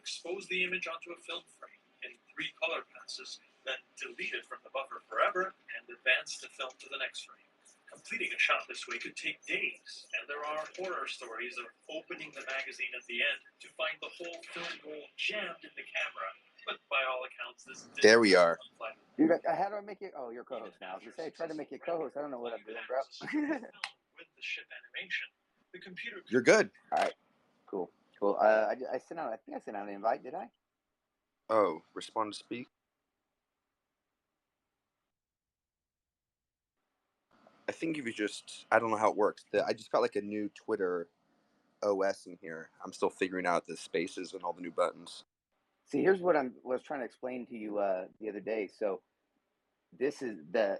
expose the image onto a film frame in 3 color passes, then delete it from the buffer forever and advance the film to the next frame. Completing a shot this way could take days, and there are horror stories of opening the magazine at the end to find the whole film roll jammed in the camera. But by all accounts, this didn't. There we are. Dude, how do I make you? Oh, you're co-host now. I was gonna say, try to make you co-host. I don't know what I'm doing, bro. With the ship animation, the computer. You're good. All right, cool. I sent out. I think I sent out an invite. Did I? Oh, respond to speak. I think if you just, I don't know how it works. I just got like a new Twitter OS in here. I'm still figuring out the spaces and all the new buttons. See, here's what I was trying to explain to you the other day. So this is the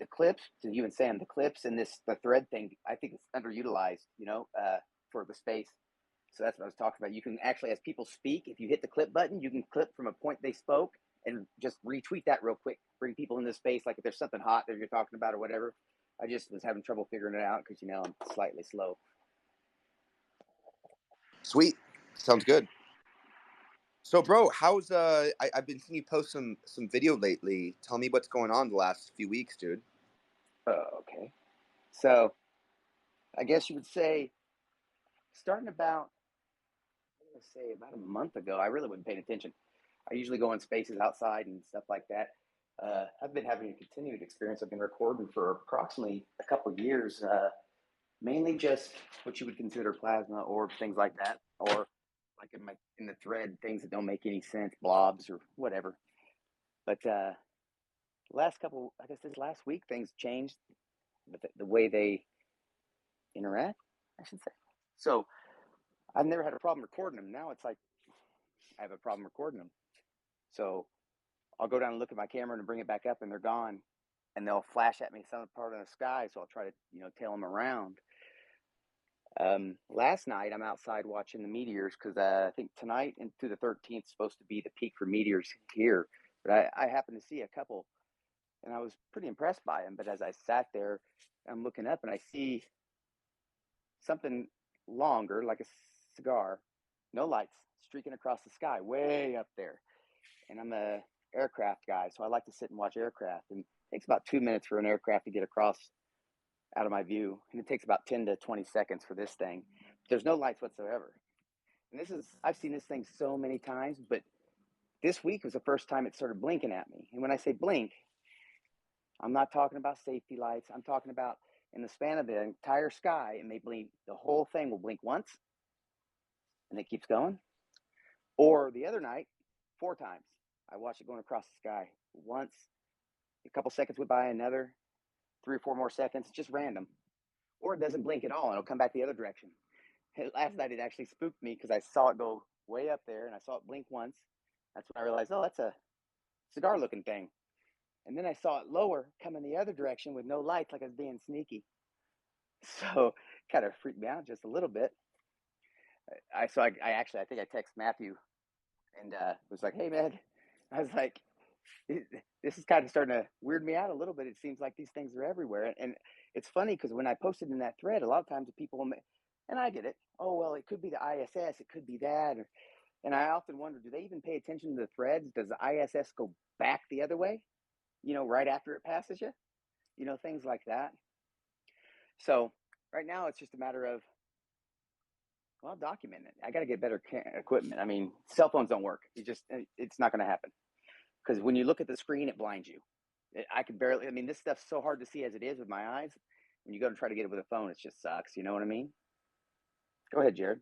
clips, to you and Sam, the clips and the thread thing, I think it's underutilized, for the space. So that's what I was talking about. You can actually, as people speak, if you hit the clip button, you can clip from a point they spoke and just retweet that real quick. Bring people into space, like if there's something hot that you're talking about or whatever. I just was having trouble figuring it out because, I'm slightly slow. Sweet. Sounds good. So, bro, how's I've been seeing you post some video lately. Tell me what's going on the last few weeks, dude. Okay. So, I guess you would say, starting about a month ago, I really wasn't paying attention. I usually go in spaces outside and stuff like that. I've been having a continued experience. I've been recording for approximately a couple of years, mainly just what you would consider plasma or things like that, or like in the thread, things that don't make any sense, blobs or whatever. But this last week, things changed with the way they interact, I should say. So I've never had a problem recording them. Now it's like I have a problem recording them. So I'll go down and look at my camera and bring it back up and they're gone. And they'll flash at me some part of the sky. So I'll try to, tail them around. Last night, I'm outside watching the meteors because I think tonight and through the 13th is supposed to be the peak for meteors here. But I happened to see a couple and I was pretty impressed by them. But as I sat there, I'm looking up and I see something longer, like a cigar, no lights, streaking across the sky, way up there. And I'm a aircraft guy, so I like to sit and watch aircraft. And it takes about 2 minutes for an aircraft to get across out of my view. And it takes about 10 to 20 seconds for this thing. There's no lights whatsoever. And I've seen this thing so many times, but this week was the first time it started blinking at me. And when I say blink, I'm not talking about safety lights. I'm talking about in the span of the entire sky, and they blink, the whole thing will blink once, and it keeps going. Or the other night, 4 times. I watched it going across the sky. Once, a couple seconds went by, another, 3 or 4 more seconds, just random. Or it doesn't blink at all, and it'll come back the other direction. Last night, it actually spooked me because I saw it go way up there, and I saw it blink once. That's when I realized, oh, that's a cigar-looking thing. And then I saw it lower, coming the other direction with no lights, like I was being sneaky. So kind of freaked me out just a little bit. I think I texted Matthew and was like, hey, man, I was like, this is kind of starting to weird me out a little bit. It seems like these things are everywhere. And it's funny because when I posted in that thread, a lot of times the people, and I get it, oh, well, it could be the ISS, it could be that. And I often wonder, do they even pay attention to the threads? Does the ISS go back the other way, right after it passes you? Things like that. So right now it's just a matter of, well, document it. I got to get better equipment. I mean, cell phones don't work. It's not going to happen. Because when you look at the screen, it blinds you. This stuff's so hard to see as it is with my eyes. When you go to try to get it with a phone, it just sucks. You know what I mean? Go ahead, Jared.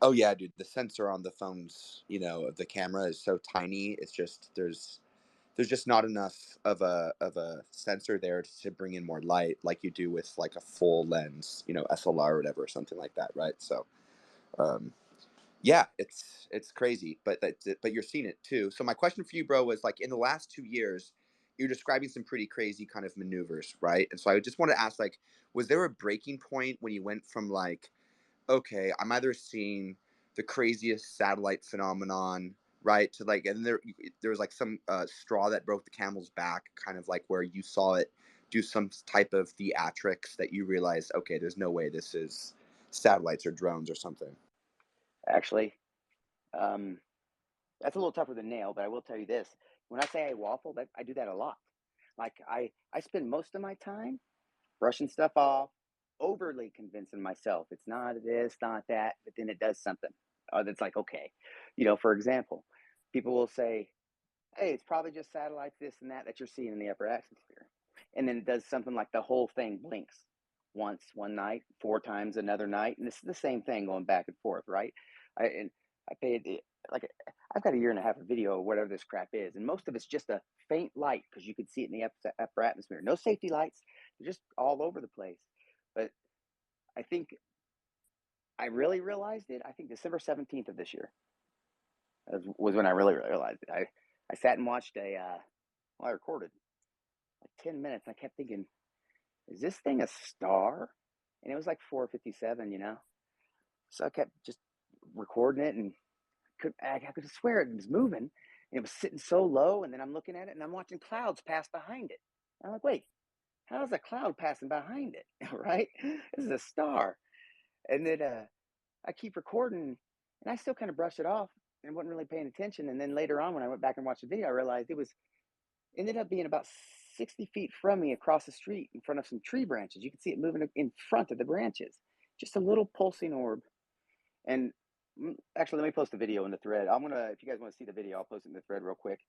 Oh yeah, dude. The sensor on the phones, of the camera is so tiny. It's just, there's just not enough of a sensor there to bring in more light like you do with like a full lens, SLR or whatever, or something like that, right? So, yeah, it's crazy, but you're seeing it too. So my question for you, bro, was like in the last 2 years, you're describing some pretty crazy kind of maneuvers, right? And so I just want to ask, like, was there a breaking point when you went from like, okay, I'm either seeing the craziest satellite phenomenon, right, to like, and there was like some straw that broke the camel's back, kind of like where you saw it do some type of theatrics that you realized, okay, there's no way this is satellites or drones or something. actually. That's a little tougher than nail, but I will tell you this. When I say I waffle, I do that a lot. Like I spend most of my time brushing stuff off, overly convincing myself it's not this, not that, but then it does something. That's like, okay. For example, people will say, hey, it's probably just satellites, this and that you're seeing in the upper atmosphere. And then it does something like the whole thing blinks once one night, four times another night. And this is the same thing going back and forth, right? I paid, like, I've got a year and a half of video or whatever this crap is. And most of it's just a faint light because you can see it in the upper atmosphere. No safety lights, they're just all over the place. But I think I really realized it. I think December 17th of this year was when I really realized it. I sat and watched I recorded like 10 minutes. And I kept thinking, is this thing a star? And it was like 4:57. So I kept just recording it and I could swear it was moving. And it was sitting so low. And then I'm looking at it and I'm watching clouds pass behind it. And I'm like, wait, how's a cloud passing behind it? Right? This is a star. And then I keep recording and I still kind of brush it off and wasn't really paying attention. And then later on, when I went back and watched the video, I realized it ended up being about 60 feet from me across the street in front of some tree branches. You can see it moving in front of the branches, just a little pulsing orb. And actually, let me post a video in the thread. If you guys want to see the video, I'll post it in the thread real quick.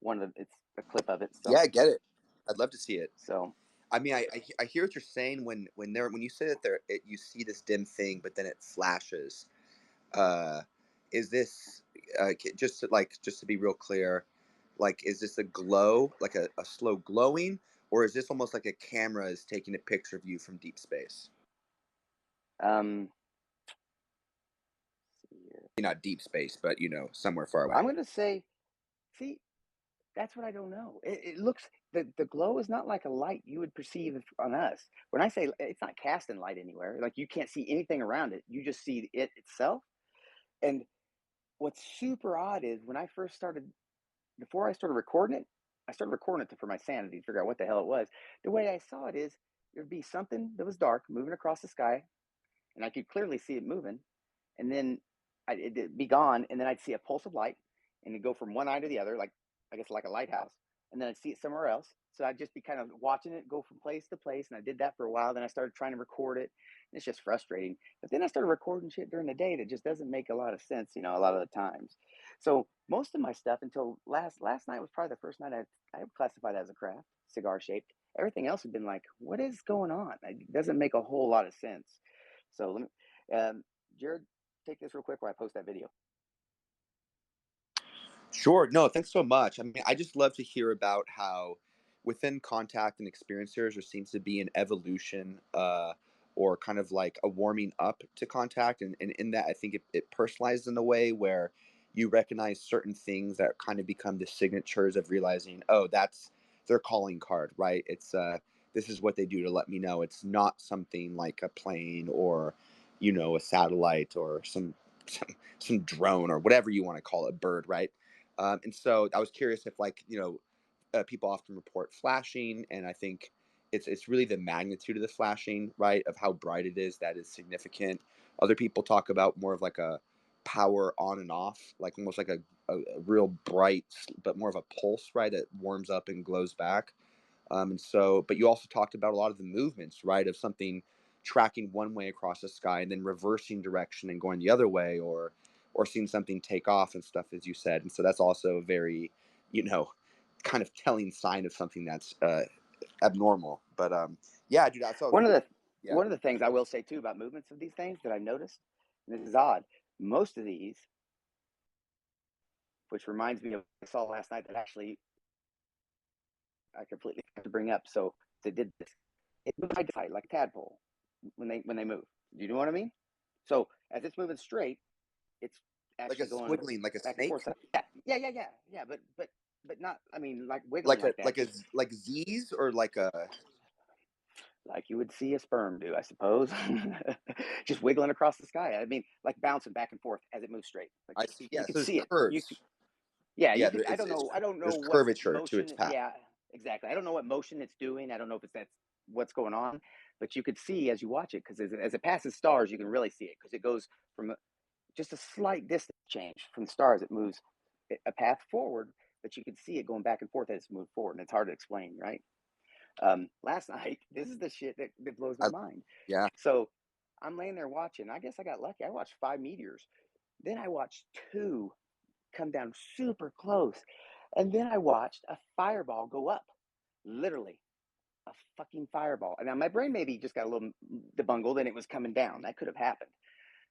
It's a clip of it. So. Yeah, I get it. I'd love to see it. So, I mean, I hear what you're saying when you say that you see this dim thing, but then it flashes. Is this just to be real clear? Like, is this a glow, like a slow glowing, or is this almost like a camera is taking a picture of you from deep space? Not deep space, but somewhere far away. I'm going to say, see, that's what I don't know. It looks, the glow is not like a light you would perceive on us. When I say it's not casting light anywhere, like you can't see anything around it, you just see it itself. And what's super odd is before I started recording it for my sanity to figure out what the hell it was. The way I saw it is there'd be something that was dark moving across the sky, and I could clearly see it moving. And then it'd be gone, and then I'd see a pulse of light, and it'd go from one eye to the other, like I guess like a lighthouse. And then I'd see it somewhere else. So I'd just be kind of watching it go from place to place, and I did that for a while. Then I started trying to record it, and it's just frustrating. But then I started recording shit during the day that just doesn't make a lot of sense, a lot of the times. So most of my stuff until last night was probably the first night I would classify that as a craft, cigar shaped. Everything else had been like, what is going on? It doesn't make a whole lot of sense. So let me, Jared, take this real quick while I post that video. Sure. No, thanks so much. I mean, I just love to hear about how within contact and experiencers, there seems to be an evolution or kind of like a warming up to contact. And in that, I think it personalizes in a way where you recognize certain things that kind of become the signatures of realizing, oh, that's their calling card, right? It's this is what they do to let me know. It's not something like a plane or, a satellite or some drone or whatever you want to call it, a bird, right? And so I was curious if, people often report flashing, and I think it's really the magnitude of the flashing, right, of how bright it is that is significant. Other people talk about more of like a power on and off, like almost like a real bright, but more of a pulse, right, that warms up and glows back. And so, but you also talked about a lot of the movements, right, of something tracking one way across the sky and then reversing direction and going the other way, or seeing something take off and stuff, as you said. And so that's also a very, kind of telling sign of something that's abnormal. But yeah, dude, that's all. One of Yeah. the things I will say too about movements of these things that I noticed, and this is odd, most of these, which reminds me of what I saw last night that actually I completely forgot to bring up. So they did this. It moved side to side like a tadpole when they move. Do you know what I mean? So as it's moving straight, it's Like a actually going squiggling, like a back snake, and forth. Yeah. But not. I mean, like wiggling like that. like Z's, or like you would see a sperm do, I suppose. Just wiggling across the sky. I mean, like bouncing back and forth as it moves straight. Like I see. you Yeah, could so there's see it. curves. You Yeah, could. I don't know. I don't know there's what curvature to its motion. path. Yeah, exactly. I don't know what motion it's doing. I don't know if that's what's going on, but you could see as you watch it because as it passes stars, you can really see it because it goes from just a slight distance change from the stars. It moves a path forward, but you can see it going back and forth as it's moved forward, and it's hard to explain, right? Last night, this is the shit that blows my mind. Yeah. So I'm laying there watching. I guess I got lucky. I watched 5 meteors. Then I watched 2 come down super close. And then I watched a fireball go up. Literally, a fucking fireball. And now my brain maybe just got a little debungled and it was coming down. That could have happened.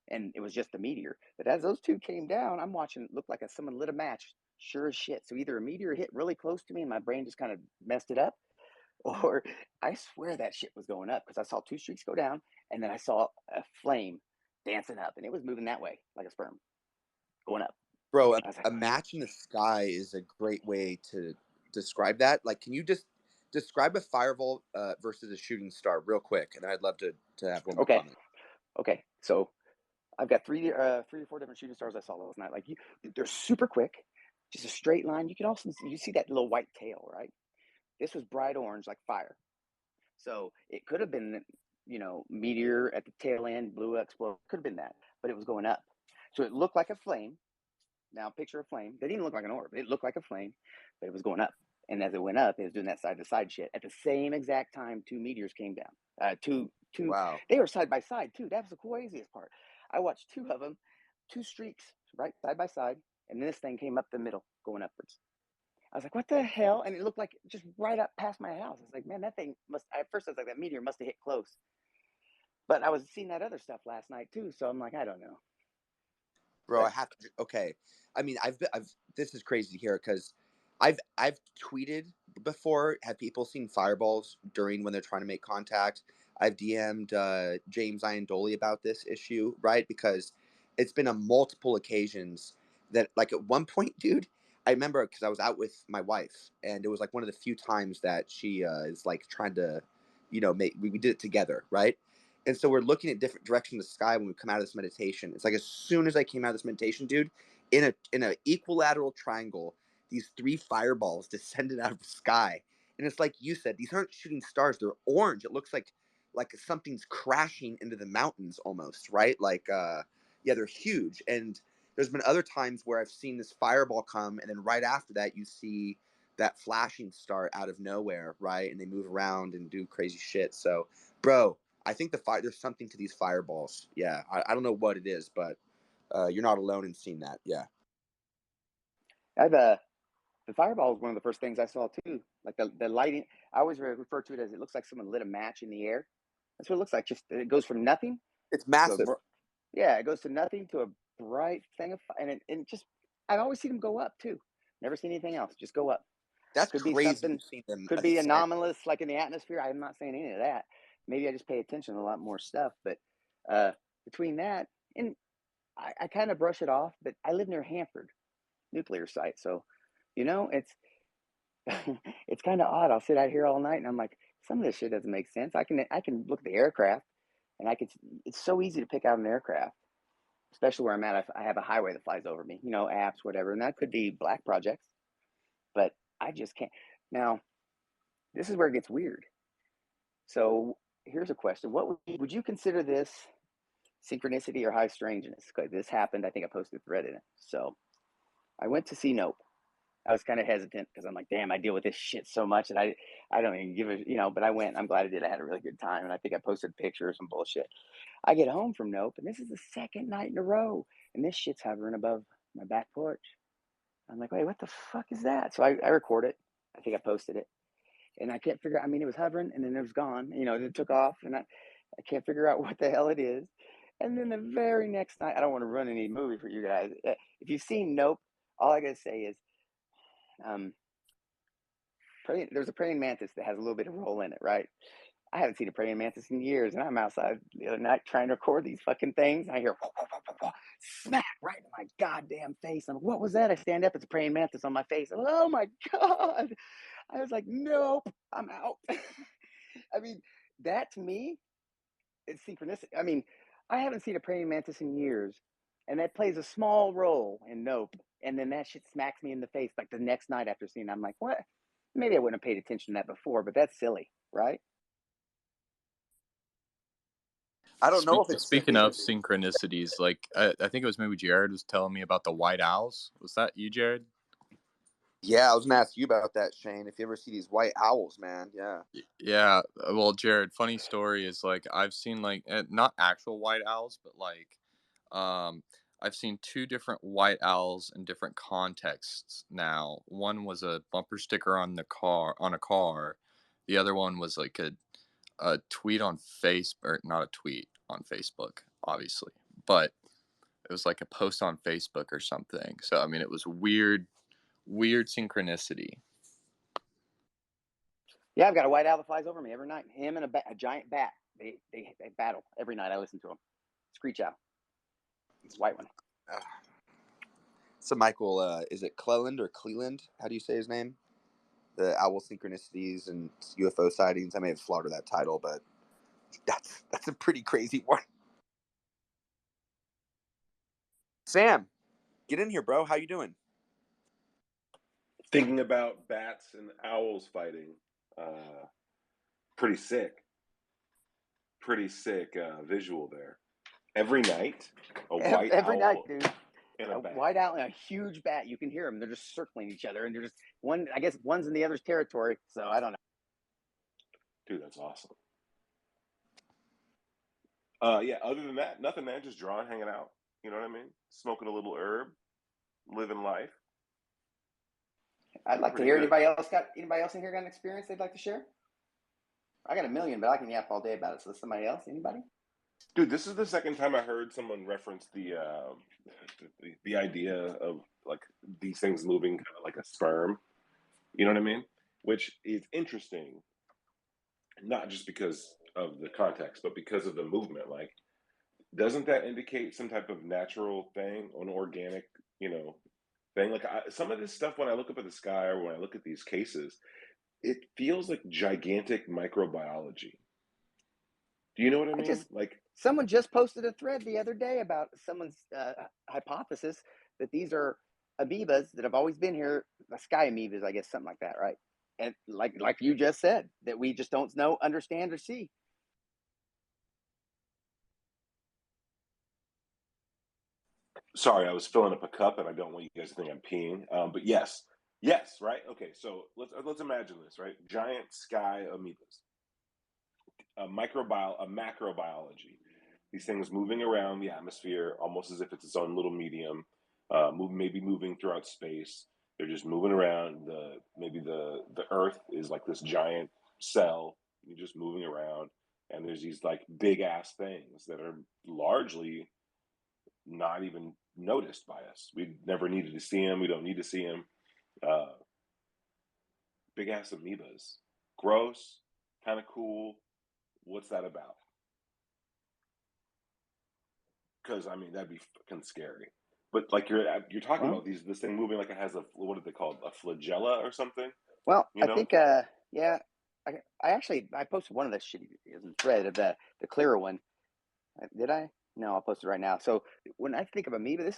And it was just a meteor. But as those 2 came down, I'm watching it look like someone lit a match. Sure as shit. So either a meteor hit really close to me and my brain just kind of messed it up, or I swear that shit was going up because I saw 2 streaks go down and then I saw a flame dancing up and it was moving that way like a sperm going up. Bro, I was like, a match in the sky is a great way to describe that. Like, can you just describe a fireball versus a shooting star real quick? And I'd love to have one more okay, comment. okay. So I've got 3 or 4 different shooting stars I saw last night. Like they're super quick, just a straight line. You can also see that little white tail, right? This was bright orange like fire. So it could have been, meteor at the tail end, blew up, explode. Could have been that, but it was going up. So it looked like a flame. Now picture a flame. It didn't look like an orb. It looked like a flame, but it was going up. And as it went up, it was doing that side to side shit. At the same exact time, 2 meteors came down. Two. Wow. They were side by side too. That was the craziest part. I watched 2 of them, 2 streaks right side by side, and this thing came up the middle, going upwards. I was like, what the hell? And it looked like just right up past my house. I was like, man, that thing must, at first I was like, that meteor must have hit close. But I was seeing that other stuff last night too. So I'm like, I don't know. Bro, But I have to. Okay, I mean, I've this is crazy to hear because I've tweeted before. Have people seen fireballs during when they're trying to make contact? I've DM'd James Iandoli about this issue, right? Because it's been on multiple occasions that, like, at one point, dude, I remember because I was out with my wife, and it was like one of the few times that she is like trying to, make we did it together, right? And so we're looking at different directions of the sky when we come out of this meditation. It's like as soon as I came out of this meditation, dude, in a equilateral triangle, these 3 fireballs descended out of the sky. And it's like you said, these aren't shooting stars, they're orange. It looks like something's crashing into the mountains almost, right? Like yeah, they're huge. And there's been other times where I've seen this fireball come and then right after that you see that flashing star out of nowhere, right? And they move around and do crazy shit. So, bro, I think there's something to these fireballs. Yeah, I don't know what it is, but you're not alone in seeing that. Yeah. the fireball is one of the first things I saw too. Like the lighting, I always refer to it as it looks like someone lit a match in the air. That's what it looks like. Just it goes from nothing It's to massive. it goes to nothing to a bright thing of fire. And just, I always see them go up too. Never seen anything else. Just go up. That's Could be crazy. something, You've seen them could be ascend. anomalous, like in the atmosphere. I'm not saying any of that. Maybe I just pay attention to a lot more stuff. But between that, and I kind of brush it off, but I live near Hanford nuclear site. So, it's it's kind of odd. I'll sit out here all night and I'm like, some of this shit doesn't make sense. I can look at the aircraft and it's so easy to pick out an aircraft, especially where I'm at. I have a highway that flies over me, apps, whatever. And that could be black projects, but I just can't. Now, this is where it gets weird. So here's a question. What would you consider this synchronicity or high strangeness? Because this happened, I think I posted a thread in it. So I went to see Nope. I was kind of hesitant because I'm like, damn, I deal with this shit so much and I don't even give a, but I went. I'm glad I did. I had a really good time. And I think I posted pictures and bullshit. I get home from Nope, and this is the second night in a row. And this shit's hovering above my back porch. I'm like, wait, what the fuck is that? So I record it. I think I posted it. And I can't figure out, I mean, it was hovering and then it was gone. It took off and I can't figure out what the hell it is. And then the very next night, I don't want to run any movie for you guys. If you've seen Nope, all I got to say is, there's a praying mantis that has a little bit of roll in it, right? I haven't seen a praying mantis in years, and I'm outside the other night trying to record these fucking things, and I hear smack right in my goddamn face. I'm like, what was that? I stand up, it's a praying mantis on my face. Oh my god! I was like, nope, I'm out. I mean, that to me is synchronicity. I mean, I haven't seen a praying mantis in years, and that plays a small role in Nope, and then that shit smacks me in the face like the next night after seeing it. I'm like, what? Maybe I wouldn't have paid attention to that before, but that's silly, right? I don't know if it's Speaking of synchronicities, like I think it was maybe Jared was telling me about the white owls. Was that you, Jared? Yeah, I was gonna ask you about that, Shane. If you ever see these white owls, man, yeah. Yeah. Well, Jared, funny story is like I've seen like not actual white owls, but like I've seen two different white owls in different contexts now. One was a bumper sticker on a car. The other one was like a tweet on Facebook, or not a tweet on Facebook, obviously, but it was like a post on Facebook or something. So I mean, it was weird synchronicity. Yeah, I've got a white owl that flies over me every night. Him and a giant bat. They battle every night. I listen to them. Screech owl. It's a white one. So Michael, is it Cleland or Cleland? How do you say his name? The owl synchronicities and UFO sightings. I may have slaughtered that title, but that's a pretty crazy one. Sam, get in here, bro. How you doing? Thinking about bats and owls fighting. Pretty sick visual there. Every night, a white every owl night, dude. and a bat. White owl and a huge bat. You can hear them. They're just circling each other, and they're just one. I guess one's in the other's territory. So I don't know. Dude, that's awesome. Yeah. Other than that, nothing, man. Just drawing, hanging out. You know what I mean? Smoking a little herb, living life. I'd like to hear anybody else in here got an experience they'd like to share? I got a million, but I can yap all day about it. So somebody else? Anybody? Dude, this is the second time I heard someone reference the idea of like these things moving kind of like a sperm. You know what I mean? Which is interesting, not just because of the context, but because of the movement. Like, doesn't that indicate some type of natural thing, an organic, thing? Like some of this stuff, when I look up at the sky or when I look at these cases, it feels like gigantic microbiology. Do you know what I mean? Someone just posted a thread the other day about someone's hypothesis that these are amoebas that have always been here, sky amoebas, I guess, something like that, right? And like you just said, that we just don't know, understand, or see. Sorry, I was filling up a cup, and I don't want you guys to think I'm peeing. But yes, right. Okay, so let's imagine this, right? Giant sky amoebas, a macrobiology. These things moving around the atmosphere, almost as if it's its own little medium, maybe moving throughout space. They're just moving around. Maybe the Earth is like this giant cell. You're just moving around, and there's these like big ass things that are largely not even noticed by us. We never needed to see them. We don't need to see them. Big ass amoebas, gross, kind of cool. What's that about? Because I mean, that'd be fucking scary. But like you're talking about this thing moving like it has what did they call it, a flagella or something? Well, I think yeah. I posted one of the shitty videos in thread of the clearer one. Did I? No, I'll post it right now. So when I think of amoeba,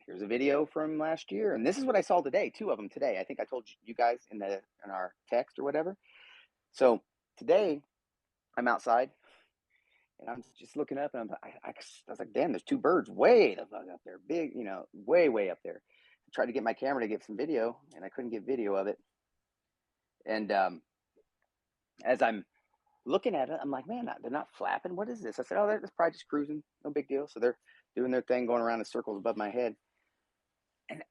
here's a video from last year, and this is what I saw today. 2 of them today. I think I told you guys in our text or whatever. So today I'm outside and I'm just looking up, and I was like, damn, there's 2 birds way the fuck up there, big, way up there. I tried to get my camera to get some video, and I couldn't get video of it. And as I'm looking at it, I'm like, man, they're not flapping. What is this? I said, oh, they're probably just cruising. No big deal. So they're doing their thing, going around in circles above my head. And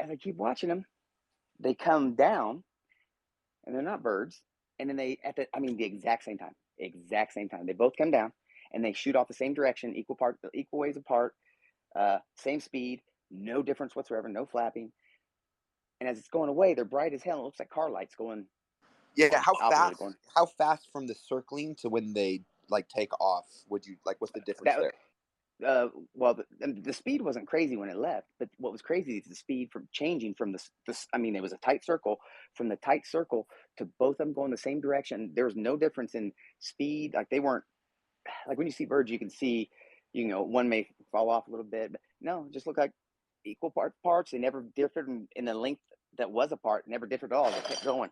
as I keep watching them, they come down, and they're not birds. And then the exact same time. They both come down, and they shoot off the same direction, equal ways apart, same speed, no difference whatsoever, no flapping. And as it's going away, they're bright as hell. It looks like car lights going. Yeah, how fast from the circling to when they like take off would you like? What's the difference there? Well, the speed wasn't crazy when it left, but what was crazy is the speed from changing from this. It was a tight circle. From the tight circle to both of them going the same direction, there was no difference in speed. Like they weren't like when you see birds, you can see, one may fall off a little bit, but no, it just looked like equal parts. They never differed in the length that was apart. Never differed at all. They kept going.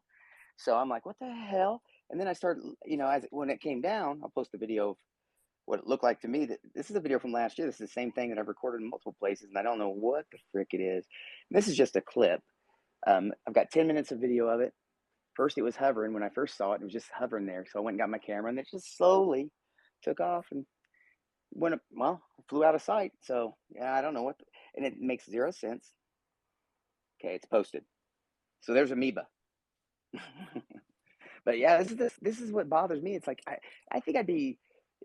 So I'm like, what the hell? And then I started, when it came down, I'll post a video what it looked like to me. That this is a video from last year. This is the same thing that I've recorded in multiple places, and I don't know what the frick it is. This is just a clip. I've got 10 minutes of video of it. First, it was hovering. When I first saw it, it was just hovering there. So I went and got my camera, and it just slowly took off and went up, well, flew out of sight. So yeah, I don't know what, and it makes zero sense. Okay, it's posted. So there's amoeba. But yeah, this is what bothers me. It's like I think it'd be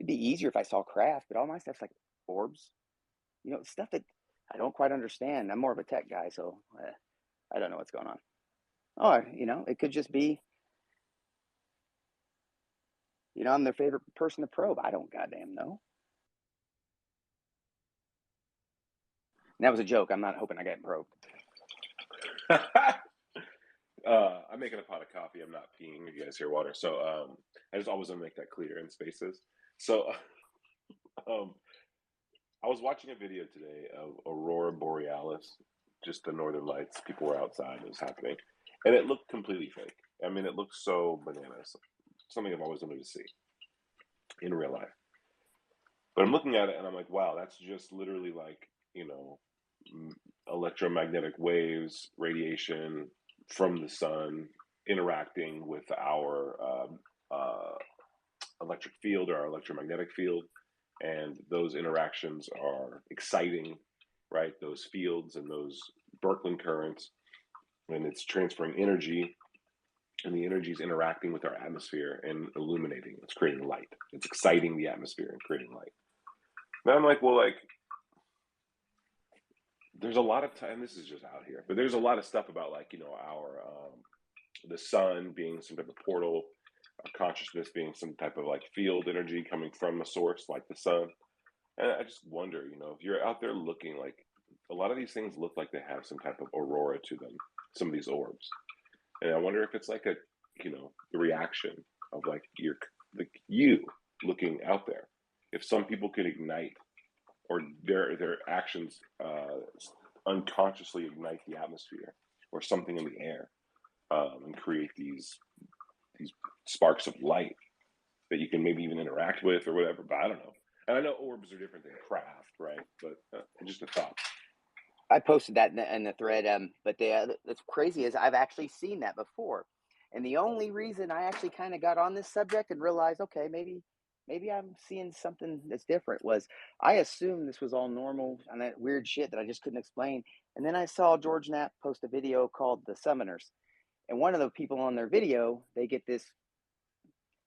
easier if I saw craft, but all my stuff's like orbs, stuff that I don't quite understand. I'm more of a tech guy, so I don't know what's going on. Or it could just be, I'm their favorite person to probe. I don't goddamn know. And that was a joke. I'm not hoping I get probed. I'm making a pot of coffee. I'm not peeing if you guys hear water. So I just always want to make that clear in spaces. So I was watching a video today of Aurora Borealis, just the northern lights. People were outside. It was happening. And it looked completely fake. I mean, it looked so bananas. Something I've always wanted to see in real life. But I'm looking at it and I'm like, wow, that's just literally like, electromagnetic waves, radiation from the sun interacting with our electric field or our electromagnetic field. And those interactions are exciting, right? Those fields and those Birkeland currents, and it's transferring energy, and the energy is interacting with our atmosphere and illuminating. It's creating light. It's exciting the atmosphere and creating light. Then I'm like, well, there's a lot of time. This is just out here, but there's a lot of stuff about our the sun being some type of portal, our consciousness being some type of field energy coming from a source like the sun. And I just wonder, if you're out there looking, a lot of these things look like they have some type of aurora to them, some of these orbs. And I wonder if it's the reaction of you looking out there. If some people could ignite, or their actions unconsciously ignite the atmosphere or something in the air, and create these sparks of light that you can maybe even interact with or whatever. But I don't know. And I know orbs are different than craft, right? But just a thought. I posted that in the thread, but what's crazy is I've actually seen that before. And the only reason I actually kind of got on this subject and realized, okay, maybe I'm seeing something that's different, was I assumed this was all normal and that weird shit that I just couldn't explain. And then I saw George Knapp post a video called The Summoners. And one of the people on their video, they get this,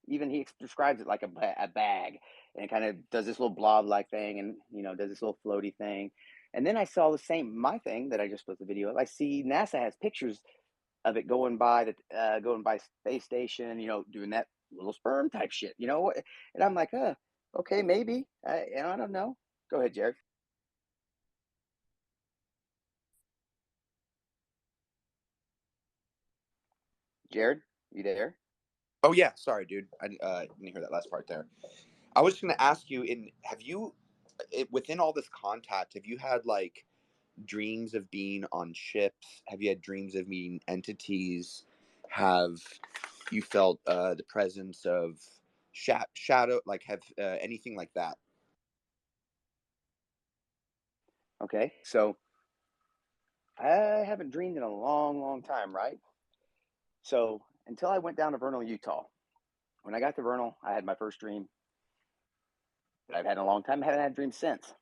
even he describes it like a bag, and it kind of does this little blob-like thing and, does this little floaty thing. And then I saw my thing that I just posted a video of. I see NASA has pictures of it going by space station, doing that little sperm type shit, and I'm like, okay, maybe. I don't know. Go ahead, Jared. Jared, you there? Oh yeah, sorry, dude. I didn't hear that last part there. I was going to ask you, within all this contact, have you had dreams of being on ships? Have you had dreams of meeting entities? Have you felt the presence of shadow? Have anything like that? Okay, so I haven't dreamed in a long, long time, right? So until I went down to Vernal, Utah. When I got to Vernal, I had my first dream that I've had in a long time. I haven't had a dream since.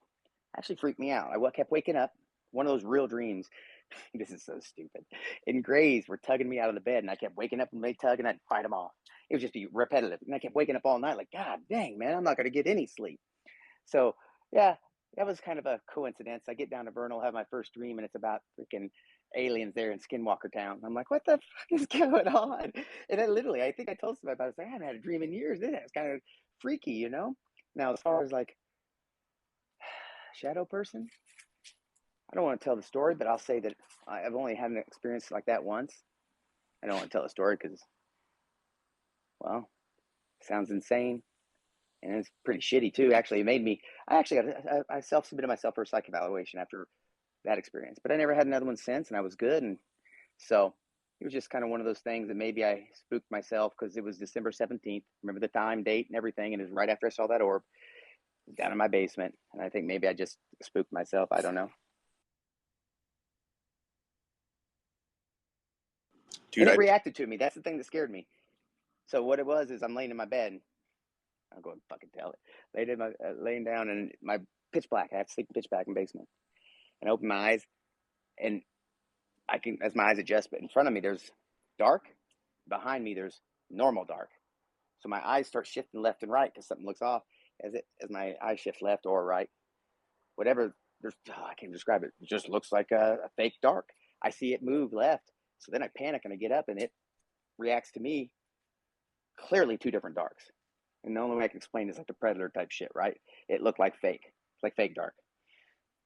Actually freaked me out. I kept waking up, one of those real dreams. This is so stupid. And Grays were tugging me out of the bed, and I kept waking up and they tug, and I'd fight them off. It would just be repetitive. And I kept waking up all night like, God dang, man, I'm not going to get any sleep. So, yeah, that was kind of a coincidence. I get down to Vernal, have my first dream, and it's about freaking aliens there in Skinwalker Town. I'm like, what the fuck is going on? And I think I told somebody about it. I was like, I haven't had a dream in years. This is kind of freaky, Now, as far as shadow person, I don't want to tell the story, but I'll say that I've only had an experience like that once. I don't want to tell the story because, well, it sounds insane. And it's pretty shitty too. Actually, it made me, I self-submitted myself for a psych evaluation after that experience, but I never had another one since, and I was good. And so it was just kind of one of those things that maybe I spooked myself because it was December 17th. Remember the time, date, and everything. And it was right after I saw that orb. down in my basement, and I think maybe I just spooked myself. I don't know. Dude, And it reacted to me. That's the thing that scared me. So what it was is I'm laying in my bed. I'll go and fucking tell it. Laying down, and my pitch black. I have to sleep pitch black in the basement. And I open my eyes, and I can, as my eyes adjust, but in front of me there's dark. Behind me there's normal dark. So my eyes start shifting left and right because something looks off. As my eyes shift left or right, whatever. I can't describe it. It just looks like a fake dark. I see it move left. So then I panic and I get up, and it reacts to me. Clearly two different darks. And the only way I can explain is like the Predator type shit, right? It looked like fake, like fake dark.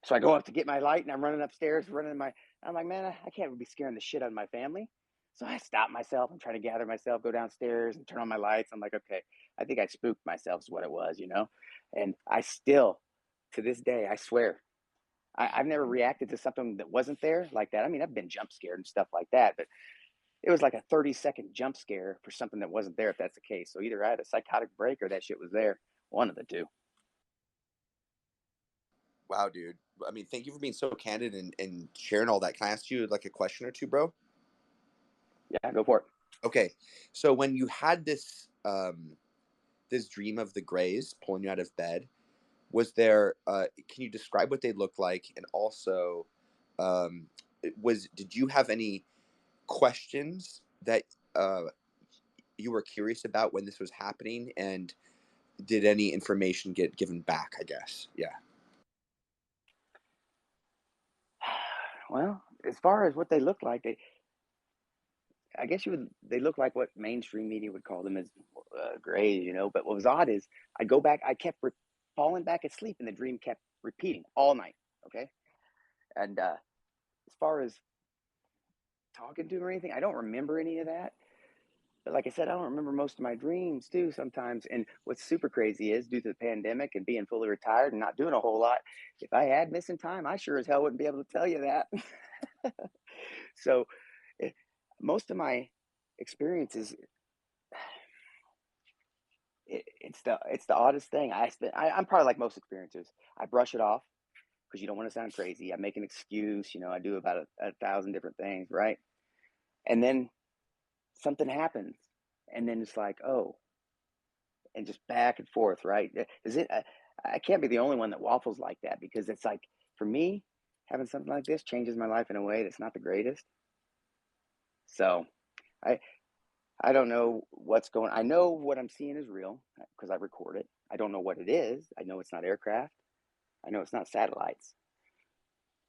So I go up to get my light, and I'm running upstairs, I'm like, man, I can't be scaring the shit out of my family. So I stop myself. I'm trying to gather myself, go downstairs and turn on my lights. I'm like, okay, I think I spooked myself is what it was, you know? And I still, to this day, I swear, I've never reacted to something that wasn't there like that. I mean, I've been jump scared and stuff like that, but it was like a 30-second jump scare for something that wasn't there, if that's the case. So either I had a psychotic break or that shit was there. One of the two. wow, dude. I mean, thank you for being so candid and sharing all that. Can I ask you like a question or two, bro? Yeah, go for it. Okay, so when you had this dream of the Greys pulling you out of bed, was there? Can you describe what they looked like, and also, did you have any questions that you were curious about when this was happening, and did any information get given back? I guess, yeah. Well, as far as what they look like, they look like what mainstream media would call them as gray, you know. But what was odd is I kept falling back asleep, and the dream kept repeating all night. Okay, and as far as talking to him or anything, I don't remember any of that. But like I said, I don't remember most of my dreams too sometimes. And what's super crazy is due to the pandemic and being fully retired and not doing a whole lot, if I had missing time, I sure as hell wouldn't be able to tell you that. So it, most of my experiences, it's the oddest thing. I'm probably like most experiencers. I brush it off because you don't want to sound crazy. I make an excuse, you know. I do about a thousand different things, right? And then something happens, and then it's like, oh, and just back and forth, right? Is it? I can't be the only one that waffles like that, because it's like, for me, having something like this changes my life in a way that's not the greatest. So I I don't know what's going. I know what I'm seeing is real because I record it. I don't know what it is. I know it's not aircraft. I know it's not satellites.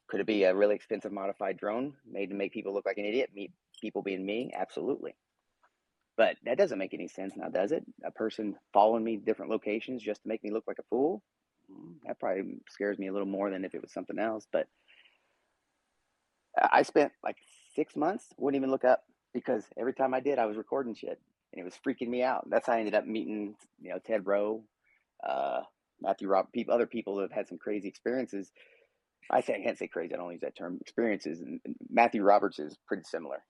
Could it be a really expensive modified drone made to make people look like an idiot? People being me? Absolutely. But that doesn't make any sense now, does it? A person following me to different locations just to make me look like a fool? That probably scares me a little more than if it was something else. But I spent like 6 months, wouldn't even look up, because every time I did, I was recording shit, and it was freaking me out. That's how I ended up meeting, you know, Ted Rowe, uh, Matthew Rob, other people that have had some crazy experiences. I can't say crazy. I don't use that term. Experiences. And Matthew Roberts is pretty similar.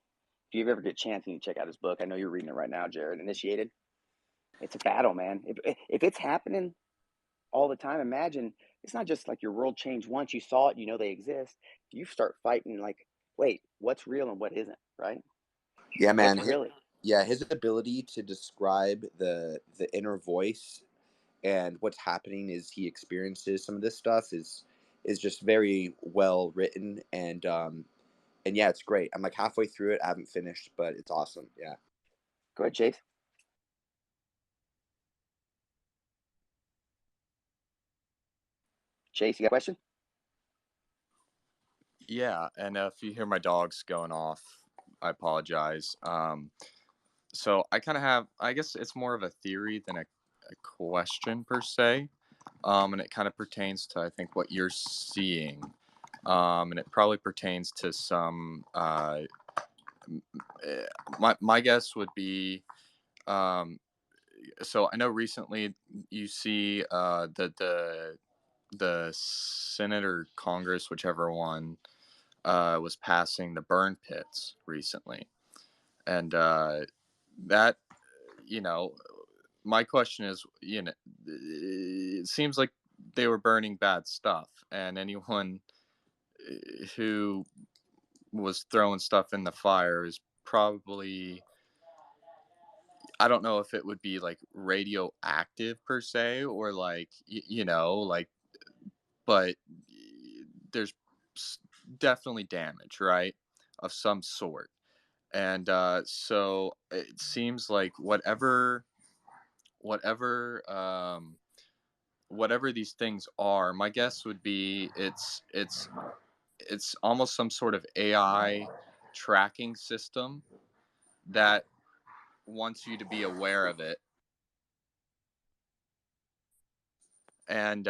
If you ever get a chance, you can check out his book. I know you're reading it right now, Jared. Initiated. It's a battle, man. If it's happening all the time, imagine it's not just like your world changed once you saw it. You know they exist. You start fighting like, wait, what's real and what isn't, right? Yeah, man. What's really? Yeah, his ability to describe the inner voice and what's happening as he experiences some of this stuff is just very well written, and yeah, it's great. I'm like halfway through it. I haven't finished, but it's awesome. Yeah. Go ahead, Chase. Chase, you got a question? Yeah, and if you hear my dogs going off, I apologize. So I kind of have, I guess it's more of a theory than a question per se, and it kind of pertains to, I think, what you're seeing, and it probably pertains to some. My guess would be, um, so I know recently you see the Senate or Congress, whichever one, was passing the burn pits recently, and that, you know, my question is, you know, it seems like they were burning bad stuff, and anyone who was throwing stuff in the fire is probably, I don't know if it would be like radioactive per se, or like like, but there's definitely damage, right, of some sort. And so it seems like whatever whatever these things are, my guess would be it's almost some sort of AI tracking system that wants you to be aware of it. And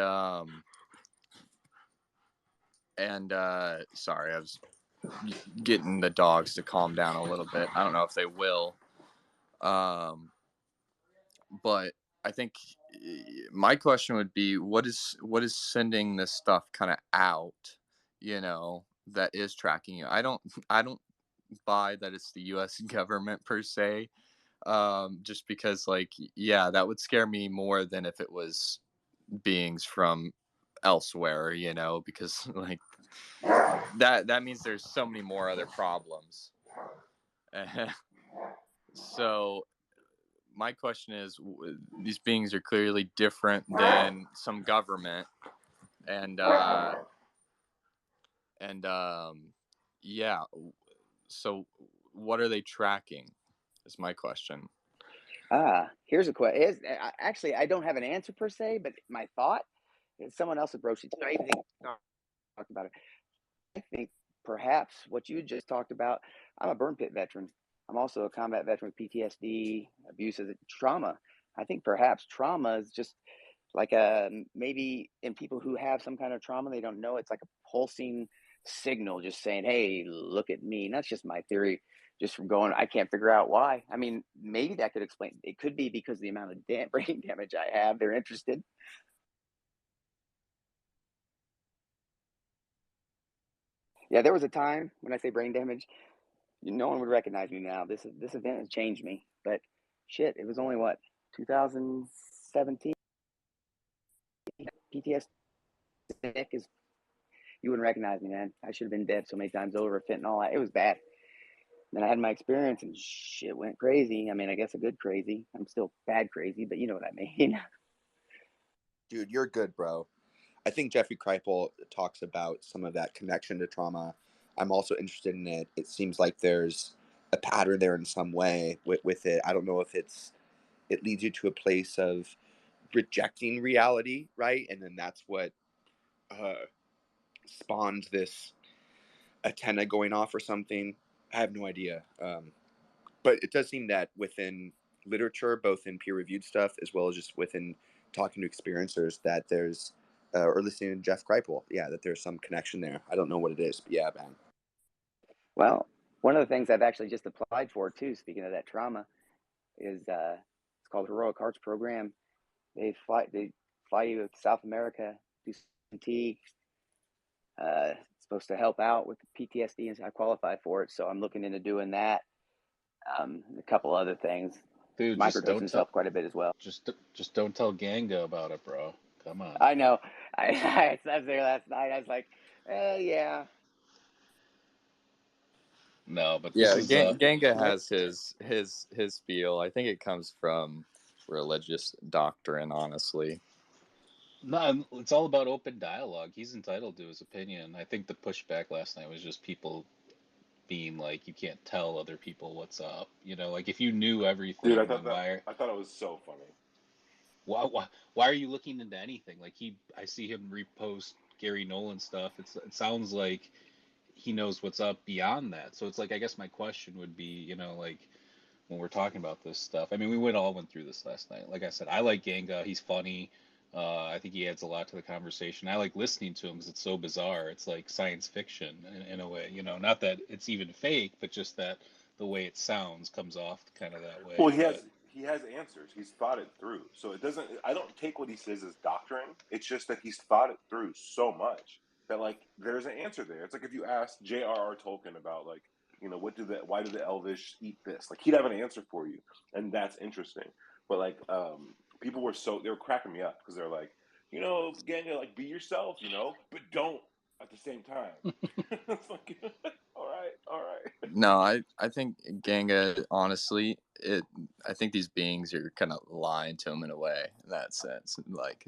sorry, I was getting the dogs to calm down a little bit. I don't know if they will. But I think my question would be, what is sending this stuff kind of out, that is tracking you? I don't buy that it's the US government per se. Just because, like, yeah, that would scare me more than if it was beings from elsewhere, because like that means there's so many more other problems. So my question is, these beings are clearly different than some government, and yeah. So what are they tracking? Is my question. Here's a question. Actually, I don't have an answer per se, but my thought is someone else approached it. I even talked about it. I think perhaps what you just talked about. I'm a burn pit veteran. I'm also a combat veteran with PTSD, abuse as a trauma. I think perhaps trauma is just like maybe in people who have some kind of trauma, they don't know, it's like a pulsing signal just saying, hey, look at me. And that's just my theory, just from going, I can't figure out why. I mean, maybe that could explain, it could be because of the amount of brain damage I have, they're interested. Yeah, there was a time when I say brain damage, no one would recognize me now. This event has changed me, but shit, it was only what, 2017. PTSD is, you wouldn't recognize me, man. I should have been dead so many times over, fentanyl. It was bad. Then I had my experience and shit went crazy. I mean, I guess a good crazy. I'm still bad crazy, but you know what I mean. Dude, you're good, bro. I think Jeffrey Kripal talks about some of that connection to trauma. I'm also interested in it. It seems like there's a pattern there in some way with it. I don't know if it leads you to a place of rejecting reality, right? And then that's what spawned this antenna going off or something. I have no idea. But it does seem that within literature, both in peer-reviewed stuff as well as just within talking to experiencers, that there's or listening to Jeff Kripal, that there's some connection there. I don't know what it is, but yeah, man. Well, one of the things I've actually just applied for too, speaking of that trauma, is it's called Heroic Hearts Program. They fly you to South America, do CT. It's supposed to help out with the PTSD, and I qualify for it. So I'm looking into doing that. A couple other things. Dude, Microdosing's helped quite a bit as well. Just don't tell Ganga about it, bro. Come on. I know. I was there last night. I was like, yeah. No, but Yeah, this is Ganga has his feel. I think it comes from religious doctrine, honestly. no, it's all about open dialogue. He's entitled to his opinion. I think the pushback last night was just people being like, you can't tell other people what's up. Like if you knew everything, Dude, I then thought it was so funny. why are you looking into anything? Like I see him repost Gary Nolan stuff. It sounds like he knows what's up beyond that. So it's like, I guess my question would be, like when we're talking about this stuff. I mean, we all went through this last night. Like I said, I like Ganga. He's funny. I think he adds a lot to the conversation. I like listening to him because it's so bizarre. It's like science fiction in a way. Not that it's even fake, but just that the way it sounds comes off kind of that way. Well, he has answers. He's thought it through. So it doesn't. I don't take what he says as doctrine. It's just that he's thought it through so much that like there's an answer there. It's like if you ask J.R.R. Tolkien about like why do the Elvish eat this? Like he'd have an answer for you, and that's interesting. But like people they were cracking me up because they're like, Ganga, like, be yourself, but don't at the same time. It's like, all right. No, I think Ganga, honestly, I think these beings are kind of lying to him in a way, in that sense. Like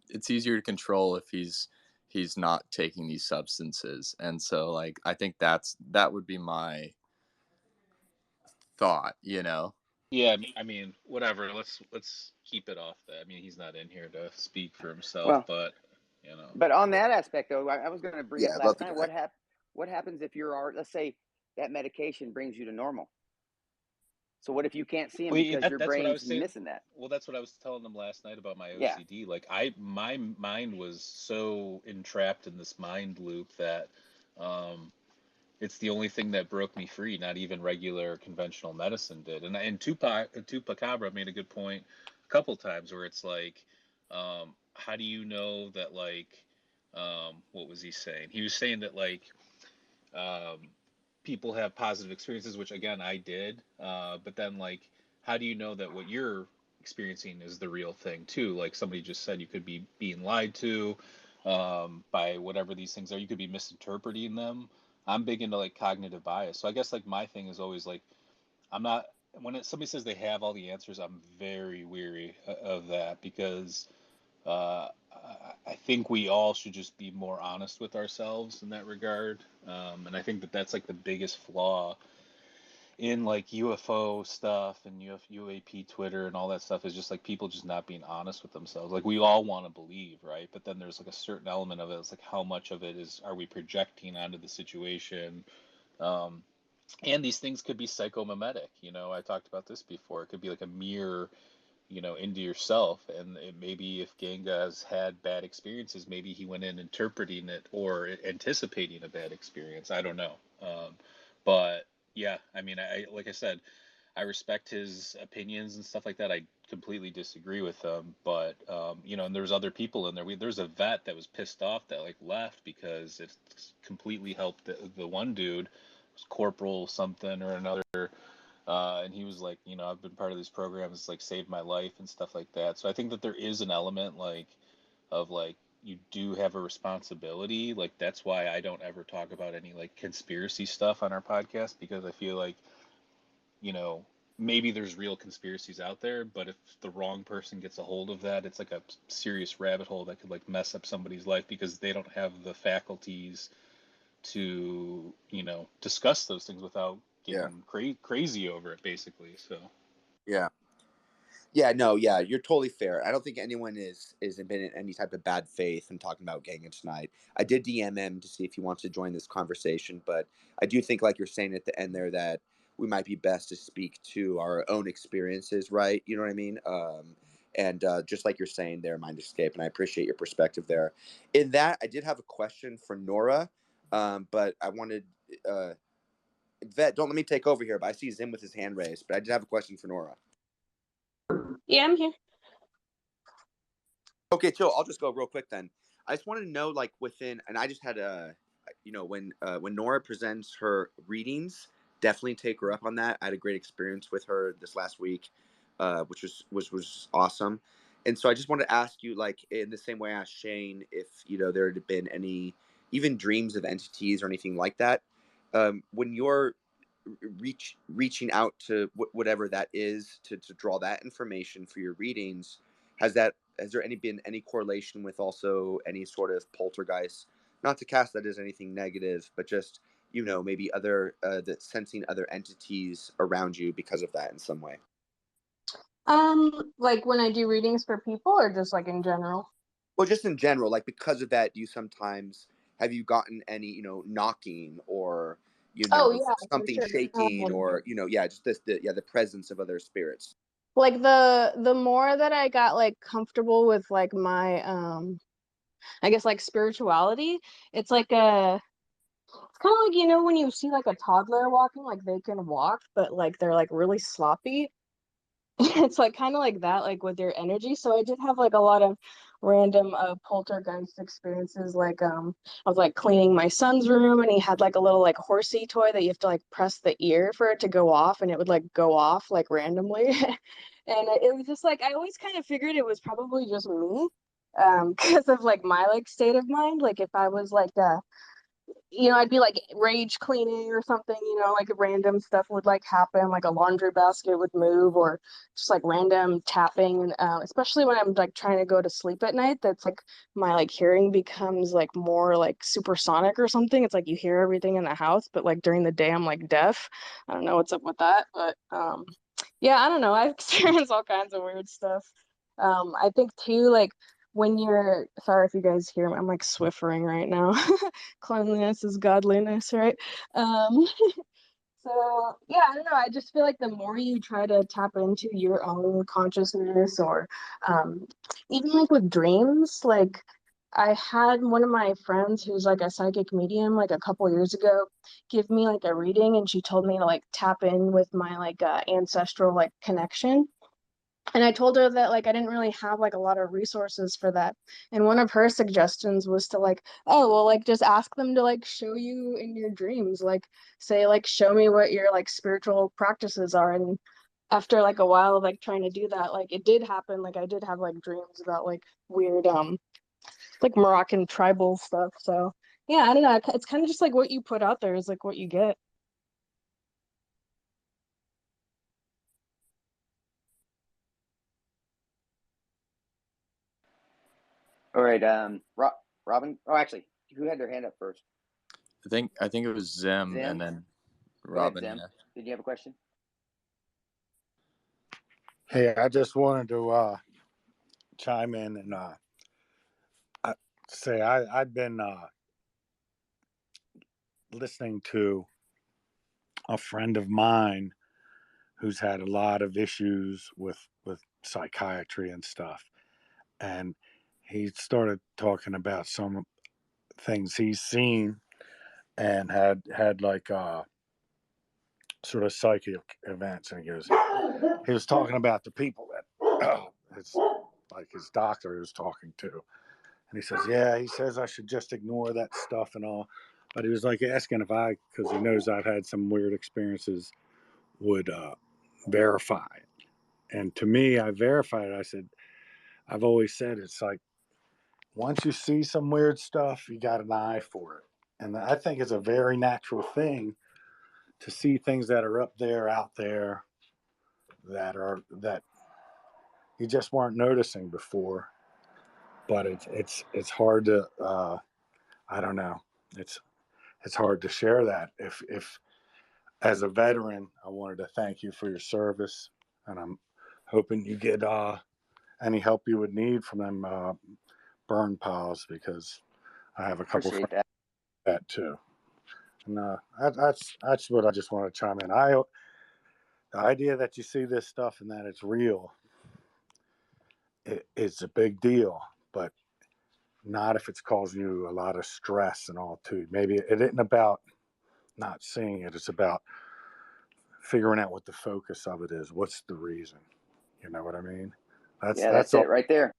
it's easier to control if he's not taking these substances, and so like I think that would be my thought. Yeah, I mean, whatever. Let's keep it off that. I mean, he's not in here to speak for himself, Well, but but on that aspect, though, I was going to bring Yeah, up I'd love last the night. guy. What happens if let's say that medication brings you to normal? So what if you can't see them because your that's what I was brain's saying. missing that? Well, that's what I was telling them last night about my Yeah. OCD. Like my mind was so entrapped in this mind loop that it's the only thing that broke me free. Not even regular conventional medicine did. And Tupac Cabra made a good point a couple times where it's like, how do you know that like, what was he saying? He was saying that like, um, people have positive experiences, which again I did. But then like, how do you know that what you're experiencing is the real thing too? Like somebody just said, you could be being lied to by whatever these things are. You could be misinterpreting them. I'm big into like cognitive bias, so I guess like my thing is always like I'm not when somebody says they have all the answers, I'm very weary of that because uh, I think we all should just be more honest with ourselves in that regard. And I think that that's like the biggest flaw in like UFO stuff and UAP Twitter and all that stuff is just like people just not being honest with themselves. Like we all want to believe, right? But then there's like a certain element of it. It's like how much of it are we projecting onto the situation? Um, and these things could be psychomimetic. I talked about this before. It could be like a mirror into yourself. And maybe if Ganga has had bad experiences, maybe he went in interpreting it or anticipating a bad experience. I don't know. But yeah, I mean, like I said, I respect his opinions and stuff like that. I completely disagree with them, but and there's other people in there. There's a vet that was pissed off that like left because it completely helped the one dude, corporal something or another. And he was like, I've been part of these programs, it's like saved my life and stuff like that. So I think that there is an element like of like you do have a responsibility. Like that's why I don't ever talk about any like conspiracy stuff on our podcast because I feel like, you know, maybe there's real conspiracies out there, but if the wrong person gets a hold of that, it's like a serious rabbit hole that could like mess up somebody's life because they don't have the faculties to discuss those things without Yeah. getting crazy over it basically. So Yeah. Yeah, no, yeah, you're totally fair. I don't think anyone is been in any type of bad faith in talking about Ganga tonight. I did DM him to see if he wants to join this conversation, but I do think, like you're saying at the end there, that we might be best to speak to our own experiences, right? You know what I mean? And just like you're saying there, Mind Escape, and I appreciate your perspective there. In that, I did have a question for Nora, but I wanted Vet, don't let me take over here. But I see Zim with his hand raised, but I did have a question for Nora. Yeah, I'm here. Okay, chill. I'll just go real quick then. I just want to know, like, and I just had when Nora presents her readings, definitely take her up on that. I had a great experience with her this last week, which was awesome. And so I just wanted to ask you, like, in the same way I asked Shane, if there had been any even dreams of entities or anything like that, when you're reaching out to whatever that is to draw that information for your readings, has there been any correlation with also any sort of poltergeist? Not to cast that as anything negative, but just maybe other that sensing other entities around you because of that in some way. Like when I do readings for people, or just like in general? Well, just in general, like because of that, have you gotten any knocking or Oh yeah, for something sure. shaking or just the presence of other spirits? Like the more that I got like comfortable with like my I guess like spirituality, it's like it's kind of like when you see like a toddler walking, like they can walk, but like they're like really sloppy. It's like kind of like that, like with their energy. So I did have like a lot of random poltergeist experiences. Like I was like cleaning my son's room, and he had like a little like horsey toy that you have to like press the ear for it to go off, and it would like go off like randomly. And it was just like I always kind of figured it was probably just me. because of like my like state of mind. Like if I was like I'd be like rage cleaning or something, like random stuff would like happen, like a laundry basket would move or just like random tapping. And especially when I'm like trying to go to sleep at night, that's like my like hearing becomes like more like supersonic or something. It's like you hear everything in the house, but like during the day I'm like deaf. I don't know what's up with that, but yeah, I don't know. I've experienced all kinds of weird stuff. I think too, like when you're sorry if you guys hear me, I'm like swiffering right now. Cleanliness is godliness, right? Um, so yeah, I don't know. I just feel like the more you try to tap into your own consciousness or even like with dreams, like I had one of my friends who's like a psychic medium like a couple years ago give me like a reading and she told me to like tap in with my like ancestral like connection. And I told her that like I didn't really have like a lot of resources for that. And one of her suggestions was to like, oh, well, like just ask them to like show you in your dreams, like say like show me what your like spiritual practices are. And after like a while of like trying to do that, like it did happen. Like I did have like dreams about like weird like Moroccan tribal stuff. So yeah, I don't know. It's kind of just like what you put out there is like what you get. All right, Robin. Oh, actually, who had their hand up first? I think it was Zim, Zim? and then Go ahead, Robin. Zim. Yeah. Did you have a question? Hey, I just wanted to chime in and say I've been listening to a friend of mine who's had a lot of issues with psychiatry and stuff, and he started talking about some things he's seen and had like sort of psychic events, and he was talking about the people that his like his doctor was talking to. And he says, yeah, he says I should just ignore that stuff and all. But he was like asking if because he knows I've had some weird experiences, would verify it. And to me, I verified it. I said, I've always said it's like, once you see some weird stuff, you got an eye for it. And I think it's a very natural thing to see things that are up there, out there, that you just weren't noticing before. But it's hard to I don't know. It's hard to share that. If as a veteran, I wanted to thank you for your service, and I'm hoping you get any help you would need from them burn piles, because I have a couple Appreciate friends that too. And that's what I just want to chime in. The idea that you see this stuff and that it's real, it's a big deal, but not if it's causing you a lot of stress and all too. Maybe it isn't about not seeing it. It's about figuring out what the focus of it is. What's the reason? You know what I mean? Yeah, That's that's it right there.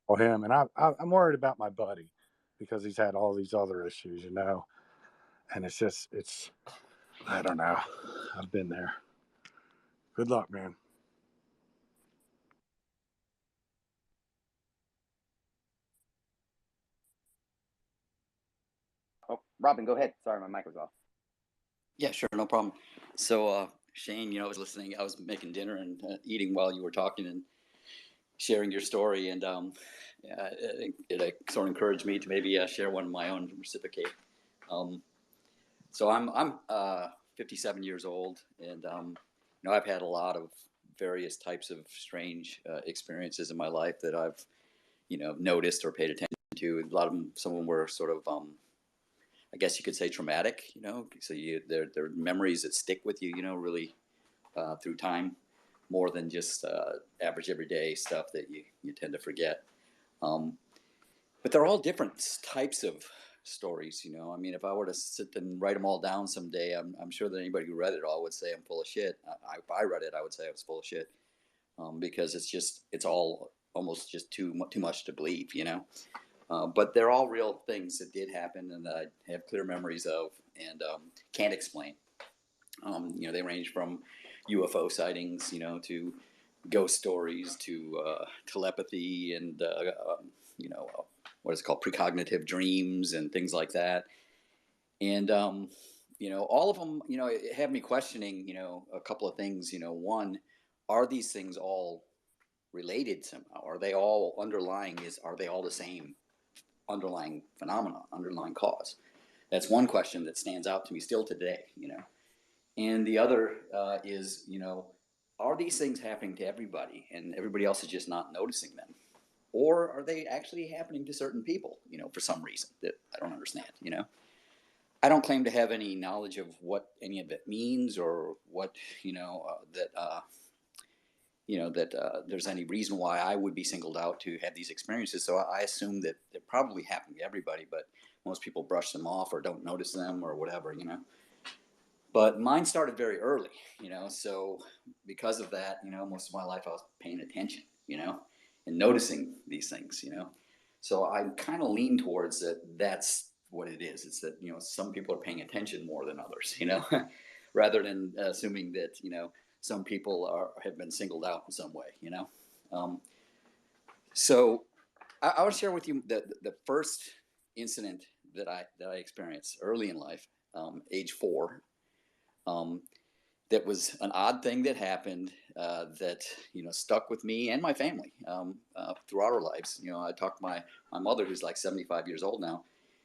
all him. And I'm worried about my buddy because he's had all these other issues, And it's I don't know. I've been there. Good luck, man. Oh, Robin, go ahead. Sorry, my mic was off. Yeah, sure, no problem. So, Shane, I was listening. I was making dinner and eating while you were talking and sharing your story, and it sort of encouraged me to maybe share one of my own, reciprocate. So I'm 57 years old, and I've had a lot of various types of strange experiences in my life that I've noticed or paid attention to. A lot of them, some of them were sort of I guess you could say traumatic, so they're memories that stick with you, really through time, more than just average everyday stuff that you tend to forget. But they're all different types of stories, I mean, if I were to sit and write them all down someday, I'm sure that anybody who read it all would say I'm full of shit. If I read it, I would say I was full of shit, because it's all almost just too much to believe, But they're all real things that did happen and that I have clear memories of and can't explain. They range from UFO sightings, to ghost stories, to telepathy and what is it called, precognitive dreams and things like that. And, all of them, it had me questioning, a couple of things. One, are these things all related somehow? Are they all underlying? Are they all the same underlying phenomenon, underlying cause? That's one question that stands out to me still today, And the other is, are these things happening to everybody and everybody else is just not noticing them? Or are they actually happening to certain people, for some reason that I don't understand, I don't claim to have any knowledge of what any of it means or what, that there's any reason why I would be singled out to have these experiences. So I assume that they're probably happening to everybody, but most people brush them off or don't notice them or whatever, But mine started very early, so because of that, most of my life I was paying attention, and noticing these things, So I kind of lean towards that that's what it is. It's that, some people are paying attention more than others, rather than assuming that, some people have been singled out in some way, So I want to share with you the first incident that I experienced early in life, age 4. That was an odd thing that happened that stuck with me and my family throughout our lives. I talked to my mother, who's like 75 years old now.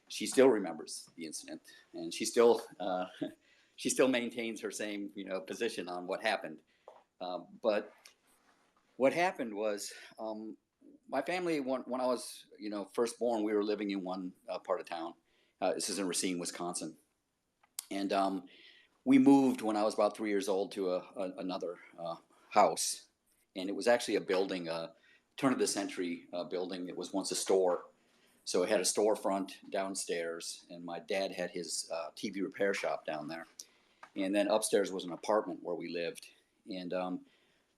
She still remembers the incident, and she still maintains her same position on what happened. But what happened was my family, when I was first born, we were living in one part of town. This is in Racine, Wisconsin, and we moved when I was about 3 years old to another house, and it was actually a building, a turn of the century building. It was once a store, so it had a storefront downstairs, and my dad had his TV repair shop down there, and then upstairs was an apartment where we lived, and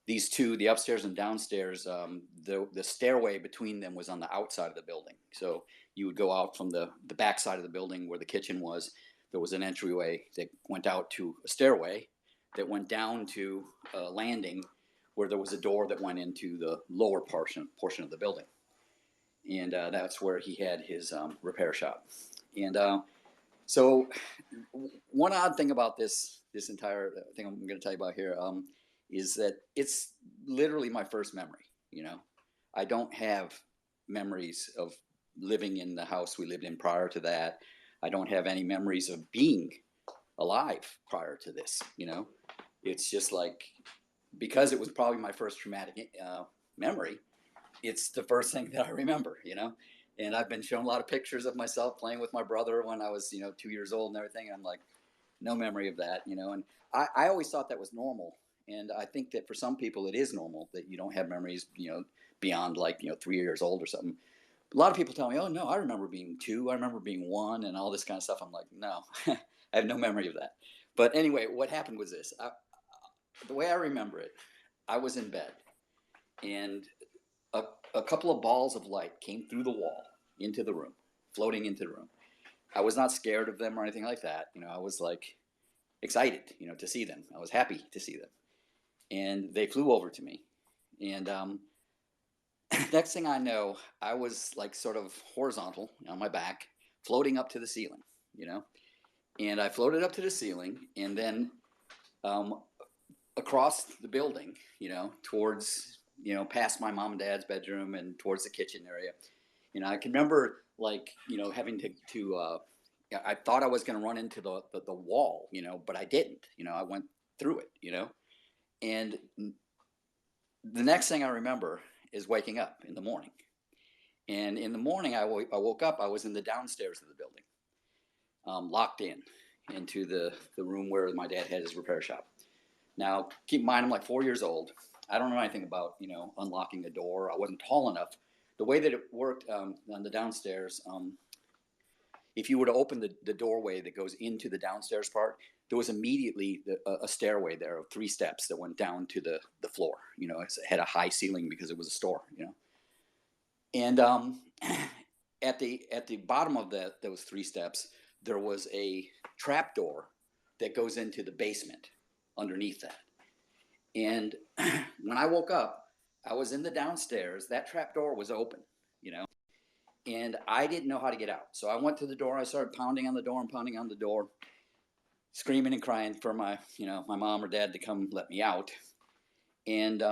these two, the upstairs and downstairs, the stairway between them was on the outside of the building, so you would go out from the back side of the building where the kitchen was. There was an entryway that went out to a stairway that went down to a landing where there was a door that went into the lower portion of the building. And that's where he had his repair shop. And so one odd thing about this entire thing I'm going to tell you about here is that it's literally my first memory. I don't have memories of living in the house we lived in prior to that. I don't have any memories of being alive prior to this, It's just like, because it was probably my first traumatic memory, it's the first thing that I remember, And I've been shown a lot of pictures of myself playing with my brother when I was, 2 years old and everything. I'm like, no memory of that, And I always thought that was normal. And I think that for some people it is normal that you don't have memories, beyond like, 3 years old or something. A lot of people tell me, oh, no, I remember being 2, I remember being 1 and all this kind of stuff. I'm like, no, I have no memory of that. But anyway, what happened was this. The way I remember it, I was in bed and a couple of balls of light came through the wall into the room, floating into the room. I was not scared of them or anything like that. I was like excited, to see them. I was happy to see them. And they flew over to me. And next thing I know, I was like sort of horizontal on my back, floating up to the ceiling, And I floated up to the ceiling, and then across the building, towards, past my mom and dad's bedroom and towards the kitchen area. I can remember like, having to I thought I was going to run into the wall, but I didn't. I went through it, And the next thing I remember is waking up in the morning. And in the morning, I woke up, I was in the downstairs of the building, locked into the room where my dad had his repair shop. Now, keep in mind, I'm like 4 years old. I don't know anything about, unlocking a door. I wasn't tall enough. The way that it worked on the downstairs, if you were to open the doorway that goes into the downstairs part, there was immediately a stairway there of 3 steps that went down to the floor. It had a high ceiling because it was a store, And at the bottom of those 3 steps, there was a trap door that goes into the basement underneath that. And when I woke up, I was in the downstairs. That trap door was open, and I didn't know how to get out. So I went to the door. I started pounding on the door and pounding on the door, screaming and crying for my mom or dad to come let me out. And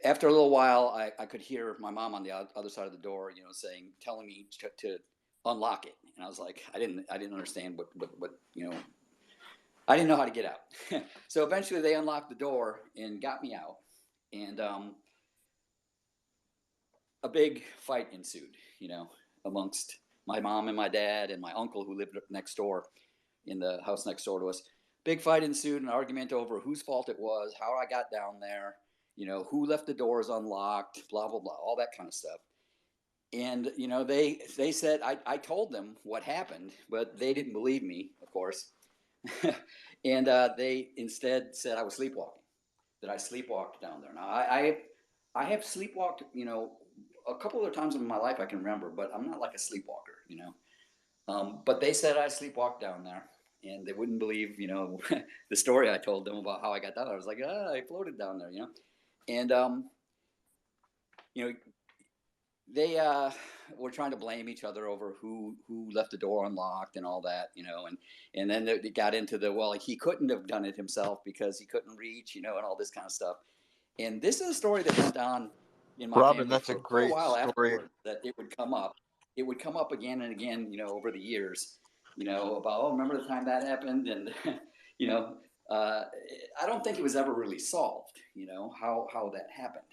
after a little while, I could hear my mom on the other side of the door, telling me to unlock it. And I was like, I didn't understand what I didn't know how to get out. So eventually they unlocked the door and got me out. And a big fight ensued, amongst my mom and my dad and my uncle who lived next door in the house next door to us. Big fight ensued, an argument over whose fault it was, how I got down there, who left the doors unlocked, blah, blah, blah, all that kind of stuff. And, they said, I told them what happened, but they didn't believe me, of course. And they instead said I was sleepwalking, that I sleepwalked down there. Now, I have sleepwalked, a couple other times in my life I can remember, but I'm not like a sleepwalker, But they said I sleepwalked down there, and they wouldn't believe, the story I told them about how I got down there. I was like, I floated down there, And, they were trying to blame each other over who left the door unlocked and all that, and then they got into he couldn't have done it himself because he couldn't reach, and all this kind of stuff. And this is a story that went on in my Robin, family that's a for a great while story. afterward, that it would come up. It would come up again and again, over the years, about, remember the time that happened? And, I don't think it was ever really solved, how that happened,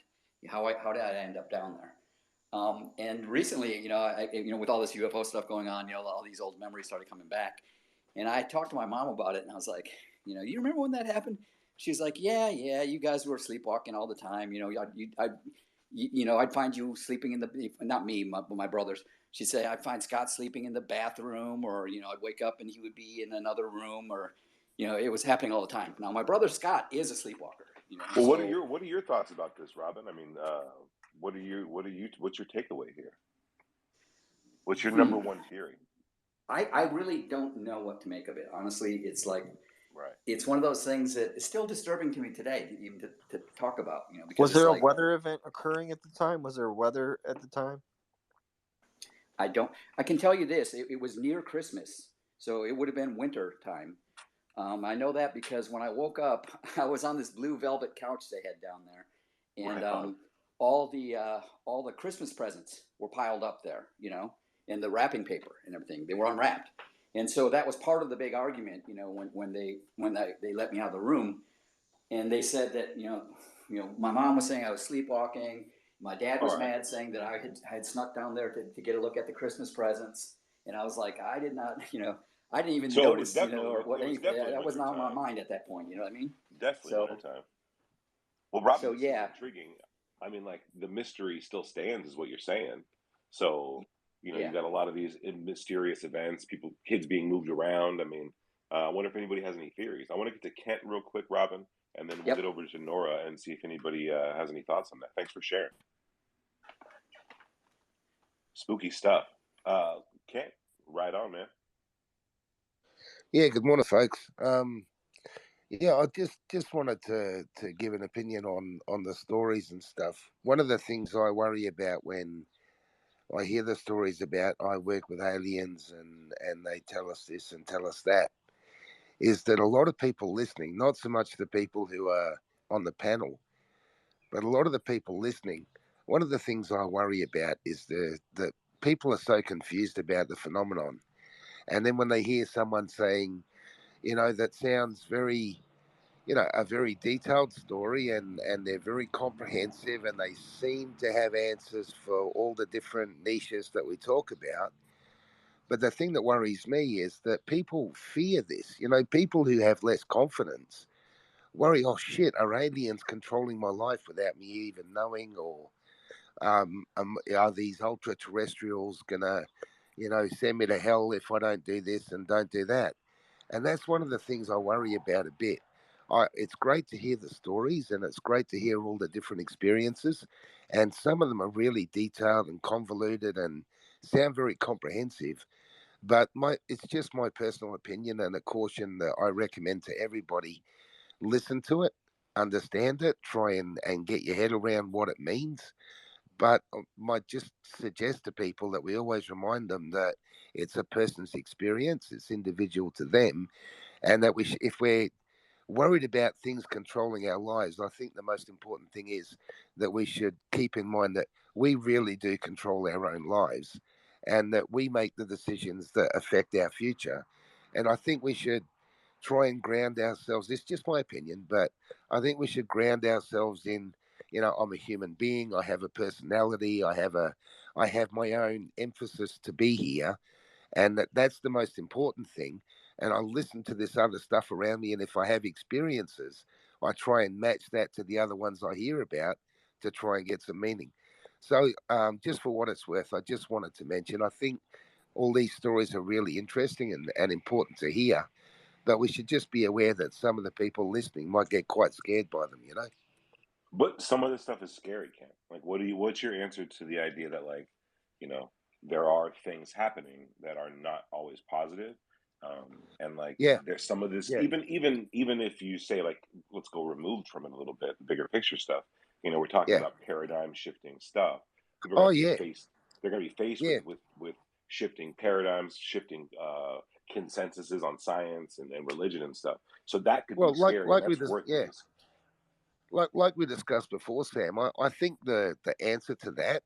how did I end up down there? And recently, with all this UFO stuff going on, all these old memories started coming back. And I talked to my mom about it, and I was like, you remember when that happened? She's like, yeah, you guys were sleepwalking all the time. I'd find you sleeping in not me, my brothers. She'd say, I'd find Scott sleeping in the bathroom, or, I'd wake up and he would be in another room, or, it was happening all the time. Now, my brother Scott is a sleepwalker. Well, what are your thoughts about this, Robin? I mean, what's your takeaway here? What's your number one theory? I really don't know what to make of it. Honestly, it's like, right. It's one of those things that is still disturbing to me today, even to talk about. Because was there a weather event occurring at the time? Was there weather at the time? I can tell you this: it was near Christmas, so it would have been winter time. I know that because when I woke up, I was on this blue velvet couch they had down there, and all the Christmas presents were piled up there, and the wrapping paper and everything. They were unwrapped. And so that was part of the big argument, when they let me out of the room, and they said that my mom was saying I was sleepwalking, my dad was mad, saying that I had snuck down there to get a look at the Christmas presents, and I was like, I did not, I didn't even notice, or what anything. That was not on my mind at that point. You know what I mean? Definitely winter time. Well, Robin, this is intriguing. I mean, like, the mystery still stands, is what you're saying. So. You've got a lot of these mysterious events, kids being moved around. I mean, I wonder if anybody has any theories. I want to get to Kent real quick, Robin, and then we'll get over to Nora and see if anybody has any thoughts on that. Thanks for sharing. Spooky stuff. Kent, right on, man. Yeah, good morning, folks. Yeah, I just wanted to give an opinion on the stories and stuff. One of the things I worry about when I hear the stories about I work with aliens and they tell us this and tell us that, is that a lot of people listening, not so much the people who are on the panel, but a lot of the people listening, one of the things I worry about is that people are so confused about the phenomenon. And then when they hear someone saying, that sounds very, a very detailed story and they're very comprehensive and they seem to have answers for all the different niches that we talk about. But the thing that worries me is that people fear this. People who have less confidence worry, oh shit, are aliens controlling my life without me even knowing? Or are these ultra terrestrials gonna, send me to hell if I don't do this and don't do that? And that's one of the things I worry about a bit. It's great to hear the stories and it's great to hear all the different experiences. And some of them are really detailed and convoluted and sound very comprehensive. But it's just my personal opinion and a caution that I recommend to everybody. Listen to it, understand it, try and get your head around what it means. But I might just suggest to people that we always remind them that it's a person's experience, it's individual to them, and that if we're worried about things controlling our lives, I think the most important thing is that we should keep in mind that we really do control our own lives and that we make the decisions that affect our future. And I think we should try and ground ourselves. It's just my opinion, but I think we should ground ourselves in, I'm a human being, I have a personality, I have my own emphasis to be here, and that's the most important thing. And I listen to this other stuff around me, and if I have experiences, I try and match that to the other ones I hear about to try and get some meaning. So just for what it's worth, I just wanted to mention, I think all these stories are really interesting and important to hear, but we should just be aware that some of the people listening might get quite scared by them. But some of this stuff is scary, Ken. Like, what's your answer to the idea that, like, you know, there are things happening that are not always positive, and like Yeah, there's some of this, yeah, even if you say, like, let's go removed from it a little bit, the bigger picture stuff. We're talking yeah. about paradigm shifting stuff. People are Oh, going to be yeah, faced. They're going to be faced yeah. with shifting paradigms, shifting consensuses on science and religion and stuff. So that could be Well, scary, and that's worth yeah, like we discussed before, Sam. I think the answer to that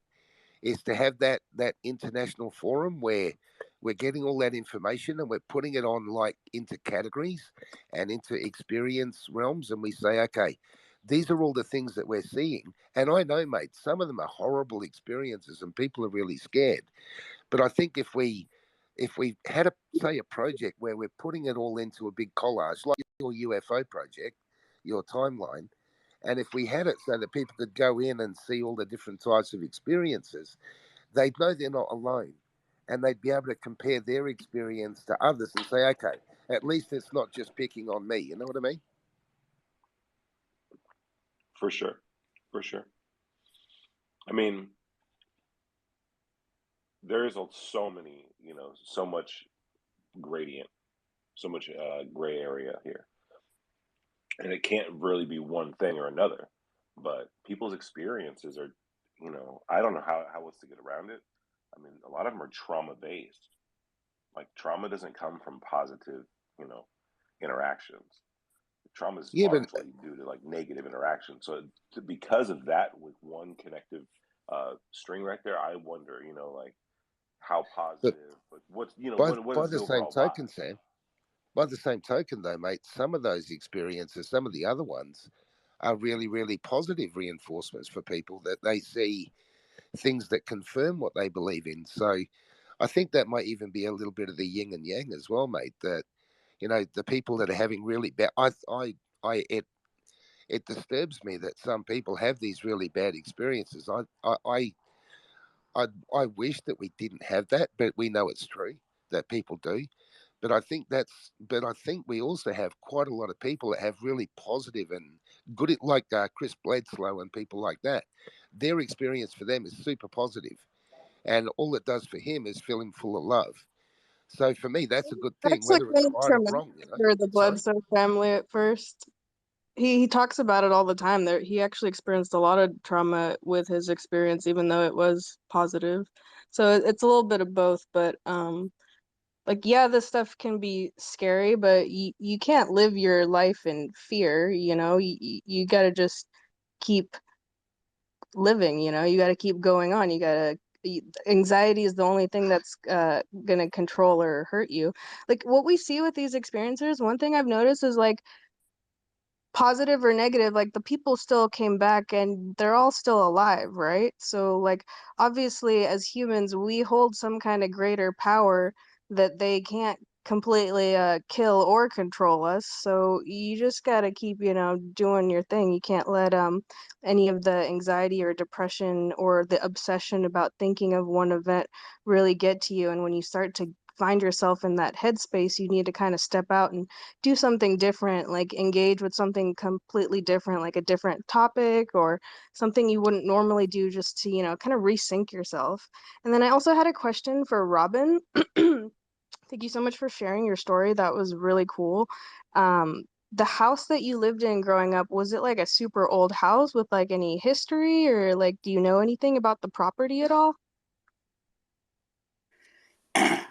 is to have that international forum where we're getting all that information and we're putting it on like into categories and into experience realms, and we say, okay, these are all the things that we're seeing. And I know, mate, some of them are horrible experiences and people are really scared. But I think if we had a project where we're putting it all into a big collage, like your UFO project, your timeline, and if we had it so that people could go in and see all the different types of experiences, they'd know they're not alone. And they'd be able to compare their experience to others and say, okay, at least it's not just picking on me. You know what I mean? for sure, for sure. I mean, there is so many, so much gradient, so much gray area here, and it can't really be one thing or another. But people's experiences are, I don't know how else to get around it. I mean, a lot of them are trauma based. Like trauma doesn't come from positive, you know, interactions. Trauma is Yeah, but largely due to like negative interaction. So because of that, with one connective string right there, I wonder, like how but positive, like what's, what by is the the same overall vibe? token, Sam, by the same token, though, mate, some of those experiences, some of the other ones, are really, really positive reinforcements for people that they see things that confirm what they believe in. So I think that might even be a little bit of the yin and yang as well, mate. That the people that are having really bad, it disturbs me that some people have these really bad experiences. I wish that we didn't have that, but we know it's true that people do. But I think we also have quite a lot of people that have really positive and good, like Chris Bledsoe and people like that. Their experience for them is super positive, and all it does for him is fill him full of love. So for me, that's a good thing, That's like whether it's really right or traumatic wrong. for the Sorry. Bledsoe family at first. He talks about it all the time. There, he actually experienced a lot of trauma with his experience, even though it was positive. So it's a little bit of both, but like yeah, this stuff can be scary, but you can't live your life in fear, you got to just keep living, you got to keep going on. Anxiety is the only thing that's going to control or hurt you. Like what we see with these experiencers, one thing I've noticed is like positive or negative, like the people still came back and they're all still alive, right? So, like, obviously, as humans, we hold some kind of greater power that they can't completely kill or control us. So, you just got to keep, doing your thing. You can't let any of the anxiety or depression or the obsession about thinking of one event really get to you. And when you start to find yourself in that headspace, you need to kind of step out and do something different, like engage with something completely different, like a different topic or something you wouldn't normally do, just to, kind of resync yourself. And then I also had a question for Robin. Thank you so much for sharing your story. That was really cool. the house that you lived in growing up, was it like a super old house with like any history, or like do you know anything about the property at all?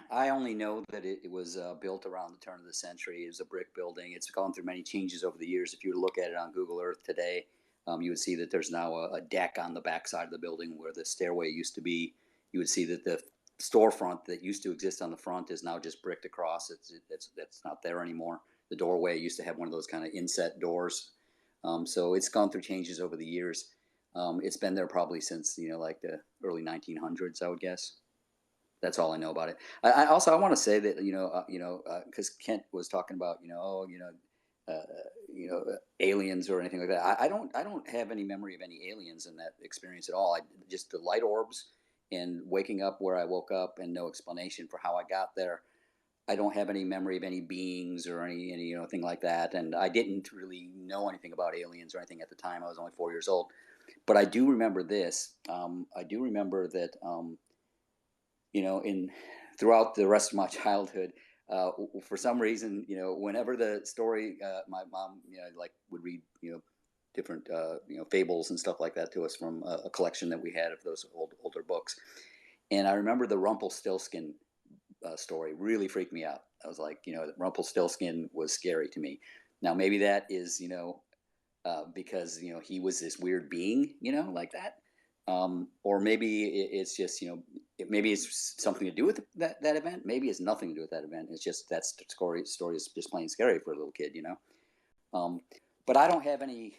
I only know that it was built around the turn of the century. It was a brick building. It's gone through many changes over the years. If you were to look at it on Google Earth today, you would see that there's now a deck on the back side of the building where the stairway used to be. You would see that the storefront that used to exist on the front is now just bricked across. That's not there anymore. The doorway used to have one of those kind of inset doors. So it's gone through changes over the years. It's been there probably since, like the early 1900s, I would guess. That's all I know about it. I also I want to say that because Kent was talking about aliens or anything like that. I don't have any memory of any aliens in that experience at all. Just the light orbs and waking up where I woke up and no explanation for how I got there. I don't have any memory of any beings or any thing like that. And I didn't really know anything about aliens or anything at the time. I was only 4 years old, but I do remember this. I do remember that. In throughout the rest of my childhood, for some reason, whenever the story, my mom, would read, different, fables and stuff like that to us from a collection that we had of those older books. And I remember the Rumpelstiltskin story really freaked me out. I was like, Rumpelstiltskin was scary to me. Now, maybe that is, because, he was this weird being, like that. Or maybe it's just, maybe it's something to do with that event. Maybe it's nothing to do with that event. It's just that story is just plain scary for a little kid, But I don't have any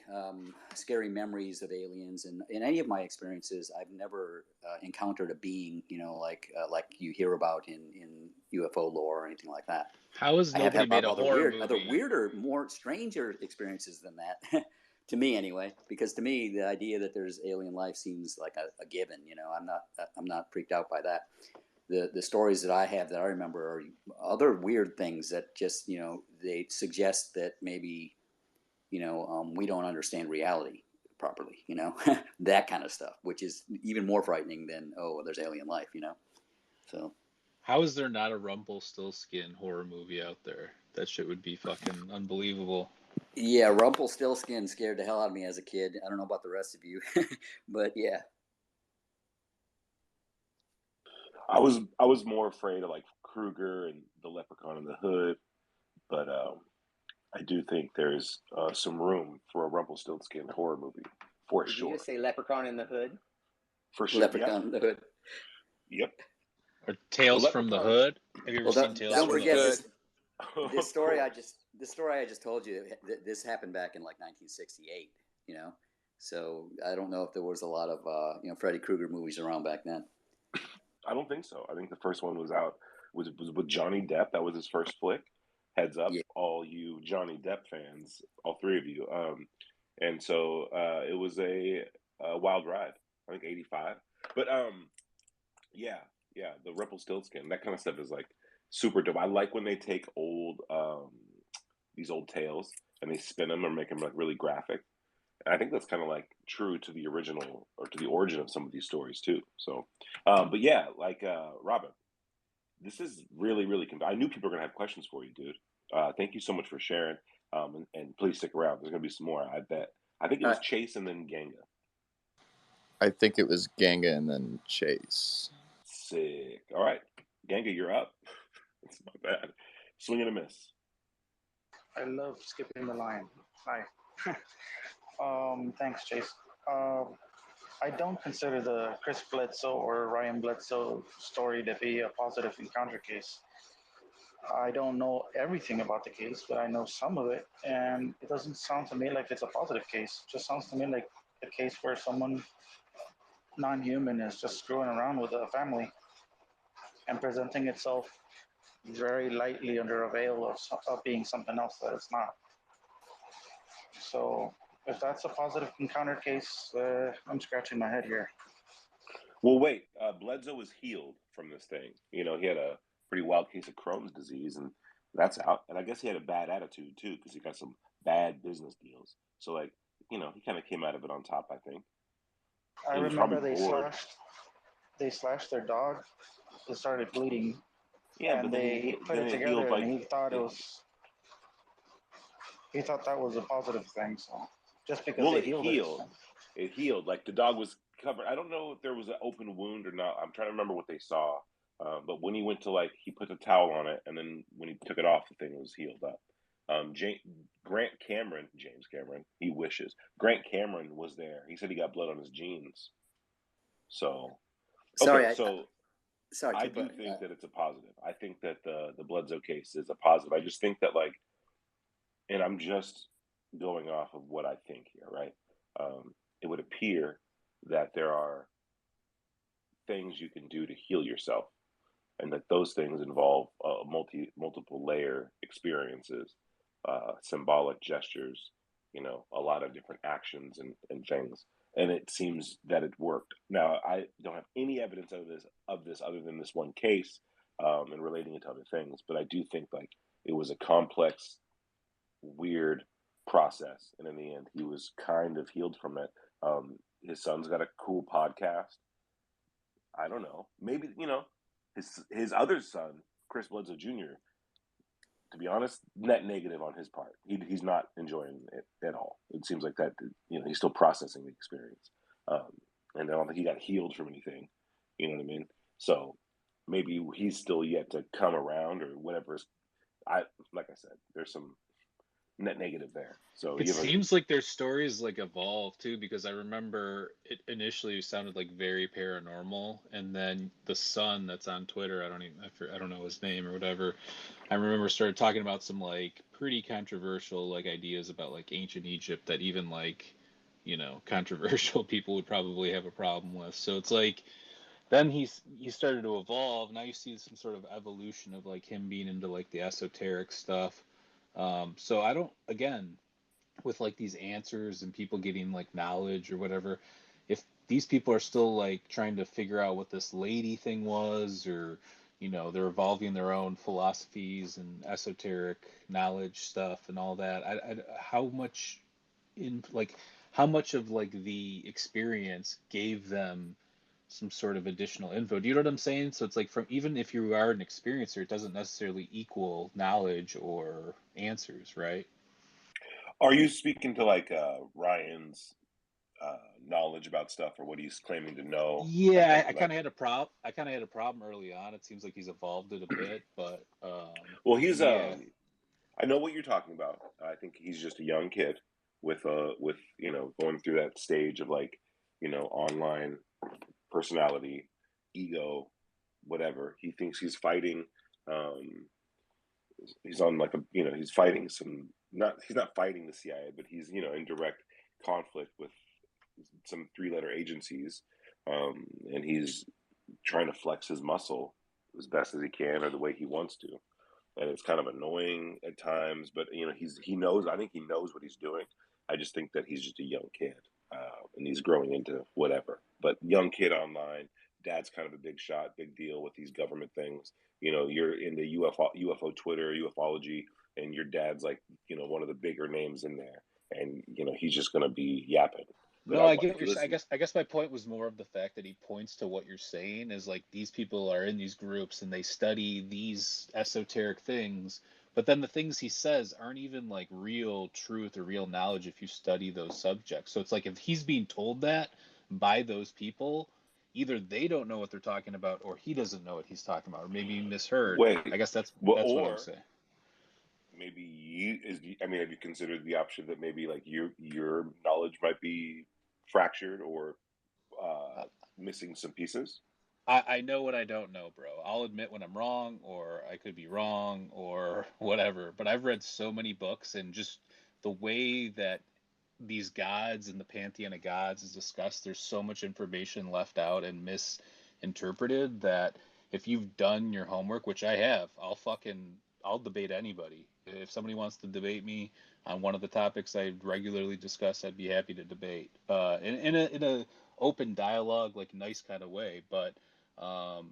scary memories of aliens, and in any of my experiences, I've never encountered a being, like you hear about in UFO lore or anything like that. How has I have nobody had made a other horror other movie? weirder, more stranger experiences than that. To me, anyway, because to me, the idea that there's alien life seems like a given. I'm not freaked out by that. The stories that I have that I remember are other weird things that just they suggest that maybe we don't understand reality properly. That kind of stuff, which is even more frightening than there's alien life. So. How is there not a Rumpelstiltskin horror movie out there? That shit would be fucking unbelievable. Yeah, Rumpelstiltskin scared the hell out of me as a kid. I don't know about the rest of you, but yeah. I was more afraid of like Krueger and the Leprechaun in the Hood, but I do think there's some room for a Rumpelstiltskin horror movie for Did you sure. just say Leprechaun in the Hood? For sure, Leprechaun in the Hood. Yep. Or Tales Well, from the Leprechaun. Hood. Have you ever Well, seen Tales don't from the forget Hood? this story I just told you. This happened back in like 1968. So I don't know if there was a lot of Freddy Krueger movies around back then. I don't think so. I think the first one was with Johnny Depp. That was his first flick. Heads up, Yeah. all you Johnny Depp fans, all three of you. And so it was a wild ride. I think 85. But yeah, the Rumpelstiltskin, that kind of stuff is like super dope. I like when they take these old tales and they spin them or make them like really graphic. And I think that's kind of like true to the original or to the origin of some of these stories too. So, but yeah, like Robin, this is really, really. I knew people were gonna have questions for you, dude. Thank you so much for sharing. And please stick around. There's gonna be some more. I bet. I think it was Chase and then Ganga. I think it was Ganga and then Chase. Sick. All right, Ganga, you're up. It's not bad. Swing and a miss. I love skipping the line. Hi. Thanks, Chase. I don't consider the Chris Bledsoe or Ryan Bledsoe story to be a positive encounter case. I don't know everything about the case, but I know some of it, and it doesn't sound to me like it's a positive case. It just sounds to me like a case where someone non-human is just screwing around with a family and presenting itself very lightly under a veil of being something else that it's not. So if that's a positive encounter case, I'm scratching my head here. Well, wait. Bledsoe was healed from this thing. He had a pretty wild case of Crohn's disease, and that's out. And I guess he had a bad attitude too, because he got some bad business deals. So, like, he kind of came out of it on top. I think. I He was remember probably bored. they slashed their dog. It started bleeding, Yeah, and but then they put it healed together, like and he thought he thought that was a positive thing. So just because Well, they it healed healed. It healed. Like the dog was covered. I don't know if there was an open wound or not. I'm trying to remember what they saw. But when he went to he put the towel on it, and then when he took it off, the thing was healed up. James Cameron, he wishes. Grant Cameron was there. He said he got blood on his jeans. So, Sorry, okay, so sorry. I do think that it's a positive. I think that the Bledsoe case is a positive. I just think that and I'm just going off of what I think here, right? It would appear that there are things you can do to heal yourself, and that those things involve multiple layer experiences, symbolic gestures, a lot of different actions and things. And it seems that it worked. Now, I don't have any evidence of this other than this one case, and relating it to other things. But I do think it was a complex, weird process, and in the end, he was kind of healed from it. His son's got a cool podcast. I don't know. Maybe his other son, Chris Bledsoe Jr., to be honest, net negative on his part. He's not enjoying it at all. It seems like that. He's still processing the experience, and I don't think he got healed from anything. You know what I mean? So maybe he's still yet to come around or whatever. Like I said, there's some net negative there. So It seems like their stories evolve too, because I remember it initially sounded very paranormal, and then the son that's on Twitter, I don't know his name or whatever, I remember started talking about some pretty controversial ideas about ancient Egypt that even controversial people would probably have a problem with. So it's then he started to evolve. Now you see some sort of evolution of him being into the esoteric stuff. So I don't, again, with these answers and people getting knowledge or whatever, if these people are still trying to figure out what this lady thing was, or they're evolving their own philosophies and esoteric knowledge stuff and all that, how much of the experience gave them some sort of additional info? Do you know what I'm saying? So it's from, even if you are an experiencer, it doesn't necessarily equal knowledge or answers, right? Are you speaking to Ryan's knowledge about stuff, or what he's claiming to know? Yeah, I kind of had a problem. I kind of had a problem early on. It seems like he's evolved it a bit, but well, he's yeah. I know what you're talking about. I think he's just a young kid with going through that stage of online personality, ego, whatever. He thinks he's fighting. He's on he's fighting he's not fighting the CIA, but he's in direct conflict with some 3-letter agencies, and he's trying to flex his muscle as best as he can, or the way he wants to. And it's kind of annoying at times, but he knows. I think he knows what he's doing. I just think that he's just a young kid, and he's growing into whatever. But young kid online, dad's kind of a big shot, big deal with these government things. You're into UFO Twitter, ufology, and your dad's one of the bigger names in there, and he's just gonna be yapping. No, I get what you're saying. I guess my point was more of the fact that he points to what you're saying is these people are in these groups and they study these esoteric things, but then the things he says aren't even real truth or real knowledge if you study those subjects. So it's if he's being told that by those people, either they don't know what they're talking about, or he doesn't know what he's talking about, or maybe you misheard. Wait, I guess that's what I'm saying. Maybe have you considered the option that maybe your knowledge might be fractured or missing some pieces? I know what I don't know, bro. I'll admit when I'm wrong, or I could be wrong, or whatever. But I've read so many books, and just the way that these gods and the pantheon of gods is discussed, there's so much information left out and misinterpreted that if you've done your homework, which I have, I'll debate anybody. If somebody wants to debate me on one of the topics I regularly discuss, I'd be happy to debate. In a open dialogue, nice kind of way. But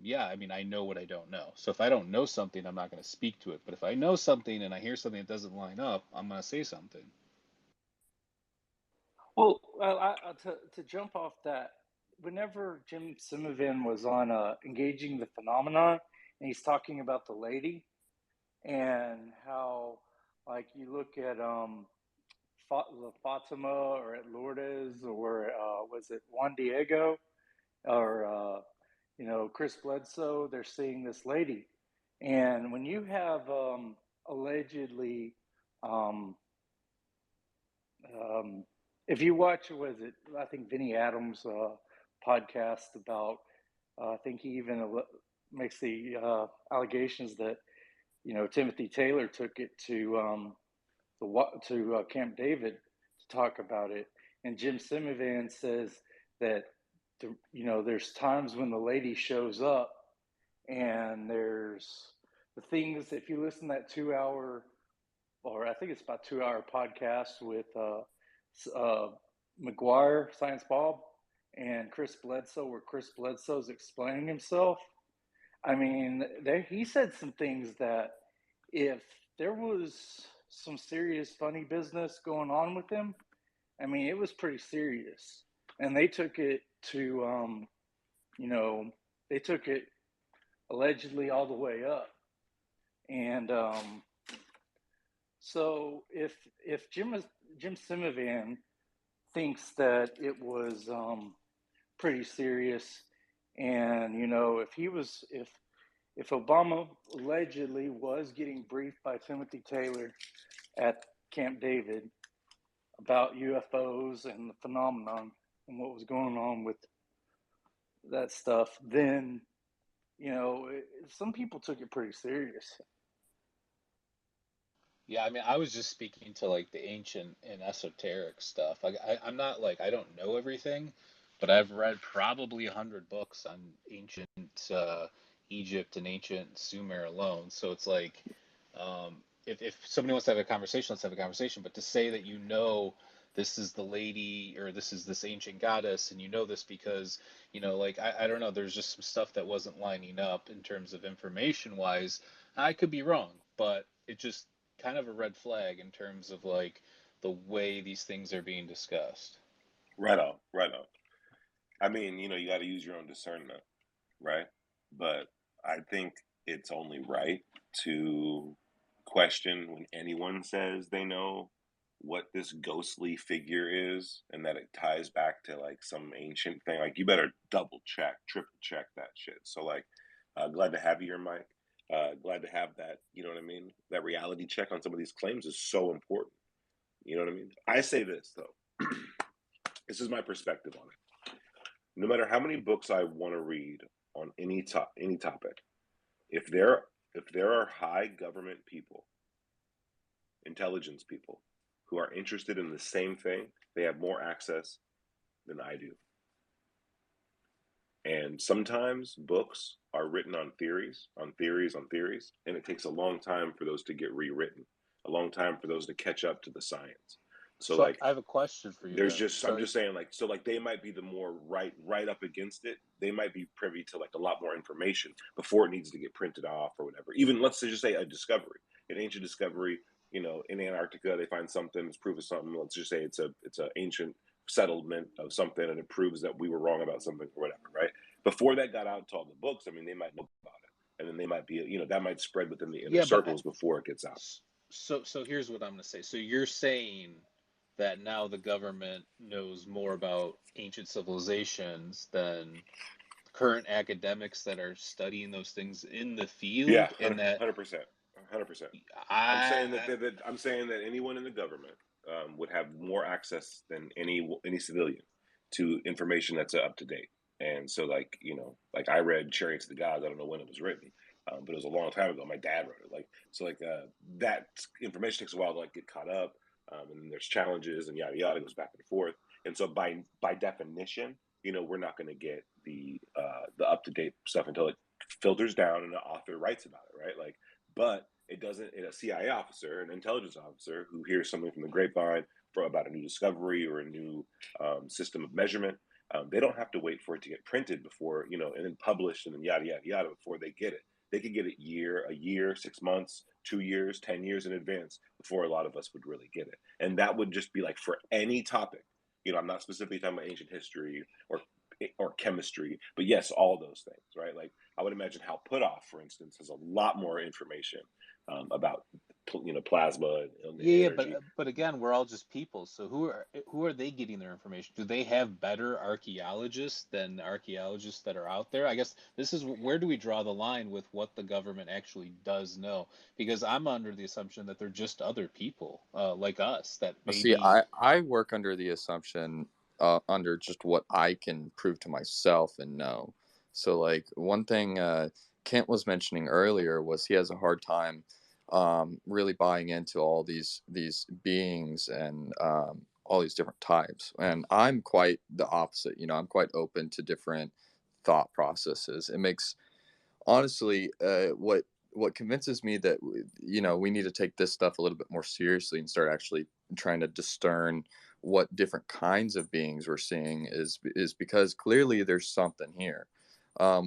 yeah, I know what I don't know. So if I don't know something, I'm not going to speak to it. But if I know something and I hear something that doesn't line up, I'm going to say something. Well, to jump off that, whenever Jim Simovin was on Engaging the Phenomenon, and he's talking about the lady and how, you look at Fatima or at Lourdes or was it Juan Diego or Chris Bledsoe? They're seeing this lady, and when you have allegedly, if you watch, was it? I think Vinny Adams' podcast about. I think he even makes the allegations that Timothy Taylor took it to Camp David to talk about it, and Jim Simivan says that there's times when the lady shows up, and there's the things. If you listen to that 2 hour, or I think it's about 2 hour podcast with McGuire, Science Bob, and Chris Bledsoe, where Chris Bledsoe's explaining himself. I mean, he said some things that if there was some serious funny business going on with him, I mean, it was pretty serious. And they took it to, they took it allegedly all the way up. And so if Jim Simivan thinks that it was pretty serious, and if Obama allegedly was getting briefed by Timothy Taylor at Camp David about UFOs and the phenomenon and what was going on with that stuff, then some people took it pretty serious. Yeah, I mean, I was just speaking to like the ancient and esoteric stuff. I'm not like, I don't know everything, but I've read probably 100 books on ancient Egypt and ancient Sumer alone. So it's like, if somebody wants to have a conversation, let's have a conversation. But to say that this is the lady or this is this ancient goddess, and this because like I don't know, there's just some stuff that wasn't lining up in terms of information wise. I could be wrong, but it just kind of a red flag in terms of like the way these things are being discussed. Right on, right on. I mean, you got to use your own discernment, right? But I think it's only right to question when anyone says they know what this ghostly figure is and that it ties back to like some ancient thing. Like, you better double check, triple check that shit. So like, glad to have you here, Mike. Glad to have that, you know what I mean? That reality check on some of these claims is so important. You know what I mean? I say this though. This is my perspective on it. No matter how many books I want to read on any topic, if there are high government people, intelligence people who are interested in the same thing, they have more access than I do. And sometimes books are written on theories, on theories, on theories, and it takes a long time for those to get rewritten, a long time for those to catch up to the science. So like, I have a question for you. I'm just saying, like, so like they might be the more right up against it. They might be privy to like a lot more information before it needs to get printed off or whatever. Even let's just say a discovery, an ancient discovery, in Antarctica, they find something, it's proof of something. Let's just say it's a ancient settlement of something, and it proves that we were wrong about something or whatever, right? Before that got out to all the books, I mean, they might know about it, and then they might be, that might spread within the inner circles before it gets out. So here's what I'm going to say. So you're saying that now the government knows more about ancient civilizations than current academics that are studying those things in the field. Yeah, and that 100%. I'm saying that anyone in the government would have more access than any civilian to information that's up to date. And so, like, like I read Chariots of the Gods. I don't know when it was written, but it was a long time ago. My dad wrote it. That information takes a while to like get caught up, and then there's challenges and yada yada, goes back and forth. And so, by definition, we're not going to get the up to date stuff until it filters down and an author writes about it, right? Like, but it doesn't. A CIA officer, an intelligence officer who hears something from the grapevine about a new discovery or a new system of measurement, they don't have to wait for it to get printed before, and then published and then yada yada yada before they get it. They could get it a year, 6 months, 2 years, 10 years in advance before a lot of us would really get it. And that would just be like for any topic. I'm not specifically talking about ancient history or chemistry, but yes, all those things, right? Like, I would imagine Hal Puthoff, for instance, has a lot more information about plasma and Yeah, energy. but again, we're all just people. So who are they getting their information? Do they have better archaeologists than archaeologists that are out there? I guess this is where do we draw the line with what the government actually does know? Because I'm under the assumption that they're just other people, like us, that See, maybe. I work under the assumption, under just what I can prove to myself and know. So, like, one thing Kent was mentioning earlier was he has a hard time really buying into all these beings and all these different types. And I'm quite the opposite. I'm quite open to different thought processes. It makes honestly, what convinces me that we need to take this stuff a little bit more seriously and start actually trying to discern what different kinds of beings we're seeing is because clearly there's something here,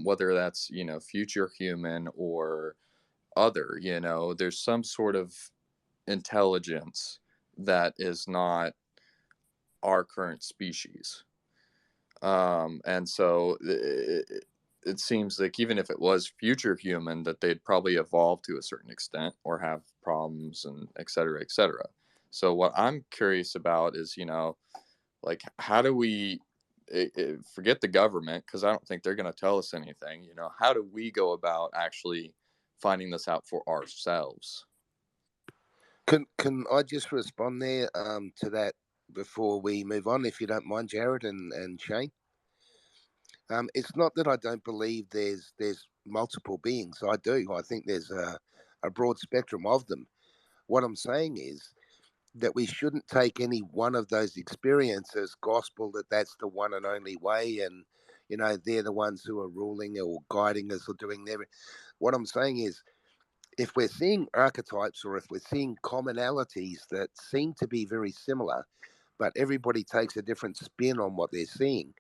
whether that's future human or other. There's some sort of intelligence that is not our current species. And so it seems like even if it was future human, that they'd probably evolve to a certain extent or have problems and et cetera, et cetera. So what I'm curious about is, like, how do we forget the government, because I don't think they're going to tell us anything. How do we go about actually finding this out for ourselves? Can I just respond there to that before we move on, if you don't mind, Jared and Shane? It's not that I don't believe there's multiple beings. I do. I think there's a broad spectrum of them. What I'm saying is that we shouldn't take any one of those experiences gospel, that that's the one and only way, and they're the ones who are ruling or guiding us or doing their. What I'm saying is, if we're seeing archetypes or if we're seeing commonalities that seem to be very similar, but everybody takes a different spin on what they're seeing,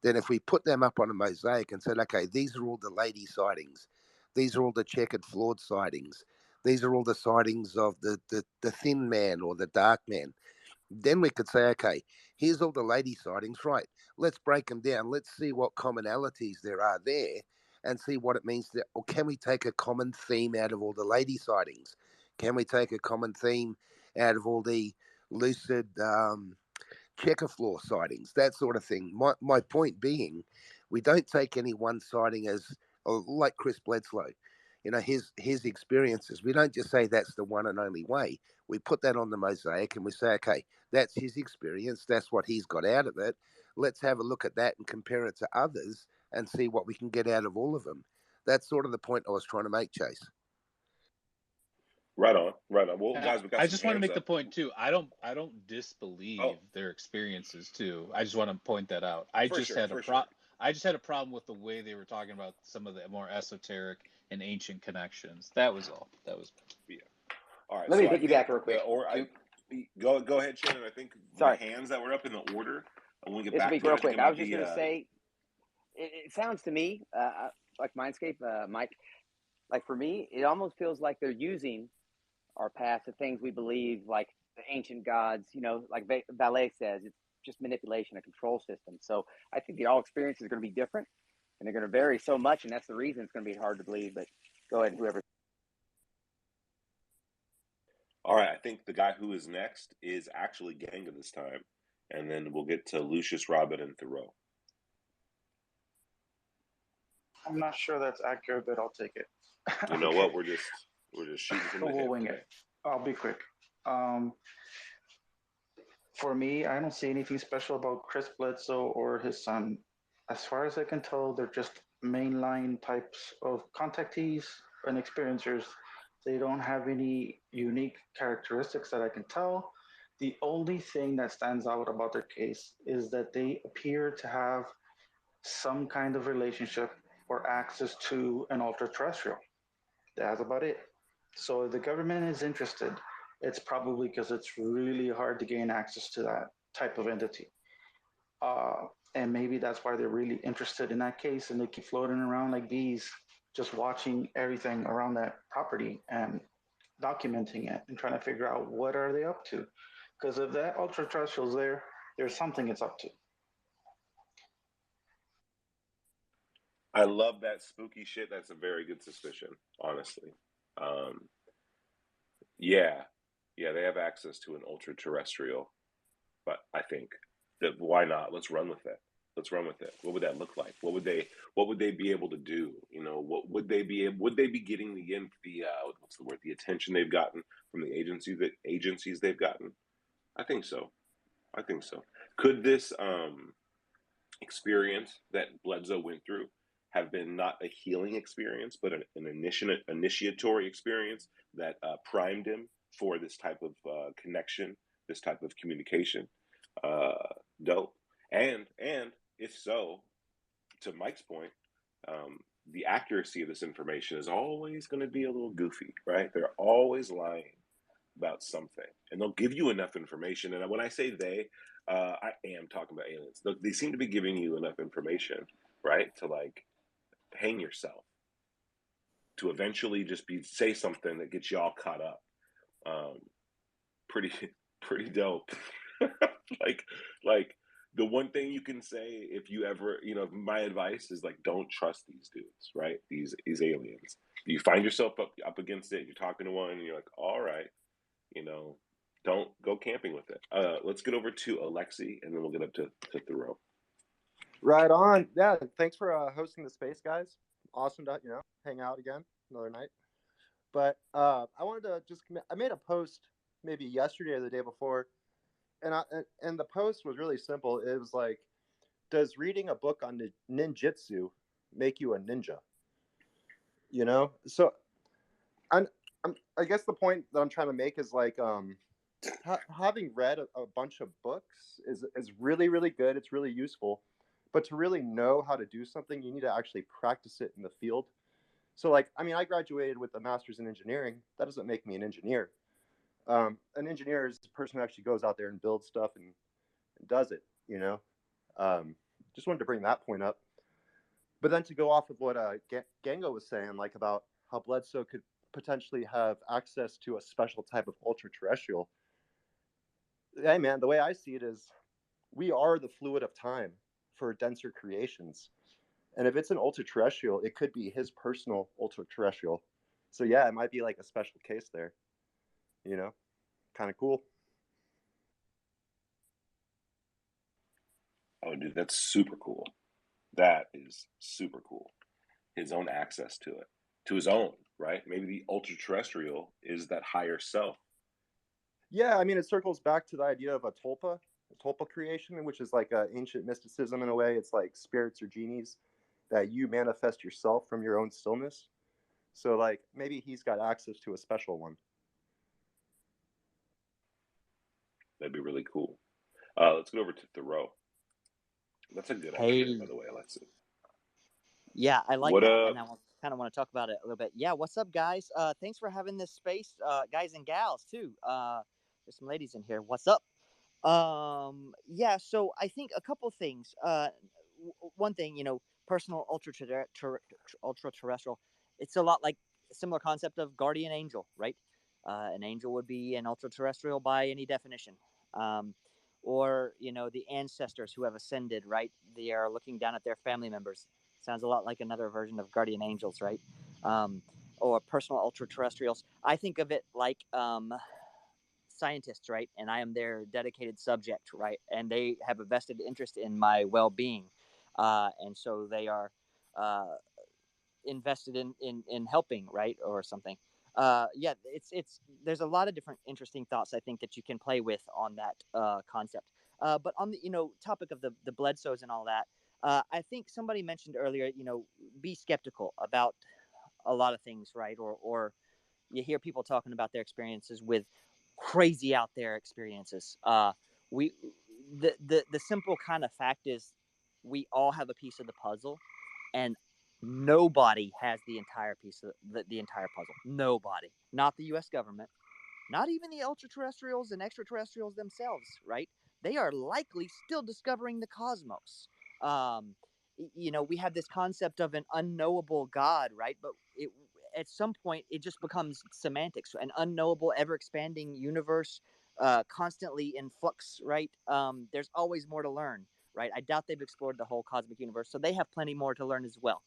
then if we put them up on a mosaic and said, okay, these are all the lady sightings, these are all the checkered flawed sightings, these are all the sightings of the thin man or the dark man, then we could say, okay, here's all the lady sightings, right? Let's break them down. Let's see what commonalities there are there and see what it means. Or can we take a common theme out of all the lady sightings? Can we take a common theme out of all the lucid checker floor sightings, that sort of thing? My point being, we don't take any one sighting as, like Chris Bledsoe, his experiences. We don't just say that's the one and only way. We put that on the mosaic and we say, okay, that's his experience. That's what he's got out of it. Let's have a look at that and compare it to others and see what we can get out of all of them. That's sort of the point I was trying to make, Chase. Right on. Well, guys, we got I some just want to hands make the up. point too. I don't disbelieve their experiences too. I just want to point that out. I just had a problem with the way they were talking about some of the more esoteric and ancient connections. That was all. Yeah. All right. Let me So I piggyback think real quick. go ahead, Shannon. I think Sorry. the hands that were up in the order, and when we get This will back be to it, real I think quick. it I might was just be. going to say, it sounds to me, like Mindscape, Mike, like for me, it almost feels like they're using our past, the things we believe, like the ancient gods, like Ballet says, it's just manipulation, a control system. So I think all experiences are going to be different and they're going to vary so much. And that's the reason it's going to be hard to believe. But go ahead, whoever. All right. I think the guy who is next is actually Ganga this time. And then we'll get to Lucius, Robin, and Thoreau. I'm not sure that's accurate, but I'll take it. You know what? We're just shooting from the hip. We'll wing it. I'll be quick. For me, I don't see anything special about Chris Bledsoe or his son. As far as I can tell, they're just mainline types of contactees and experiencers. They don't have any unique characteristics that I can tell. The only thing that stands out about their case is that they appear to have some kind of relationship or access to an ultra terrestrial. That's about it. So if the government is interested, it's probably because it's really hard to gain access to that type of entity. And maybe that's why they're really interested in that case, and they keep floating around like bees, just watching everything around that property and documenting it and trying to figure out what are they up to. Because if that ultra terrestrial is there, there's something it's up to. I love that spooky shit. That's a very good suspicion, honestly. Yeah, yeah, they have access to an ultra terrestrial, but I think that why not? Let's run with it. Let's run with it. What would that look like? What would they be able to do? You know, what would they be would they be getting the what's the word? The attention they've gotten from the agencies they've gotten? I think so. I think so. Could this experience that Bledsoe went through have been not a healing experience, but an initiatory experience that primed him for this type of connection, this type of communication? Uh, Dope. And if so, to Mike's point, um, the accuracy of this information is always going to be a little goofy, right? They're always lying about something, and they'll give you enough information. And when I say they, I am talking about aliens. They seem to be giving you enough information, right, to like hang yourself, to eventually just say something that gets you all caught up. Um, pretty pretty dope. like like the one thing you can say if you ever, my advice is like don't trust these dudes, right? These aliens. You find yourself up against it, you're talking to one, and you're like, all right, you know, don't go camping with it. Let's get over to Alexi, and then we'll get up to Thoreau. Right on. Yeah, thanks for hosting the space, guys. Awesome to hang out again another night. But I wanted to I made a post maybe yesterday or the day before, and the post was really simple. It was like, does reading a book on ninjutsu make you a ninja? So I guess the point that I'm trying to make is like having read a bunch of books is really, really good. It's really useful. But to really know how to do something, you need to actually practice it in the field. So, like, I mean, I graduated with a master's in engineering. That doesn't make me an engineer. An engineer is the person who actually goes out there and builds stuff and does it, Just wanted to bring that point up. But then to go off of what Gango was saying, like about how Bledsoe could potentially have access to a special type of ultra-terrestrial. Hey, man, the way I see it is we are the fluid of time for denser creations. And if it's an ultra-terrestrial, it could be his personal ultra-terrestrial. So yeah, it might be like a special case there. Kind of cool. Oh, dude, that's super cool. That is super cool. His own access to it, to his own, right? Maybe the ultra-terrestrial is that higher self. Yeah, I mean, it circles back to the idea of a tulpa creation, which is like ancient mysticism in a way. It's like spirits or genies that you manifest yourself from your own stillness. So, like, maybe he's got access to a special one. That'd be really cool. Let's get over to Thoreau. That's a good idea, by the way, Alexi. Yeah, I like that, and I kind of want to talk about it a little bit. Yeah, what's up, guys? Thanks for having this space, guys and gals too. There's some ladies in here. What's up? Yeah, so I think a couple things. One thing, personal ultra terrestrial. It's a lot like similar concept of guardian angel, right? An angel would be an ultra terrestrial by any definition. Or the ancestors who have ascended, right? They are looking down at their family members. Sounds a lot like another version of guardian angels, right? Or personal ultra terrestrials. I think of it like scientists, right? And I am their dedicated subject, right? And they have a vested interest in my well-being, and so they are invested in helping, right, or something. Yeah, it's there's a lot of different interesting thoughts I think that you can play with on that concept. But on the topic of the Bledsoes and all that, I think somebody mentioned earlier, be skeptical about a lot of things, right? Or you hear people talking about their experiences with crazy out there experiences. We the simple kind of fact is we all have a piece of the puzzle, and nobody has the entire piece of the entire puzzle. Nobody, not the U.S. government, not even the ultra-terrestrials and extraterrestrials themselves, right? They are likely still discovering the cosmos. Um, we have this concept of an unknowable God, right? But at some point, it just becomes semantics. An unknowable, ever-expanding universe, constantly in flux, right? There's always more to learn, right? I doubt they've explored the whole cosmic universe, so they have plenty more to learn as well.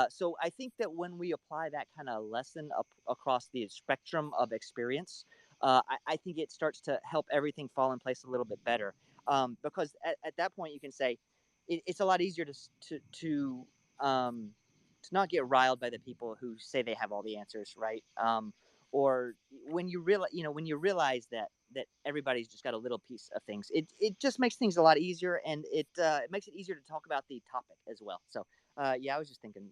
So I think that when we apply that kind of lesson up across the spectrum of experience, I think it starts to help everything fall in place a little bit better. Because at that point you can say it's a lot easier to not get riled by the people who say they have all the answers, right? Or when you realize that everybody's just got a little piece of things, it just makes things a lot easier, and it makes it easier to talk about the topic as well. So yeah, I was just thinking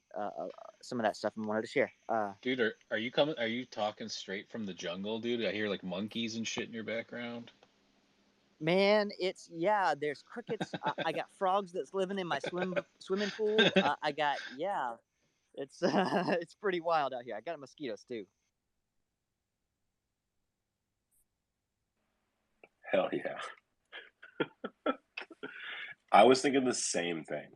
some of that stuff and wanted to share. Dude, are you coming? Are you talking straight from the jungle, dude? I hear like monkeys and shit in your background. Man, there's crickets. I got frogs that's living in my swimming pool. I got it's it's pretty wild out here. I got mosquitoes too. Hell yeah. I was thinking the same thing.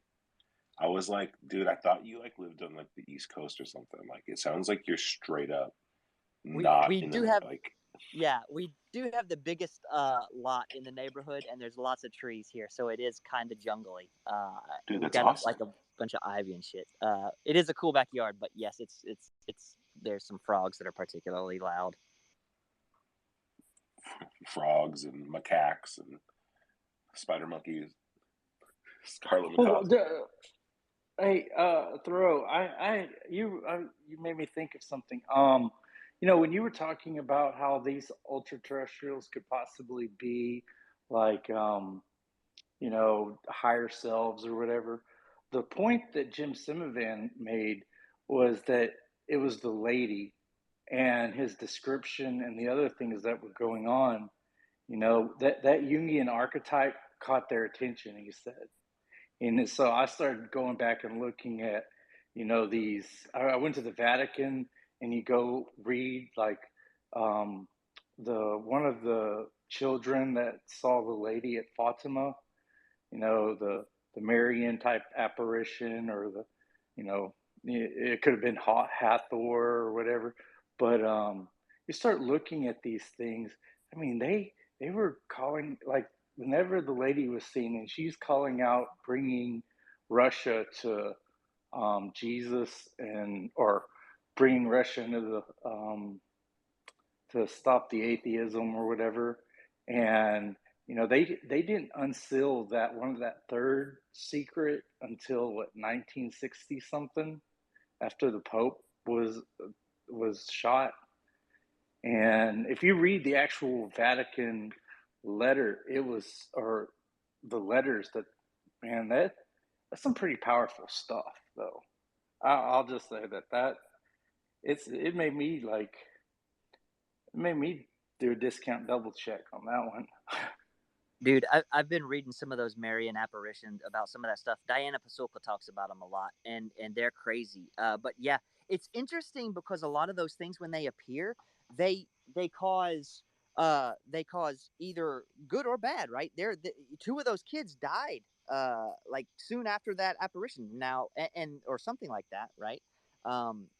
I was like, dude, I thought you like lived on like the East Coast or something. Like, it sounds like you're straight up not We in do the have like. we do have the biggest lot in the neighborhood, and there's lots of trees here, so it is kind of jungly. Dude, We've that's got awesome. like a bunch of ivy and shit. It is a cool backyard, but yes, it's there's some frogs that are particularly loud. Frogs and macaques and spider monkeys, scarlet Well, macaws. hey, Thoreau, you made me think of something. When you were talking about how these ultra terrestrials could possibly be like, higher selves or whatever, the point that Jim Simovan made was that it was the lady and his description and the other things that were going on. That Jungian archetype caught their attention, he said. And so I started going back and looking at, these. I went to the Vatican, and you go read like the one of the children that saw the lady at Fatima, the Marian type apparition, or it could have been Hathor or whatever. But you start looking at these things. I mean, they were calling, like, whenever the lady was seen, and she's calling out, bringing Russia to Jesus, or bringing Russia into to stop the atheism or whatever. And they didn't unseal that third secret until 1960 something, after the Pope was shot. And if you read the actual Vatican letter, or the letters, that's some pretty powerful stuff, though. I'll just say that it made me do a discount double check on that one. Dude, I've been reading some of those Marian apparitions about some of that stuff. Diana Pasulka talks about them a lot, and they're crazy. But yeah, it's interesting because a lot of those things, when they appear, they cause either good or bad, right? Two of those kids died like soon after that apparition. Now, and or something like that, right?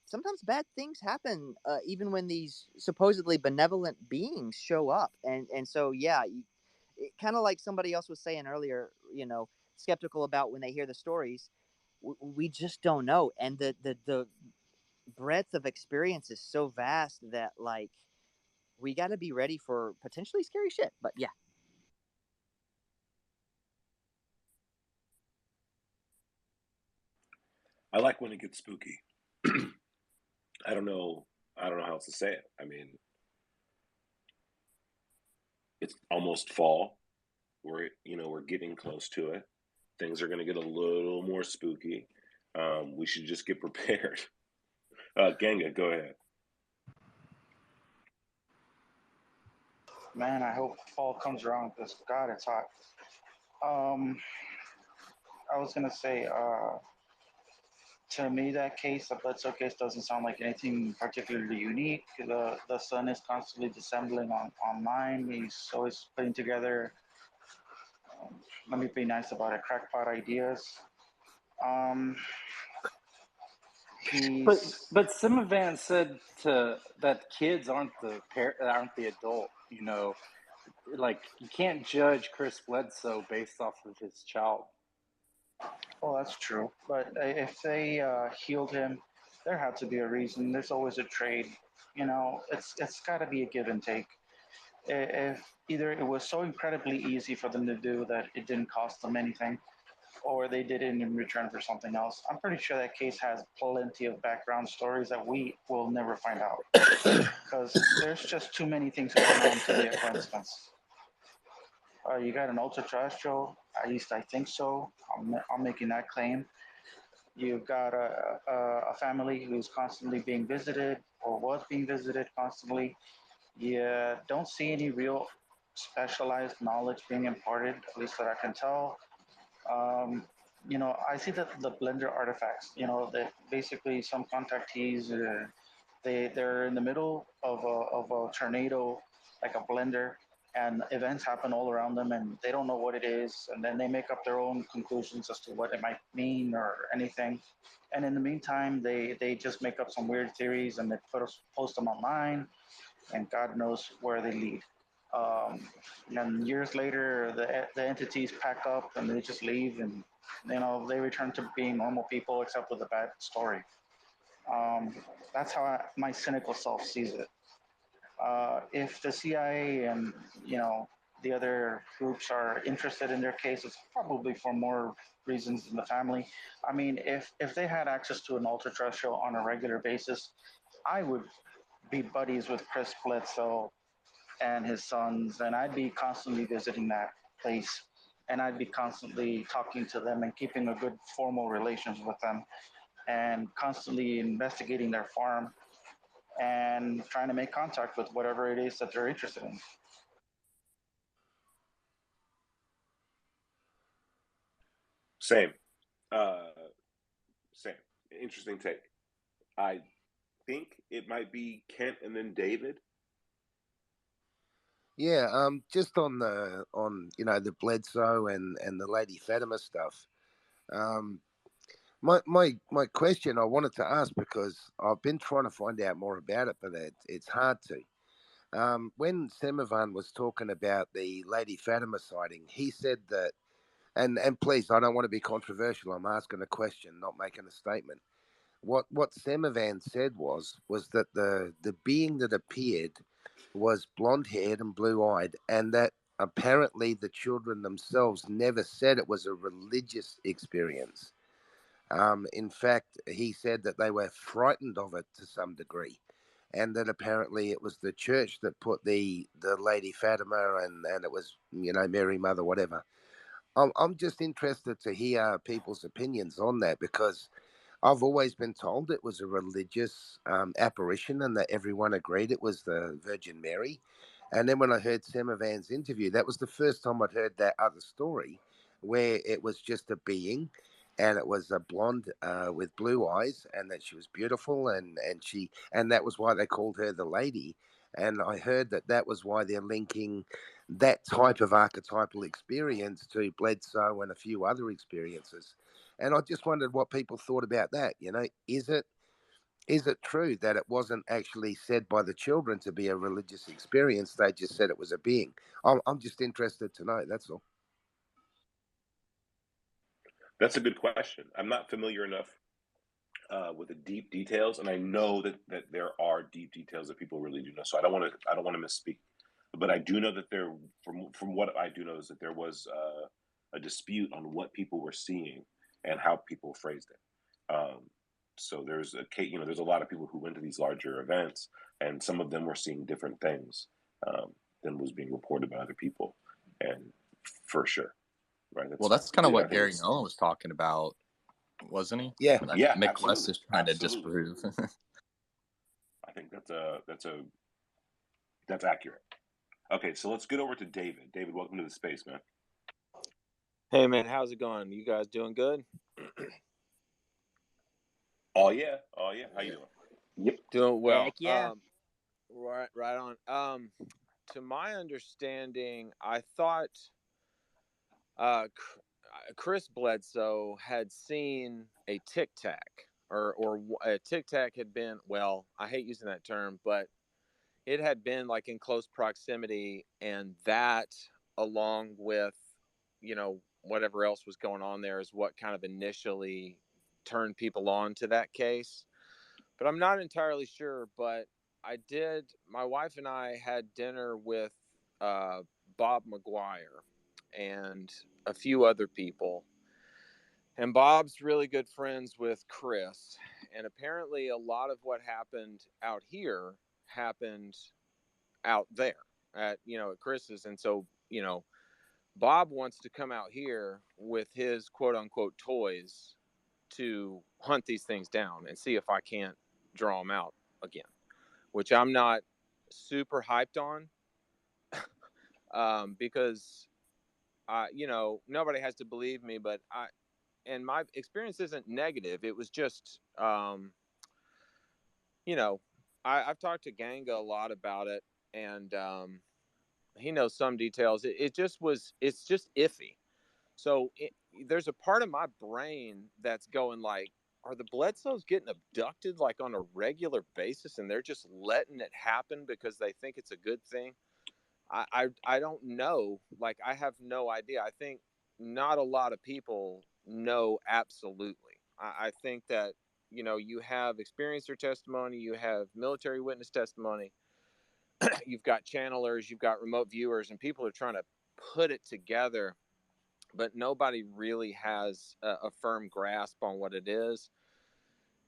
Sometimes bad things happen even when these supposedly benevolent beings show up, and so yeah. Kind of like somebody else was saying earlier, skeptical about when they hear the stories. We just don't know, and the breadth of experience is so vast that, like, we got to be ready for potentially scary shit. But yeah. I like when it gets spooky. I don't know how else to say it. I mean, it's almost fall. We're getting close to it. Things are going to get a little more spooky. We should just get prepared. Ganga, go ahead. Man, I hope fall comes around because God, it's hot. I was gonna say, to me, that case, the Bledsoe case, doesn't sound like anything particularly unique. The son is constantly dissembling online. He's always putting together, let me be nice about it, crackpot ideas. But He's Simovan said that kids aren't the adult. Like, you can't judge Chris Bledsoe based off of his child. Well, that's true. But if they healed him, there had to be a reason. There's always a trade. You know, it's got to be a give and take. If either it was so incredibly easy for them to do that it didn't cost them anything, or they did it in return for something else. I'm pretty sure that case has plenty of background stories that we will never find out because there's just too many things going on to be a coincidence. You got an ultra-terrestrial, at least I think so. I'm making that claim. You've got a family who's constantly being visited or was being visited constantly. You don't see any real specialized knowledge being imparted, at least that I can tell. Um, you know, I see that the blender artifacts, you know, that basically some contactees, they're in the middle of a tornado, like a blender, and events happen all around them, and they don't know what it is, and then they make up their own conclusions as to what it might mean or anything. And in the meantime, they just make up some weird theories and they post them online, and God knows where they lead. Um, and years later, the entities pack up and they just leave, and you know they return to being normal people, except with a bad story. Um, that's how my cynical self sees it. If the CIA and you know the other groups are interested in their case, it's probably for more reasons than the family. I mean, if they had access to an ultra terrestrial on a regular basis, I would be buddies with Chris Bledsoe and his sons, and I'd be constantly visiting that place, and I'd be constantly talking to them and keeping a good formal relations with them, and constantly investigating their farm and trying to make contact with whatever it is that they're interested in. Same. Uh, Same. Interesting take. I think it might be Kent and then David. Yeah, just on the Bledsoe and the Lady Fatima stuff. Um, my question I wanted to ask, because I've been trying to find out more about it, but it's hard to. When Semivan was talking about the Lady Fatima sighting, he said that, and please, I don't want to be controversial. I'm asking a question, not making a statement. What Semivan said was that the being that appeared was blonde haired and blue eyed, and that apparently the children themselves never said it was a religious experience. In fact, he said that they were frightened of it to some degree, and that apparently it was the church that put the Lady Fatima, and it was, Mary Mother, whatever. I'm just interested to hear people's opinions on that, because I've always been told it was a religious apparition, and that everyone agreed it was the Virgin Mary. And then when I heard Semivan's interview, that was the first time I'd heard that other story, where it was just a being, and it was a blonde with blue eyes, and that she was beautiful, and that was why they called her the lady. And I heard that was why they're linking that type of archetypal experience to Bledsoe and a few other experiences. And I just wondered what people thought about that. Is it true that it wasn't actually said by the children to be a religious experience? They just said it was a being. I'm just interested to know. That's all. That's a good question. I'm not familiar enough with the deep details, and I know that there are deep details that people really do know. So I don't want to misspeak, but I do know that from what I do know, is that there was a dispute on what people were seeing and how people phrased it. So there's there's a lot of people who went to these larger events, and some of them were seeing different things than was being reported by other people, and for sure, right? That's kind of what I think Gary Nolan was talking about, wasn't he? Yeah, yeah, Mick absolutely. West is trying Absolutely. to disprove. I think that's accurate. Okay, so let's get over to David. David, welcome to the space, man. Hey man, how's it going? You guys doing good? Oh yeah, oh yeah. How you doing? Yep. Doing well. Heck yeah. Right on. To my understanding, I thought Chris Bledsoe had seen a Tic Tac, or a Tic Tac had been, well, I hate using that term, but it had been like in close proximity, and that, along with, whatever else was going on there is what kind of initially turned people on to that case. But I'm not entirely sure. But my wife and I had dinner with Bob McGuire and a few other people. And Bob's really good friends with Chris. And apparently a lot of what happened out here happened out there at Chris's. And so, Bob wants to come out here with his quote unquote toys to hunt these things down and see if I can't draw them out again, which I'm not super hyped on because nobody has to believe me, but and my experience isn't negative. It was just, I've talked to Ganga a lot about it, and he knows some details. It's just iffy. So there's a part of my brain that's going like, are the Bledsoes getting abducted like on a regular basis, and they're just letting it happen because they think it's a good thing? I don't know. Like, I have no idea. I think not a lot of people know absolutely. I think that, you have experiencer testimony, you have military witness testimony, you've got channelers, you've got remote viewers, and people are trying to put it together, but nobody really has a firm grasp on what it is.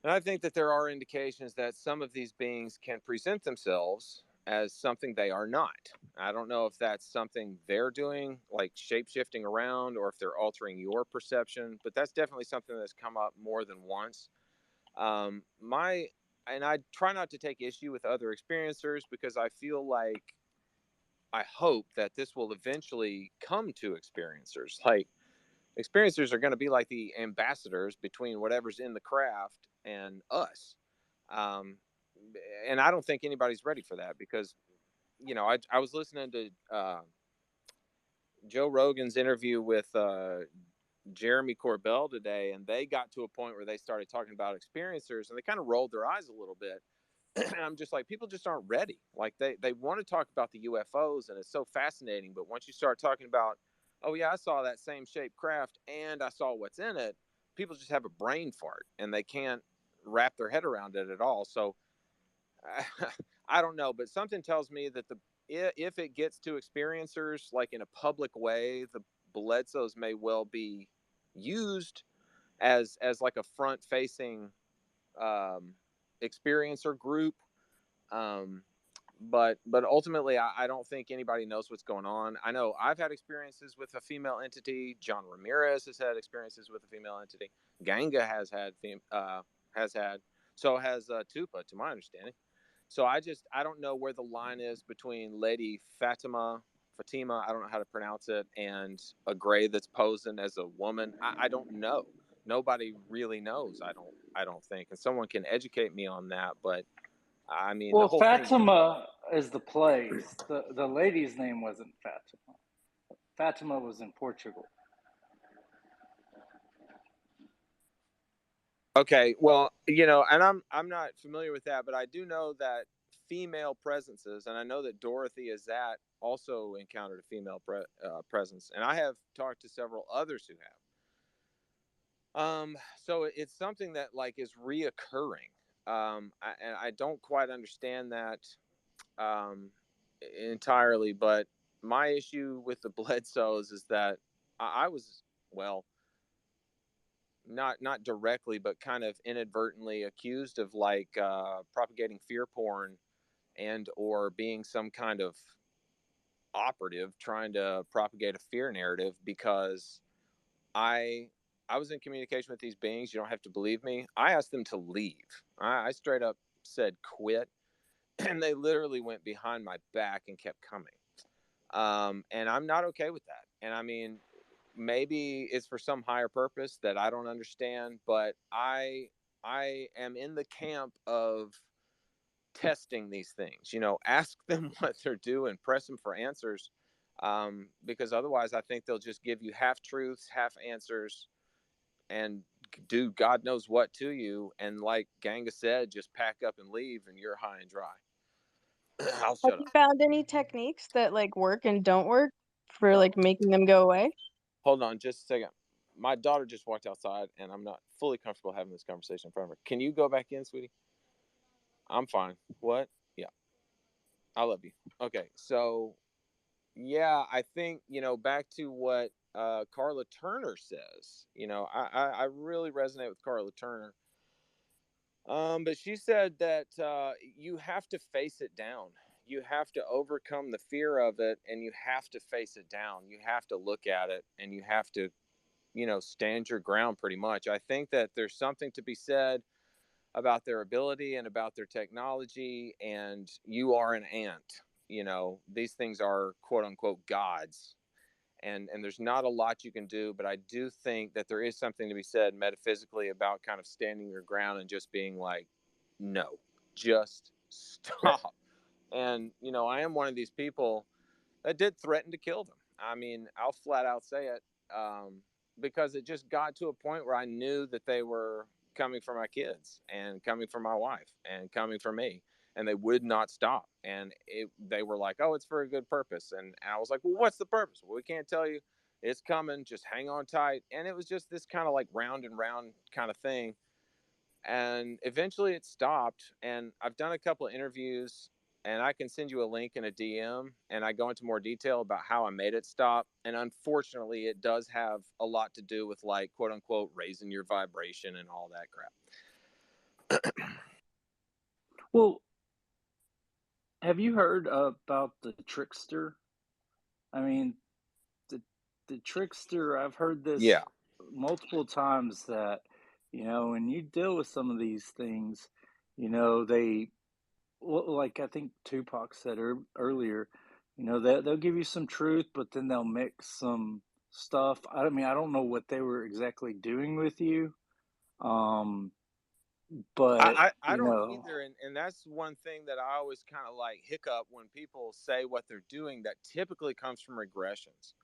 And I think that there are indications that some of these beings can present themselves as something they are not. I don't know if that's something they're doing, like shape-shifting around, or if they're altering your perception, but that's definitely something that's come up more than once. And I try not to take issue with other experiencers because I feel like I hope that this will eventually come to experiencers. Like, experiencers are going to be like the ambassadors between whatever's in the craft and us. Um, and I don't think anybody's ready for that because, I was listening to Joe Rogan's interview with Jeremy Corbell today, and they got to a point where they started talking about experiencers, and they kind of rolled their eyes a little bit. And I'm just like, people just aren't ready. Like, they want to talk about the UFOs, and it's so fascinating. But once you start talking about, oh yeah, I saw that same shaped craft and I saw what's in it, people just have a brain fart and they can't wrap their head around it at all. So I don't know, but something tells me that if it gets to experiencers, like in a public way, the Bledsoes may well be used as like a front facing experiencer group. Um, but ultimately, I don't think anybody knows what's going on. I know I've had experiences with a female entity. John Ramirez has had experiences with a female entity. Ganga has had. So has Tupa, to my understanding. So I don't know where the line is between Lady Fatima, I don't know how to pronounce it, and a gray that's posing as a woman. I don't know. Nobody really knows. I don't think, and someone can educate me on that. But I mean, the Well, whole thing. Fatima is the place. The lady's name wasn't Fatima. Fatima was in Portugal. Okay, well, and I'm not familiar with that, but I do know that female presences, and I know that Dorothy is that also encountered a female presence, and I have talked to several others who have. So it's something that like is reoccurring. And I don't quite understand that entirely, but my issue with the Bledsoes is that I was, well, not directly, but kind of inadvertently accused of like propagating fear porn and or being some kind of operative trying to propagate a fear narrative because I was in communication with these beings. You don't have to believe me. I asked them to leave. I straight up said quit, and they literally went behind my back and kept coming. And I'm not okay with that. And I mean, maybe it's for some higher purpose that I don't understand, but I am in the camp of testing these things. Ask them what they're doing, press them for answers, because otherwise I think they'll just give you half truths, half answers, and do God knows what to you. And like Ganga said, just pack up and leave, and you're high and dry. I'll Have shut you up. found any techniques that like work and don't work for like making them go away? Hold on just a second. My daughter just walked outside, and I'm not fully comfortable having this conversation in front of her. Can you go back in, sweetie? I'm fine. What? Yeah. I love you. Okay. So, yeah, I think, back to what Carla Turner says, I really resonate with Carla Turner. But she said that you have to face it down. You have to overcome the fear of it, and you have to face it down. You have to look at it, and you have to, stand your ground pretty much. I think that there's something to be said about their ability and about their technology, and you are an ant. These things are quote unquote gods. And there's not a lot you can do, but I do think that there is something to be said metaphysically about kind of standing your ground and just being like, no, just stop. And I am one of these people that did threaten to kill them. I mean, I'll flat out say it, because it just got to a point where I knew that they were coming for my kids and coming for my wife and coming for me, and they would not stop. And they were like, "Oh, it's for a good purpose." And I was like, "Well, what's the purpose?" "Well, we can't tell you. It's coming. Just hang on tight." And it was just this kind of like round and round kind of thing. And eventually it stopped. And I've done a couple of interviews, and I can send you a link in a DM, and I go into more detail about how I made it stop. And unfortunately, it does have a lot to do with, like, quote unquote, raising your vibration and all that crap. Well, have you heard about the trickster? I mean, the trickster, I've heard this Yeah. multiple times, that, when you deal with some of these things, they, like I think Tupac said earlier, they'll give you some truth, but then they'll mix some stuff. I mean, I don't know what they were exactly doing with you. But I don't either, and that's one thing that I always kind of like hiccup when people say what they're doing. That typically comes from regressions,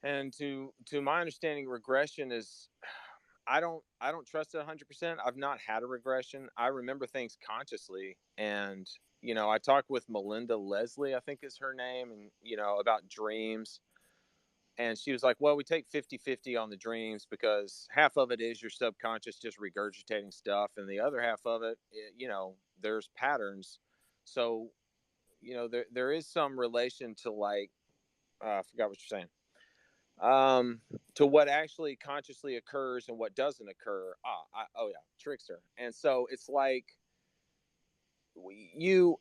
and to my understanding, regression is, I don't trust it 100%. I've not had a regression. I remember things consciously, and I talked with Melinda Leslie, I think is her name, and about dreams. And she was like, well, we take 50-50 on the dreams, because half of it is your subconscious just regurgitating stuff, and the other half of it, there's patterns. So, there is some relation to, like, I forgot what you're saying, to what actually consciously occurs and what doesn't occur. Oh yeah, trickster. And so it's like,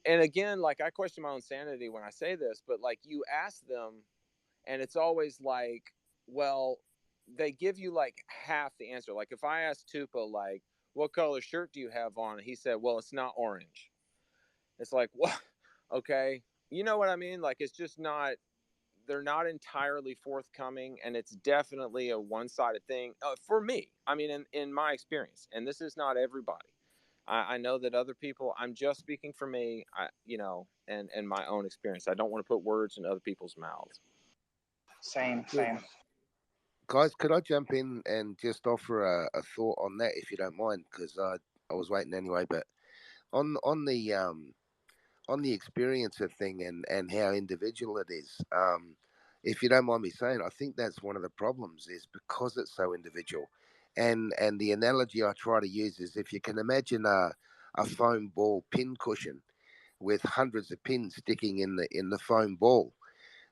and again, like, I question my own sanity when I say this, but like, you ask them, and it's always like, well, they give you like half the answer. Like, if I asked Tupa, like, what color shirt do you have on? He said, well, it's not orange. It's like, what? Okay. You know what I mean? Like, it's just not, they're not entirely forthcoming, and it's definitely a one-sided thing, for me. I mean, in my experience, and this is not everybody. I know that other people, I'm just speaking for me, and my own experience. I don't want to put words in other people's mouths. Same. Guys, could I jump in and just offer a thought on that, if you don't mind? Because I was waiting anyway. But on the experiencer thing and how individual it is, if you don't mind me saying, I think that's one of the problems, is because it's so individual. And the analogy I try to use is, if you can imagine a foam ball pin cushion with hundreds of pins sticking in the foam ball.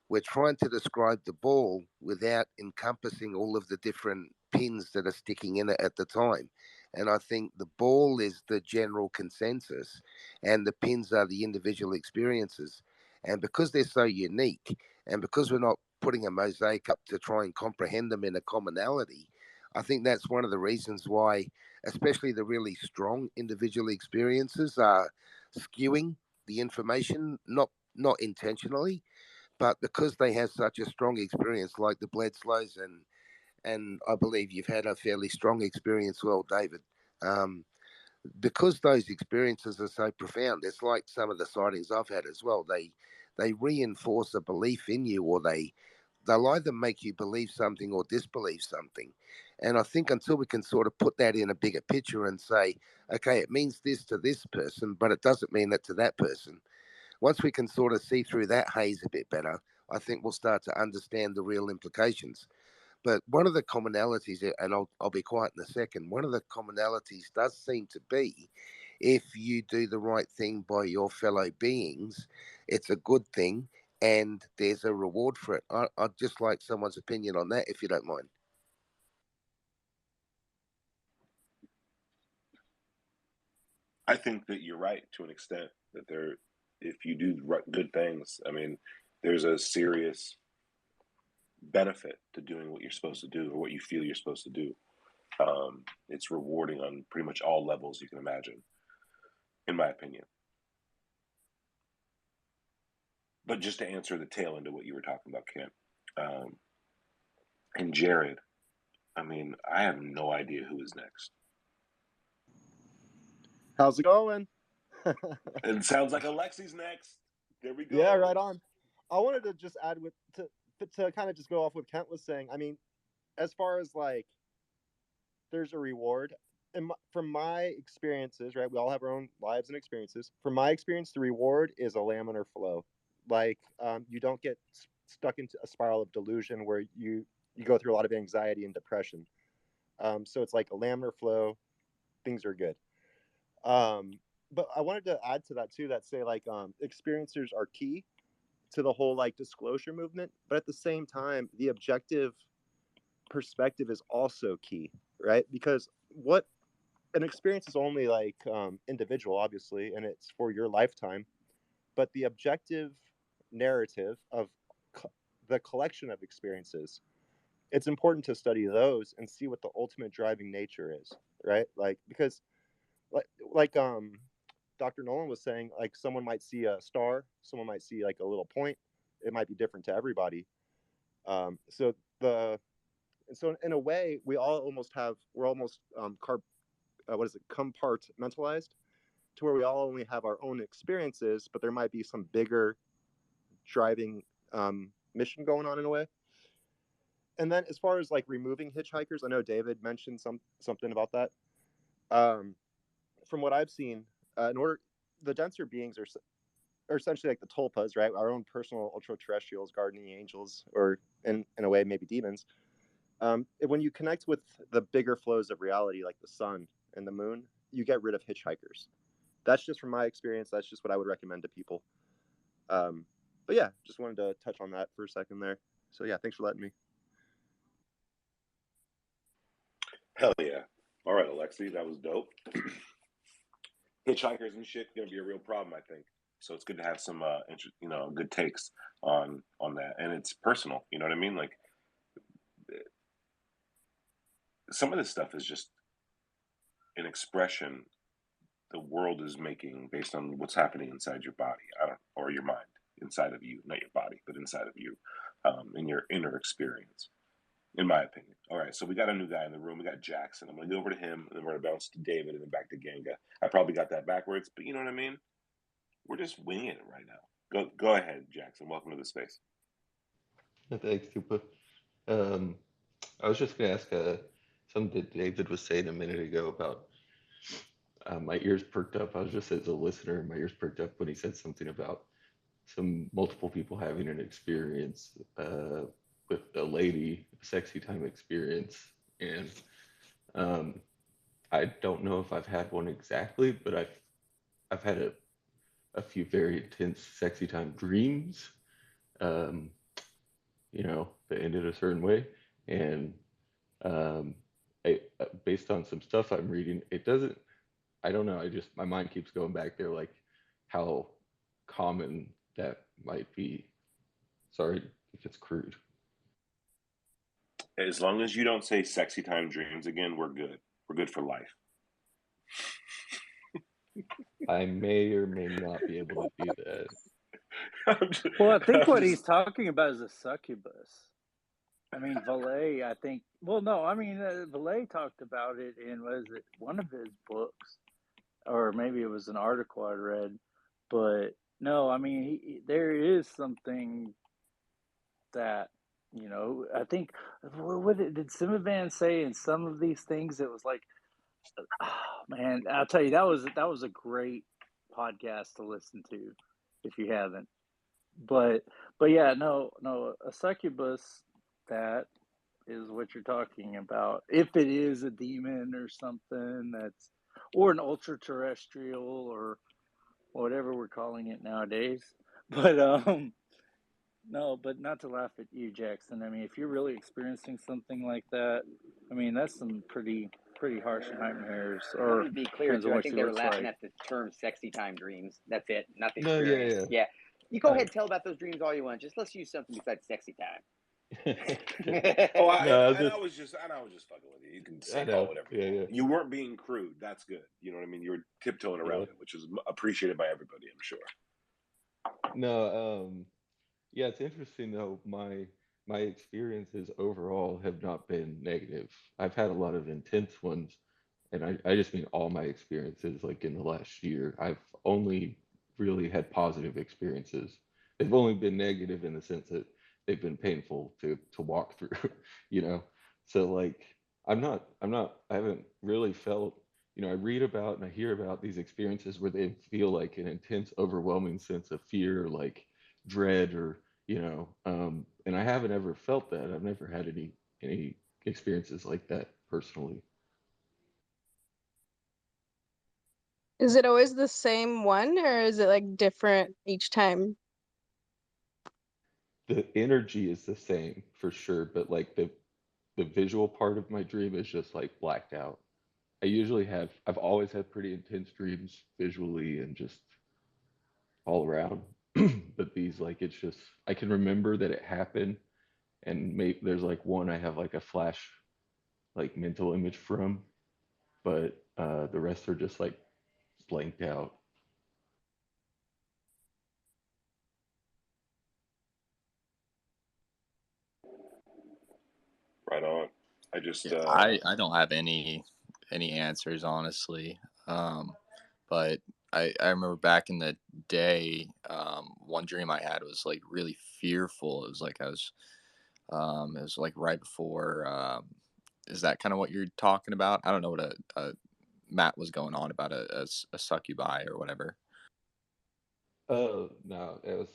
We're trying to describe the ball without encompassing all of the different pins that are sticking in it at the time. And I think the ball is the general consensus, and the pins are the individual experiences. And because they're so unique, and because we're not putting a mosaic up to try and comprehend them in a commonality, I think that's one of the reasons why, especially the really strong individual experiences, are skewing the information, not intentionally, but because they have such a strong experience, like the Bledsoes, and I believe you've had a fairly strong experience, well, David. Because those experiences are so profound, it's like some of the sightings I've had as well. They reinforce a belief in you, or they'll either make you believe something or disbelieve something. And I think until we can sort of put that in a bigger picture and say, okay, it means this to this person, but it doesn't mean that to that person. Once we can sort of see through that haze a bit better, I think we'll start to understand the real implications. But one of the commonalities, and I'll be quiet in a second. One of the commonalities does seem to be, if you do the right thing by your fellow beings, it's a good thing, and there's a reward for it. I'd just like someone's opinion on that, if you don't mind. I think that you're right to an extent that if you do good things, I mean, there's a serious benefit to doing what you're supposed to do or what you feel you're supposed to do. It's rewarding on pretty much all levels you can imagine, in my opinion. But just to answer the tail end of what you were talking about, Kent, and Jared, I mean, I have no idea who is next. How's it going? It sounds like Alexi's next. There we go. Yeah, right on. I wanted to just add to kind of just go off what Kent was saying. I mean, as far as like, there's a reward, and from my experiences, right? We all have our own lives and experiences. From my experience, the reward is a laminar flow. Like, you don't get stuck into a spiral of delusion where you go through a lot of anxiety and depression. So it's like a laminar flow. Things are good. But I wanted to add to that too, that say like experiencers are key to the whole like disclosure movement, but at the same time, the objective perspective is also key, right? Because what an experience is only like individual, obviously, and it's for your lifetime, but the objective narrative of the collection of experiences, it's important to study those and see what the ultimate driving nature is, right? Like, because like Dr. Nolan was saying, like someone might see a star, someone might see like a little point. It might be different to everybody. So in a way, we're almost compartmentalized to where we all only have our own experiences, but there might be some bigger driving mission going on in a way. And then as far as like removing hitchhikers, I know David mentioned something about that. From what I've seen, the denser beings are essentially like the tulpas, right? Our own personal ultra terrestrials, guardian angels, or in a way maybe demons. When you connect with the bigger flows of reality, like the sun and the moon, you get rid of hitchhikers. That's just from my experience. That's just what I would recommend to people. But yeah, just wanted to touch on that for a second there. So yeah, thanks for letting me. Hell yeah. All right, Alexi, that was dope. Hitchhikers and shit gonna be a real problem, I think. So it's good to have some good takes on that, and it's personal. You know what I mean? Like, some of this stuff is just an expression the world is making based on what's happening inside your body, or your mind, inside of you, not your body, but inside of you, in your inner experience, in my opinion. All right, so we got a new guy in the room. We got Jackson. I'm going to go over to him, and then we're going to bounce to David, and then back to Ganga. I probably got that backwards, but you know what I mean? We're just winging it right now. Go ahead, Jackson. Welcome to the space. Thanks, Cooper. I was just going to ask something that David was saying a minute ago about my ears perked up. I was just, as a listener, my ears perked up when he said something about some multiple people having an experience with a lady, a sexy time experience. And I don't know if I've had one exactly, but I've had a few very intense sexy time dreams, that ended a certain way. And based on some stuff I'm reading, I don't know, my mind keeps going back there, like how common that might be. Sorry if it's crude. As long as you don't say sexy time dreams again, we're good. We're good for life. I may or may not be able to do that. Well, I think what he's talking about is a succubus. I mean, Valet, I think. Well, no, I mean, Valet talked about it in, was it one of his books? Or maybe it was an article I read. But no, I mean, there is something that, I think, what did Simivan say in some of these things? It was like, oh, man, I'll tell you, that was a great podcast to listen to if you haven't. But yeah, no, a succubus that is what you're talking about. If it is a demon or something or an ultra terrestrial or whatever we're calling it nowadays. But no, but not to laugh at you, Jackson. I mean, if you're really experiencing something like that, I mean, that's some pretty harsh nightmares. Or Let me be clear depends on too. I what think you they were look laughing like. at the term "sexy time dreams." That's it, not the No, yeah, experience. yeah. You go ahead and tell about those dreams all you want. Just let's use something besides sexy time. Oh, No, and I was just fucking with you. You can I call know. it whatever Yeah, you yeah, want. You weren't being crude. That's good. You know what I mean? You were tiptoeing yeah. around it, which is appreciated by everybody, I'm sure. No, yeah, it's interesting though. My experiences overall have not been negative. I've had a lot of intense ones, and I just mean all my experiences like in the last year. I've only really had positive experiences. They've only been negative in the sense that they've been painful to walk through, you know. So like I haven't really felt, I read about and I hear about these experiences where they feel like an intense, overwhelming sense of fear, like dread or and I haven't ever felt that. I've never had any experiences like that personally. Is it always the same one, or is it like different each time? The energy is the same for sure, but like the visual part of my dream is just like blacked out. I've always had pretty intense dreams visually and just all around. But these, like, it's just I can remember that it happened, and maybe there's like one I have like a flash like mental image from, but the rest are just like blanked out. Right on. I just Yeah, I don't have any answers, honestly. But I remember back in the day, one dream I had was like really fearful. It was like it was like right before. Is that kind of what you're talking about? I don't know what a Matt was going on about a succubi or whatever. Oh no, it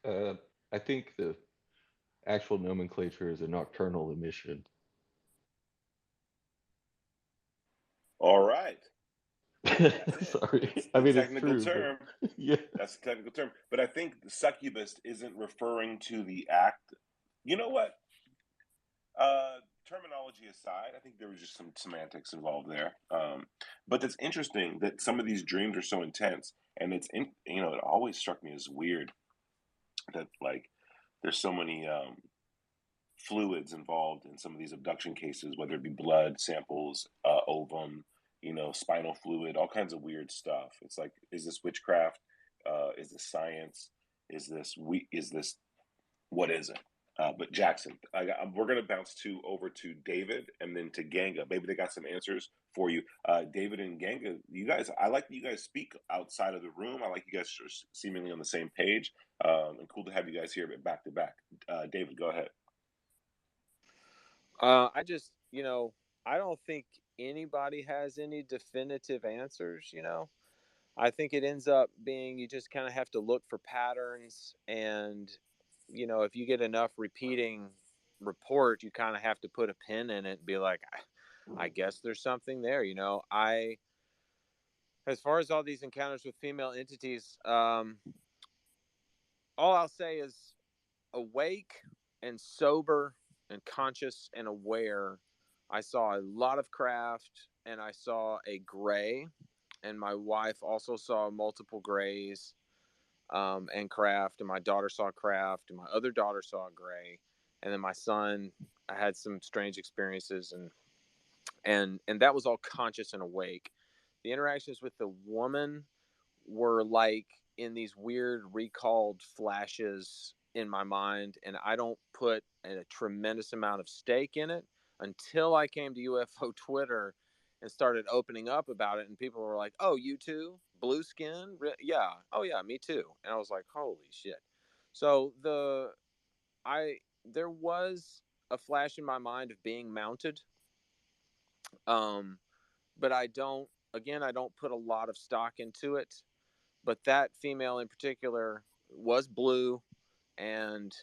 was. I think the actual nomenclature is a nocturnal emission. all right. That's it. Sorry, It's I the mean it's technical true, but term. yeah. That's the technical term. But I think the succubus isn't referring to the act. You know what? Terminology aside, I think there was just some semantics involved there. But it's interesting that some of these dreams are so intense, and it always struck me as weird that like there's so many fluids involved in some of these abduction cases, whether it be blood samples, ovum, spinal fluid, all kinds of weird stuff. It's like, is this witchcraft? Is this science? Is this what is it? But Jackson, we're going to bounce over to David and then to Ganga. Maybe they got some answers for you. David and Ganga, you guys, I like that you guys speak outside of the room. I like you guys are seemingly on the same page. And cool to have you guys here back to back. David, go ahead. I just, I don't think anybody has any definitive answers. I think it ends up being you just kind of have to look for patterns, and if you get enough repeating report, you kind of have to put a pin in it and be like, I guess there's something there. As far as all these encounters with female entities, all I'll say is awake and sober and conscious and aware. I saw a lot of craft, and I saw a gray, and my wife also saw multiple grays, and craft, and my daughter saw craft, and my other daughter saw a gray, and then my son had some strange experiences, and that was all conscious and awake. The interactions with the woman were like in these weird recalled flashes in my mind, and I don't put a tremendous amount of stake in it until I came to UFO Twitter and started opening up about it, and people were like, "Oh, you too? Blue skin? Yeah. Oh yeah, me too." And I was like, "Holy shit." So there was a flash in my mind of being mounted, but I don't put a lot of stock into it. But that female in particular was blue, and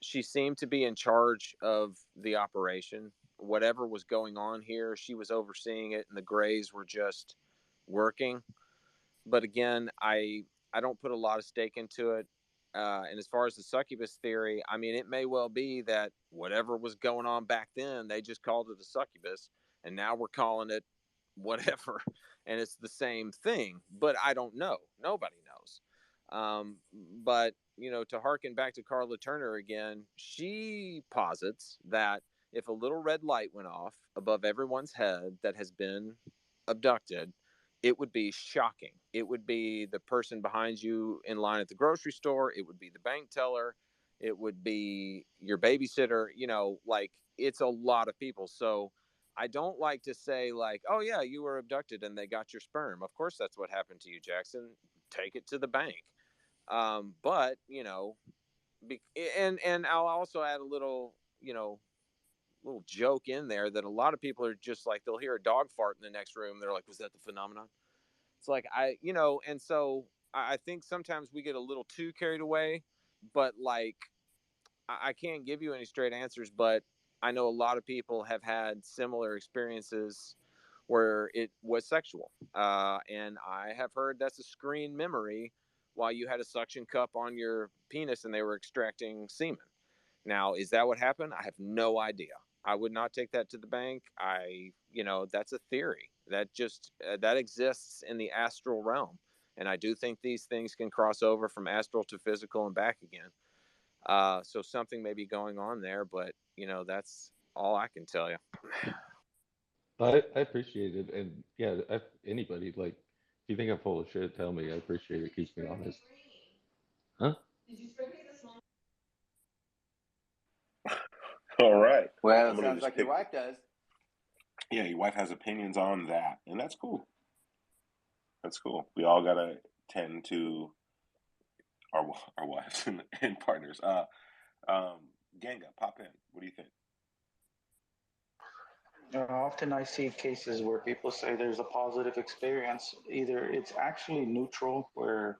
she seemed to be in charge of the operation. Whatever was going on here, she was overseeing it, and the Grays were just working. But again, I don't put a lot of stake into it. And as far as the succubus theory, I mean, it may well be that whatever was going on back then, they just called it a succubus, and now we're calling it whatever, and it's the same thing. But I don't know. Nobody knows. But to harken back to Carla Turner again, she posits that if a little red light went off above everyone's head that has been abducted, it would be shocking. It would be the person behind you in line at the grocery store. It would be the bank teller. It would be your babysitter. Like, it's a lot of people. So I don't like to say, like, oh, yeah, you were abducted and they got your sperm. Of course, that's what happened to you, Jackson. Take it to the bank. But, and I'll also add a little, little joke in there that a lot of people are just like, they'll hear a dog fart in the next room. They're like, was that the phenomenon? It's like, and so I think sometimes we get a little too carried away, but like, I can't give you any straight answers, but I know a lot of people have had similar experiences where it was sexual. And I have heard that's a screen memory while you had a suction cup on your penis and they were extracting semen. Now, is that what happened? I have no idea. I would not take that to the bank. That's a theory that just that exists in the astral realm. And I do think these things can cross over from astral to physical and back again. So something may be going on there, but that's all I can tell you. I appreciate it, and yeah, anybody like, if you think I'm full of shit, tell me. I appreciate it. Keeps me honest. Huh? All right. Well, it Somebody sounds just like your picked. wife does. Yeah, your wife has opinions on that, and that's cool. That's cool. We all gotta tend to our wives and partners. Ganga, pop in. What do you think? Often I see cases where people say there's a positive experience. Either it's actually neutral, where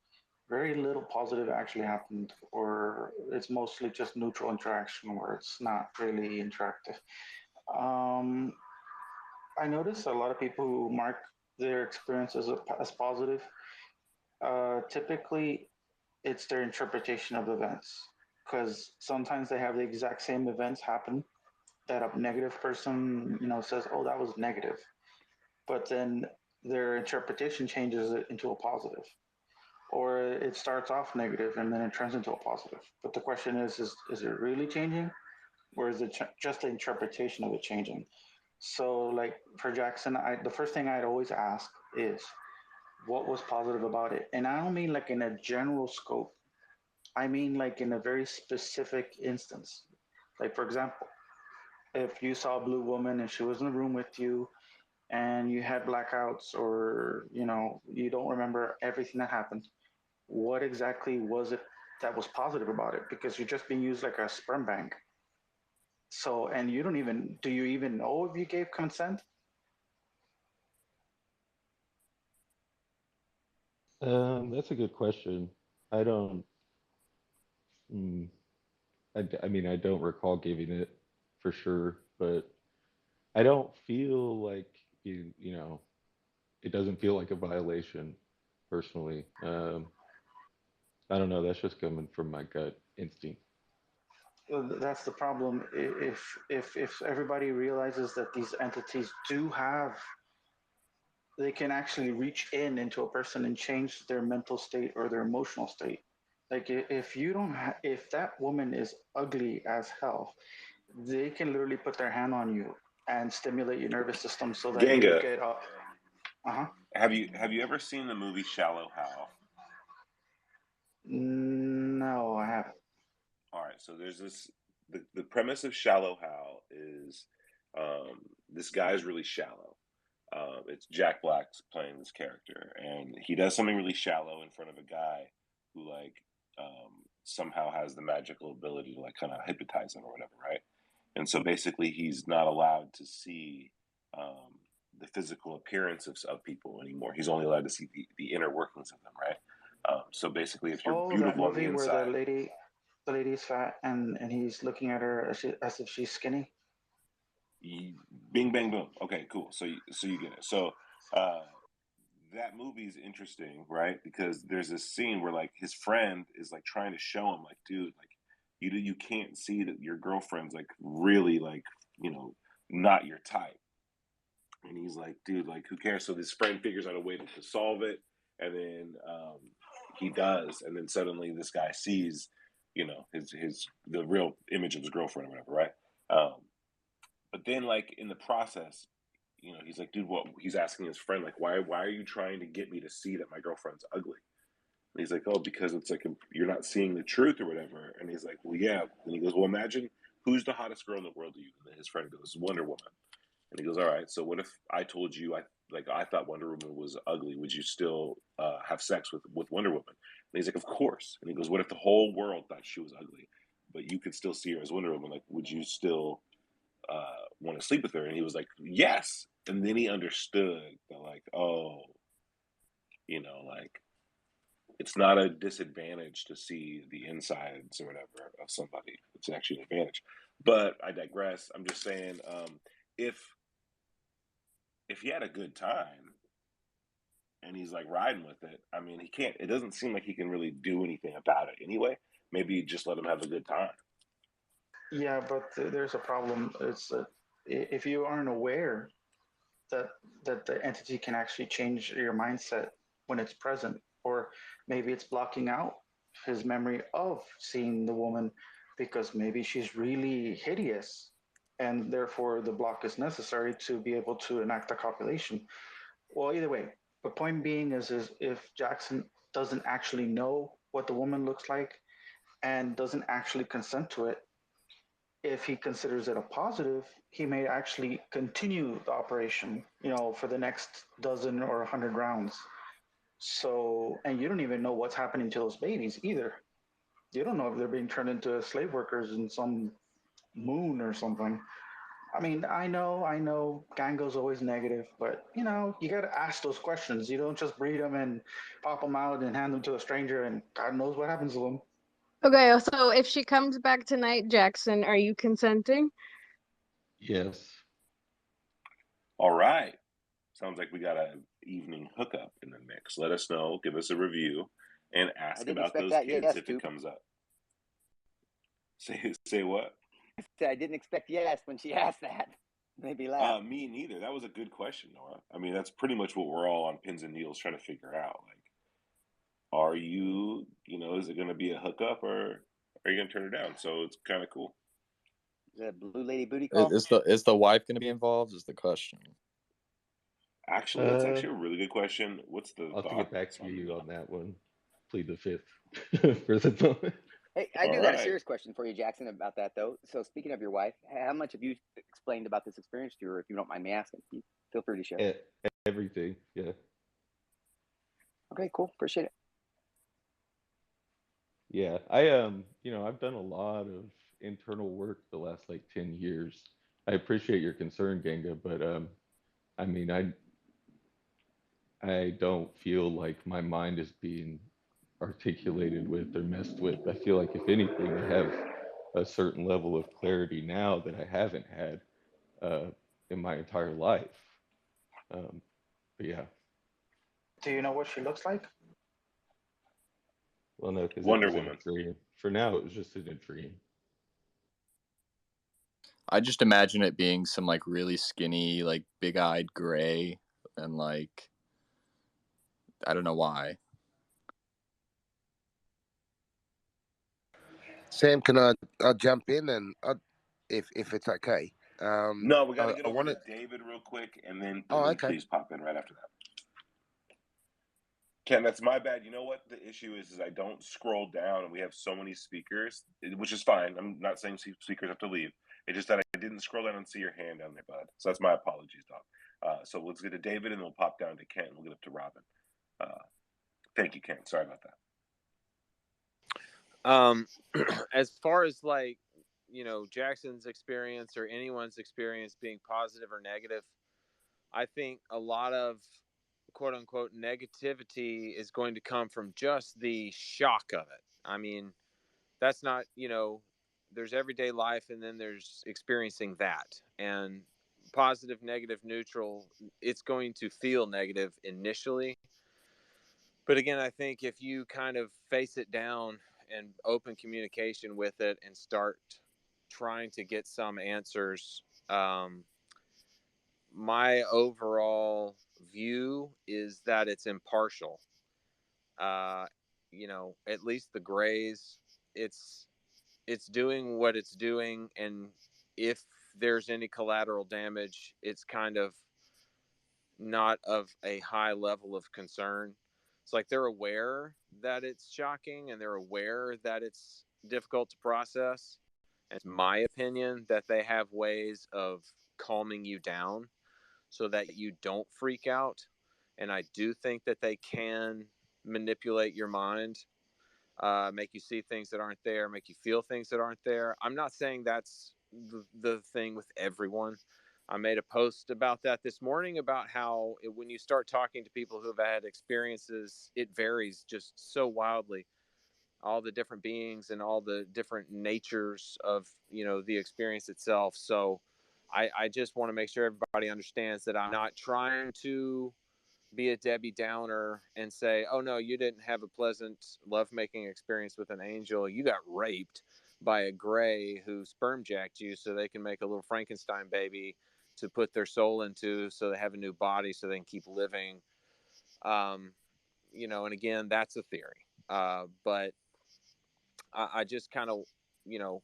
very little positive actually happened, or it's mostly just neutral interaction where it's not really interactive. Um, I notice a lot of people who mark their experience as positive. Typically, it's their interpretation of events, because sometimes they have the exact same events happen that a negative person, says, "Oh, that was negative," but then their interpretation changes it into a positive, or it starts off negative and then it turns into a positive. But the question is it really changing, or is it just the interpretation of it changing? So, like for Jackson, the first thing I'd always ask is, what was positive about it? And I don't mean like in a general scope. I mean like in a very specific instance. Like for example, if you saw a blue woman and she was in the room with you and you had blackouts, or you don't remember everything that happened, what exactly was it that was positive about it? Because you're just being used like a sperm bank. So, and you don't even, do you even know if you gave consent? That's a good question. I don't. Mm, I mean, I don't recall giving it for sure, but I don't feel like it doesn't feel like a violation personally. I don't know. That's just coming from my gut instinct. Well, that's the problem. If everybody realizes that these entities do have, they can actually reach into a person and change their mental state or their emotional state. Like if you don't, if that woman is ugly as hell, they can literally put their hand on you and stimulate your nervous system so that you Ganga, get up. Uh-huh. have you ever seen the movie Shallow Hal? No, I haven't. All right, so there's the premise of Shallow Hal is this guy's really shallow. It's Jack Black's playing this character, and he does something really shallow in front of a guy who somehow has the magical ability to like kind of hypnotize him or whatever, right? And so basically, he's not allowed to see the physical appearance of people anymore. He's only allowed to see the inner workings of them, right? So basically, if you're Oh, that beautiful on the movie where the inside, lady. The lady's fat, and he's looking at her as if she's skinny. Bing, bang, boom. Okay, cool. So you get it. So that movie is interesting, right? Because there's this scene where like his friend is like trying to show him, like, dude, like you can't see that your girlfriend's like really like, not your type. And he's like, dude, like, who cares? So this friend figures out a way to solve it, and then he does, and then suddenly this guy sees, his the real image of his girlfriend or whatever, right? But then, like, in the process, he's like, dude, what? He's asking his friend, like, why are you trying to get me to see that my girlfriend's ugly? And he's like, oh, because it's like you're not seeing the truth or whatever. And he's like, well, yeah. And he goes, well, imagine who's the hottest girl in the world to you? And then his friend goes, Wonder Woman. And he goes, all right, so what if I told you I thought Wonder Woman was ugly? Would you still have sex with Wonder Woman? And he's like, of course. And he goes, what if the whole world thought she was ugly, but you could still see her as Wonder Woman? Like, would you still want to sleep with her? And he was like, yes. And then he understood that, like, oh, like, it's not a disadvantage to see the insides or whatever of somebody. It's actually an advantage. But I digress. I'm just saying, if he had a good time and he's like riding with it, I mean, it doesn't seem like he can really do anything about it anyway. Maybe just let him have a good time. Yeah, but there's a problem. It's that if you aren't aware that the entity can actually change your mindset when it's present, or maybe it's blocking out his memory of seeing the woman because maybe she's really hideous, and therefore the block is necessary to be able to enact a copulation. Well, either way, the point being is if Jackson doesn't actually know what the woman looks like and doesn't actually consent to it, if he considers it a positive, he may actually continue the operation, for the next dozen or 100 rounds. So, and you don't even know what's happening to those babies either. You don't know if they're being turned into slave workers in some moon or something. I mean, I know, Gango's always negative, but you got to ask those questions. You don't just breed them and pop them out and hand them to a stranger, and God knows what happens to them. Okay, so if she comes back tonight, Jackson, are you consenting? Yes. All right. Sounds like we got an evening hookup in the mix. Let us know. Give us a review and ask about those kids if it comes up. Say what? I didn't expect yes when she asked that. Made me laugh. Me neither. That was a good question, Noah. I mean, that's pretty much what we're all on pins and needles trying to figure out. Like, are you, is it going to be a hookup or are you going to turn it down? So it's kind of cool. The blue lady booty call? Is the wife going to be involved? Is the question. Actually, that's actually a really good question. What's the I'll thought? have to get back to you on that one. Plead the fifth for the moment. Hey, I do got a serious question for you, Jackson, about that, though. So speaking of your wife, how much have you explained about this experience to her, if you don't mind me asking? Feel free to share. Everything, yeah. Okay, cool. Appreciate it. Yeah, I've done a lot of internal work the last 10 years. I appreciate your concern, Ganga, but I mean, I don't feel like my mind is being articulated with or messed with. I feel like if anything, I have a certain level of clarity now that I haven't had in my entire life. But yeah. Do you know what she looks like? Well, no, because Wonder it was Woman. in a dream. For now, it was just in a dream. I just imagine it being some really skinny, big-eyed gray, and I don't know why. Sam, can I jump in and if it's okay? No, we got to get over to David real quick, and then please pop in right after that. Ken, that's my bad. You know what the issue is I don't scroll down, and we have so many speakers, which is fine. I'm not saying speakers have to leave. It's just that I didn't scroll down and see your hand down there, bud. So that's my apologies, Doc. So let's get to David, and then we'll pop down to Ken. We'll get up to Robin. Thank you, Ken. Sorry about that. As far as Jackson's experience or anyone's experience being positive or negative, I think a lot of quote unquote negativity is going to come from just the shock of it. I mean, that's not, there's everyday life, and then there's experiencing that. And positive, negative, neutral, it's going to feel negative initially. But again, I think if you kind of face it down and open communication with it and start trying to get some answers, my overall view is that it's impartial. Uh, at least the grays, it's it's doing what it's doing, and if there's any collateral damage, it's kind of not of a high level of concern. It's like they're aware that it's shocking, and they're aware that it's difficult to process. And it's my opinion that they have ways of calming you down so that you don't freak out. And I do think that they can manipulate your mind, make you see things that aren't there, make you feel things that aren't there. I'm not saying that's the thing with everyone. I made a post about that this morning about how when you start talking to people who have had experiences, it varies just so wildly. All the different beings and all the different natures of the experience itself. So I just want to make sure everybody understands that I'm not trying to be a Debbie Downer and say, oh no, you didn't have a pleasant lovemaking experience with an angel. You got raped by a gray who sperm jacked you so they can make a little Frankenstein baby to put their soul into, so they have a new body so they can keep living. And again, that's a theory. But I just kind of, you know,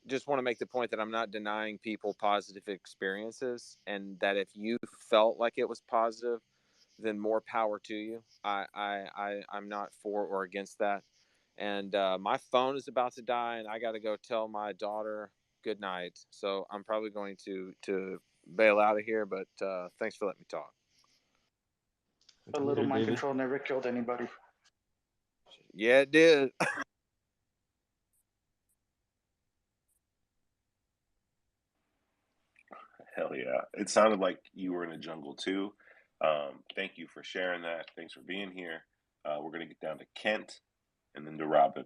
just want to make the point that I'm not denying people positive experiences, and that if you felt like it was positive, then more power to you. I'm not for or against that. And my phone is about to die, and I got to go tell my daughter good night. So I'm probably going to bail out of here. But thanks for letting me talk. A little mind control never killed anybody. Yeah, it did. Hell yeah. It sounded like you were in a jungle too. Thank you for sharing that. Thanks for being here. We're going to get down to Kent and then to Robin.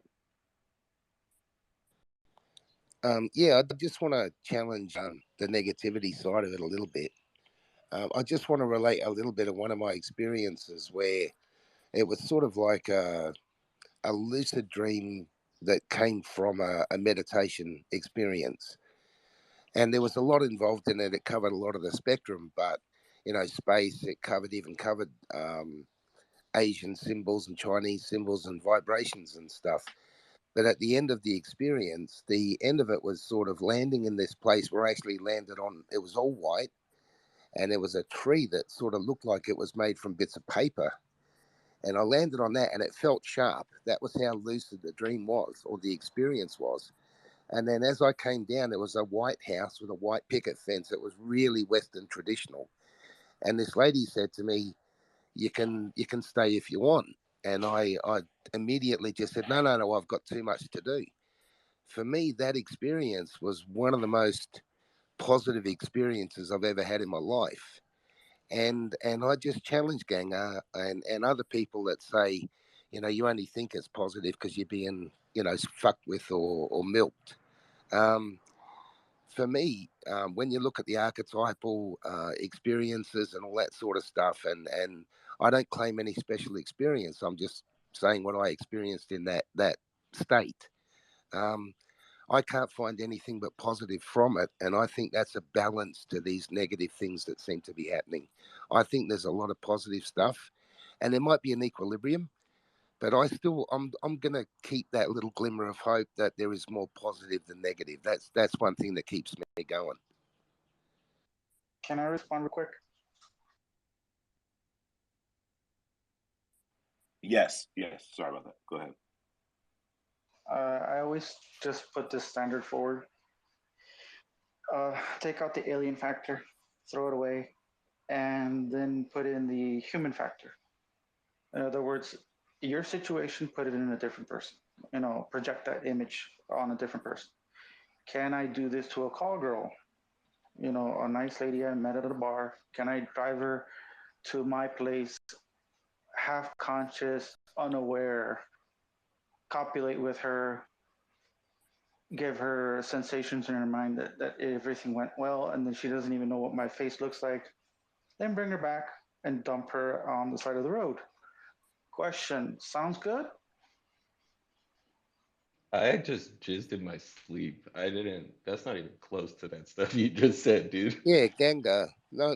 Yeah, I just want to challenge the negativity side of it a little bit. I just want to relate a little bit of one of my experiences where it was sort of like a lucid dream that came from a meditation experience. And there was a lot involved in it. It covered a lot of the spectrum, but, space, it even covered Asian symbols and Chinese symbols and vibrations and stuff. But at the end of the experience, the end of it was sort of landing in this place where I actually landed on, it was all white, and there was a tree that sort of looked like it was made from bits of paper. And I landed on that, and it felt sharp. That was how lucid the dream was, or the experience was. And then as I came down, there was a white house with a white picket fence. It was really Western traditional. And this lady said to me, you can stay if you want. And I immediately just said, no, I've got too much to do. For me, that experience was one of the most positive experiences I've ever had in my life. And I just challenge gang and other people that say, you only think it's positive because you're being, fucked with or milked. For me, when you look at the archetypal experiences and all that sort of stuff, and I don't claim any special experience, I'm just saying what I experienced in that state. I can't find anything but positive from it, and I think that's a balance to these negative things that seem to be happening. I think there's a lot of positive stuff, and there might be an equilibrium, but I'm gonna keep that little glimmer of hope that there is more positive than negative. That's one thing that keeps me going. Can I respond real quick? Yes. Sorry about that. Go ahead. I always just put this standard forward. Take out the alien factor, throw it away, and then put in the human factor. In other words, your situation, put it in a different person. Project that image on a different person. Can I do this to a call girl? A nice lady I met at a bar. Can I drive her to my place, half conscious, unaware, copulate with her, give her sensations in her mind that everything went well, and then she doesn't even know what my face looks like, then bring her back and dump her on the side of the road. Question, sounds good? I just jizzed in my sleep. I didn't. That's not even close to that stuff you just said, dude. Yeah, Ganga. No,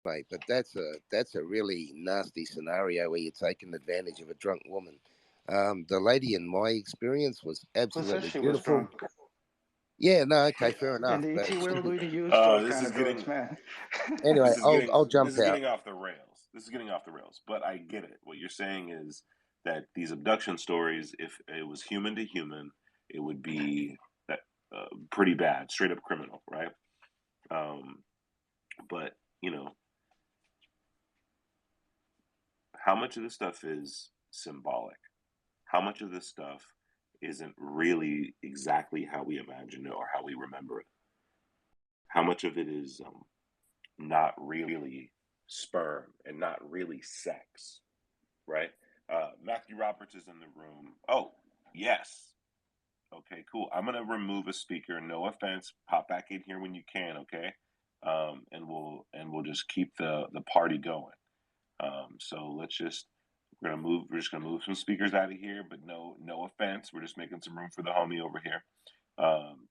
mate, but that's a really nasty scenario where you're taking advantage of a drunk woman. The lady in my experience was Who said absolutely she was beautiful. drunk? Yeah, no, okay, fair In enough. the But ET world, we use those This kind is of drugs, getting man. anyway, I'll jump this is out. getting off the rails. This is getting off the rails. But I get it. What you're saying is that these abduction stories, if it was human to human, it would be that pretty bad, straight up criminal, right? But you know, how much of this stuff is symbolic? How much of this stuff isn't really exactly how we imagine it or how we remember it? How much of it is not really sperm and not really sex, right? Matthew Roberts is in the room. Oh, yes. Okay, cool. I'm gonna remove a speaker. No offense. Pop back in here when you can, okay? And we'll just keep the party going. So we're just gonna move some speakers out of here, but no offense. We're just making some room for the homie over here.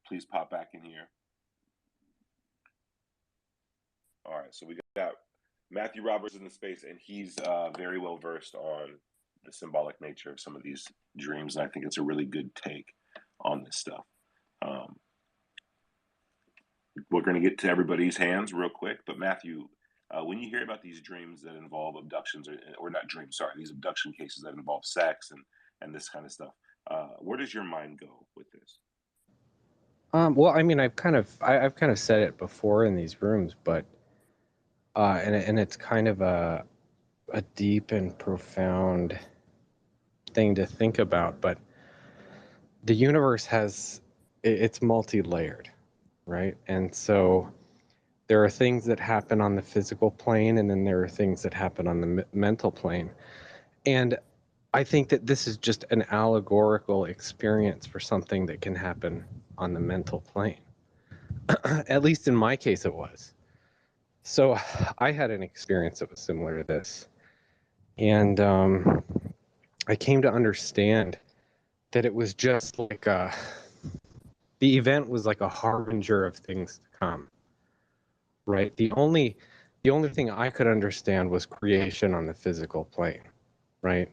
Please pop back in here. All right, so we got Matthew Roberts in the space, and he's very well versed on the symbolic nature of some of these dreams, and I think it's a really good take on this stuff. We're going to get to everybody's hands real quick, but Matthew, when you hear about these dreams that involve abductions, or not dreams, sorry, these abduction cases that involve sex and this kind of stuff, where does your mind go with this? Well, I mean, I've kind of said it before in these rooms, but and it's kind of a deep and profound thing to think about. But the universe it's multi-layered, right? And so there are things that happen on the physical plane, and then there are things that happen on the mental plane. And I think that this is just an allegorical experience for something that can happen on the mental plane. At least in my case, it was. So I had an experience that was similar to this. And I came to understand that it was just like the event was like a harbinger of things to come, right? The only thing I could understand was creation on the physical plane, right?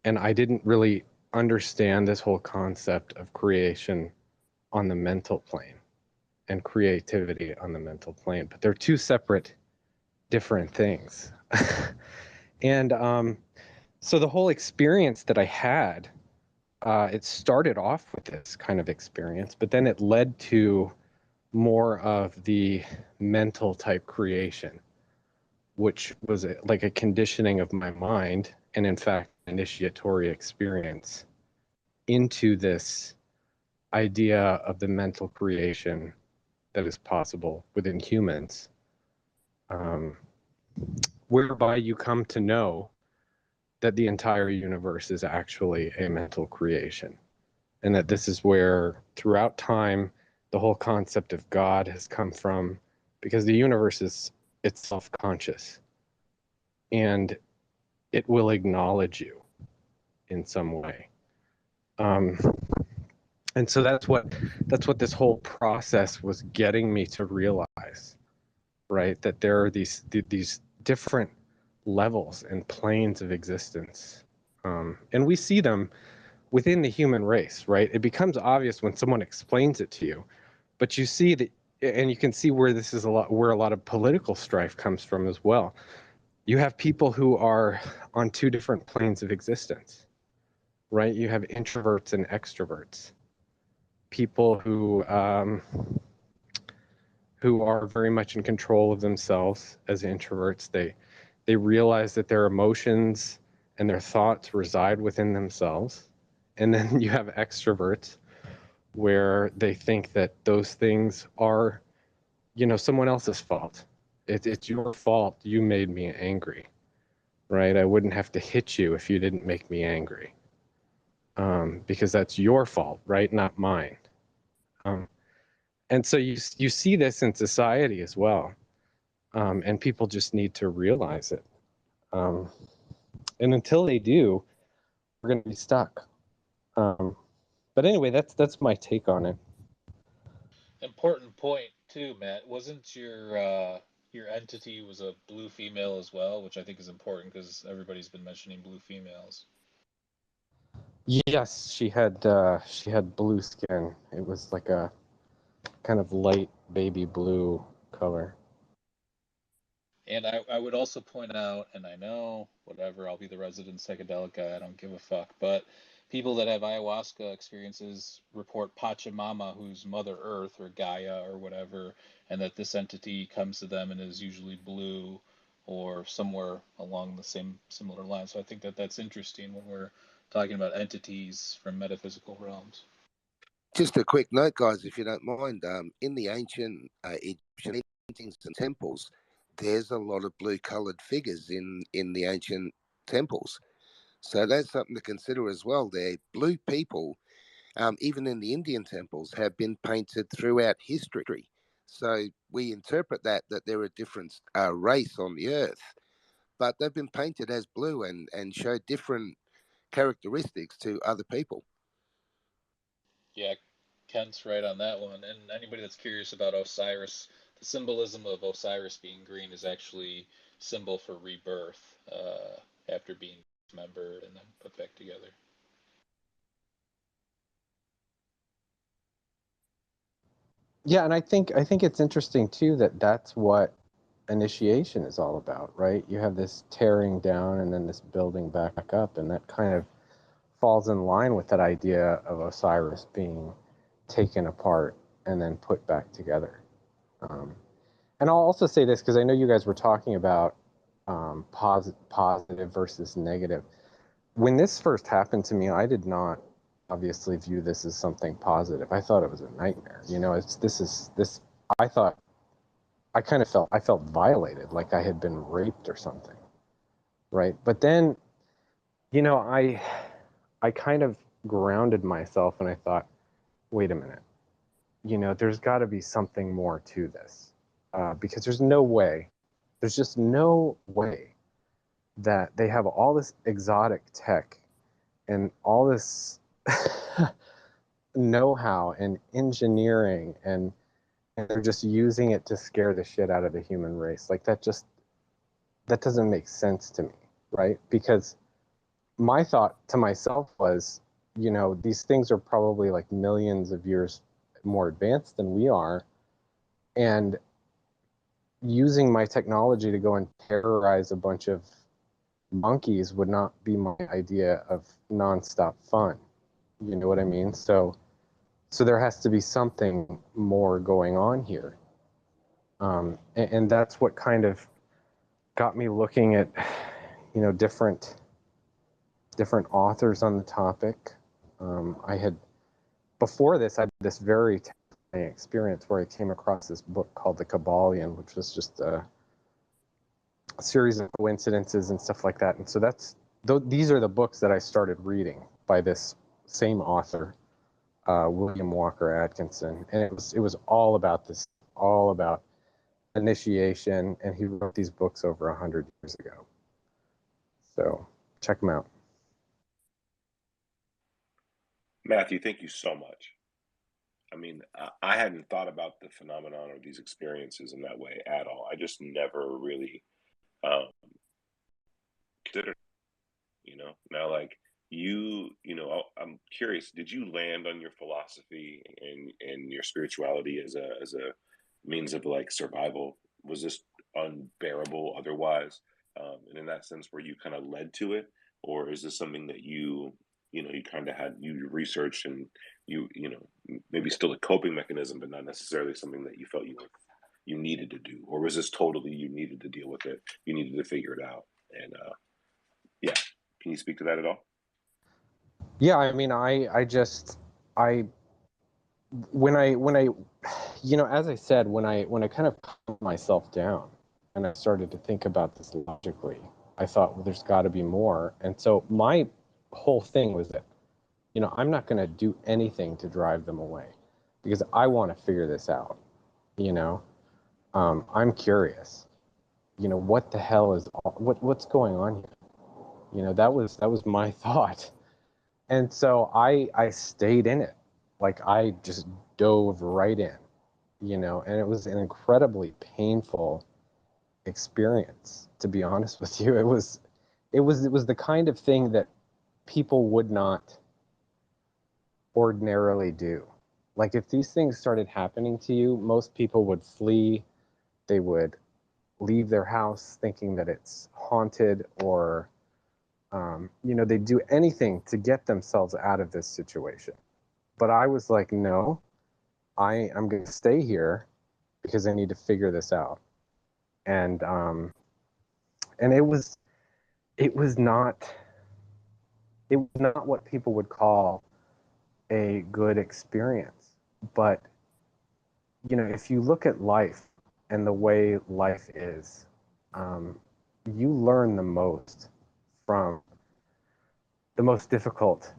And I didn't really understand this whole concept of creation on the mental plane and creativity on the mental plane, but they're two separate, different things. And so the whole experience that I had, it started off with this kind of experience, but then it led to more of the mental type creation, which was like a conditioning of my mind, and in fact, initiatory experience into this idea of the mental creation that is possible within humans, whereby you come to know that the entire universe is actually a mental creation. And that this is where, throughout time, the whole concept of God has come from, because the universe is itself conscious. And it will acknowledge you in some way. And so that's what this whole process was getting me to realize, right? That there are these different levels and planes of existence. And we see them within the human race, right? It becomes obvious when someone explains it to you, but you see that, and you can see where this is where a lot of political strife comes from as well. You have people who are on two different planes of existence, right? You have introverts and extroverts. People who are very much in control of themselves as introverts. They realize that their emotions and their thoughts reside within themselves. And then you have extroverts where they think that those things are, someone else's fault. It's your fault. You made me angry, right? I wouldn't have to hit you if you didn't make me angry, because that's your fault, right? Not mine. And so you see this in society as well, and people just need to realize it. And until they do, we're going to be stuck. But anyway, that's my take on it. Important point too, Matt. Wasn't your entity was a blue female as well, which I think is important because everybody's been mentioning blue females. Yes, she had blue skin. It was like a kind of light baby blue color. And I would also point out, and I know, whatever, I'll be the resident psychedelic guy, I don't give a fuck, but people that have ayahuasca experiences report Pachamama, who's Mother Earth or Gaia or whatever, and that this entity comes to them and is usually blue or somewhere along the same similar line. So I think that that's interesting when we're talking about entities from metaphysical realms. Just a quick note, guys, if you don't mind. In the ancient Egyptian paintings and temples, there's a lot of blue-coloured figures in the ancient temples. So that's something to consider as well. There, blue people, even in the Indian temples, have been painted throughout history. So we interpret that they're a different race on the earth, but they've been painted as blue and show different characteristics to other people. Yeah, Kent's right on that one. And anybody that's curious about Osiris, the symbolism of Osiris being green is actually symbol for rebirth after being dismembered and then put back together. Yeah, and I think it's interesting too that that's what initiation is all about, right? You have this tearing down and then this building back up, and that kind of falls in line with that idea of Osiris being taken apart and then put back together. And I'll also say this because I know you guys were talking about positive versus negative. When this first happened to me, I did not obviously view this as something positive. I thought it was a nightmare. You know, I thought I felt violated, like I had been raped or something, right? But then, you know, I kind of grounded myself and I thought, wait a minute, you know, there's got to be something more to this, because there's just no way that they have all this exotic tech and all this know-how and engineering and they're just using it to scare the shit out of the human race. Like that doesn't make sense to me, right? Because my thought to myself was, you know, these things are probably like millions of years more advanced than we are, and using my technology to go and terrorize a bunch of monkeys would not be my idea of nonstop fun. You know what I mean? So there has to be something more going on here. And that's what kind of got me looking at, you know, different authors on the topic. Before this, I had this very terrifying experience where I came across this book called The Kabbalion, which was just a series of coincidences and stuff like that. And so these are the books that I started reading by this same author, William Walker Atkinson, and it was all about initiation, and he wrote these books over 100 years ago. So check them out. Matthew, thank you so much. I mean, I hadn't thought about the phenomenon or these experiences in that way at all. I just never really considered, you know. Now, like you know, I'm curious. Did you land on your philosophy and your spirituality as a means of like survival? Was this unbearable otherwise? And in that sense, were you kind of led to it, or is this something that you know, you kind of had you researched and you know, maybe still a coping mechanism, but not necessarily something that you felt you needed to do, or was this totally you needed to deal with it, you needed to figure it out, and yeah, can you speak to that at all? Yeah, I mean, when I, you know, as I said, when I kind of calmed myself down and I started to think about this logically, I thought, well, there's got to be more. And so my whole thing was that, you know, I'm not going to do anything to drive them away. because I want to figure this out. I'm curious. What the hell is what's going on here? That was my thought. And so I stayed in it. Like I just dove right in, and it was an incredibly painful experience, to be honest with you. It was the kind of thing that people would not ordinarily do. Like if these things started happening to you, most people would flee. They would leave their house thinking that it's haunted, or they'd do anything to get themselves out of this situation. But I was like, no, I'm going to stay here because I need to figure this out. And it was not what people would call a good experience. But if you look at life and the way life is, you learn the most from the most difficult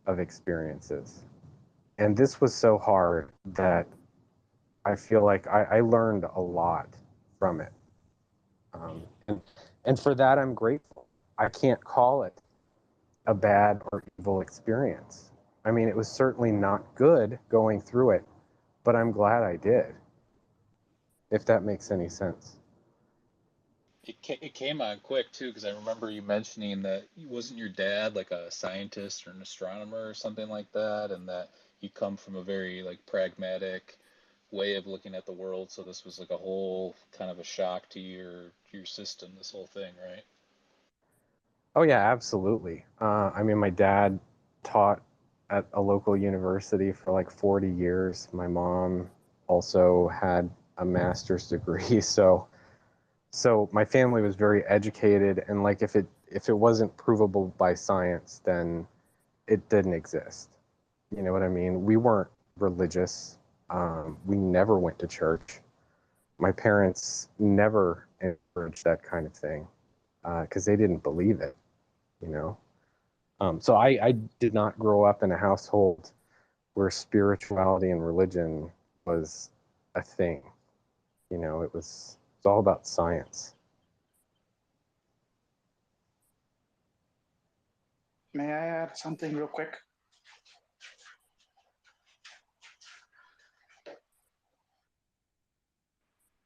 of experiences. And this was so hard that I feel like I learned a lot from it. And for that, I'm grateful. I can't call it a bad or evil experience. I mean, it was certainly not good going through it, but I'm glad I did, if that makes any sense. It came on quick too, because I remember you mentioning that wasn't your dad like a scientist or an astronomer or something like that, and that you come from a very like pragmatic way of looking at the world. So this was like a whole kind of a shock to your system, this whole thing, right? Oh yeah, absolutely. I mean, my dad taught at a local university for like 40 years. My mom also had a master's degree, so my family was very educated, and like if it wasn't provable by science, then it didn't exist. You know what I mean? We weren't religious. We never went to church. My parents never encouraged that kind of thing because they didn't believe it. You know. So I did not grow up in a household where spirituality and religion was a thing. It's all about science. May I add something real quick?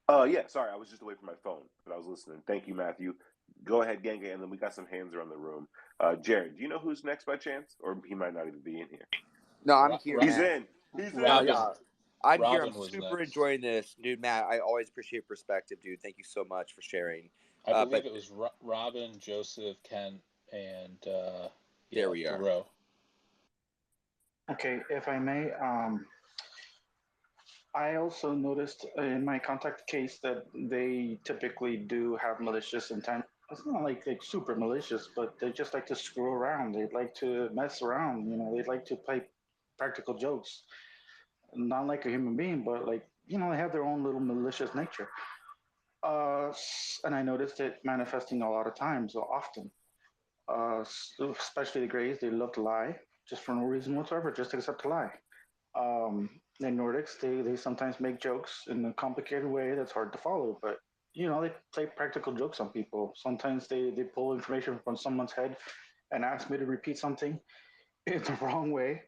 Yeah, sorry, I was just away from my phone, but I was listening. Thank you, Matthew. Go ahead, Ganga, and then we got some hands around the room. Jared, do you know who's next by chance? Or he might not even be in here. No, I'm here, He's man. in. He's No, in. yeah, I'm here. Robin I'm was super next. enjoying this, dude. Matt, I always appreciate perspective, dude. Thank you so much for sharing. I believe But it was Robin, Joseph, Kent, and there we are. Thoreau. Okay, if I may, I also noticed in my contact case that they typically do have malicious intent. It's not like super malicious, but they just like to screw around. They'd like to mess around. They'd like to play practical jokes. Not like a human being, but they have their own little malicious nature. And I noticed it manifesting a lot of times, often. Especially the Greys, they love to lie just for no reason whatsoever, just accept to lie. The Nordics, they sometimes make jokes in a complicated way that's hard to follow, but they play practical jokes on people. Sometimes they pull information from someone's head and ask me to repeat something in the wrong way,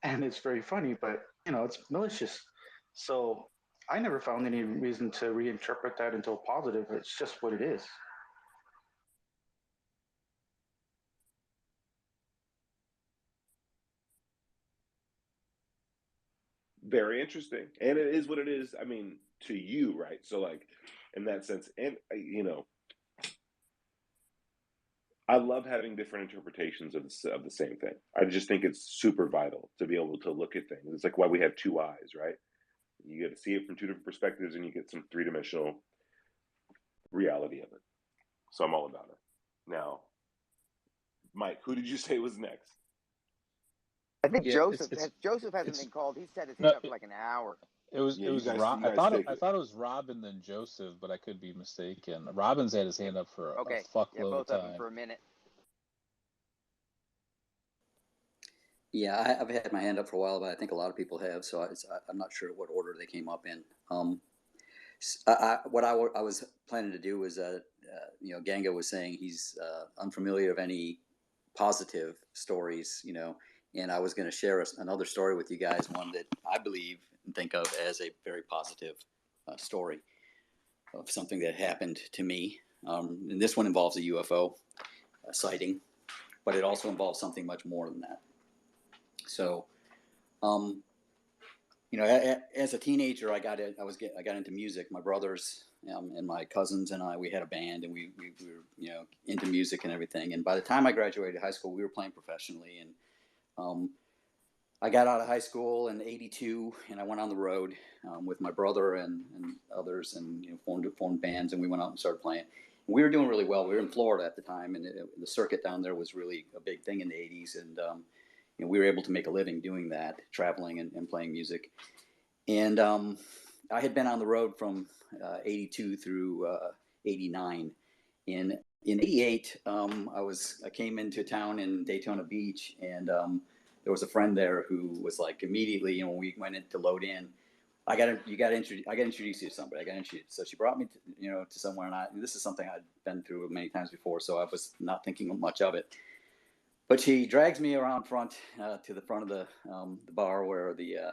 and it's very funny, but it's malicious. So I never found any reason to reinterpret that into a positive. It's just what it is. Very interesting. And it is what it is, I mean, to you, right? So, like, in that sense, and, I love having different interpretations of the same thing. I just think it's super vital to be able to look at things. It's like why we have two eyes, right? You get to see it from two different perspectives and you get some three-dimensional reality of it. So I'm all about it. Now, Mike, who did you say was next? I think Yeah, Joseph hasn't been called. He's had his hand up for like an hour. It was Yeah, it was you Rob. I guys thought take I it. thought it was Robin then Joseph, but I could be mistaken. Robin's had his hand up for Okay. a fuckload Yeah, both of of them time. for a minute. Yeah, I've had my hand up for a while, but I think a lot of people have, so I'm not sure what order they came up in. What I was planning to do was, Ganga was saying he's unfamiliar of any positive stories, and I was going to share another story with you guys, one that I believe and think of as a very positive story of something that happened to me. And this one involves a UFO sighting, but it also involves something much more than that. So, as a teenager, I got into music. My brothers and my cousins and we had a band, and we were into music and everything. And by the time I graduated high school, we were playing professionally. And I got out of high school in '82, and I went on the road with my brother and others, and formed bands, and we went out and started playing. And we were doing really well. We were in Florida at the time, and the circuit down there was really a big thing in the '80s, and we were able to make a living doing that, traveling and playing music. And I had been on the road from '82 through '89. In '88, I came into town in Daytona Beach, and there was a friend there who was like immediately, when we went in to load in, I got introduced you to somebody. So she brought me to somewhere, and this is something I'd been through many times before, so I was not thinking much of it. But she drags me around front to the front of the bar where the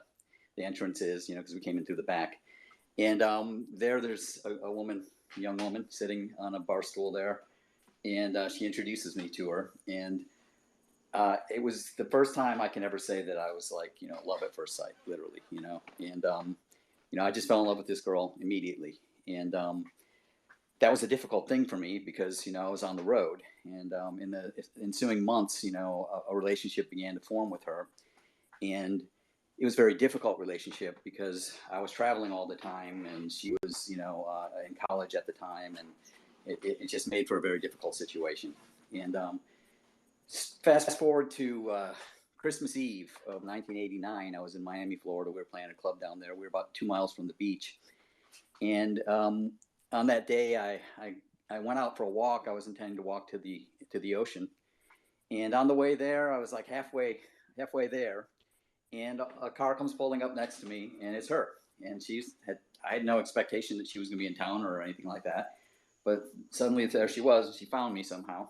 entrance is, because we came in through the back. And there's a young woman sitting on a bar stool there, and she introduces me to her. And it was the first time I can ever say that I was like, love at first sight, literally, And I just fell in love with this girl immediately. And that was a difficult thing for me because I was on the road, and in the ensuing months, a relationship began to form with her, and it was a very difficult relationship because I was traveling all the time, and she was in college at the time, and it just made for a very difficult situation. And fast forward to Christmas Eve of 1989, I was in Miami, Florida. We were playing a club down there. We were about 2 miles from the beach, and on that day, I went out for a walk. I was intending to walk to the ocean, and on the way there, I was like halfway there, and a car comes pulling up next to me, and it's her. And I had no expectation that she was going to be in town or anything like that, but suddenly there she was, and she found me somehow.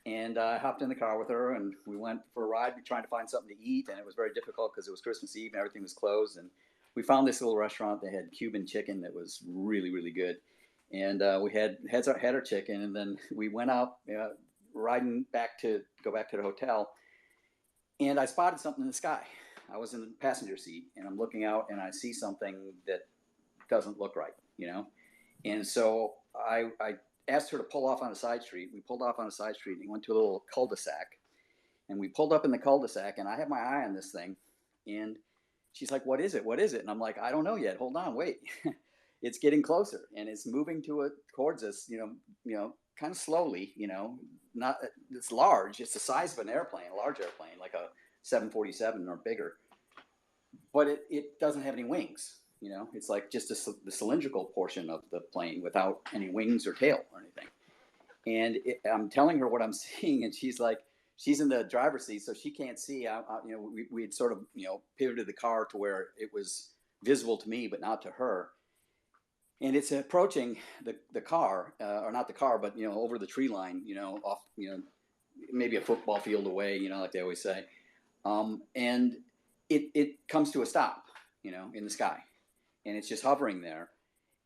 And I hopped in the car with her, and we went for a ride, trying to find something to eat, and it was very difficult because it was Christmas Eve and everything was closed. And we found this little restaurant that had Cuban chicken that was really, really good. And we had our chicken, and then we went out riding to go back to the hotel, and I spotted something in the sky. I was in the passenger seat, and I'm looking out, and I see something that doesn't look right, And so I asked her to pull off on a side street. We pulled off on a side street, and we went to a little cul-de-sac. And we pulled up in the cul-de-sac, and I have my eye on this thing. And she's like, "What is it? What is it?" And I'm like, "I don't know yet. Hold on, wait." It's getting closer, and it's moving towards us, kind of slowly, not, it's large. It's the size of an airplane, a large airplane, like a 747 or bigger. But it doesn't have any wings, It's like just the cylindrical portion of the plane without any wings or tail or anything. And I'm telling her what I'm seeing, and she's like, she's in the driver's seat, so she can't see. We had sort of, pivoted the car to where it was visible to me, but not to her. And it's approaching the car, or not the car, but over the tree line, off, maybe a football field away, like they always say. And it comes to a stop, in the sky, and it's just hovering there.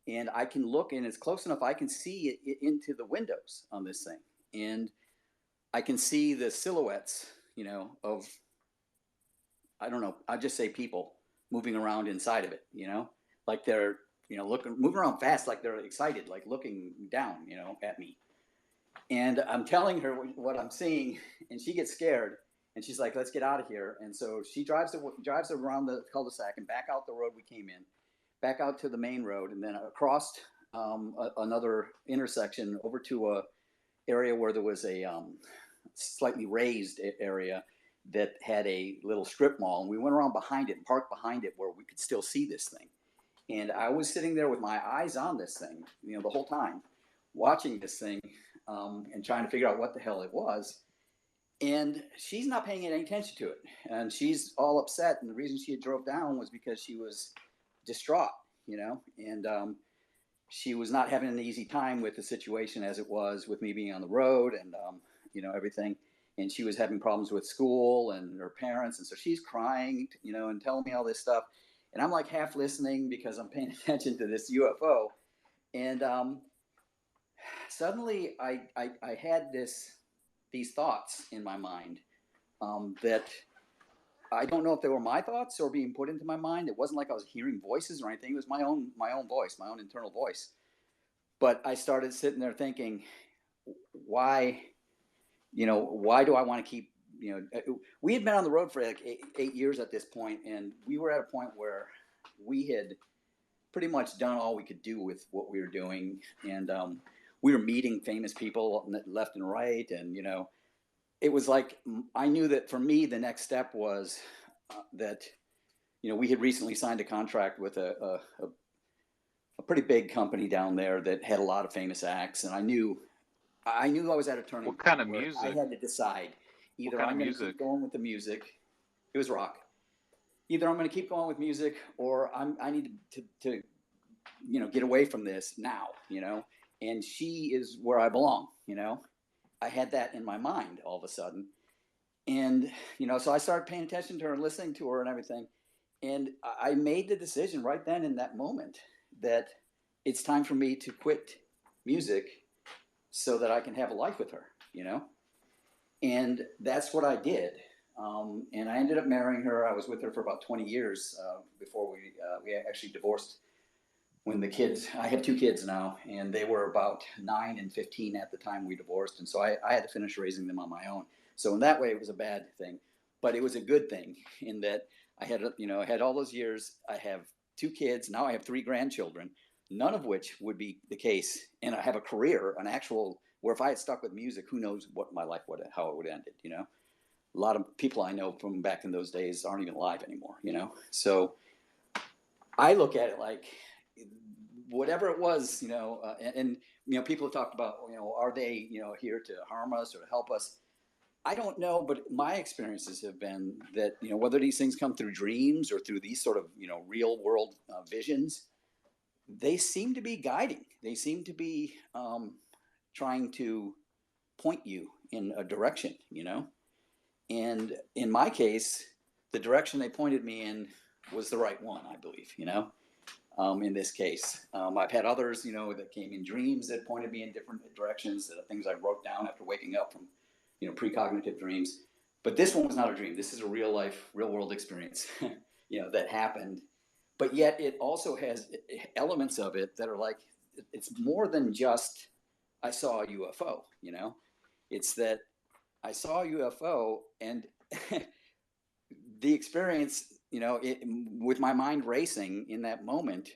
And I can look, and it's close enough. I can see it into the windows on this thing, and I can see the silhouettes, of, I don't know, I'll just say people moving around inside of it, like they're, moving around fast, like they're excited, like looking down, at me. And I'm telling her what I'm seeing, and she gets scared, and she's like, "Let's get out of here." And so she drives around the cul-de-sac and back out the road we came in, back out to the main road, and then across another intersection over to a area where there was a slightly raised area that had a little strip mall, and we went around behind it and parked behind it where we could still see this thing. And I was sitting there with my eyes on this thing, the whole time, watching this thing, and trying to figure out what the hell it was. And she's not paying any attention to it. And she's all upset. And the reason she had drove down was because she was distraught, you know, and she was not having an easy time with the situation as it was with me being on the road and, you know, everything. And she was having problems with school and her parents. And so she's crying, you know, and telling me all this stuff. And I'm like half listening because I'm paying attention to this UFO. And suddenly I had these thoughts in my mind that I don't know if they were my thoughts or being put into my mind. It wasn't like I was hearing voices or anything. It was my own voice, my own internal voice. But I started sitting there thinking, why, you know, why do I want to keep, you know, we had been on the road for like 8 years at this point, and we were at a point where we had pretty much done all we could do with what we were doing, and we were meeting famous people left and right, and you know, it was like I knew that for me the next step was that, you know, we had recently signed a contract with a pretty big company down there that had a lot of famous acts, and I knew I was at a turning What kind point of where I music? had to decide What either kind I'm of going to music? keep going with the music. It was rock. Either I'm going to keep going with music, or I need to you know, get away from this now, you know. And she is where I belong, you know. I had that in my mind all of a sudden, and you know, so I started paying attention to her and listening to her and everything. And I made the decision right then in that moment that it's time for me to quit music so that I can have a life with her, you know? And that's what I did. And I ended up marrying her. I was with her for about 20 years before we actually divorced when the kids, I have 2 kids now, and they were about 9 and 15 at the time we divorced. And so I had to finish raising them on my own. So in that way, it was a bad thing, but it was a good thing in that I had, you know, I had all those years. I have 2 kids. Now I have 3 grandchildren, none of which would be the case. And I have a career, an actual, where if I had stuck with music, who knows what my life would, how it would have ended, you know? A lot of people I know from back in those days aren't even alive anymore, you know? So I look at it like whatever it was, you know, and you know, people have talked about, you know, are they, you know, here to harm us or to help us? I don't know, but my experiences have been that, you know, whether these things come through dreams or through these sort of, you know, real world visions, they seem to be guiding. They seem to be trying to point you in a direction, you know. And in my case, the direction they pointed me in was the right one, I believe, you know. In this case, I've had others, you know, that came in dreams that pointed me in different directions, that are things I wrote down after waking up from, you know, precognitive dreams. But this one was not a dream. This is a real life, real world experience, you know, that happened. But yet it also has elements of it that are like, it's more than just, I saw a UFO, you know. It's that I saw a UFO and the experience, you know, with my mind racing in that moment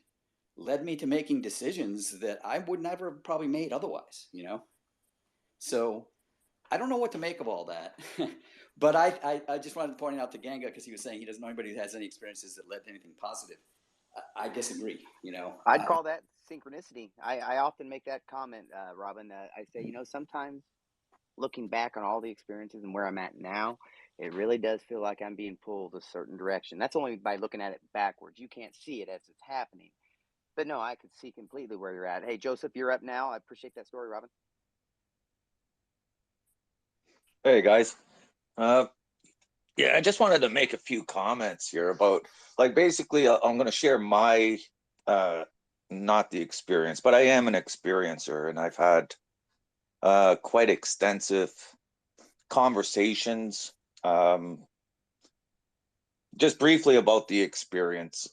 led me to making decisions that I would never have probably made otherwise, you know? So I don't know what to make of all that. But I just wanted to point out to Ganga, because he was saying he doesn't know anybody who has any experiences that led to anything positive. I disagree, you know? I'd call that synchronicity. I often make that comment, Robin. I say, you know, sometimes looking back on all the experiences and where I'm at now, it really does feel like I'm being pulled a certain direction. That's only by looking at it backwards. You can't see it as it's happening. But no, I could see completely where you're at. Hey, Joseph, you're up now. I appreciate that story, Robin. Hey guys. Yeah, I just wanted to make a few comments here about, like, basically I'm going to share my not the experience, but I am an experiencer, and I've had quite extensive conversations. Just briefly about the experience,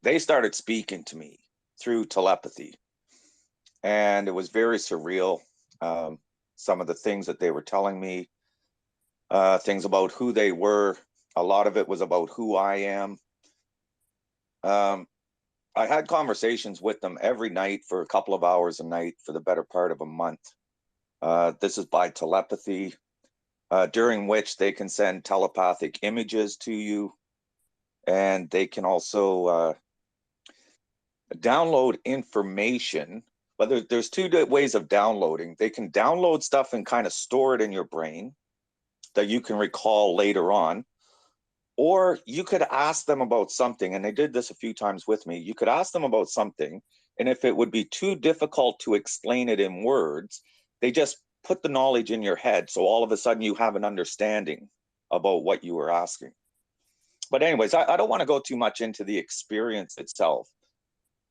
they started speaking to me through telepathy, and it was very surreal. Some of the things that they were telling me, things about who they were. A lot of it was about who I am. I had conversations with them every night for a couple of hours a night for the better part of a month. This is by telepathy, during which they can send telepathic images to you, and they can also download information. But there's 2 ways of downloading. They can download stuff and kind of store it in your brain, that you can recall later on. Or you could ask them about something, and they did this a few times with me. You could ask them about something, and if it would be too difficult to explain it in words, they just put the knowledge in your head. So all of a sudden you have an understanding about what you were asking. But anyways, I don't want to go too much into the experience itself.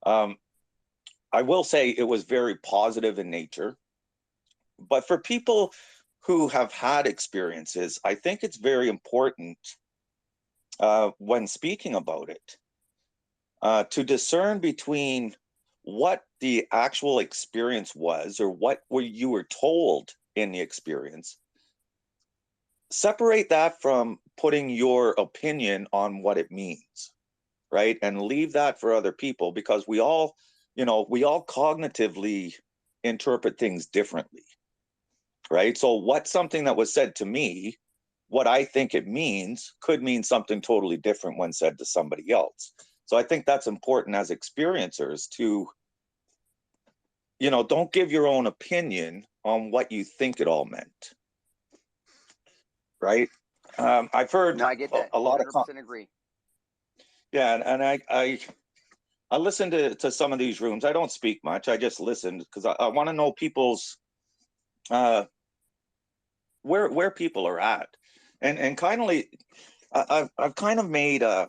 I will say it was very positive in nature. But for people who have had experiences, I think it's very important when speaking about it to discern between what the actual experience was or what you were told in the experience. Separate that from putting your opinion on what it means, right? And leave that for other people, because we all cognitively interpret things differently, right? So what's something that was said to me, what I think it means could mean something totally different when said to somebody else. So I think that's important as experiencers to, don't give your own opinion on what you think it all meant, right? I've heard No, I get that. a lot of 100% agree. Yeah, and I listen to some of these rooms. I don't speak much. I just listen because I want to know people's where people are at, and kindly, I've kind of made a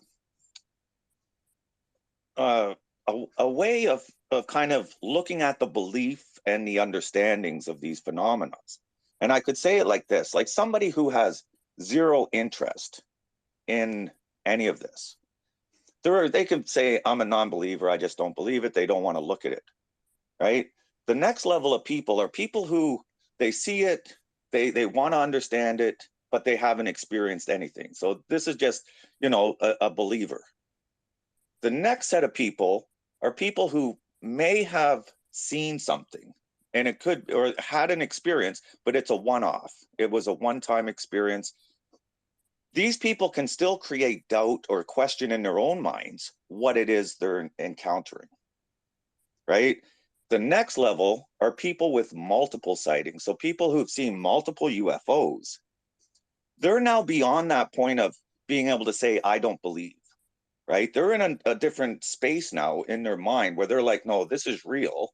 way of kind of looking at the belief and the understandings of these phenomena. And I could say it like this: like somebody who has zero interest in any of this. They can say, I'm a non-believer, I just don't believe it. They don't want to look at it, right? The next level of people are people who they see it, they want to understand it, but they haven't experienced anything. So this is just, a believer. The next set of people are people who may have seen something, and it could, or had an experience, but it's a one-off. It was a one-time experience. These people can still create doubt or question in their own minds what it is they're encountering, right? The next level are people with multiple sightings. So people who've seen multiple UFOs, they're now beyond that point of being able to say, I don't believe, right? They're in a different space now in their mind where they're like, no, this is real.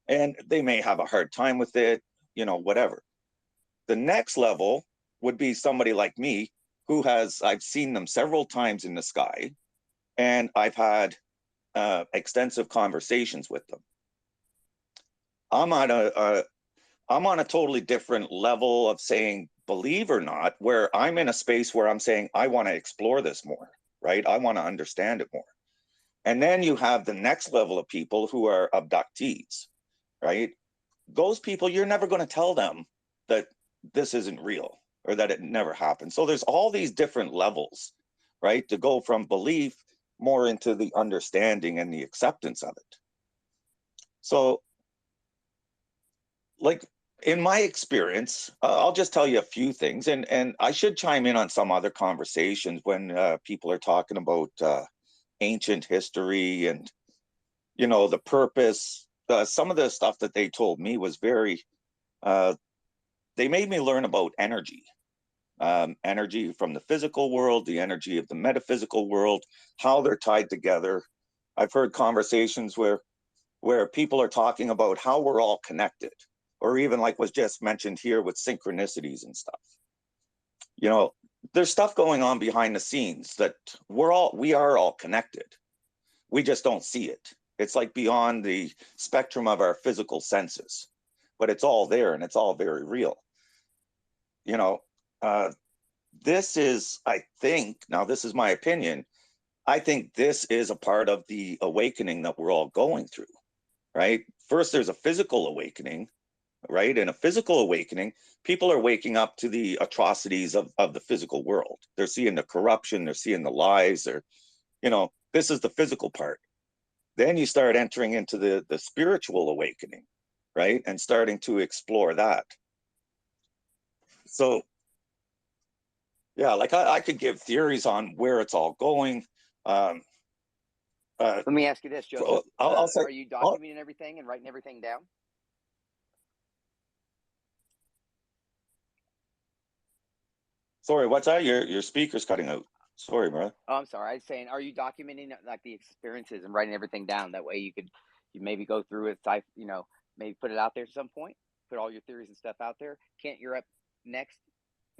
And they may have a hard time with it, whatever. The next level would be somebody like me, I've seen them several times in the sky, and I've had extensive conversations with them. I'm on a totally different level of saying believe or not, where I'm in a space where I'm saying I want to explore this more, right? I want to understand it more. And then you have the next level of people who are abductees, right? Those people, you're never going to tell them that this isn't real or that it never happened. So there's all these different levels, right? To go from belief more into the understanding and the acceptance of it. So, like in my experience, I'll just tell you a few things, and I should chime in on some other conversations when people are talking about ancient history and, the purpose. Some of the stuff that they told me was very, they made me learn about energy. Energy from the physical world, the energy of the metaphysical world, how they're tied together. I've heard conversations where people are talking about how we're all connected, or even like was just mentioned here with synchronicities and stuff. There's stuff going on behind the scenes that we are all connected. We just don't see it. It's like beyond the spectrum of our physical senses, but it's all there and it's all very real. This is, I think, now this is my opinion, I think this is a part of the awakening that we're all going through, right? First, there's a physical awakening, right? In a physical awakening, people are waking up to the atrocities of the physical world. They're seeing the corruption, they're seeing the lies, this is the physical part. Then you start entering into the spiritual awakening, right? And starting to explore that. So, yeah, like I could give theories on where it's all going. Let me ask you this, Joseph. I'll say, are you documenting everything and writing everything down? Sorry, what's that? Your speaker's cutting out. Sorry, brother. Oh, I'm sorry. I was saying, are you documenting like the experiences and writing everything down? That way you maybe go through it, maybe put it out there at some point, put all your theories and stuff out there. Kent, you're up next.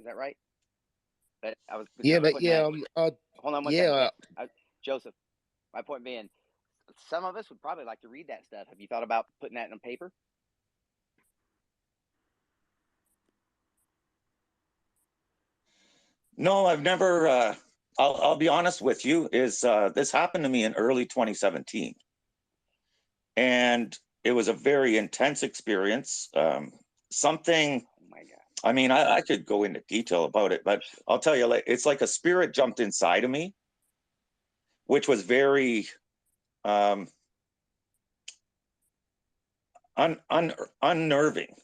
Is that right? But I was Yeah, but putting yeah, that. Hold on one second. yeah, Joseph, my point being, some of us would probably like to read that stuff. Have you thought about putting that on paper? No, I've never. I'll be honest with you. This happened to me in early 2017, and it was a very intense experience. Something. Oh my God. I mean, I could go into detail about it, but I'll tell you, it's like a spirit jumped inside of me, which was very unnerving,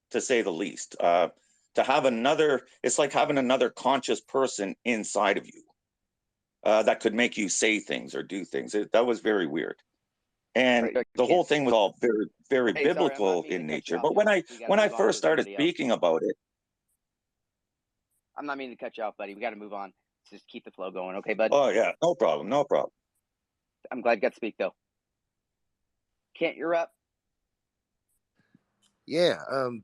to say the least. To have it's like having another conscious person inside of you that could make you say things or do things. That was very weird. And the whole thing was all very, very biblical in nature. But when I first started speaking about it, I'm not meaning to cut you off, buddy. We got to move on. Just keep the flow going, okay, bud? Oh yeah, no problem, no problem. I'm glad you got to speak though. Kent, you're up. yeah.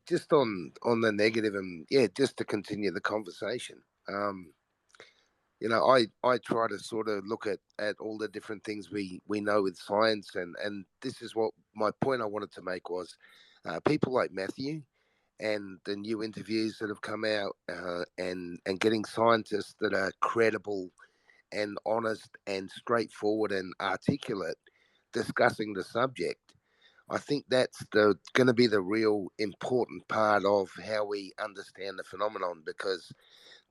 Just on the negative, and yeah, just to continue the conversation. I try to sort of look at all the different things we know with science, and this is what my point I wanted to make was, people like Matthew and the new interviews that have come out, and getting scientists that are credible and honest and straightforward and articulate discussing the subject. I think that's going to be the real important part of how we understand the phenomenon, because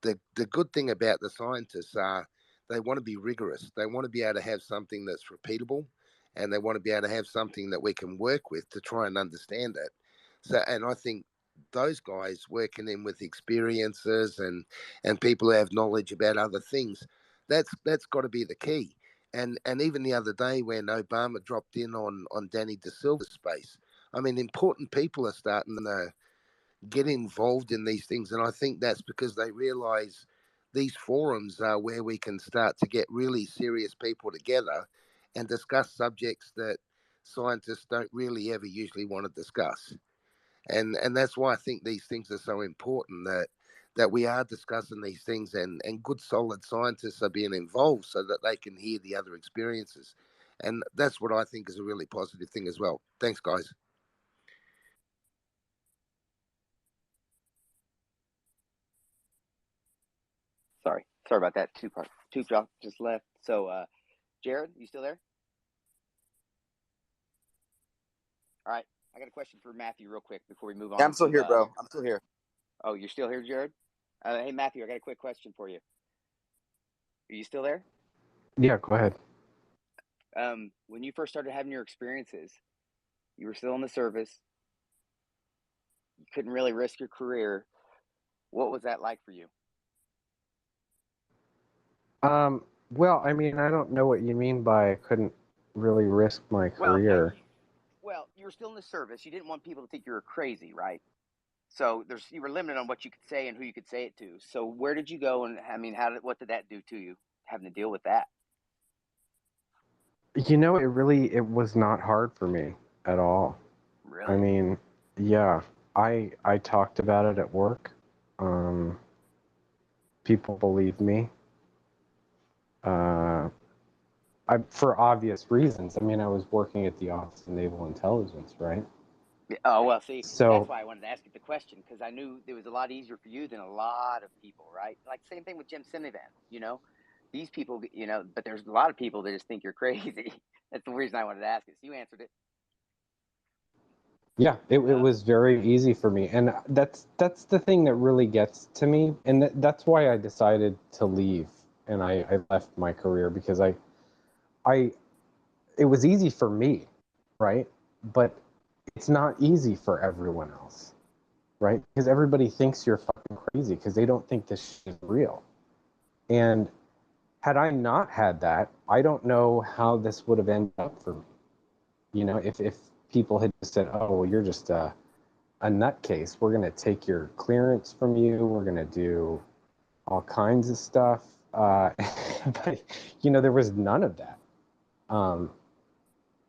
the good thing about the scientists are they want to be rigorous. They want to be able to have something that's repeatable, and they want to be able to have something that we can work with to try and understand it. So, and I think those guys working in with experiences and people who have knowledge about other things, that's got to be the key. And even the other day when Obama dropped in on Danny De Silva's space, I mean, important people are starting to get involved in these things, and I think that's because they realize these forums are where we can start to get really serious people together and discuss subjects that scientists don't really ever usually want to discuss. And that's why I think these things are so important, that we are discussing these things, and good solid scientists are being involved so that they can hear the other experiences. And that's what I think is a really positive thing as well. Thanks, guys. Sorry about that. Two drops just left. So, Jared, you still there? All right, I got a question for Matthew real quick before we move on. Yeah, I'm still here, bro. I'm still here. Oh, you're still here, Jared? Hey, Matthew, I got a quick question for you. Are you still there? Yeah, go ahead. When you first started having your experiences, you were still in the service. You couldn't really risk your career. What was that like for you? Well, I mean, I don't know what you mean by I couldn't really risk my career. Well, you were still in the service. You didn't want people to think you were crazy, right? So you were limited on what you could say and who you could say it to. So where did you go, and I mean, what did that do to you, having to deal with that? It was not hard for me at all. Really? I mean, yeah, I talked about it at work. People believed me. For obvious reasons. I mean, I was working at the Office of Naval Intelligence, right? Oh, well, see, So, that's why I wanted to ask you the question, because I knew it was a lot easier for you than a lot of people, right? Like, same thing with Jim Sinivan, These people, but there's a lot of people that just think you're crazy. That's the reason I wanted to ask it. So you answered it. yeah, it was very easy for me. And that's the thing that really gets to me. And that's why I decided to leave. And I left my career because it was easy for me, right? But it's not easy for everyone else, right? Because everybody thinks you're fucking crazy because they don't think this shit is real. And had I not had that, I don't know how this would have ended up for me. If people had just said, oh, well, you're just a nutcase. We're going to take your clearance from you. We're going to do all kinds of stuff. But, there was none of that.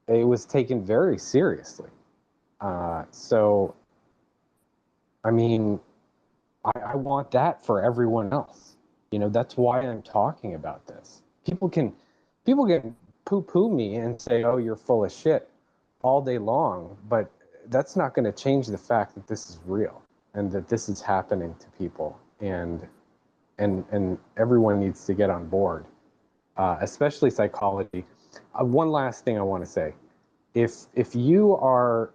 It was taken very seriously. So, I mean, I want that for everyone else. That's why I'm talking about this. People can poo-poo me and say, "Oh, you're full of shit," all day long, but that's not going to change the fact that this is real and that this is happening to people, and everyone needs to get on board, especially psychology. One last thing I want to say: if you are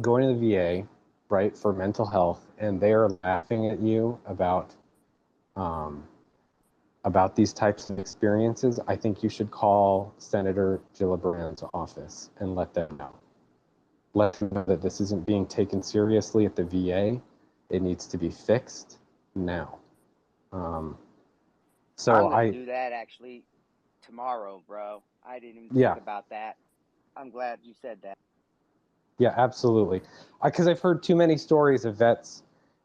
going to the VA, right, for mental health, and they are laughing at you about these types of experiences, I think you should call Senator Gillibrand's office and let them know. Let them know that this isn't being taken seriously at the VA. It needs to be fixed now. So I'm gonna do that actually tomorrow, bro. I didn't even Yeah. think about that. I'm glad you said that. Yeah, absolutely. Because I've heard too many stories of vets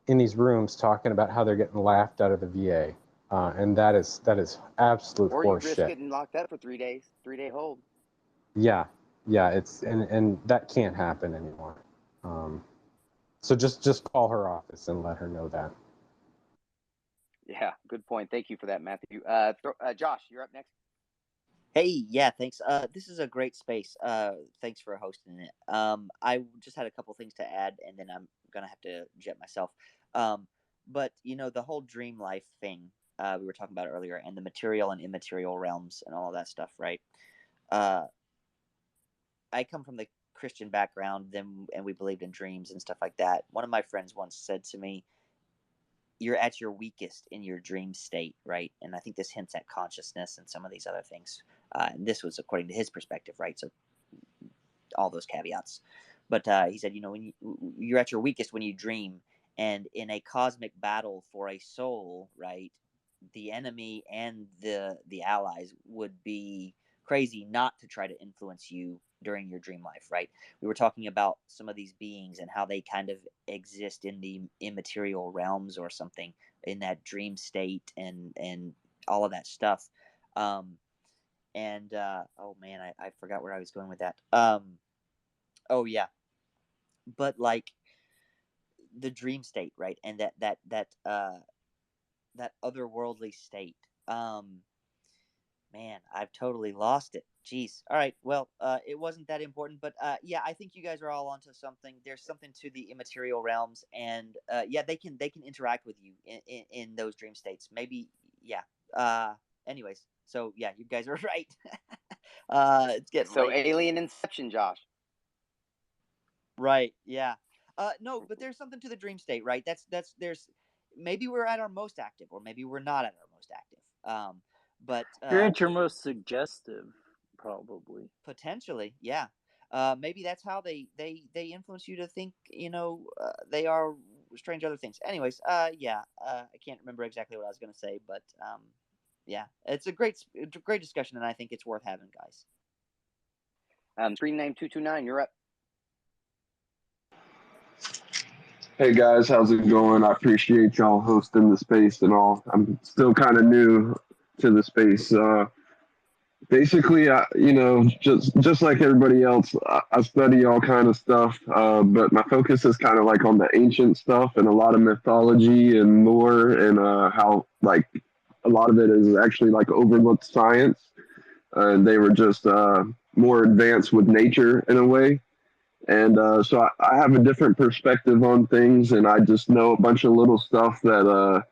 in these rooms talking about how they're getting laughed out of the VA, and that is absolute Or you horse risk shit. getting locked up for 3 days, 3-day hold. Yeah, it's and that can't happen anymore. So just call her office and let her know that. Yeah, good point. Thank you for that, Matthew. Josh, you're up next. Hey, yeah, thanks. This is a great space. Thanks for hosting it. I just had a couple things to add, and then I'm gonna have to jet myself. But the whole dream life thing we were talking about earlier, and the material and immaterial realms and all of that stuff, right? I come from the Christian background, and we believed in dreams and stuff like that. One of my friends once said to me, "You're at your weakest in your dream state," right? And I think this hints at consciousness and some of these other things. And this was according to his perspective, right? So all those caveats. But he said, when you're at your weakest when you dream, and in a cosmic battle for a soul, right? The enemy and the allies would be crazy not to try to influence you during your dream life, right? We were talking about some of these beings and how they kind of exist in the immaterial realms or something in that dream state and all of that stuff. Oh man, I forgot where I was going with that. Oh yeah, but like the dream state, right? And that otherworldly state. Man, I've totally lost it. Jeez. All right. Well, it wasn't that important, but yeah, I think you guys are all onto something. There's something to the immaterial realms, and yeah, they can interact with you in those dream states. Maybe, yeah. Anyways, so yeah, you guys are right. It's getting So late. alien inception, Josh. Right. Yeah. No, but there's something to the dream state, right? There's maybe we're at our most active, or maybe we're not at our most active. But You're at your most suggestive, probably. Potentially, yeah. Maybe that's how they influence you to think. They are strange other things. Anyways, yeah. I can't remember exactly what I was going to say, but yeah, it's a great discussion, and I think it's worth having, guys. Screen name 229, you're up. Hey guys, how's it going? I appreciate y'all hosting the space and all. I'm still kind of new to the space. Basically, just like everybody else, I study all kind of stuff, but my focus is kind of like on the ancient stuff and a lot of mythology and lore and how like a lot of it is actually like overlooked science. And they were just more advanced with nature in a way. And so I have a different perspective on things, and I just know a bunch of little stuff that,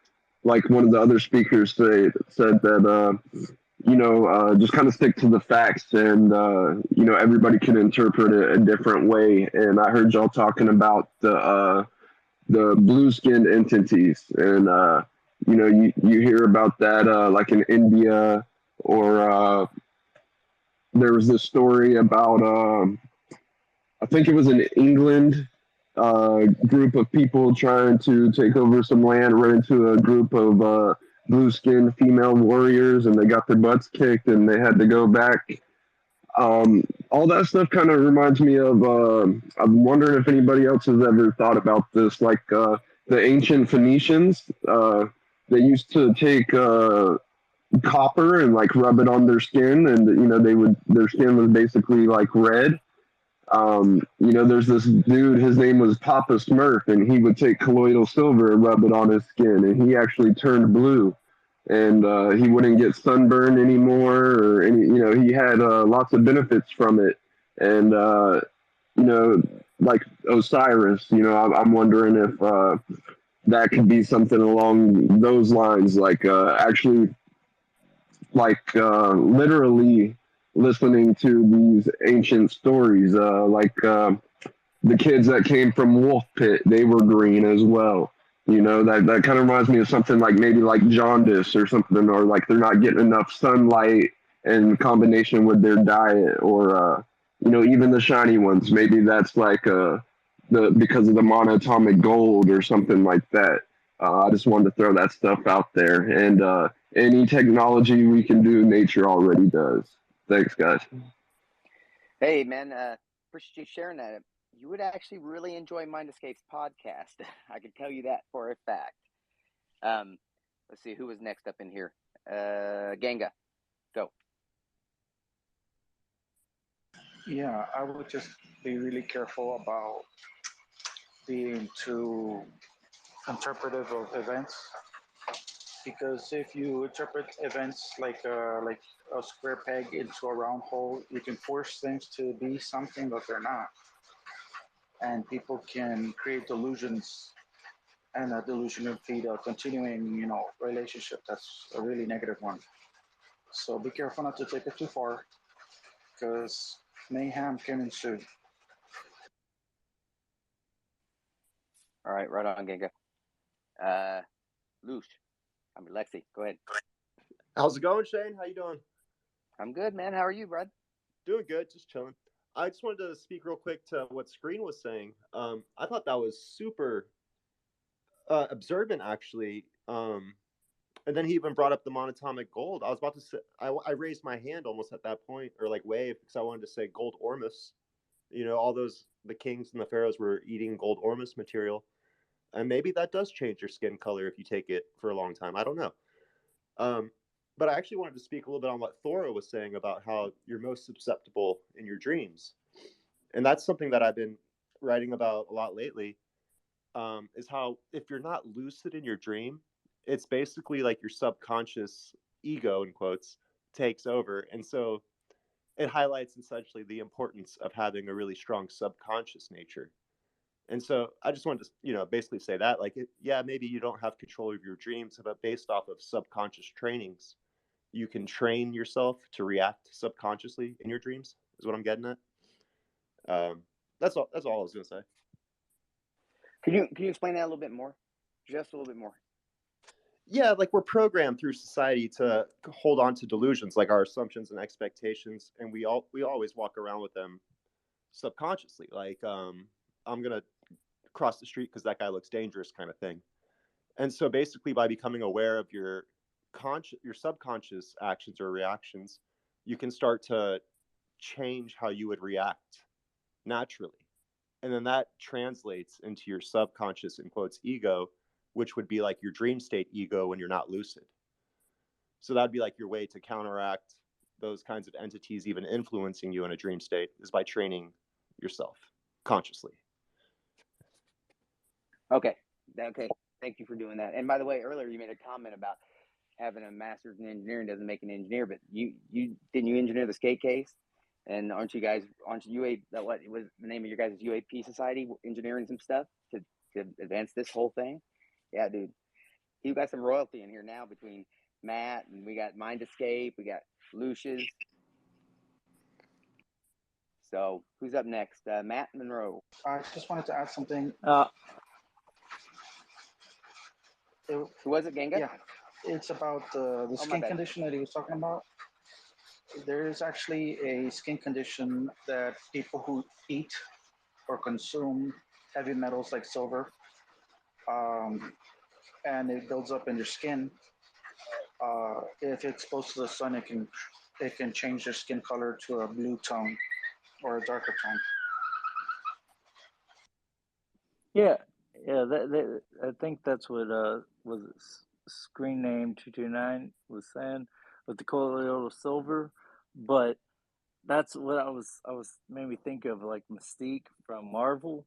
like one of the other speakers said that, just kind of stick to the facts, and everybody can interpret it a different way. And I heard y'all talking about the blue-skinned entities, and you hear about that like in India, or there was this story about. I think it was in England, group of people trying to take over some land, run into a group of blue-skinned female warriors, and they got their butts kicked, and they had to go back. All that stuff kind of reminds me of. I'm wondering if anybody else has ever thought about this, like the ancient Phoenicians. they used to take copper and like rub it on their skin, and their skin was basically like red. There's this dude, his name was Papa Smurf, and he would take colloidal silver and rub it on his skin, and he actually turned blue. And he wouldn't get sunburned anymore, or he had lots of benefits from it. And like Osiris, I'm wondering if that could be something along those lines, like actually, like literally listening to these ancient stories, the kids that came from Wolf Pit, they were green as well. That kind of reminds me of something like maybe like jaundice or something, or like they're not getting enough sunlight in combination with their diet, or even the shiny ones. Maybe that's like because of the monatomic gold or something like that. I just wanted to throw that stuff out there, and any technology we can do, nature already does. Thanks, guys. Hey, man, appreciate you sharing that. You would actually really enjoy Mind Escape's podcast. I can tell you that for a fact. Let's see who was next up in here. Ganga, go. Yeah, I would just be really careful about being too interpretive of events, because if you interpret events like a square peg into a round hole, you can force things to be something that they're not, and people can create delusions, and a delusion will feed a continuing relationship that's a really negative one. So be careful not to take it too far, because mayhem can ensue. All right, right on, Ganga. Lexi, go ahead. How's it going, Shane? How you doing? I'm good, man. How are you, bud? Doing good, just chilling. I just wanted to speak real quick to what Screen was saying. I thought that was super observant, actually. And then he even brought up the monatomic gold. I was about to say, I raised my hand almost at that point, or like wave, because I wanted to say gold ormus. All the kings and the pharaohs were eating gold ormus material. And maybe that does change your skin color if you take it for a long time. I don't know. But I actually wanted to speak a little bit on what Thora was saying about how you're most susceptible in your dreams. And that's something that I've been writing about a lot lately, is how if you're not lucid in your dream, it's basically like your subconscious ego, in quotes, takes over. And so it highlights essentially the importance of having a really strong subconscious nature. And so I just wanted to, basically say that, like, maybe you don't have control of your dreams, but based off of subconscious trainings, you can train yourself to react subconsciously in your dreams, is what I'm getting at. That's all I was going to say. Can you explain that a little bit more? Just a little bit more. Yeah, like we're programmed through society to hold on to delusions, like our assumptions and expectations, and we always walk around with them subconsciously, like I'm gonna cross the street because that guy looks dangerous, kind of thing. And so basically, by becoming aware of your subconscious actions or reactions, you can start to change how you would react naturally, and then that translates into your subconscious, in quotes, ego, which would be like your dream state ego when you're not lucid. So that'd be like your way to counteract those kinds of entities even influencing you in a dream state, is by training yourself consciously. Okay. Thank you for doing that. And by the way, earlier you made a comment about having a master's in engineering doesn't make an engineer, but you didn't you engineer the skate case? And aren't you what was the name of your guys' UAP society, engineering some stuff to advance this whole thing? Yeah, dude. You got some royalty in here now between Matt, and we got Mind Escape, we got Lucius. So who's up next? Matt Monroe. I just wanted to add something. Who was it, Ganga? Yeah, it's about the skin condition that he was talking about. There is actually a skin condition that people who eat or consume heavy metals like silver, and it builds up in your skin. If it's exposed to the sun, it can change their skin color to a blue tone or a darker tone. Yeah. I think that's what was Screen Name 229 was saying with the colloidal silver, but that's what I was made me think of, like Mystique from Marvel.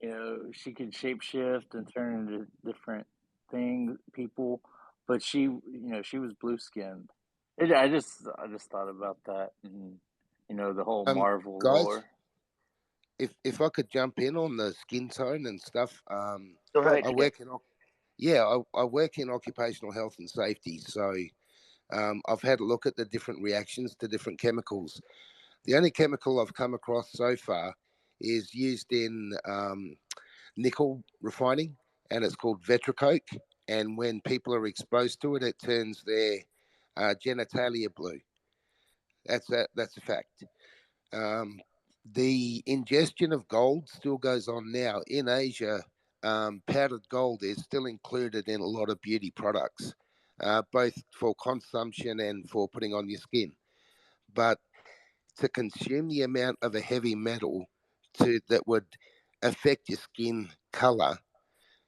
You know, she could shapeshift and turn into different people, but she was blue skinned. I just thought about that, and the whole Marvel Guys, lore. if I could jump in on the skin tone and stuff, Go ahead. I work in I work in occupational health and safety, so I've had a look at the different reactions to different chemicals. The only chemical I've come across so far is used in nickel refining, and it's called Vetracoke. And when people are exposed to it, it turns their genitalia blue. That's a fact. The ingestion of gold still goes on now in Asia. Powdered gold is still included in a lot of beauty products, both for consumption and for putting on your skin. But to consume the amount of a heavy metal that would affect your skin color,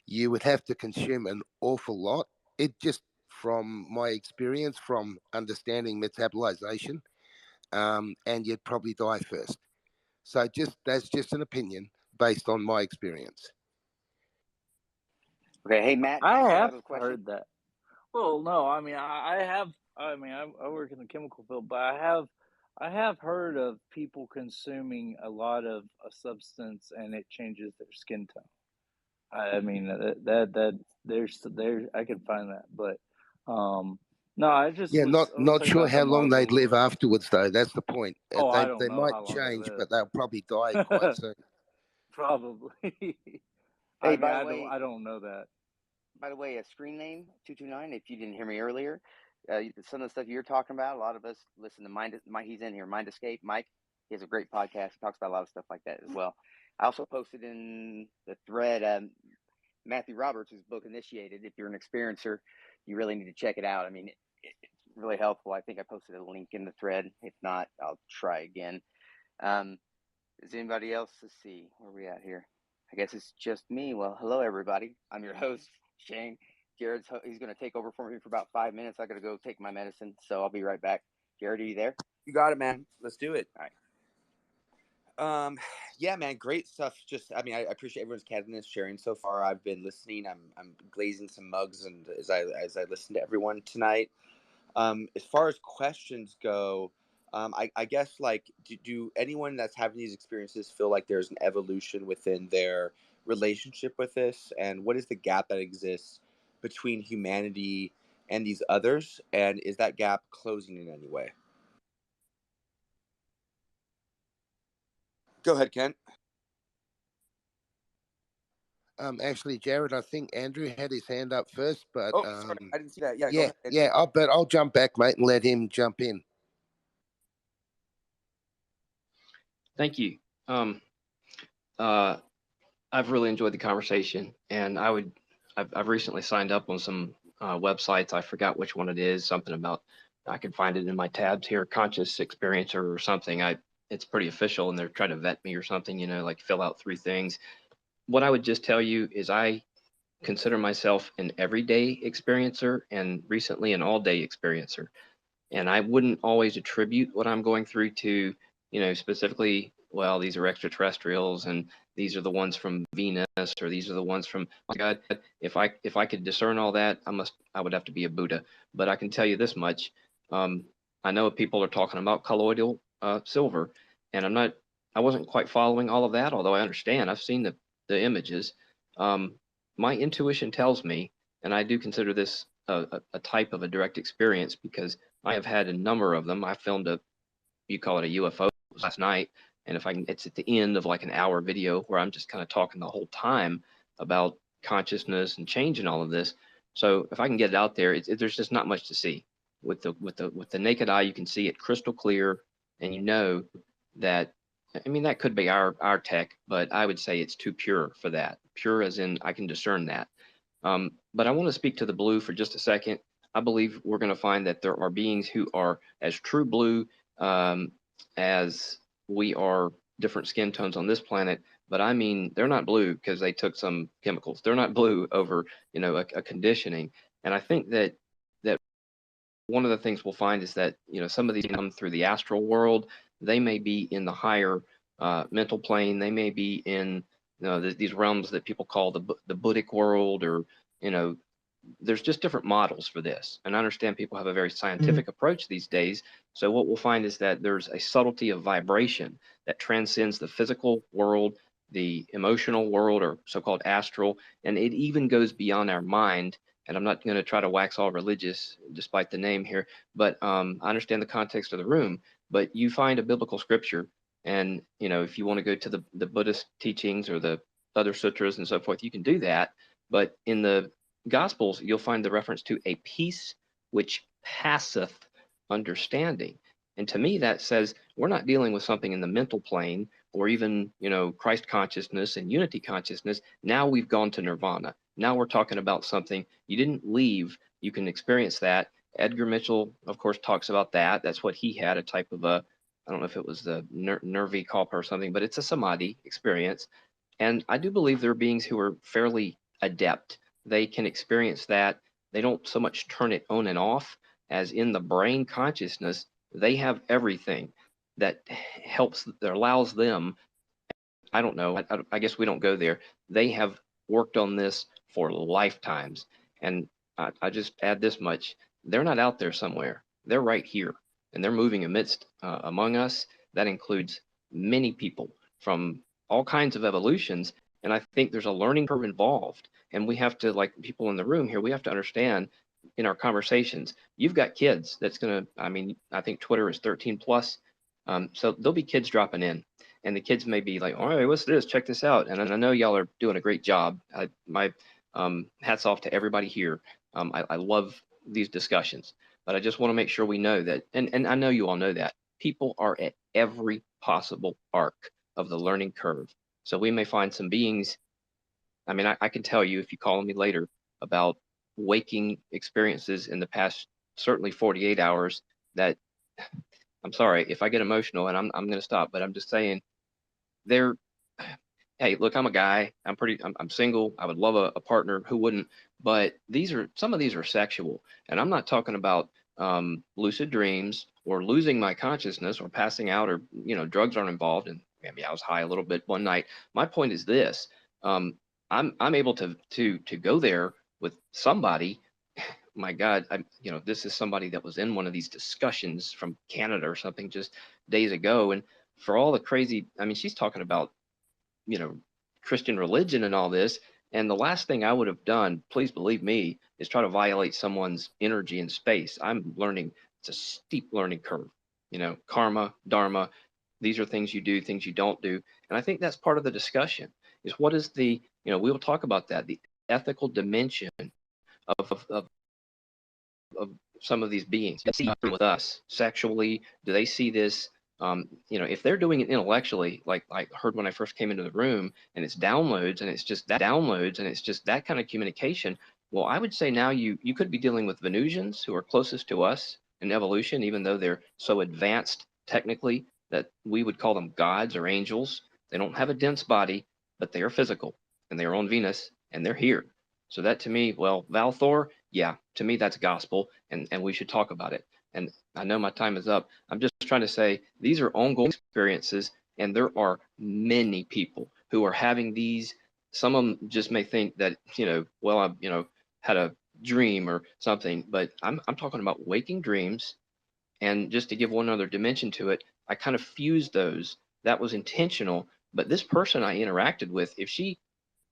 you would have to consume an awful lot. It just, from my experience, from understanding metabolization, and you'd probably die first. So that's just an opinion based on my experience. Okay, hey Matt, I you have have a question? heard that. Well, no, I mean I have. I mean I work in the chemical field, but I have heard of people consuming a lot of a substance and it changes their skin tone. I mean that there's I can find that, but no, I just Yeah, was not talking sure about the how long Marvel they'd live lore. afterwards, though. That's the point. Oh, I They don't they know might how long they change, live. but they'll probably die quite soon. Probably. I Hey, mean, by the way, I don't know that. By the way, a Screen Name 229. If you didn't hear me earlier, some of the stuff you're talking about, a lot of us listen to he's in here, Mind Escape. Mike, he has a great podcast. He talks about a lot of stuff like that as well. I also posted in the thread Matthew Roberts' book Initiated. If you're an experiencer, you really need to check it out. I mean, it's really helpful. I think I posted a link in the thread. If not, I'll try again. Is anybody else? Let's see, where are we at here? I guess it's just me. Well, hello everybody. I'm your host, Shane. He's going to take over for me for about 5 minutes. I got to go take my medicine, so I'll be right back. Jared, are you there? You got it, man. Let's do it. All right. Yeah, man, great stuff. Just, I mean, I appreciate everyone's candidness sharing so far. I've been listening. I'm glazing some mugs, and as I listen to everyone tonight. As far as questions go, I guess like, do anyone that's having these experiences feel like there's an evolution within their relationship with this, and what is the gap that exists between humanity and these others, and is that gap closing in any way? Go ahead, Kent. Actually, Jared, I think Andrew had his hand up first, but Sorry, I didn't see that. Yeah, go yeah, ahead. yeah. I'll jump back, mate, and let him jump in. Thank you. I've really enjoyed the conversation, and I've recently signed up on some websites. I forgot which one it is. Something about, I can find it in my tabs here, Conscious Experiencer or something. It's pretty official, and they're trying to vet me or something. Like fill out 3 things. What I would just tell you is I consider myself an everyday experiencer and recently an all-day experiencer. And I wouldn't always attribute what I'm going through to, specifically, well, these are extraterrestrials and these are the ones from Venus or these are the ones from God. If I could discern all that, I would have to be a Buddha. But I can tell you this much. I know people are talking about colloidal silver, and I wasn't quite following all of that, although I understand. I've seen the images. My intuition tells me, and I do consider this a type of a direct experience because I have had a number of them. I filmed you call it a UFO last night, and it's at the end of like an hour video where I'm just kind of talking the whole time about consciousness and change and all of this. So if I can get it out there, there's just not much to see. With the naked eye, you can see it crystal clear, and that. I mean, that could be our tech, but I would say it's too pure for that. Pure as in I can discern that. But I want to speak to the blue for just a second. I believe we're going to find that there are beings who are as true blue as we are different skin tones on this planet. But I mean, they're not blue because they took some chemicals. They're not blue over, a conditioning. And I think that one of the things we'll find is that, you know, some of these come through the astral world. They may be in the higher mental plane. They may be in, you know, these realms that people call the Buddhic world, or, you know, there's just different models for this. And I understand people have a very scientific approach these days. So what we'll find is that there's a subtlety of vibration that transcends the physical world, the emotional world, or so-called astral, and it even goes beyond our mind. And I'm not going to try to wax all religious despite the name here, but I understand the context of the room. But you find a biblical scripture, and, you know, if you want to go to the Buddhist teachings or the other sutras and so forth, you can do that. But in the Gospels, you'll find the reference to a peace which passeth understanding. And to me, that says we're not dealing with something in the mental plane or even, you know, Christ consciousness and unity consciousness. Now we've gone to nirvana. Now we're talking about something you didn't leave. You can experience that. Edgar Mitchell, of course, talks about that. That's what he had, a type of a, I don't know if it was the Nervi Kalpa or something, but it's a samadhi experience. And I do believe there are beings who are fairly adept. They can experience that. They don't so much turn it on and off as in the brain consciousness. They have everything that helps, that allows them. I don't know. I guess we don't go there. They have worked on this for lifetimes. And I just add this much. They're not out there somewhere. They're right here. And they're moving amidst, among us. That includes many people from all kinds of evolutions. And I think there's a learning curve involved. And we have to, like people in the room here, we have to understand in our conversations, you've got kids that's going to, I mean, I think Twitter is 13 plus. So there'll be kids dropping in, and the kids may be like, all right, what's this? Check this out. And I know y'all are doing a great job. My hats off to everybody here. I love these discussions, but I just want to make sure we know that, and I know you all know that, people are at every possible arc of the learning curve. So we may find some beings. I mean, I can tell you if you call me later about waking experiences in the past, certainly 48 hours, that I'm sorry if I get emotional, and I'm going to stop, but I'm just saying they're, hey, look, I'm a guy. I'm single. I would love a partner. Who wouldn't? But some of these are sexual, and I'm not talking about lucid dreams or losing my consciousness or passing out, or, you know, drugs aren't involved. And maybe I was high a little bit one night. My point is this: I'm able to go there with somebody. My God, you know, this is somebody that was in one of these discussions from Canada or something just days ago, and for all the crazy, I mean, she's talking about, you know, Christian religion and all this. And the last thing I would have done, please believe me, is try to violate someone's energy and space. I'm learning, it's a steep learning curve, you know, karma, dharma. These are things you do, things you don't do. And I think that's part of the discussion is what is the, you know, we'll talk about that, the ethical dimension of some of these beings. See with us sexually, do they see this? You know, if they're doing it intellectually, like I heard when I first came into the room, and it's downloads, and it's just that kind of communication. Well, I would say now you could be dealing with Venusians who are closest to us in evolution, even though they're so advanced technically that we would call them gods or angels. They don't have a dense body, but they are physical, and they are on Venus, and they're here. So that to me, well, Valthor, yeah, to me that's gospel, and we should talk about it. And I know my time is up. I'm just trying to say these are ongoing experiences, and there are many people who are having these. Some of them just may think that, you know, well, I, you know, had a dream or something, but I'm talking about waking dreams. And just to give one other dimension to it, I kind of fused those. That was intentional. But this person I interacted with, if she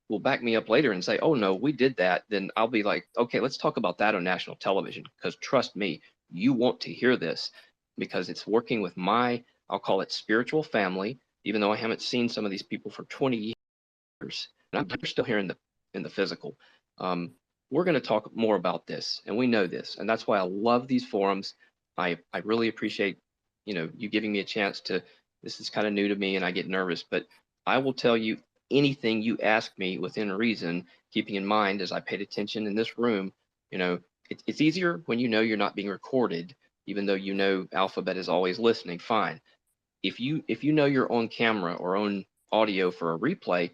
will back me up later and say, oh no, we did that, then I'll be like, okay, let's talk about that on national television. Because trust me, you want to hear this, because it's working with my, I'll call it spiritual family, even though I haven't seen some of these people for 20 years. And I'm still here in the physical. We're going to talk more about this, and we know this. And that's why I love these forums. I really appreciate, you know, you giving me a chance to, this is kind of new to me and I get nervous, but I will tell you anything you ask me within reason, keeping in mind as I paid attention in this room. You know, it's easier when you know you're not being recorded, even though you know Alphabet is always listening. Fine. If you know you're on camera or on audio for a replay,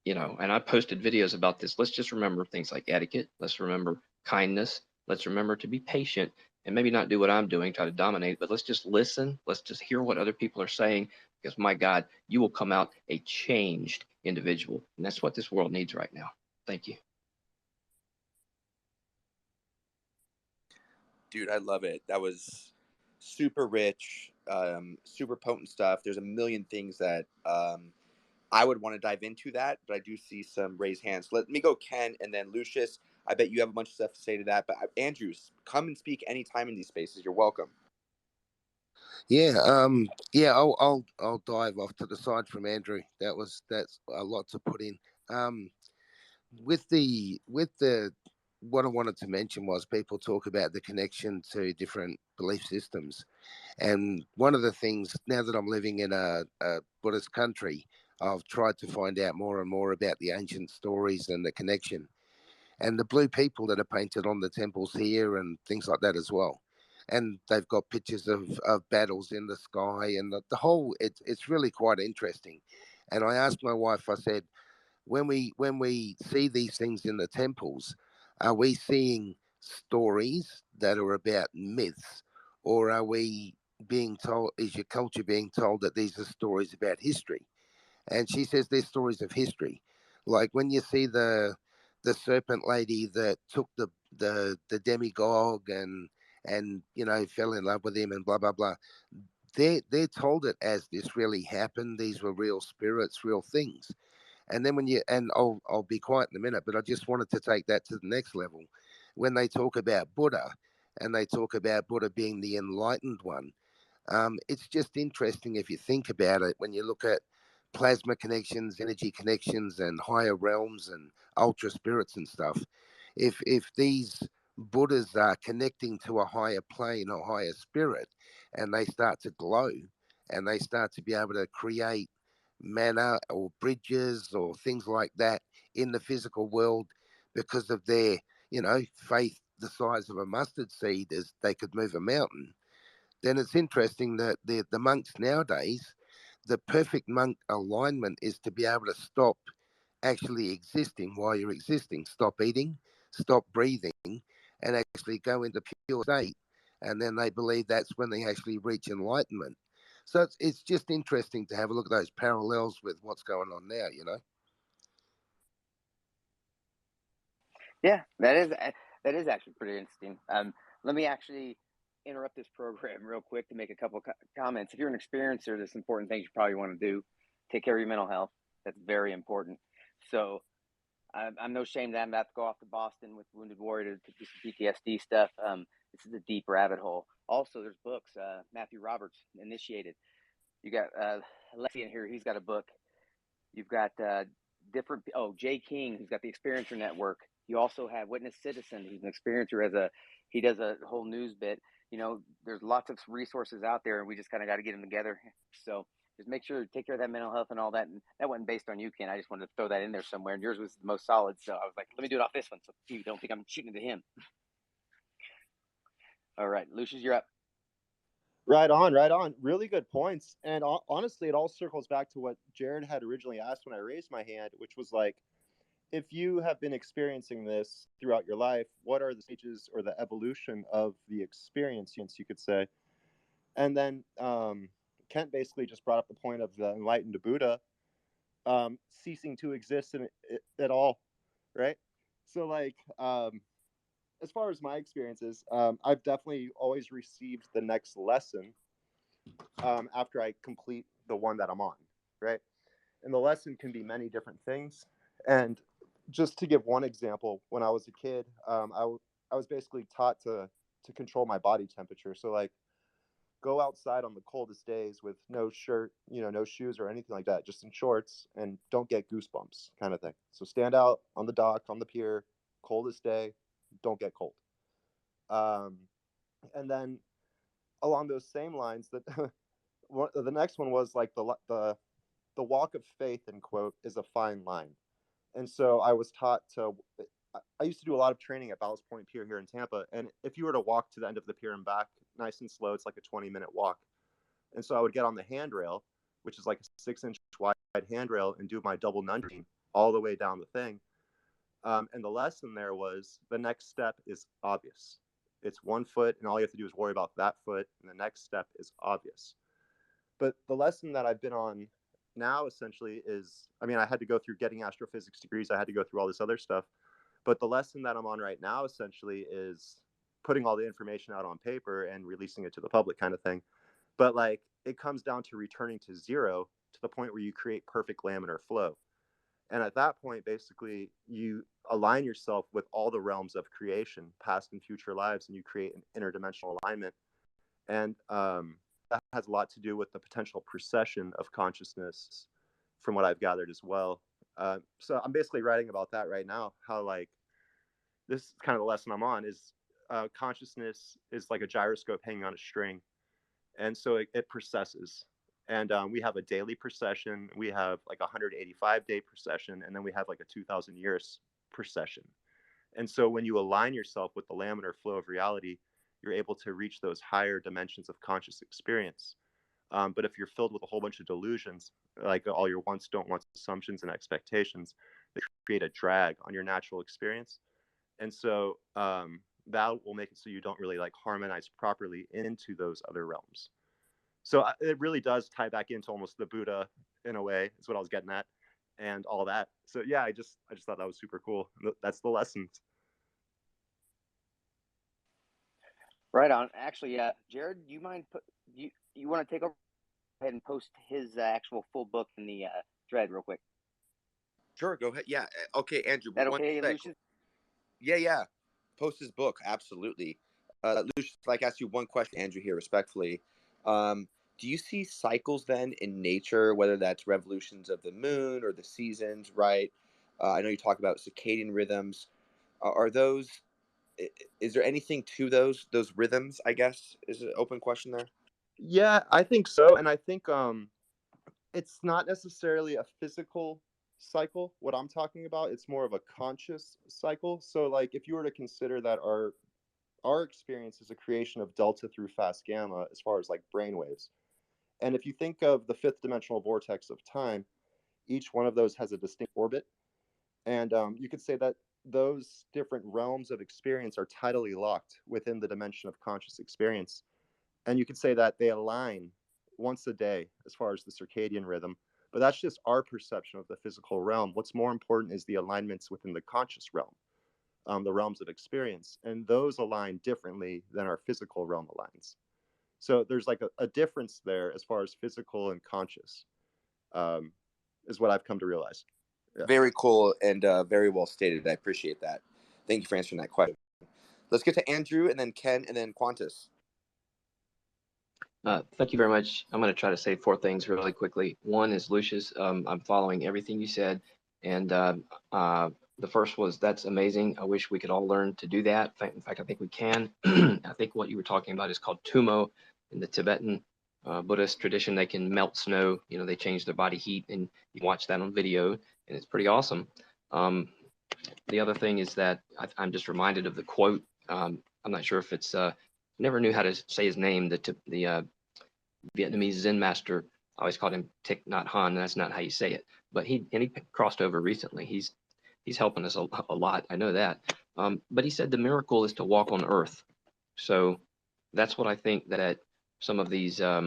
you know, and I posted videos about this. Let's just remember things like etiquette. Let's remember kindness. Let's remember to be patient and maybe not do what I'm doing, try to dominate, but let's just listen. Let's just hear what other people are saying, because my God, you will come out a changed individual. And that's what this world needs right now. Thank you. Dude, I love it. That was super rich, super potent stuff. There's a million things that I would want to dive into that, but I do see some raised hands. Let me go, Ken, and then Lucius. I bet you have a bunch of stuff to say to that. But Andrews, come and speak anytime in these spaces. You're welcome. Yeah, I'll dive off to the side from Andrew. That's a lot to put in. With the what I wanted to mention was people talk about the connection to different belief systems, and one of the things now that I'm living in a Buddhist country, I've tried to find out more and more about the ancient stories and the connection, and the blue people that are painted on the temples here and things like that as well. And they've got pictures of battles in the sky and the whole. It's really quite interesting. And I asked my wife. I said, when we see these things in the temples, are we seeing stories that are about myths, or are we being told? Is your culture being told that these are stories about history? And she says they're stories of history. Like when you see the serpent lady that took the demigod and fell in love with him and blah blah blah. They're told it as this really happened. These were real spirits, real things. And then I'll be quiet in a minute, but I just wanted to take that to the next level. When they talk about Buddha, and they talk about Buddha being the enlightened one, it's just interesting if you think about it. When you look at plasma connections, energy connections, and higher realms and ultra spirits and stuff, if these Buddhas are connecting to a higher plane or higher spirit, and they start to glow, and they start to be able to create manna or bridges or things like that in the physical world because of their faith the size of a mustard seed, as they could move a mountain. Then it's interesting that the monks nowadays, the perfect monk alignment is to be able to stop actually existing while you're existing, stop eating, stop breathing, and actually go into pure state. And then they believe that's when they actually reach enlightenment. So it's just interesting to have a look at those parallels with what's going on now, Yeah, that is actually pretty interesting. Let me actually interrupt this program real quick to make a couple comments. If you're an experiencer, there's important things you probably want to do. Take care of your mental health. That's very important. So I'm no shame that I'm about to go off to Boston with Wounded Warrior to do some PTSD stuff. This is a deep rabbit hole. Also, there's books. Matthew Roberts, Initiated. You got Lexi in here. He's got a book. You've got Jay King, who's got the Experiencer Network. You also have Witness Citizen, who's an experiencer. He does a whole news bit. There's lots of resources out there, and we just kind of got to get them together. So just make sure to take care of that mental health and all that. And that wasn't based on you, Ken. I just wanted to throw that in there somewhere. And yours was the most solid, so I was like, let me do it off this one, so you don't think I'm shooting it to him. All right, Lucius, you're up. Right on, right on. Really good points. And honestly, it all circles back to what Jared had originally asked when I raised my hand, which was like, if you have been experiencing this throughout your life, what are the stages or the evolution of the experience, you could say? And then Kent basically just brought up the point of the enlightened Buddha ceasing to exist at all, right? So, like, as far as my experiences, I've definitely always received the next lesson after I complete the one that I'm on, right? And the lesson can be many different things. And just to give one example, when I was a kid, I was basically taught to control my body temperature. So like, go outside on the coldest days with no shirt, no shoes or anything like that, just in shorts, and don't get goosebumps, kind of thing. So stand out on the dock, on the pier, coldest day, don't get cold. And then along those same lines, that the next one was like the walk of faith, in quote, is a fine line. And so I was taught to. I used to do a lot of training at Ballast Point Pier here in Tampa, and if you were to walk to the end of the pier and back, nice and slow, it's like a 20-minute walk. And so I would get on the handrail, which is like a 6-inch wide handrail, and do my double nunging all the way down the thing. And the lesson there was the next step is obvious. It's 1 foot, and all you have to do is worry about that foot, and the next step is obvious. But the lesson that I've been on now essentially is, I mean, I had to go through getting astrophysics degrees, I had to go through all this other stuff. But the lesson that I'm on right now essentially is putting all the information out on paper and releasing it to the public kind of thing. But like it comes down to returning to zero to the point where you create perfect laminar flow. And at that point, basically, you align yourself with all the realms of creation, past and future lives, and you create an interdimensional alignment. And that has a lot to do with the potential precession of consciousness, from what I've gathered as well. So I'm basically writing about that right now. How like this is kind of the lesson I'm on is consciousness is like a gyroscope hanging on a string, and so it precesses. And we have a daily precession, we have like a 185-day precession, and then we have like a 2,000 years precession. And so when you align yourself with the laminar flow of reality, you're able to reach those higher dimensions of conscious experience. But if you're filled with a whole bunch of delusions, like all your wants, don't wants, assumptions, and expectations, they create a drag on your natural experience. And so that will make it so you don't really like harmonize properly into those other realms. So it really does tie back into almost the Buddha in a way, is what I was getting at, and all that. So yeah, I just thought that was super cool. That's the lessons. Right on. Actually, Jared, you mind you want to take over ahead and post his actual full book in the thread real quick? Sure, go ahead. Yeah. Okay, Andrew. That okay, Lucius? Yeah. Post his book, absolutely. Lucius, I'd like to ask you one question, Andrew, here, respectfully. Do you see cycles then in nature, whether that's revolutions of the moon or the seasons, right? I know you talk about circadian rhythms. Are those? Is there anything to those rhythms? I guess is an open question there. Yeah, I think so, and I think it's not necessarily a physical cycle. What I'm talking about, it's more of a conscious cycle. So, like, if you were to consider that our experience is a creation of delta through fast gamma, as far as like brain waves. And if you think of the fifth dimensional vortex of time, each one of those has a distinct orbit. And you could say that those different realms of experience are tidally locked within the dimension of conscious experience. And you could say that they align once a day as far as the circadian rhythm. But that's just our perception of the physical realm. What's more important is the alignments within the conscious realm, the realms of experience. And those align differently than our physical realm aligns. So there's like a difference there as far as physical and conscious, is what I've come to realize. Yeah. Very cool and very well stated. I appreciate that. Thank you for answering that question. Let's get to Andrew and then Ken and then Qantas. Thank you very much. I'm going to try to say 4 things really quickly. One is, Lucius, I'm following everything you said. And the first was, that's amazing. I wish we could all learn to do that. In fact, I think we can. I think what you were talking about is called tumo in the Tibetan Buddhist tradition. They can melt snow. You know, they change their body heat, and you can watch that on video, and it's pretty awesome. The other thing is that I'm just reminded of the quote. I'm not sure if it's never knew how to say his name. The Vietnamese Zen master, I always called him Thich Nhat Hanh. That's not how you say it, but he crossed over recently. He's helping us a lot. I know that. But he said the miracle is to walk on earth. So that's what I think that some of these, I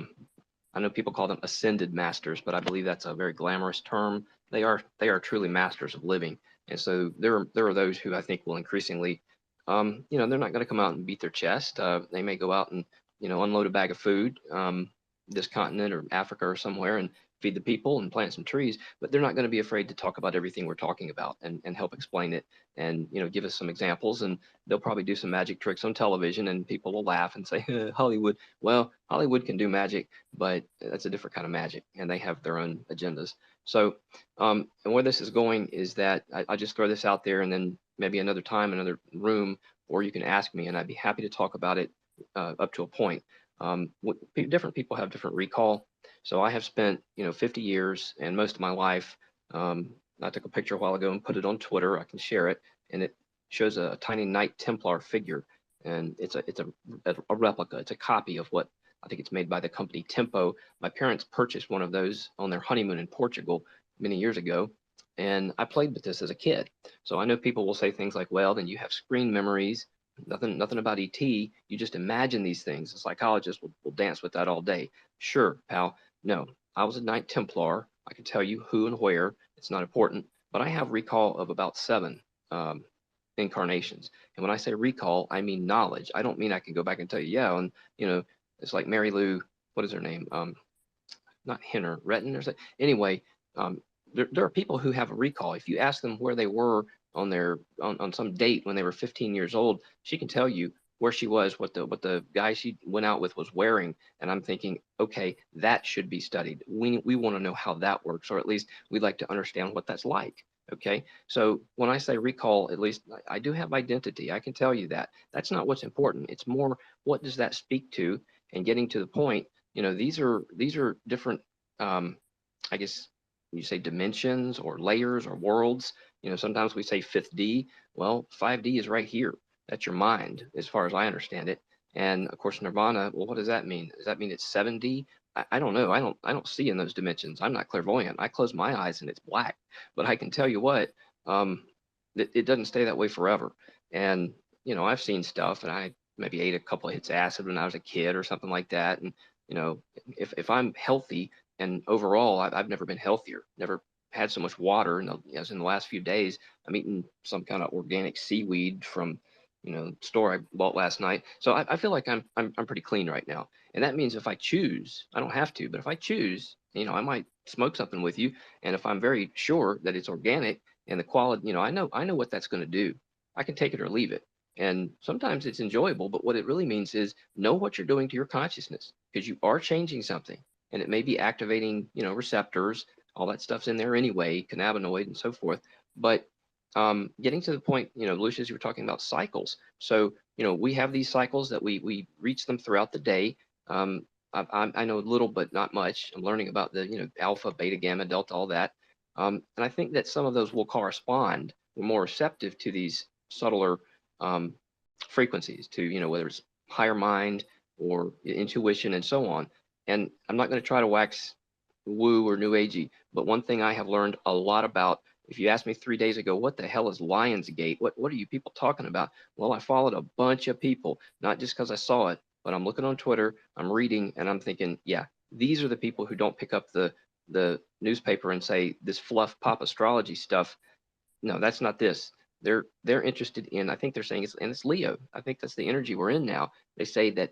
know people call them ascended masters, but I believe that's a very glamorous term. They are truly masters of living. And so there are those who I think will increasingly, they're not going to come out and beat their chest. They may go out and, unload a bag of food, this continent or Africa or somewhere, and feed the people and plant some trees, but they're not going to be afraid to talk about everything we're talking about and help explain it and, give us some examples. And they'll probably do some magic tricks on television, and people will laugh and say, Hollywood. Well, Hollywood can do magic, but that's a different kind of magic, and they have their own agendas. So, and where this is going is that I just throw this out there, and then maybe another time, another room, or you can ask me, and I'd be happy to talk about it up to a point. Different people have different recall. So I have spent, 50 years and most of my life. I took a picture a while ago and put it on Twitter. I can share it, and it shows a tiny Knight Templar figure, and it's a replica. It's a copy of what I think it's made by the company Tempo. My parents purchased one of those on their honeymoon in Portugal many years ago, And I played with this as a kid. So I know people will say things like, well, then you have screen memories, nothing about ET. You just imagine these things. A psychologist will dance with that all day. Sure, pal. No, I was a Knight Templar. I can tell you who and where. It's not important. But I have recall of about 7 incarnations. And when I say recall, I mean knowledge. I don't mean I can go back and tell you, yeah, and it's like Mary Lou, what is her name? Not Henner, Retton or something. Anyway, there are people who have a recall. If you ask them where they were on some date when they were 15 years old, she can tell you where she was, what the guy she went out with was wearing. And I'm thinking, okay, that should be studied. We want to know how that works, or at least we'd like to understand what that's like. Okay, so when I say recall, at least I do have identity. I can tell you that. That's not what's important. It's more, what does that speak to? And getting to the point, these are different, I guess you say dimensions or layers or worlds. Sometimes we say 5D. Well, 5D is right here. That's your mind, as far as I understand it. And of course, nirvana. Well, what does that mean? Does that mean it's 7D? I don't know. I don't see in those dimensions. I'm not clairvoyant. I close my eyes and it's black. But I can tell you what, it doesn't stay that way forever. And I've seen stuff, and I maybe ate a couple of hits of acid when I was a kid or something like that. And if I'm healthy, and overall, I've never been healthier. Never had so much water as in the last few days. I'm eating some kind of organic seaweed from store I bought last night. So I feel like I'm pretty clean right now. And that means if I choose, I don't have to, but if I choose, I might smoke something with you. And if I'm very sure that it's organic and the quality, I know what that's going to do. I can take it or leave it. And sometimes it's enjoyable, but what it really means is know what you're doing to your consciousness, because you are changing something, and it may be activating, receptors. All that stuff's in there anyway, cannabinoid and so forth. But getting to the point, Lucius, you were talking about cycles. So, we have these cycles that we reach them throughout the day. I know little, but not much. I'm learning about the, alpha, beta, gamma, delta, all that. And I think that some of those will correspond. We're more receptive to these subtler frequencies, to, whether it's higher mind or intuition and so on. And I'm not going to try to wax woo or new agey, but one thing I have learned a lot about, if you asked me 3 days ago, what the hell is Lionsgate? What are you people talking about? Well, I followed a bunch of people, not just because I saw it, but I'm looking on Twitter, I'm reading, and I'm thinking, yeah, these are the people who don't pick up the newspaper and say this fluff pop astrology stuff. No, that's not this. They're interested in, I think they're saying it's Leo. I think that's the energy we're in now. They say that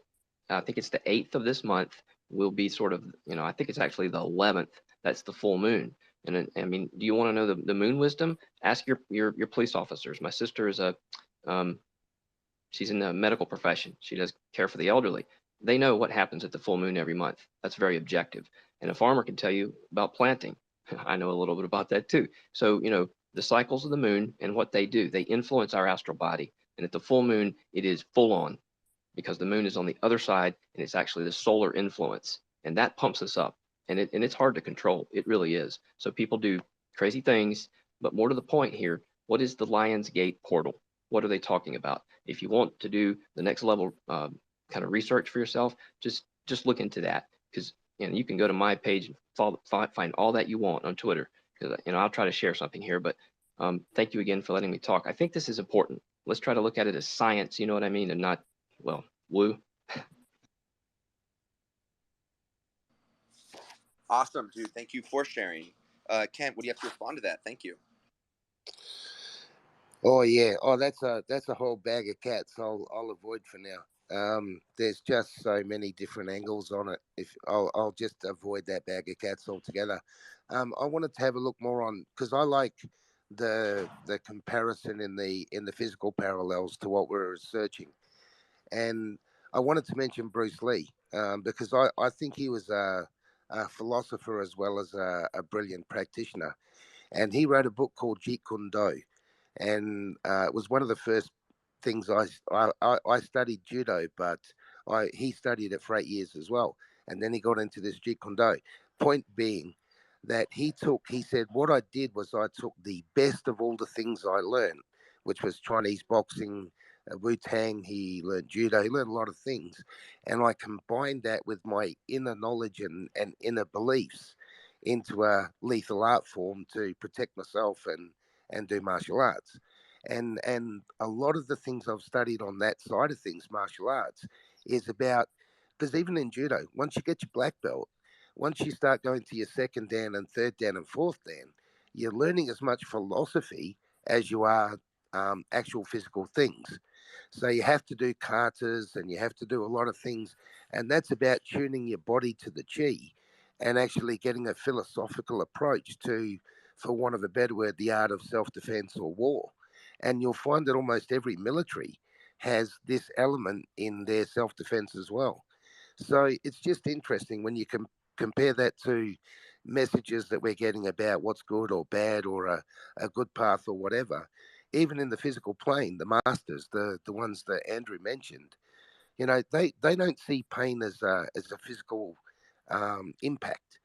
I think it's the 8th of this month will be sort of, I think it's actually the 11th. That's the full moon. And I mean, do you want to know the moon wisdom? Ask your police officers. My sister is she's in the medical profession. She does care for the elderly. They know what happens at the full moon every month. That's very objective. And a farmer can tell you about planting. I know a little bit about that too. So, the cycles of the moon and what they do, they influence our astral body. And at the full moon, it is full on, because the moon is on the other side and it's actually the solar influence, and that pumps us up, and it's hard to control. It really is. So people do crazy things, but more to the point here, what is the Lionsgate portal? What are they talking about? If you want to do the next level kind of research for yourself, just look into that, because you can go to my page and find all that you want on Twitter, because I'll try to share something here. But thank you again for letting me talk. I think this is important. Let's try to look at it as science, you know what I mean, and not, well, woo. Awesome, dude. Thank you for sharing. Kent, what do you have to respond to that? Thank you. Oh yeah. Oh, that's a whole bag of cats. I'll avoid for now. There's just so many different angles on it. If I'll just avoid that bag of cats altogether. I wanted to have a look more on, because I like the comparison in the physical parallels to what we're researching, and I wanted to mention Bruce Lee, because I think he was a philosopher as well as a brilliant practitioner, and he wrote a book called Jeet Kune Do, and it was one of the first things I studied judo, but he studied it for 8 years as well, and then he got into this Jeet Kune Do. Point being that he said, what I did was I took the best of all the things I learned, which was Chinese boxing, Wu-Tang, he learned judo, he learned a lot of things, and I combined that with my inner knowledge and inner beliefs into a lethal art form to protect myself and do martial arts. And a lot of the things I've studied on that side of things, martial arts, is about, because even in judo, once you get your black belt, once you start going to your second dan and third dan and fourth dan, you're learning as much philosophy as you are actual physical things. So you have to do katas and you have to do a lot of things, and that's about tuning your body to the chi and actually getting a philosophical approach to, for want of a better word, the art of self-defense or war. And you'll find that almost every military has this element in their self-defense as well. So it's just interesting when you compare that to messages that we're getting about what's good or bad or a good path or whatever. Even in the physical plane, the masters, the ones that Andrew mentioned, you know, they don't see pain as a physical impact.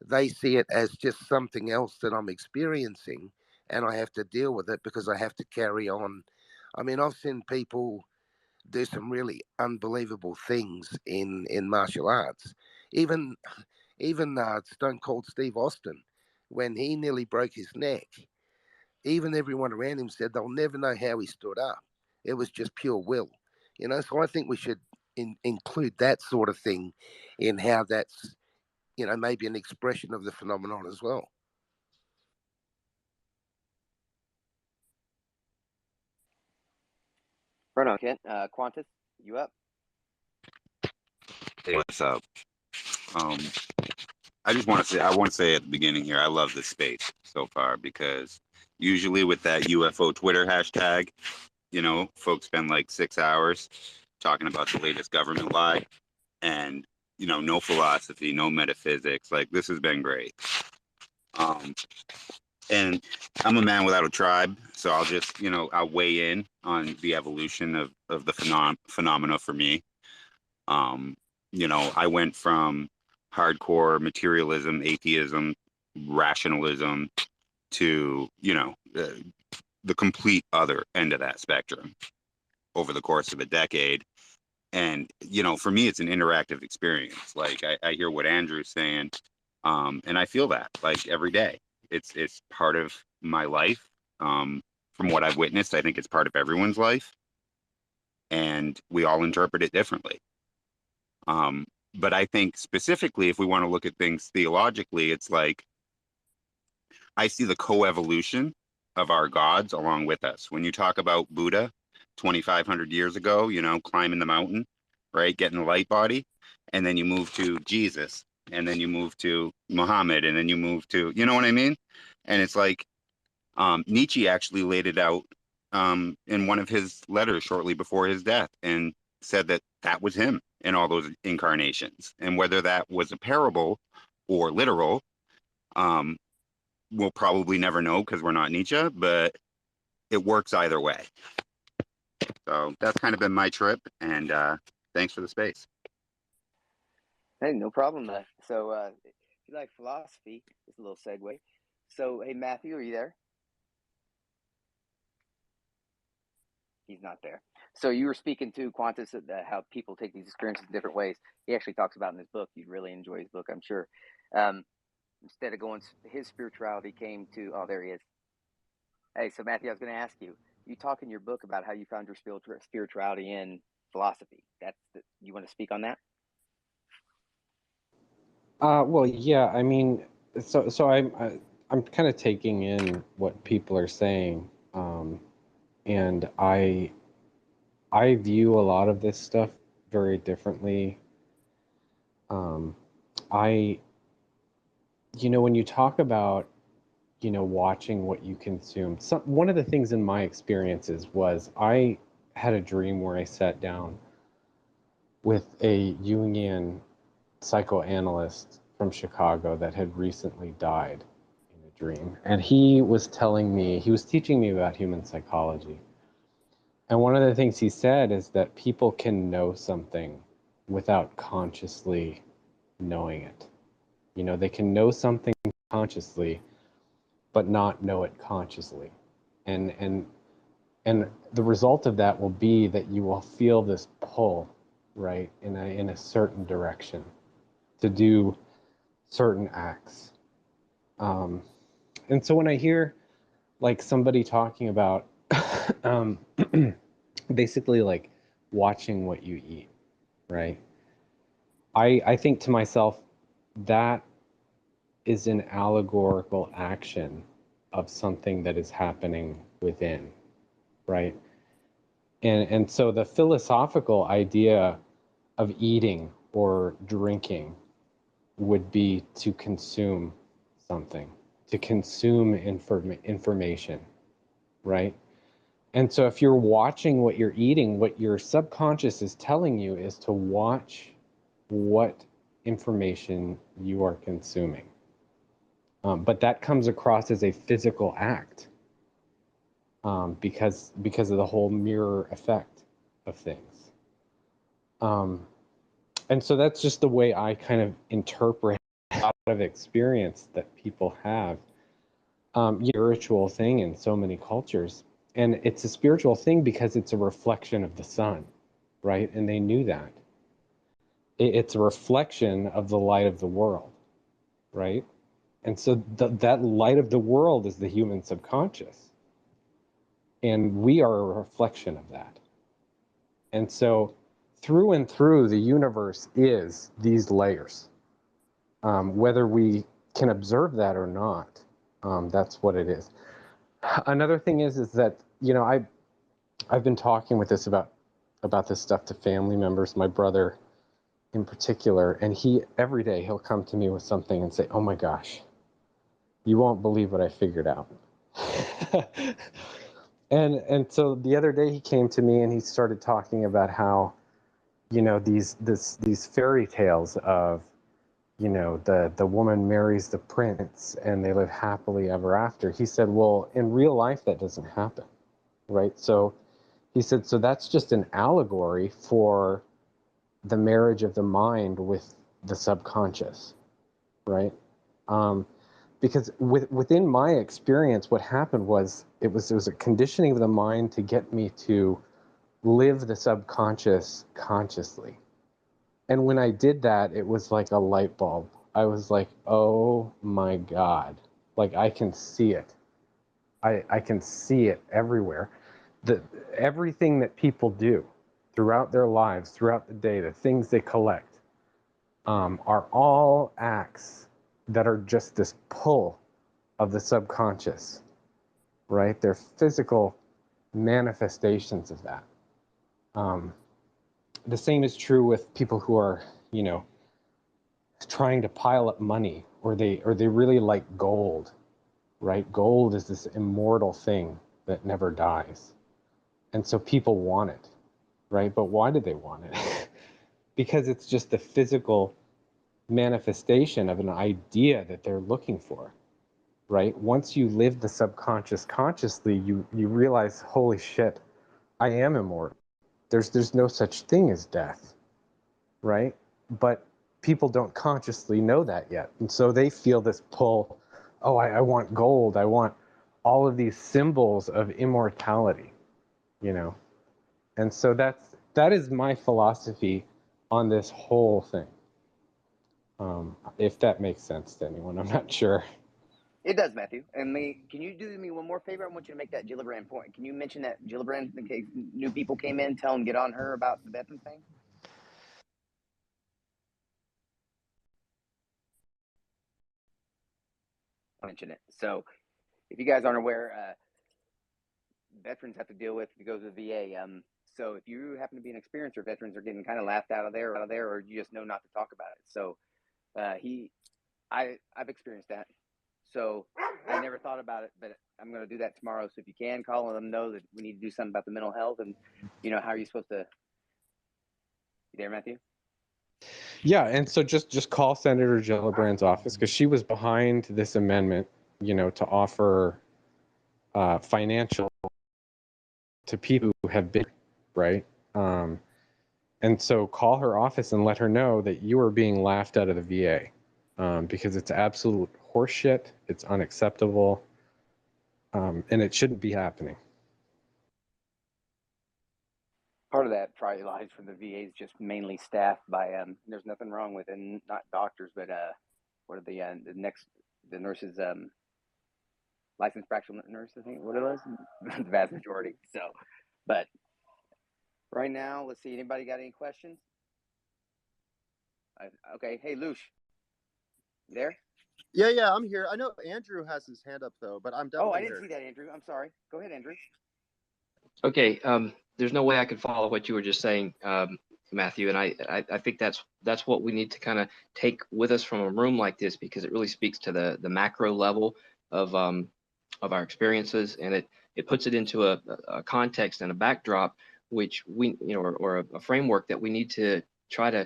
They see it as just something else that I'm experiencing, and I have to deal with it because I have to carry on. I mean, I've seen people do some really unbelievable things in martial arts. Even Stone Cold Steve Austin, when he nearly broke his neck, even everyone around him said they'll never know how he stood up. It was just pure will, you know. So I think we should include that sort of thing in how that's, you know, maybe an expression of the phenomenon as well. Right on, Kent. Qantas, you up? Hey, what's up? Um, I want to say at the beginning here, I love this space so far because usually with that UFO Twitter hashtag, you know, folks spend like 6 hours talking about the latest government lie and, you know, no philosophy, no metaphysics. Like, this has been great. And I'm a man without a tribe, so I'll just, you know, I'll weigh in on the evolution of the phenomena for me. You know, I went from hardcore materialism, atheism, rationalism to, you know, the complete other end of that spectrum over the course of a decade. And, you know, for me, it's an interactive experience. Like I hear what Andrew's saying, and I feel that like every day. It's part of my life. From what I've witnessed, I think it's part of everyone's life, and we all interpret it differently. But I think specifically, if we want to look at things theologically, it's like I see the coevolution of our gods along with us. When you talk about Buddha 2,500 years ago, you know, climbing the mountain, right, getting the light body, and then you move to Jesus, and then you move to Muhammad, and then you move to, you know what I mean? And it's like Nietzsche actually laid it out in one of his letters shortly before his death and said that that was him in all those incarnations. And whether that was a parable or literal, we'll probably never know because we're not Nietzsche, but it works either way. So that's kind of been my trip, and thanks for the space. Hey, no problem. So if you like philosophy, just a little segue. So, hey, Matthew, are you there? He's not there. So you were speaking to Qantas, how people take these experiences in different ways. He actually talks about in his book. You'd really enjoy his book, I'm sure. Instead of going, his spirituality came to, oh, there he is. Hey, so Matthew, I was going to ask you, you talk in your book about how you found your spirituality in philosophy. You want to speak on that? Well, yeah. I mean, so I'm kind of taking in what people are saying, and I view a lot of this stuff very differently. I, you know, when you talk about, you know, watching what you consume, one of the things in my experiences was I had a dream where I sat down with a Jungian psychoanalyst from Chicago that had recently died in a dream. And he was teaching me about human psychology. And one of the things he said is that people can know something without consciously knowing it. You know, they can know something consciously, but not know it consciously. And the result of that will be that you will feel this pull, right, in a certain direction to do certain acts. And so when I hear like somebody talking about um, basically like watching what you eat, right? I think to myself, that is an allegorical action of something that is happening within, right? And so the philosophical idea of eating or drinking would be to consume something, to consume information, right? And so if you're watching what you're eating, what your subconscious is telling you is to watch what information you are consuming. But that comes across as a physical act because of the whole mirror effect of things. And so that's just the way I kind of interpret a lot of experience that people have. Spiritual thing in so many cultures. And it's a spiritual thing because it's a reflection of the sun, right? And they knew that. It's a reflection of the light of the world, right? And so that light of the world is the human subconscious. And we are a reflection of that. And so through and through, the universe is these layers. Whether we can observe that or not, that's what it is. Another thing is that, you know, I've been talking with this about this stuff to family members, my brother in particular, and every day he'll come to me with something and say, "Oh my gosh, you won't believe what I figured out." and so the other day he came to me and he started talking about how, you know, these fairy tales of, you know, the woman marries the prince and they live happily ever after. He said, well, in real life that doesn't happen, right? So he said, so that's just an allegory for the marriage of the mind with the subconscious, right? Because within my experience, what happened was it was a conditioning of the mind to get me to live the subconscious consciously. And when I did that, it was like a light bulb. I was like, oh my God, like I can see it. I can see it everywhere. Everything that people do throughout their lives, throughout the day, the things they collect, are all acts that are just this pull of the subconscious, right? They're physical manifestations of that. The same is true with people who are, you know, trying to pile up money, or they really like gold, right? Gold is this immortal thing that never dies. And so people want it, right? But why do they want it? Because it's just the physical manifestation of an idea that they're looking for, right? Once you live the subconscious consciously, you realize, holy shit, I am immortal. There's no such thing as death, right? But people don't consciously know that yet. And so they feel this pull, oh, I want gold. I want all of these symbols of immortality, you know? And so that is my philosophy on this whole thing. If that makes sense to anyone, I'm not sure. It does, Matthew. And can you do me one more favor? I want you to make that Gillibrand point. Can you mention that Gillibrand in case new people came in? Tell them, get on her about the Bethany thing. I'll mention it. So, if you guys aren't aware, veterans have to deal with if you go to the VA. So if you happen to be an experiencer, veterans are getting kind of laughed out of there, or you just know not to talk about it. So I've experienced that. So I never thought about it, but I'm going to do that tomorrow. So if you can call and let them know that we need to do something about the mental health, and you know, how are you supposed to? You there, Matthew? Yeah, and so just call Senator Gillibrand's office, because she was behind this amendment, you know, to offer financial to people who have been, right? And so call her office and let her know that you are being laughed out of the VA, because it's absolute horseshit, it's unacceptable, and it shouldn't be happening. Part of that probably lies from the VA is just mainly staffed by there's nothing wrong with it, not doctors, but what are the the nurses, licensed practical nurse, I think what it was, the vast majority. So, but right now, let's see. Anybody got any questions? Okay. Hey, Lush, you there? Yeah, I'm here. I know Andrew has his hand up though, but I'm definitely Oh, I didn't here. see that, Andrew. I'm sorry. Go ahead, Andrew. Okay, there's no way I could follow what you were just saying, Matthew, and I think that's what we need to kind of take with us from a room like this, because it really speaks to the macro level of our experiences, and it puts it into a context and a backdrop which we, you know, or a framework that we need to try to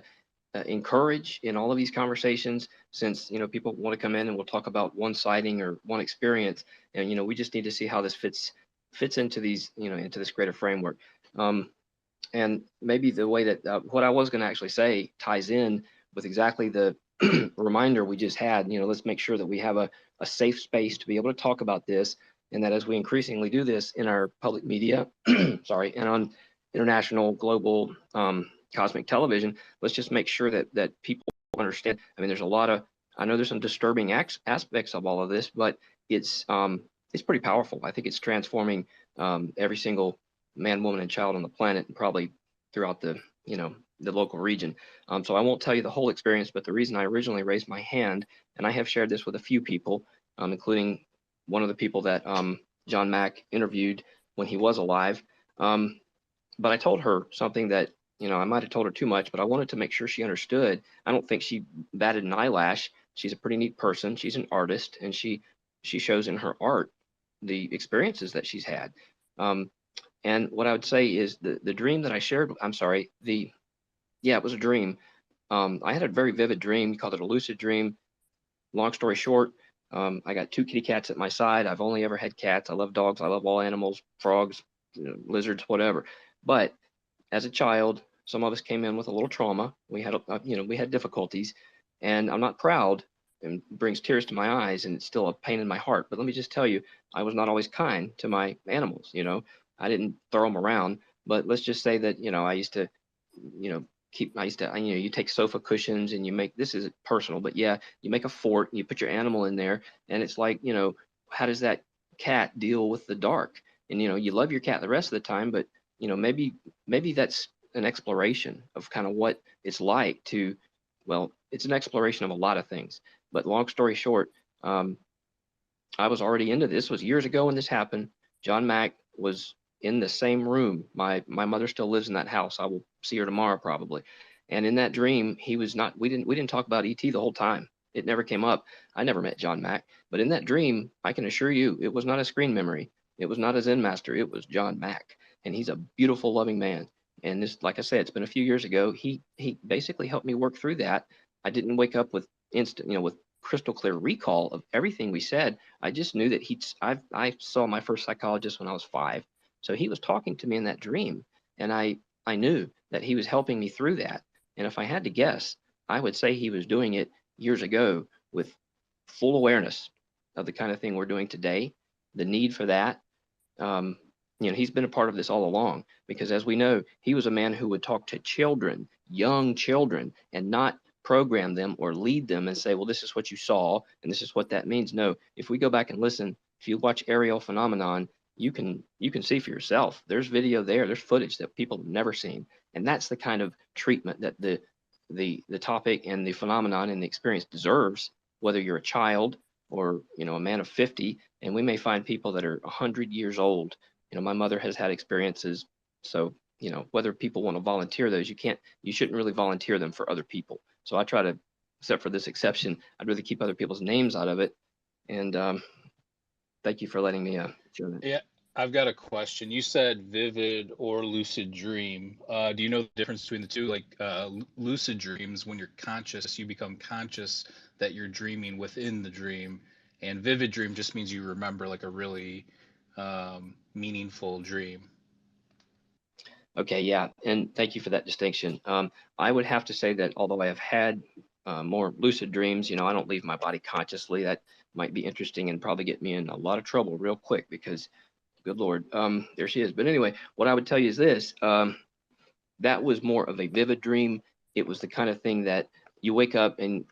encourage in all of these conversations, since, you know, people want to come in and we'll talk about one sighting or one experience, and, you know, we just need to see how this fits into these, you know, into this greater framework. And maybe the way that what I was going to actually say ties in with exactly the reminder we just had. You know, let's make sure that we have a safe space to be able to talk about this, and that as we increasingly do this in our public media, sorry, and on international, global, cosmic television, let's just make sure that people understand. I mean, there's a lot of, I know there's some disturbing aspects of all of this, but it's pretty powerful. I think it's transforming every single man, woman, and child on the planet, and probably throughout the, you know, the local region. So I won't tell you the whole experience, but the reason I originally raised my hand, and I have shared this with a few people, including one of the people that John Mack interviewed when he was alive. But I told her something that, you know, I might have told her too much, but I wanted to make sure she understood. I don't think she batted an eyelash. She's a pretty neat person. She's an artist, and she shows in her art the experiences that she's had. And what I would say is the dream that I shared, I'm sorry, yeah, it was a dream. I had a very vivid dream. You called it a lucid dream. Long story short, I got 2 kitty cats at my side. I've only ever had cats. I love dogs. I love all animals, frogs, you know, lizards, whatever. But as a child, some of us came in with a little trauma. We had, you know, we had difficulties, and I'm not proud, and brings tears to my eyes, and it's still a pain in my heart. But let me just tell you, I was not always kind to my animals. You know, I didn't throw them around, but let's just say that, you know, I used to, you know, I used to, you know, you take sofa cushions and you make, this is personal, but yeah, you make a fort and you put your animal in there, and it's like, you know, how does that cat deal with the dark? And, you know, you love your cat the rest of the time, but, you know, maybe that's an exploration of kind of what it's like to, well, it's an exploration of a lot of things. But long story short, I was already into this. Was years ago when this happened. John Mack was in the same room. My mother still lives in that house. I will see her tomorrow probably. And in that dream, he was not. We didn't talk about ET the whole time. It never came up. I never met John Mack. But in that dream, I can assure you, it was not a screen memory. It was not a Zen master. It was John Mack, and he's a beautiful, loving man. And this, like I said, it's been a few years ago. He basically helped me work through that. I didn't wake up with instant, you know, with crystal clear recall of everything we said. I just knew that I saw my first psychologist when I was 5. So he was talking to me in that dream, and I knew that he was helping me through that. And if I had to guess, I would say he was doing it years ago with full awareness of the kind of thing we're doing today, the need for that. You know, he's been a part of this all along, because as we know, he was a man who would talk to children, young children, and not program them or lead them and say, well, this is what you saw and this is what that means. No, if we go back and listen, if you watch Aerial Phenomenon, you can see for yourself. There's video there, there's footage that people have never seen. And that's the kind of treatment that the topic and the phenomenon and the experience deserves, whether you're a child or, you know, a man of 50. And we may find people that are 100 years old. You know, my mother has had experiences. So, you know, whether people want to volunteer those, you shouldn't really volunteer them for other people. So I try to, except for this exception, I'd rather keep other people's names out of it. And thank you for letting me share that. Yeah, I've got a question. You said vivid or lucid dream. Do you know the difference between the two? Like lucid dreams, when you're conscious, you become conscious that you're dreaming within the dream, and vivid dream just means you remember like a really meaningful dream. Okay, yeah, and thank you for that distinction. I would have to say that although I have had more lucid dreams, you know, I don't leave my body consciously. That might be interesting and probably get me in a lot of trouble real quick, because, good Lord, there she is. But anyway, what I would tell you is this: that was more of a vivid dream. It was the kind of thing that you wake up and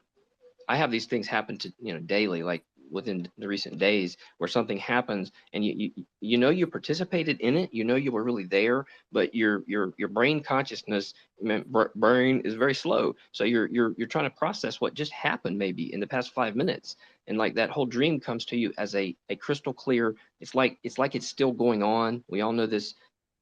I have these things happen to, you know, daily. Like within the recent days where something happens and you know you participated in it, you know you were really there, but your brain consciousness, brain is very slow, so you're trying to process what just happened maybe in the past 5 minutes, and like that whole dream comes to you as a crystal clear. It's still going on. We all know this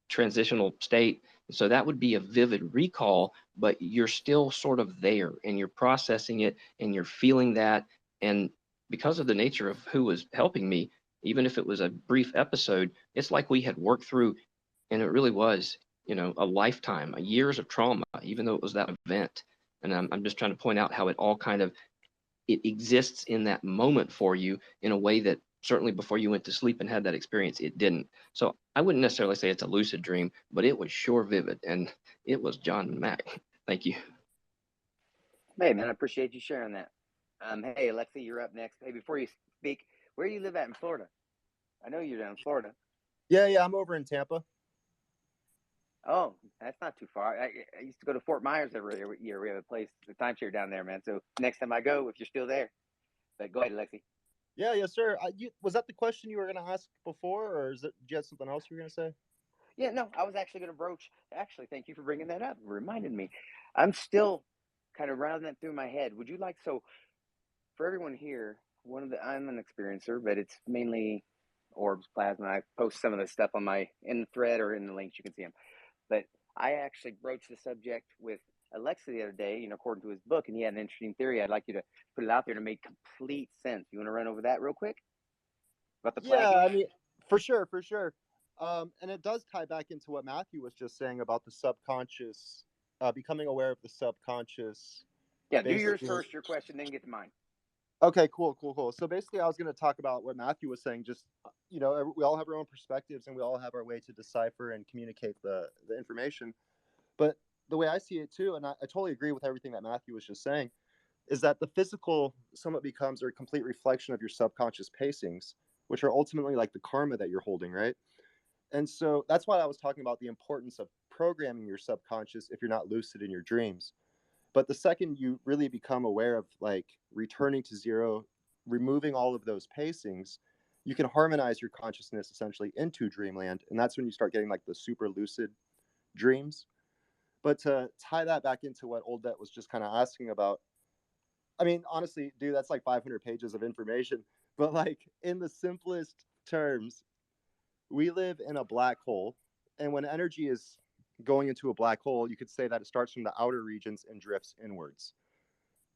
transitional state. So that would be a vivid recall, but you're still sort of there and you're processing it and you're feeling that. And because of the nature of who was helping me, even if it was a brief episode, it's like we had worked through, and it really was, a lifetime, a years of trauma, even though it was that event. And I'm just trying to point out how it all kind of, it exists in that moment for you in a way that certainly before you went to sleep and had that experience, it didn't. So I wouldn't necessarily say it's a lucid dream, but it was sure vivid, and it was John Mack. Thank you. Hey, man, I appreciate you sharing that. Hey, Alexi, you're up next. Hey, before you speak, where do you live at in Florida? I know you're down in Florida. Yeah, I'm over in Tampa. Oh, that's not too far. I used to go to Fort Myers every year. We have a place, the timeshare down there, man. So next time I go, if you're still there. But go ahead, Alexi. Yeah, yes, sir. Was that the question you were going to ask before, or did you have something else you were going to say? Yeah, no, I was actually going to broach. Actually, thank you for bringing that up. It reminded me. I'm still kind of rounding that through my head. Would you like, so for everyone here, I'm an experiencer, but it's mainly orbs, plasma. I post some of the stuff on in the thread or in the links. You can see them. But I actually broached the subject with Alexa the other day, according to his book, and he had an interesting theory. I'd like you to put it out there to make complete sense. You want to run over that real quick? About the Yeah, flagging? I mean, for sure. And it does tie back into what Matthew was just saying about the subconscious, becoming aware of the subconscious. Yeah, do yours first, your question, then get to mine. Okay, cool. So basically, I was going to talk about what Matthew was saying. Just, we all have our own perspectives and we all have our way to decipher and communicate the information. But the way I see it too, and I totally agree with everything that Matthew was just saying, is that the physical somewhat becomes a complete reflection of your subconscious pacings, which are ultimately like the karma that you're holding, right? And so that's why I was talking about the importance of programming your subconscious if you're not lucid in your dreams. But the second you really become aware of like returning to zero, removing all of those pacings, you can harmonize your consciousness essentially into dreamland. And that's when you start getting like the super lucid dreams. But to tie that back into what Old Det was just kind of asking about, I mean, honestly, dude, that's like 500 pages of information. But like in the simplest terms, we live in a black hole. And when energy is going into a black hole, you could say that it starts from the outer regions and drifts inwards.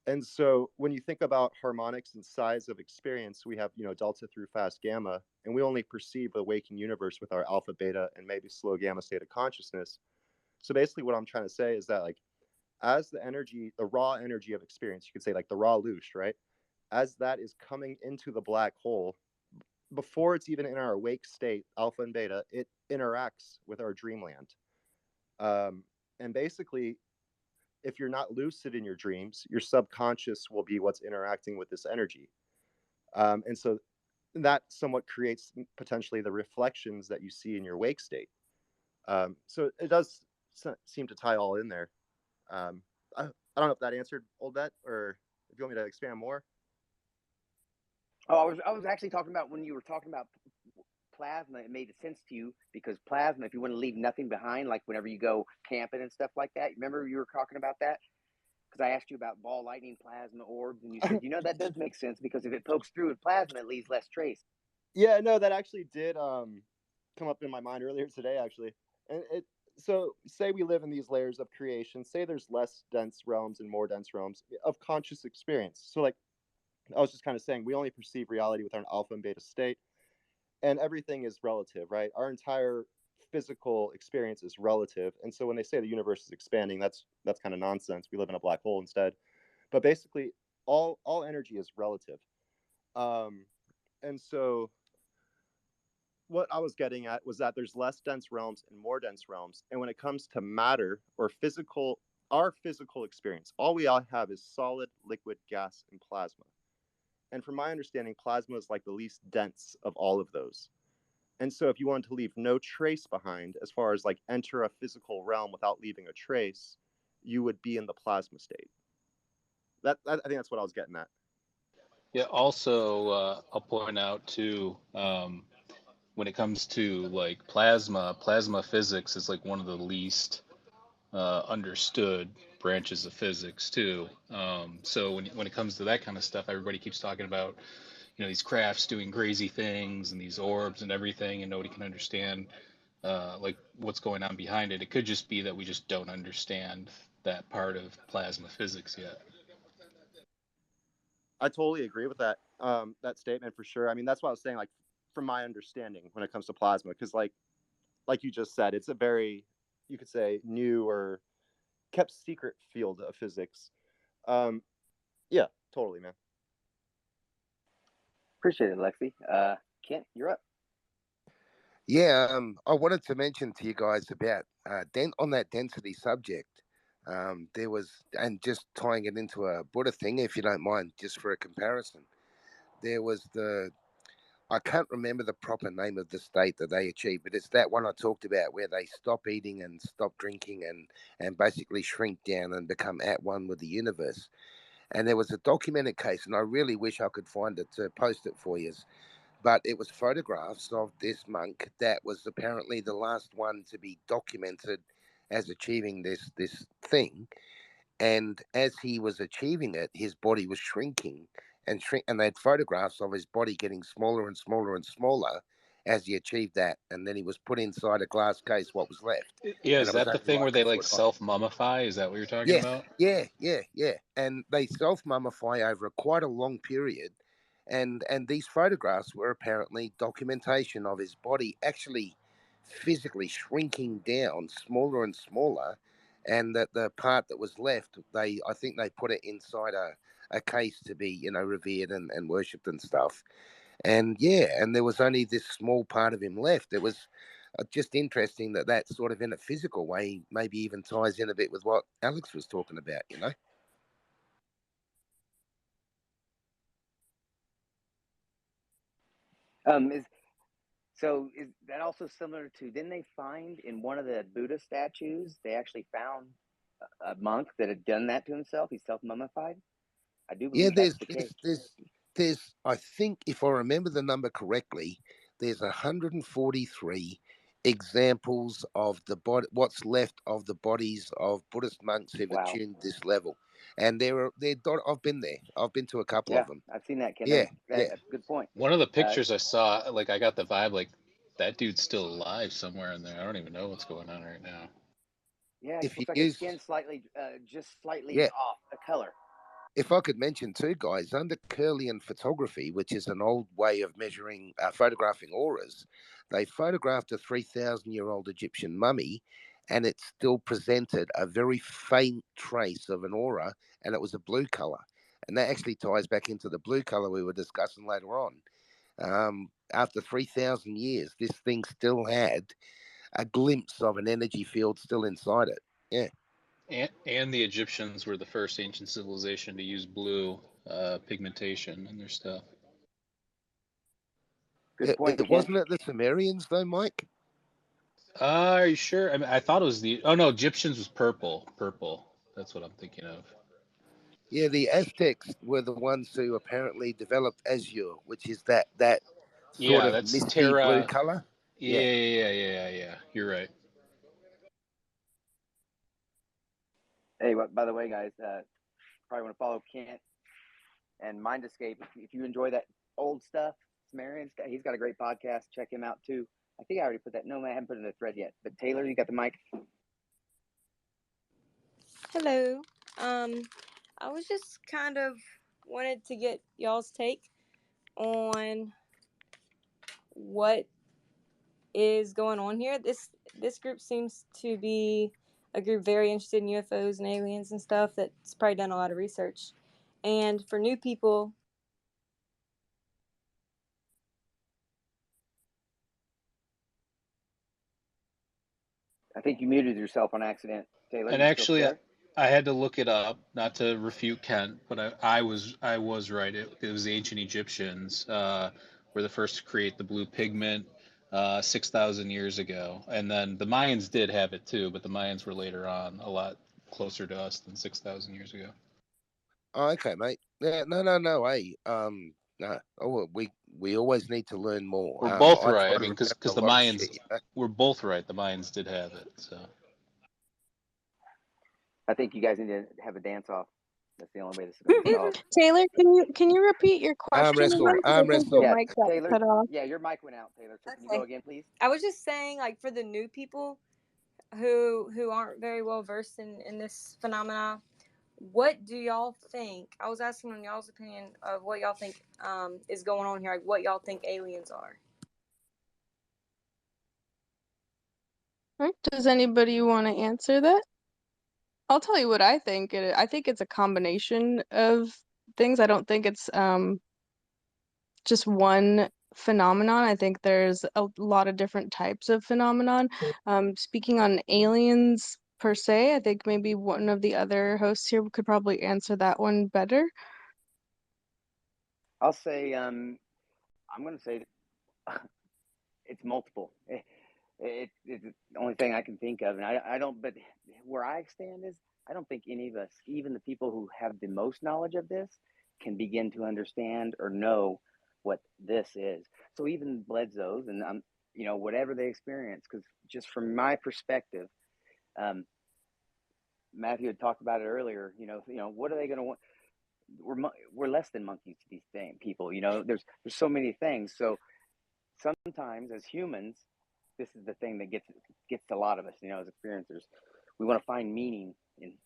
And so when you think about harmonics and size of experience, we have, delta through fast gamma, and we only perceive the waking universe with our alpha, beta, and maybe slow gamma state of consciousness. So basically what I'm trying to say is that like, as the raw energy of experience, you could say like the raw loosh, right? As that is coming into the black hole, before it's even in our awake state, alpha and beta, it interacts with our dreamland. And basically, if you're not lucid in your dreams, your subconscious will be what's interacting with this energy. And so that somewhat creates potentially the reflections that you see in your wake state. So it does seem to tie all in there. I don't know if that answered Old Bet, or if you want me to expand more. Oh, I was actually talking about when you were talking about plasma. It made sense to you because plasma, if you want to leave nothing behind, like whenever you go camping and stuff like that. Remember you were talking about that? Because I asked you about ball lightning, plasma, orbs, and you said, that does make sense because if it pokes through with plasma, it leaves less trace. Yeah, no, that actually did come up in my mind earlier today, actually. And so say we live in these layers of creation. Say there's less dense realms and more dense realms of conscious experience. So like I was just kind of saying, we only perceive reality with our alpha and beta state, and everything is relative, right? Our entire physical experience is relative. And so when they say the universe is expanding, that's kind of nonsense. We live in a black hole instead. But basically all energy is relative. And so what I was getting at was that there's less dense realms and more dense realms. And when it comes to matter or our physical experience, all we all have is solid, liquid, gas, and plasma. And from my understanding, plasma is like the least dense of all of those. And so if you wanted to leave no trace behind, as far as like enter a physical realm without leaving a trace, you would be in the plasma state. I think that's what I was getting at. Yeah. Also, I'll point out too, when it comes to like plasma physics is like one of the least understood branches of physics too. So when it comes to that kind of stuff, everybody keeps talking about, these crafts doing crazy things and these orbs and everything, and nobody can understand like what's going on behind it. It could just be that we just don't understand that part of plasma physics yet. I totally agree with that statement for sure. I mean, that's what I was saying. Like, from my understanding, when it comes to plasma, because like you just said, it's a very, you could say, new or kept secret field of physics. Um, yeah, totally, man. Appreciate it, Lexi. Kent, you're up. Yeah, I wanted to mention to you guys about on that density subject. There was, and just tying it into a Buddha thing, if you don't mind, just for a comparison. There was I can't remember the proper name of the state that they achieved, but it's that one I talked about where they stop eating and stop drinking and basically shrink down and become at one with the universe. And there was a documented case, and I really wish I could find it to post it for you. But it was photographs of this monk that was apparently the last one to be documented as achieving this thing. And as he was achieving it, his body was shrinking and they had photographs of his body getting smaller and smaller and smaller as he achieved that. And then he was put inside a glass case, what was left, Yeah, and is it was that the only thing where like a they like foot high. self mummify? Is that what you're talking Yes, about? yeah. And they self mummify over quite a long period, and these photographs were apparently documentation of his body actually physically shrinking down, smaller and smaller, and that the part that was left, I think they put it inside a case to be revered and worshipped and stuff. And yeah, and there was only this small part of him left. It was just interesting that sort of in a physical way maybe even ties in a bit with what Alex was talking about. Is that also similar to? Didn't they find in one of the Buddha statues? They actually found a monk that had done that to himself. He self mummified. I do Yeah, believe that's the case. there's I think if I remember the number correctly, there's 143 examples of the body, what's left of the bodies of Buddhist monks who've Wow. achieved this level, and I've been there. I've been to a couple Yeah, of them. I've seen that, Ken. Yeah, yeah. That's a good point. One of the pictures I saw, like I got the vibe like that dude's still alive somewhere in there. I don't even know what's going on right now. Yeah, it If you looks like his use skin slightly, just slightly Yeah, off the color. if I could mention too, guys, under Curlian photography, which is an old way of measuring, photographing auras, they photographed a 3,000-year-old Egyptian mummy, and it still presented a very faint trace of an aura, and it was a blue color. And that actually ties back into the blue color we were discussing later on. After 3,000 years, this thing still had a glimpse of an energy field still inside it. Yeah. And the Egyptians were the first ancient civilization to use blue pigmentation in their stuff. Good point, It Kent. wasn't it the Sumerians though, Mike? Are you sure? I mean, I thought it was the. Oh no, Egyptians was purple. Purple. That's what I'm thinking of. Yeah, the Aztecs were the ones who apparently developed azure, which is that sort Yeah, of that's misty blue Terra. color. Yeah. Yeah. You're right. Hey, by the way, guys, probably want to follow Kent and Mind Escape. If you enjoy that old stuff, Sumerian stuff, he's got a great podcast. Check him out too. I think I already put that. No, I haven't put it in the thread yet. But Taylor, you got the mic. Hello. I was just kind of wanted to get y'all's take on what is going on here. This group seems to be a group very interested in UFOs and aliens and stuff that's probably done a lot of research. And for new people, I think you muted yourself on accident. Taylor, And you still actually, there? I had to look it up, not to refute Kent, but I was right. It was the ancient Egyptians were the first to create the blue pigment 6,000 years ago, and then the Mayans did have it too, but the Mayans were later on, a lot closer to us than 6,000 years ago. Oh, okay, mate. Yeah, no. Hey, no. Oh, we always need to learn more. We're both I right. try I to mean, remember because a the lot of Mayans, shit. You know? we're both right. The Mayans did have it. So I think you guys need to have a dance off. That's the only way this is going to be solved. Taylor, can you repeat your question again? 'Cause I Arm think your wrestle. Yeah, mic got Taylor. cut off. Yeah, your mic went out, Taylor. So can you Okay. go again, please? I was just saying, like, for the new people who aren't very well versed in this phenomena, what do y'all think? I was asking on y'all's opinion of what y'all think is going on here, like what y'all think aliens are. Right. Does anybody want to answer that? I'll tell you what I think. I think it's a combination of things. I don't think it's just one phenomenon. I think there's a lot of different types of phenomenon. Speaking on aliens per se, I think maybe one of the other hosts here could probably answer that one better. I'll say I'm going to say it's multiple. It's the only thing I can think of, and I don't. But where I stand is I don't think any of us, even the people who have the most knowledge of this, can begin to understand or know what this is. So even Bledsoes and whatever they experience, because just from my perspective, um, Matthew had talked about it earlier. What are they going to want? We're less than monkeys to these people. There's so many things. So sometimes as humans, this is the thing that gets a lot of us, as experiencers. We want to find meaning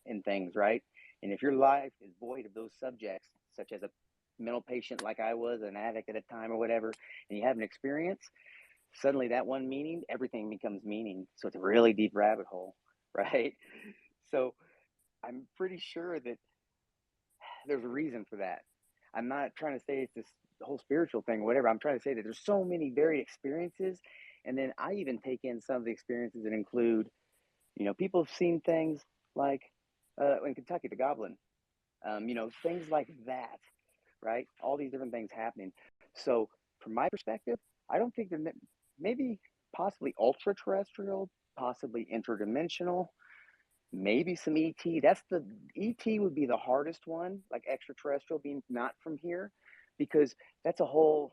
in things, right? And if your life is void of those subjects, such as a mental patient like I was, an addict at a time or whatever, and you have an experience, suddenly that one meaning, everything becomes meaning. So it's a really deep rabbit hole, right? So I'm pretty sure that there's a reason for that. I'm not trying to say it's this whole spiritual thing or whatever. I'm trying to say that there's so many varied experiences. And then I even take in some of the experiences that include, people have seen things like in Kentucky, the Goblin, things like that, right? All these different things happening. So from my perspective, I don't think they're maybe possibly ultra terrestrial, possibly interdimensional, maybe some ET. The ET would be the hardest one, like extraterrestrial being not from here, because that's a whole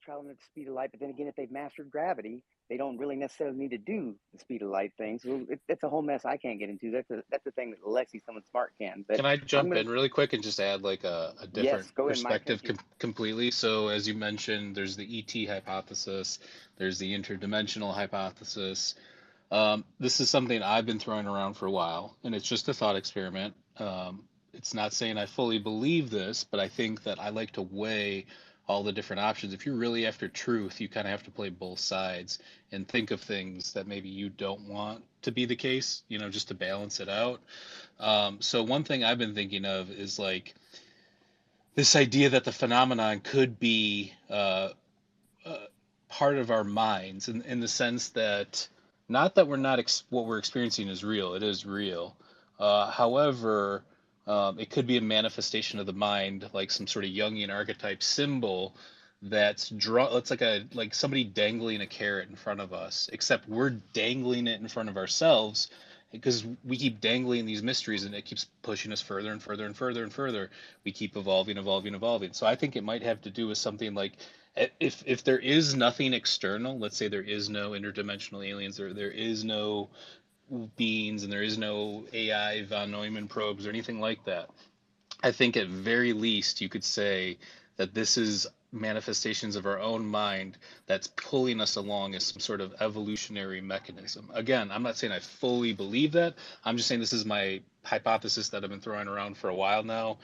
traveling at the speed of light. But then again, if they've mastered gravity, they don't really necessarily need to do the speed of light thing. So that's a whole mess I can't get into. That's the thing that Alexi, someone smart, can. But can I I'm jump gonna in really quick and just add like a yes, different go ahead, Mike. perspective Thank you. completely? So as you mentioned, there's the ET hypothesis, there's the interdimensional hypothesis. This is something I've been throwing around for a while, and it's just a thought experiment. It's not saying I fully believe this, but I think that I like to weigh all the different options. If you're really after truth, you kind of have to play both sides and think of things that maybe you don't want to be the case, just to balance it out. So one thing I've been thinking of is like this idea that the phenomenon could be uh, part of our minds in the sense that not that we're not what we're experiencing is real, it is real. However, it could be a manifestation of the mind, like some sort of Jungian archetype symbol that's draw. It's like somebody dangling a carrot in front of us, except we're dangling it in front of ourselves because we keep dangling these mysteries and it keeps pushing us further and further and further and further. We keep evolving. So I think it might have to do with something like if there is nothing external, let's say there is no interdimensional aliens, or there is no beings, and there is no AI von Neumann probes or anything like that, I think at very least you could say that this is manifestations of our own mind that's pulling us along as some sort of evolutionary mechanism. Again, I'm not saying I fully believe that. I'm just saying this is my hypothesis that I've been throwing around for a while now.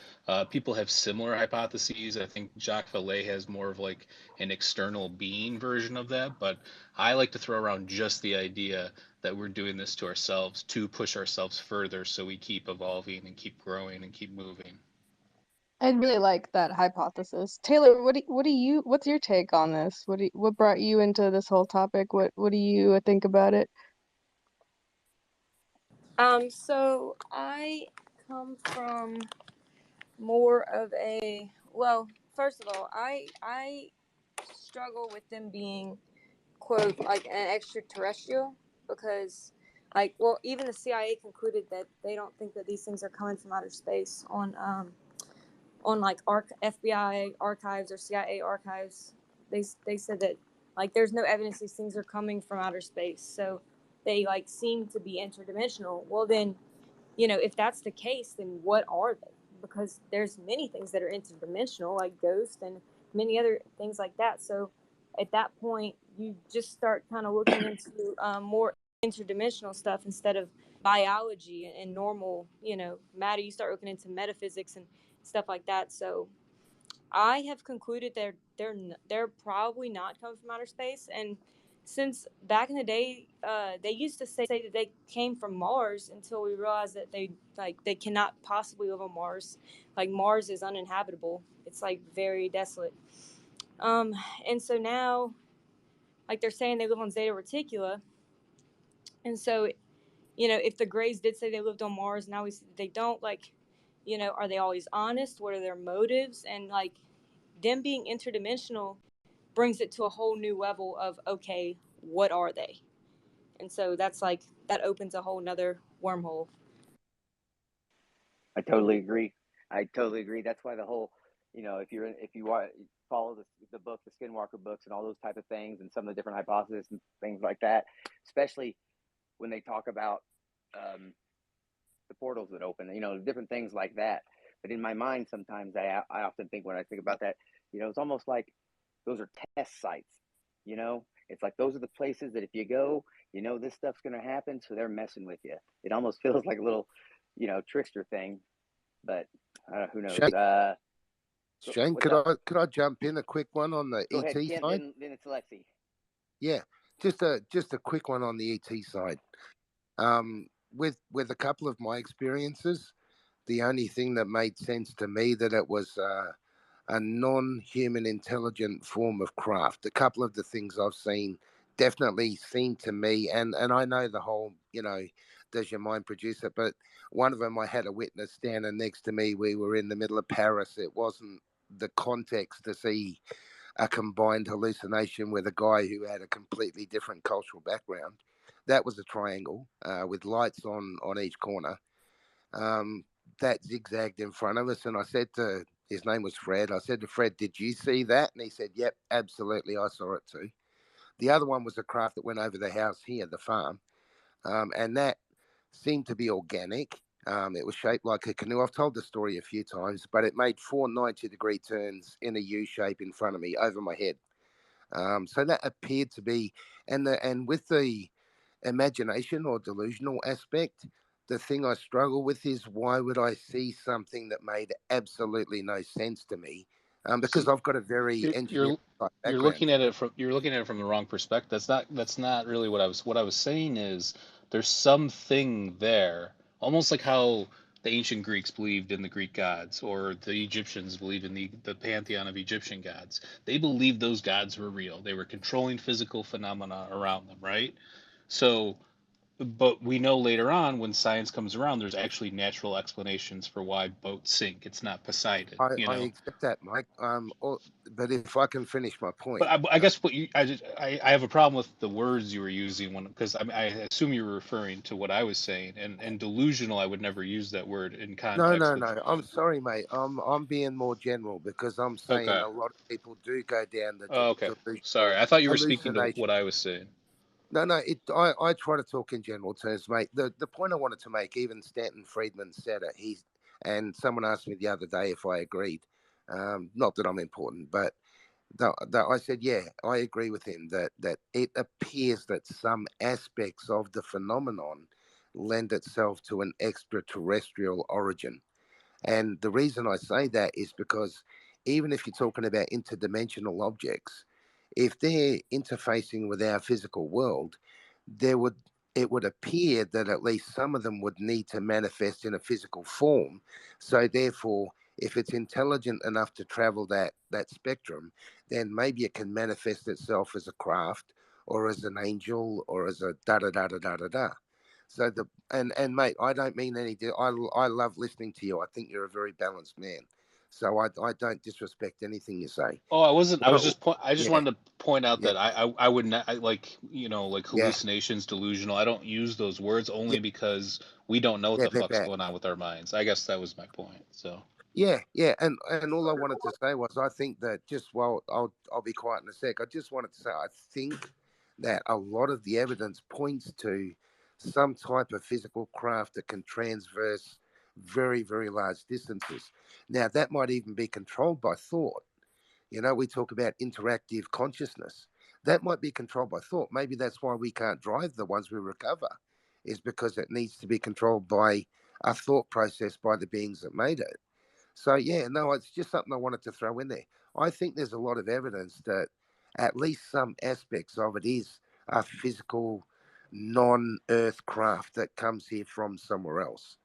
People have similar hypotheses. I think Jacques Vallée has more of like an external being version of that, but I like to throw around just the idea that we're doing this to ourselves to push ourselves further so we keep evolving and keep growing and keep moving. I really like that hypothesis. Taylor, what's your take on this? What brought you into this whole topic? What do you think about it? So I come from more of first of all, I struggle with them being quote like an extraterrestrial because even the CIA concluded that they don't think that these things are coming from outer space on on like FBI archives or CIA archives, they said that like there's no evidence these things are coming from outer space. So they like seem to be interdimensional. Well, then, if that's the case, then what are they? Because there's many things that are interdimensional, like ghosts and many other things like that. So at that point, you just start kind of looking into more interdimensional stuff instead of biology and normal, matter. You start looking into metaphysics and stuff like that. So I have concluded they're probably not coming from outer space. And since back in the day, they used to say that they came from Mars until we realized that they cannot possibly live on Mars. Like Mars is uninhabitable. It's like very desolate. And so now, like they're saying they live on Zeta Reticula, and so if the Greys did say they lived on Mars, now we see they don't. Like, are they always honest? What are their motives? And like them being interdimensional brings it to a whole new level of, okay, what are they? And so that's like that opens a whole nother wormhole. I totally agree. That's why the whole, if you follow the book, the Skinwalker books, and all those type of things, and some of the different hypotheses and things like that, especially when they talk about the portals that open, different things like that. But in my mind, sometimes I often think when I think about that, it's almost like those are test sites. It's like those are the places that if you go, this stuff's going to happen. So they're messing with you. It almost feels like a little, trickster thing. But who knows? Shane, What's up? could I jump in a quick one on the Go ET ahead, Kent. side? Then it's Lexi. Yeah, just a quick one on the ET side. With a couple of my experiences, the only thing that made sense to me that it was a non-human intelligent form of craft. A couple of the things I've seen definitely seem to me, and I know the whole, does your mind produce it? But one of them, I had a witness standing next to me. We were in the middle of Paris. It wasn't the context to see a combined hallucination with a guy who had a completely different cultural background. That was a triangle with lights on each corner. That zigzagged in front of us, and I said to his name was Fred. I said to Fred, "Did you see that?" And he said, "Yep, absolutely, I saw it too." The other one was a craft that went over the house here, the farm, and that seemed to be organic. It was shaped like a canoe. I've told the story a few times, but it made 4 90-degree turns in a U shape in front of me over my head. So that appeared to be, and with the imagination or delusional aspect, the thing I struggle with is why would I see something that made absolutely no sense to me? Because See, I've got a very you're engineering you're type you're background. looking at it from the wrong perspective. That's not really what I was saying is there's something there, almost like how the ancient Greeks believed in the Greek gods, or the Egyptians believed in the pantheon of Egyptian gods. They believed those gods were real. They were controlling physical phenomena around them, right? So, but we know later on when science comes around, there's actually natural explanations for why boats sink. It's not Poseidon, I accept that, Mike. But if I can finish my But point, I guess what you I have a problem with the words you were using because I assume you were referring to what I was saying, and delusional I would never use that word in no, context no, with. no. I'm sorry, mate. I'm being more general because I'm saying Okay. a lot of people do go down the Oh, okay. Sorry, delusional I thought you were speaking to hallucination. what I was saying. No. I try to talk in general terms, mate. The point I wanted to make, even Stanton Friedman said it. And someone asked me the other day if I agreed. Not that I'm important, but I said, yeah, I agree with him that it appears that some aspects of the phenomenon lend itself to an extraterrestrial origin. And the reason I say that is because even if you're talking about interdimensional objects, if they're interfacing with our physical world, there would it would appear that at least some of them would need to manifest in a physical form. So therefore, if it's intelligent enough to travel that spectrum, then maybe it can manifest itself as a craft or as an angel or as a da da da da da da da. So and mate, I don't mean any. I love listening to you. I think you're a very balanced man. So I don't disrespect anything you say. Oh, I wasn't. I was Well, just I just yeah, wanted to point out yeah, that I would not like like yeah, hallucinations, delusional. I don't use those words yeah, only because we don't know what yeah, the they're fuck's bad. going on with our minds. I guess that was my point. So. Yeah, and all I wanted to say was I think that I'll be quiet in a sec. I just wanted to say I think that a lot of the evidence points to some type of physical craft that can transverse very, very large distances. Now that might even be controlled by thought. You know, we talk about interactive consciousness. That might be controlled by thought. Maybe that's why we can't drive the ones we recover, is because it needs to be controlled by a thought process by the beings that made it. So yeah, no, it's just something I wanted to throw in there. I think there's a lot of evidence that at least some aspects of it is a physical, non-Earth craft that comes here from somewhere else.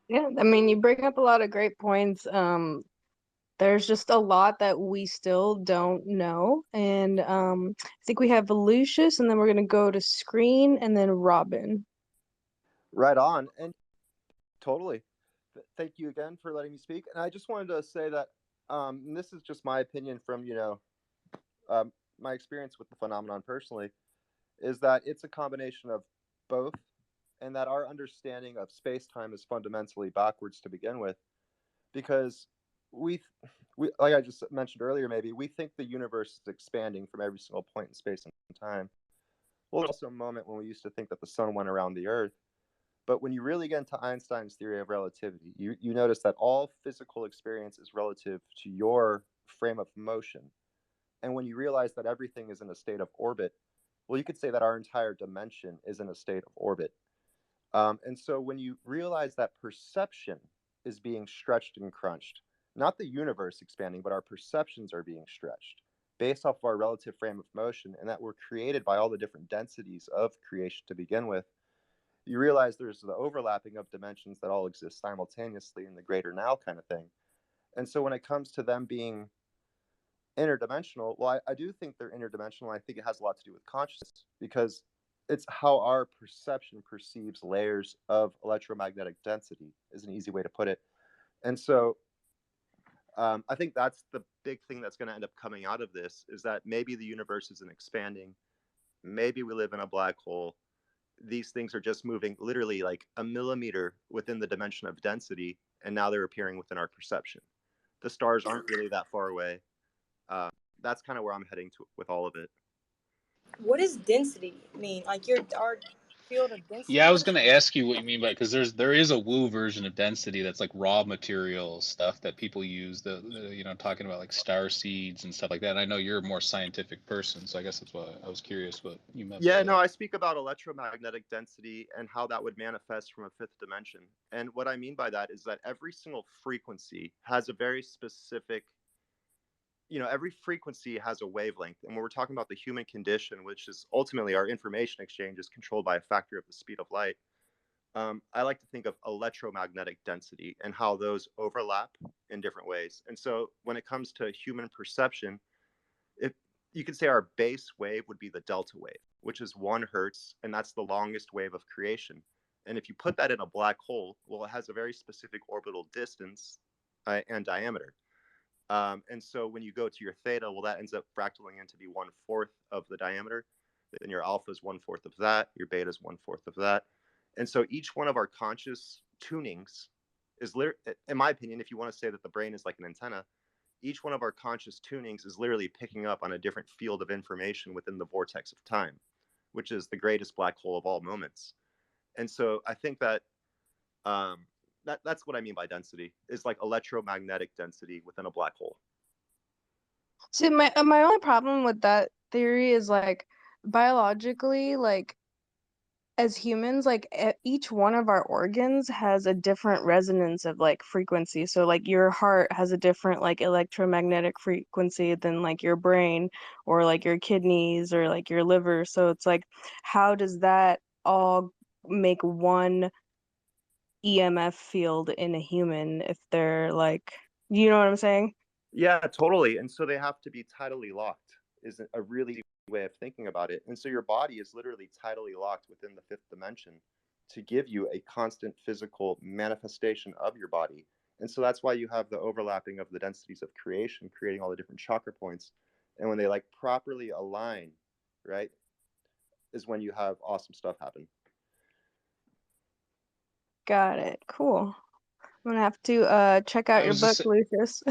Yeah, I mean, you bring up a lot of great points. There's just a lot that we still don't know. And I think we have Lucius, and then we're gonna go to Screen, and then Robin. Right on. And totally. Thank you again for letting me speak. And I just wanted to say that and this is just my opinion from, my experience with the phenomenon personally, is that it's a combination of both, and that our understanding of space-time is fundamentally backwards to begin with, because we like I just mentioned earlier, maybe we think the universe is expanding from every single point in space and time. Well, there's also a moment when we used to think that the sun went around the earth. But when you really get into Einstein's theory of relativity, you notice that all physical experience is relative to your frame of motion. And when you realize that everything is in a state of orbit, well, you could say that our entire dimension is in a state of orbit. And so when you realize that perception is being stretched and crunched, not the universe expanding, but our perceptions are being stretched based off of our relative frame of motion, and that we're created by all the different densities of creation to begin with, you realize there's the overlapping of dimensions that all exist simultaneously in the greater now kind of thing. And so when it comes to them being interdimensional, well, I do think they're interdimensional. I think it has a lot to do with consciousness, because it's how our perception perceives layers of electromagnetic density, is an easy way to put it. And so I think that's the big thing that's going to end up coming out of this, is that maybe the universe isn't expanding. Maybe we live in a black hole. These things are just moving literally like a millimeter within the dimension of density, and now they're appearing within our perception. The stars aren't really that far away. That's kind of where I'm heading to with all of it. What does density mean? Like our field of density? Yeah, I was gonna ask you what you mean by, because there is a woo version of density that's like raw material stuff that people use. Talking about like star seeds and stuff like that. And I know you're a more scientific person, so I guess that's why I was curious what you meant. Yeah, by no, that. I speak about electromagnetic density and how that would manifest from a fifth dimension. And what I mean by that is that every single frequency has a very specific, every frequency has a wavelength. And when we're talking about the human condition, which is ultimately our information exchange is controlled by a factor of the speed of light, I like to think of electromagnetic density and how those overlap in different ways. And so when it comes to human perception, if you could say our base wave would be the delta wave, which is 1 hertz, and that's the longest wave of creation. And if you put that in a black hole, well, it has a very specific orbital distance and diameter. And so when you go to your theta, well, that ends up fractaling in to be 1/4 of the diameter. Then your alpha is 1/4 of that. Your beta is 1/4 of that. And so each one of our conscious tunings is, in my opinion, if you want to say that the brain is like an antenna, each one of our conscious tunings is literally picking up on a different field of information within the vortex of time, which is the greatest black hole of all moments. And so I think that that's what I mean by density, is like electromagnetic density within a black hole. See, my only problem with that theory is like biologically, like as humans, like each one of our organs has a different resonance of like frequency. So like your heart has a different like electromagnetic frequency than like your brain or like your kidneys or like your liver. So it's like, how does that all make one EMF field in a human if they're like, you know what I'm saying? Yeah, totally. And so they have to be tidally locked, is a really way of thinking about it. And so your body is literally tidally locked within the fifth dimension to give you a constant physical manifestation of your body. And so that's why you have the overlapping of the densities of creation, creating all the different chakra points. And when they like properly align, right, is when you have awesome stuff happen. Got it. Cool. I'm gonna have to check out I your was book, just Lucius.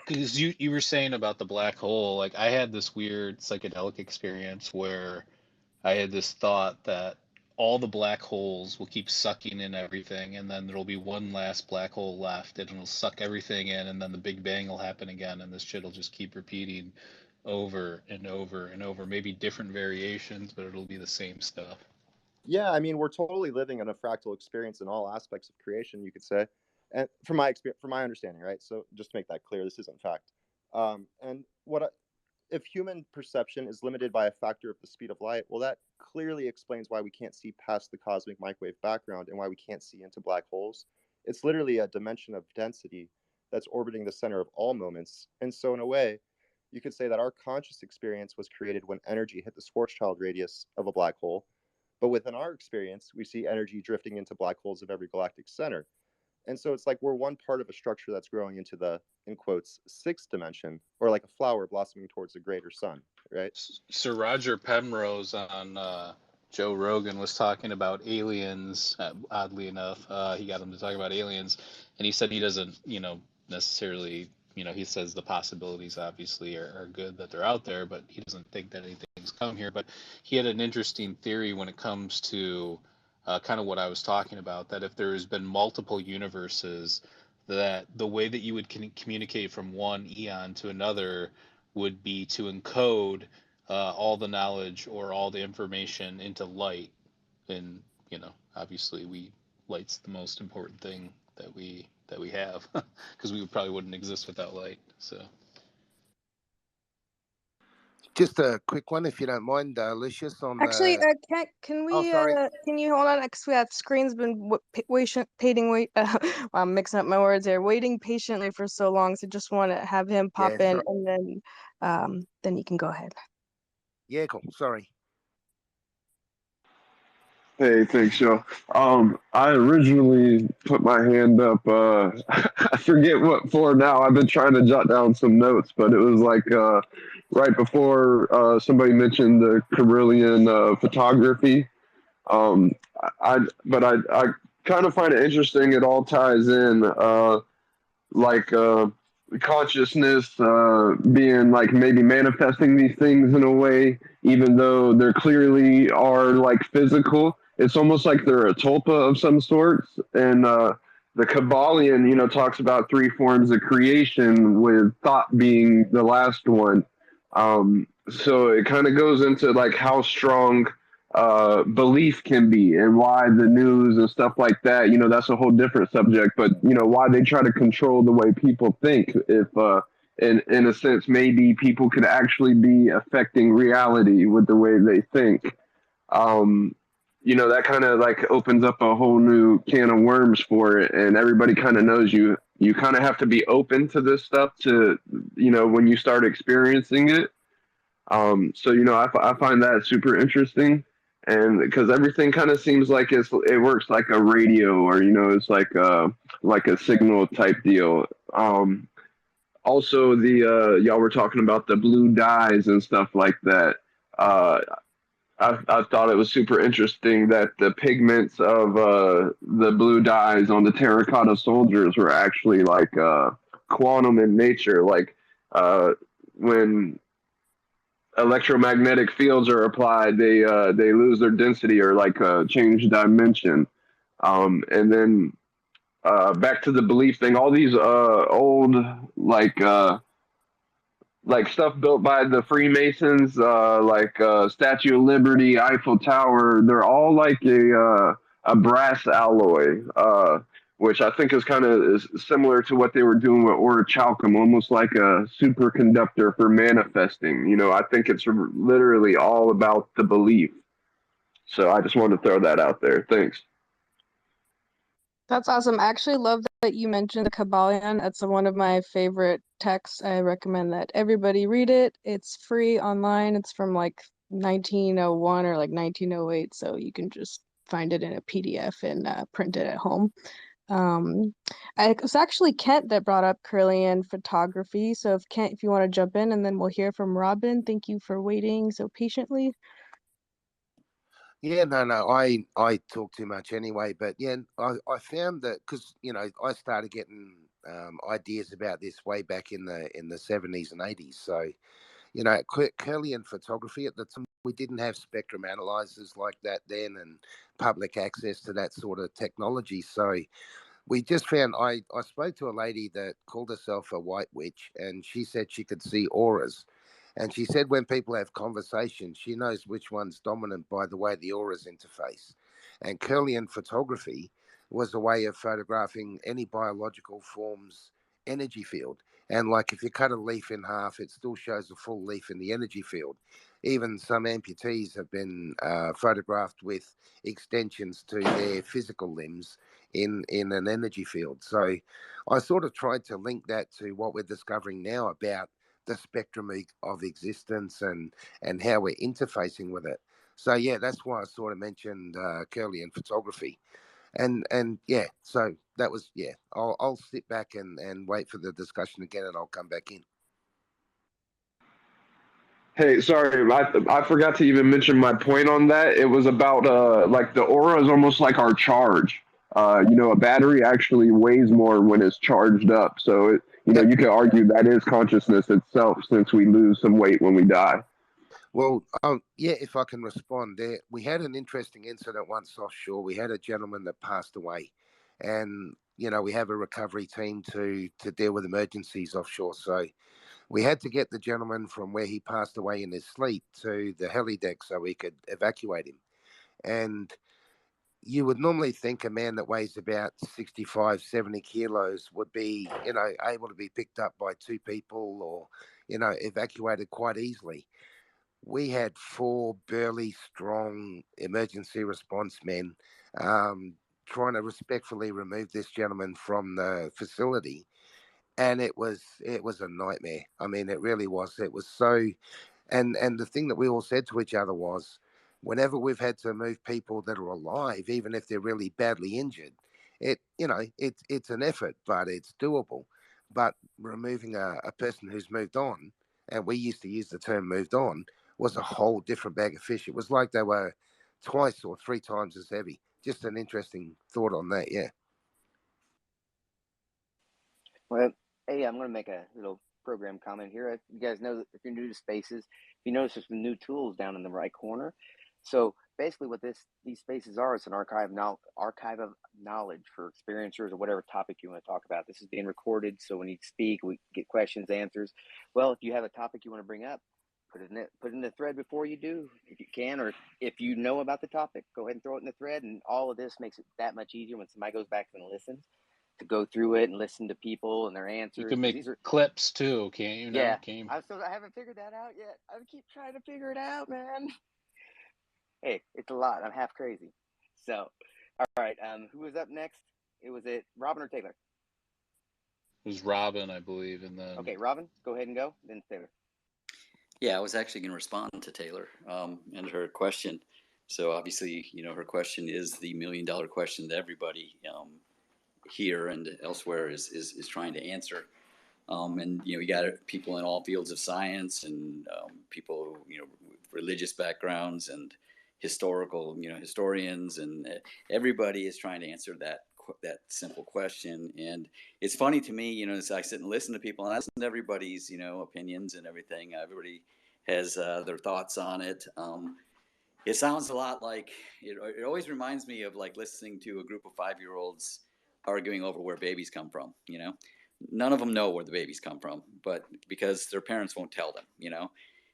because you were saying about the black hole. Like I had this weird psychedelic experience where I had this thought that all the black holes will keep sucking in everything, and then there'll be one last black hole left, and it'll suck everything in, and then the Big Bang will happen again, and this shit will just keep repeating over and over and over. Maybe different variations, but it'll be the same stuff. Yeah, I mean, we're totally living in a fractal experience in all aspects of creation, you could say, and from my experience, from my understanding, right? So just to make that clear, this isn't fact. And if human perception is limited by a factor of the speed of light, well, that clearly explains why we can't see past the cosmic microwave background and why we can't see into black holes. It's literally a dimension of density that's orbiting the center of all moments. And so, in a way, you could say that our conscious experience was created when energy hit the Schwarzschild radius of a black hole. But within our experience, we see energy drifting into black holes of every galactic center. And so it's like we're one part of a structure that's growing into the, in quotes, sixth dimension, or like a flower blossoming towards a greater sun, right? Sir Roger Penrose on Joe Rogan was talking about aliens. Oddly enough, he got him to talk about aliens, and he said he doesn't, necessarily, he says the possibilities obviously are good that they're out there, but he doesn't think that anything's come here. But he had an interesting theory when it comes to kind of what I was talking about, that if there's been multiple universes, that the way that you would communicate from one eon to another would be to encode all the knowledge or all the information into light. And obviously light's the most important thing that we have, because we probably wouldn't exist without light. So Just a quick one, if you don't mind, Lucius, on Actually, the. can Oh, we sorry. can you hold on? Because we have screen's been waiting. Well, I'm mixing up my words here. Waiting patiently for so long, so just want to have him pop Yeah, in, sorry. and then you can go ahead. Yeah, cool. Sorry. Hey, thanks, Joe. I originally put my hand up. I forget what for now. I've been trying to jot down some notes, but it was like right before somebody mentioned the Carillion photography. Um, I kind of find it interesting. It all ties in. Like consciousness being like maybe manifesting these things in a way, even though they're clearly are like physical. It's almost like they're a tulpa of some sorts. And the Kabbalion, talks about three forms of creation, with thought being the last one. So it kind of goes into like how strong belief can be, and why the news and stuff like that, that's a whole different subject, but why they try to control the way people think. If in a sense, maybe people could actually be affecting reality with the way they think. um that kind of like opens up a whole new can of worms for it, and everybody kind of knows you kind of have to be open to this stuff to, when you start experiencing it. So I find that super interesting, and because everything kind of seems like it works like a radio, or it's like a signal type deal. Also, the y'all were talking about the blue dyes and stuff like that. Uh, I thought it was super interesting that the pigments of the blue dyes on the terracotta soldiers were actually like quantum in nature, like when electromagnetic fields are applied, they lose their density, or like change dimension. And then back to the belief thing. All these old like stuff built by the Freemasons, like Statue of Liberty, Eiffel Tower. They're all like a brass alloy, which I think is kind of similar to what they were doing with orichalcum, almost like a superconductor for manifesting. I think it's literally all about the belief. So I just wanted to throw that out there. Thanks. That's awesome. I actually love that you mentioned the Kabbalion. That's one of my favorite texts. I recommend that everybody read it. It's free online. It's from like 1901 or like 1908, so you can just find it in a PDF and print it at home. It was actually Kent that brought up Carillion photography. So if Kent, if you want to jump in, and then we'll hear from Robin. Thank you for waiting so patiently. Yeah, no. I talk too much anyway, but yeah, I found that because I started getting ideas about this way back in the 70s and 80s. So Kirlian photography at the time, we didn't have spectrum analyzers like that then, and public access to that sort of technology. So we just found I spoke to a lady that called herself a white witch, and she said she could see auras. And she said when people have conversations, she knows which one's dominant by the way the auras interface. And Kirlian photography was a way of photographing any biological form's energy field. And like if you cut a leaf in half, it still shows a full leaf in the energy field. Even some amputees have been photographed with extensions to their physical limbs in an energy field. So I sort of tried to link that to what we're discovering now about the spectrum of existence and how we're interfacing with it. So yeah, that's why I sort of mentioned Kirlian photography. And yeah, so that was yeah. I'll sit back and wait for the discussion again, and I'll come back in. Hey, sorry, I forgot to even mention my point on that. It was about like the aura is almost like our charge. A battery actually weighs more when it's charged up. So Yep. you could argue that is consciousness itself since we lose some weight when we die. Well, yeah, if I can respond there, we had an interesting incident once offshore. We had a gentleman that passed away, and we have a recovery team to deal with emergencies offshore. So we had to get the gentleman from where he passed away in his sleep to the heli deck so we could evacuate him. And you would normally think a man that weighs about 65, 70 kilos would be, able to be picked up by two people or, evacuated quite easily. We had four burly, strong emergency response men trying to respectfully remove this gentleman from the facility, and it was a nightmare. I mean, it really was. It was so, and the thing that we all said to each other was, whenever we've had to move people that are alive, even if they're really badly injured, it's an effort, but it's doable. But removing a person who's moved on, and we used to use the term moved on, was a whole different bag of fish. It was like they were twice or three times as heavy. Just an interesting thought on that, yeah. Well, hey, I'm going to make a little program comment here. You guys know that if you're new to Spaces, if you notice there's some new tools down in the right corner. So basically, what these spaces are is an archive of knowledge for experiencers or whatever topic you want to talk about. This is being recorded, so when you speak, we get questions, answers. Well, if you have a topic you want to bring up, put in the thread before you do, if you can, or if you know about the topic, go ahead and throw it in the thread. And all of this makes it that much easier when somebody goes back and listens to go through it and listen to people and their You answers. can 'Cause make these are, clips too, can't you? Now, yeah, can you? I haven't figured that out yet. I keep trying to figure it out, man. Hey, it's a lot. I'm half crazy. So, all right. Who was up next? Was it Robin or Taylor? It was Robin, I believe, and then Okay, Robin, go ahead and go. Then Taylor. Yeah, I was actually going to respond to Taylor and her question. So obviously, her question is the $1,000,000 question that everybody here and elsewhere is trying to answer. And you got people in all fields of science and people with religious backgrounds and historians, and everybody is trying to answer that simple question. And it's funny to me, as I sit and listen to people, and I listen to everybody's opinions and everything. Everybody has their thoughts on it. It sounds a lot like it always reminds me of like listening to a group of 5-year-olds arguing over where babies come from. None of them know where the babies come from, but because their parents won't tell them,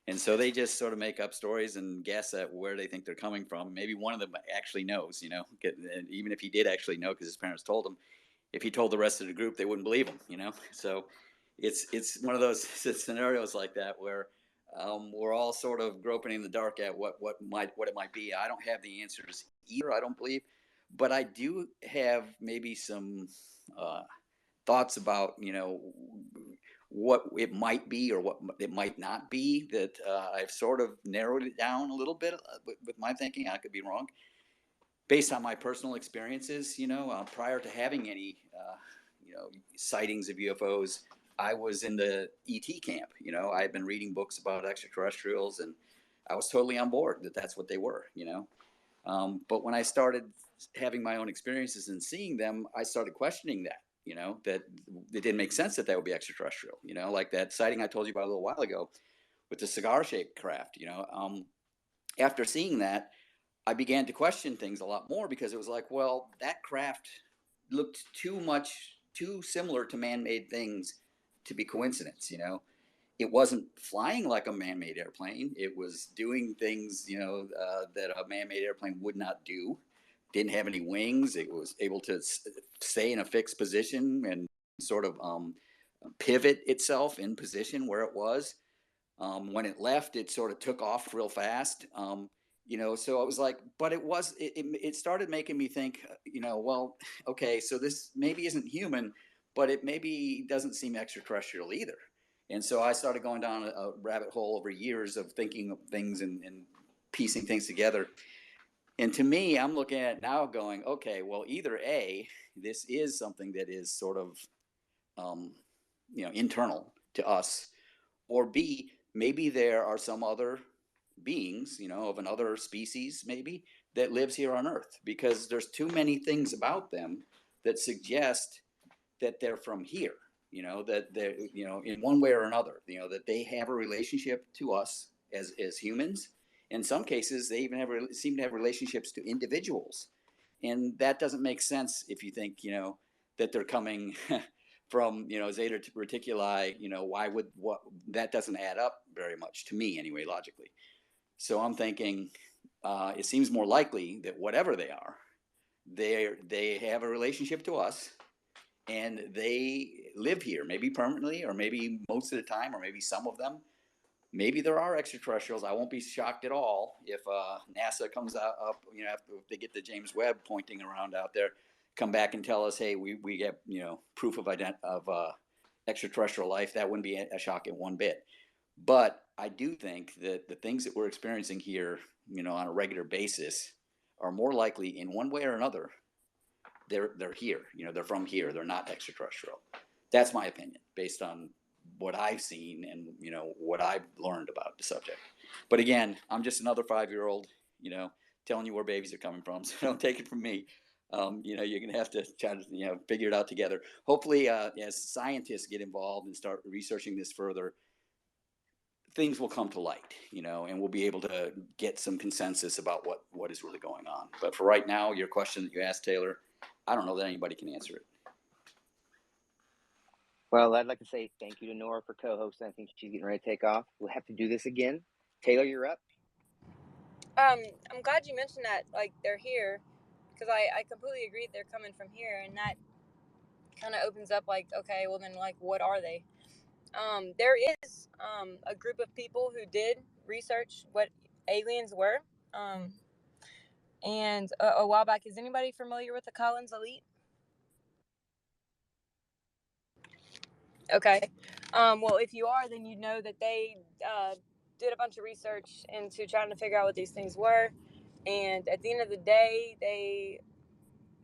and so they just sort of make up stories and guess at where they think they're coming from. Maybe one of them actually knows, even if he did actually know because his parents told him. If he told the rest of the group, they wouldn't believe him, So it's one of those scenarios like that where we're all sort of groping in the dark at what it might be. I don't have the answers either, I don't believe, but I do have maybe some thoughts about what it might be or what it might not be, that I've sort of narrowed it down a little bit with my thinking. I could be wrong based on my personal experiences. Prior to having any sightings of UFOs, I was in the ET camp. I had been reading books about extraterrestrials, and I was totally on board that that's what they were. But when I started having my own experiences and seeing them, I started questioning that, that it didn't make sense that that would be extraterrestrial, like that sighting I told you about a little while ago with the cigar-shaped craft, After seeing that, I began to question things a lot more because it was like, well, that craft looked too similar to man-made things to be coincidence, It wasn't flying like a man-made airplane. It was doing things, that a man-made airplane would not do. Didn't have any wings. It was able to stay in a fixed position and sort of pivot itself in position where it was. When it left, it sort of took off real fast. So it was like, but it started making me think, well, okay, so this maybe isn't human, but it maybe doesn't seem extraterrestrial either. And so I started going down a rabbit hole over years of thinking of things and piecing things together. And to me, I'm looking at it now going, okay, well, either A, this is something that is sort of, internal to us, or B, maybe there are some other beings, of another species maybe, that lives here on Earth, because there's too many things about them that suggest that they're from here, that they're, in one way or another, that they have a relationship to us as humans. In some cases, they even seem to have relationships to individuals. And that doesn't make sense if you think, that they're coming from, Zeta Reticuli, that doesn't add up very much to me anyway, logically. So I'm thinking, it seems more likely that whatever they are, they have a relationship to us, and they live here, maybe permanently, or maybe most of the time, or maybe some of them. Maybe there are extraterrestrials. I won't be shocked at all if NASA comes up, after they get the James Webb pointing around out there, come back and tell us, hey, we get proof of extraterrestrial life. That wouldn't be a shock in one bit. But I do think that the things that we're experiencing here, on a regular basis, are more likely in one way or another. They're here, they're from here. They're not extraterrestrial. That's my opinion based on what I've seen and, what I've learned about the subject. But again, I'm just another 5-year-old, telling you where babies are coming from. So don't take it from me. You're going to have to try to, figure it out together. Hopefully, as scientists get involved and start researching this further, things will come to light, and we'll be able to get some consensus about what is really going on. But for right now, your question that you asked, Taylor, I don't know that anybody can answer it. Well, I'd like to say thank you to Nora for co-hosting. I think she's getting ready to take off. We'll have to do this again. Taylor, you're up. I'm glad you mentioned that, like, they're here, because I completely agree they're coming from here, and that kind of opens up, like, okay, well then, like, what are they? There is a group of people who did research what aliens were, and a while back. Is anybody familiar with the Collins Elite? Okay. Well, if you are, then you know that they did a bunch of research into trying to figure out what these things were. And at the end of the day, they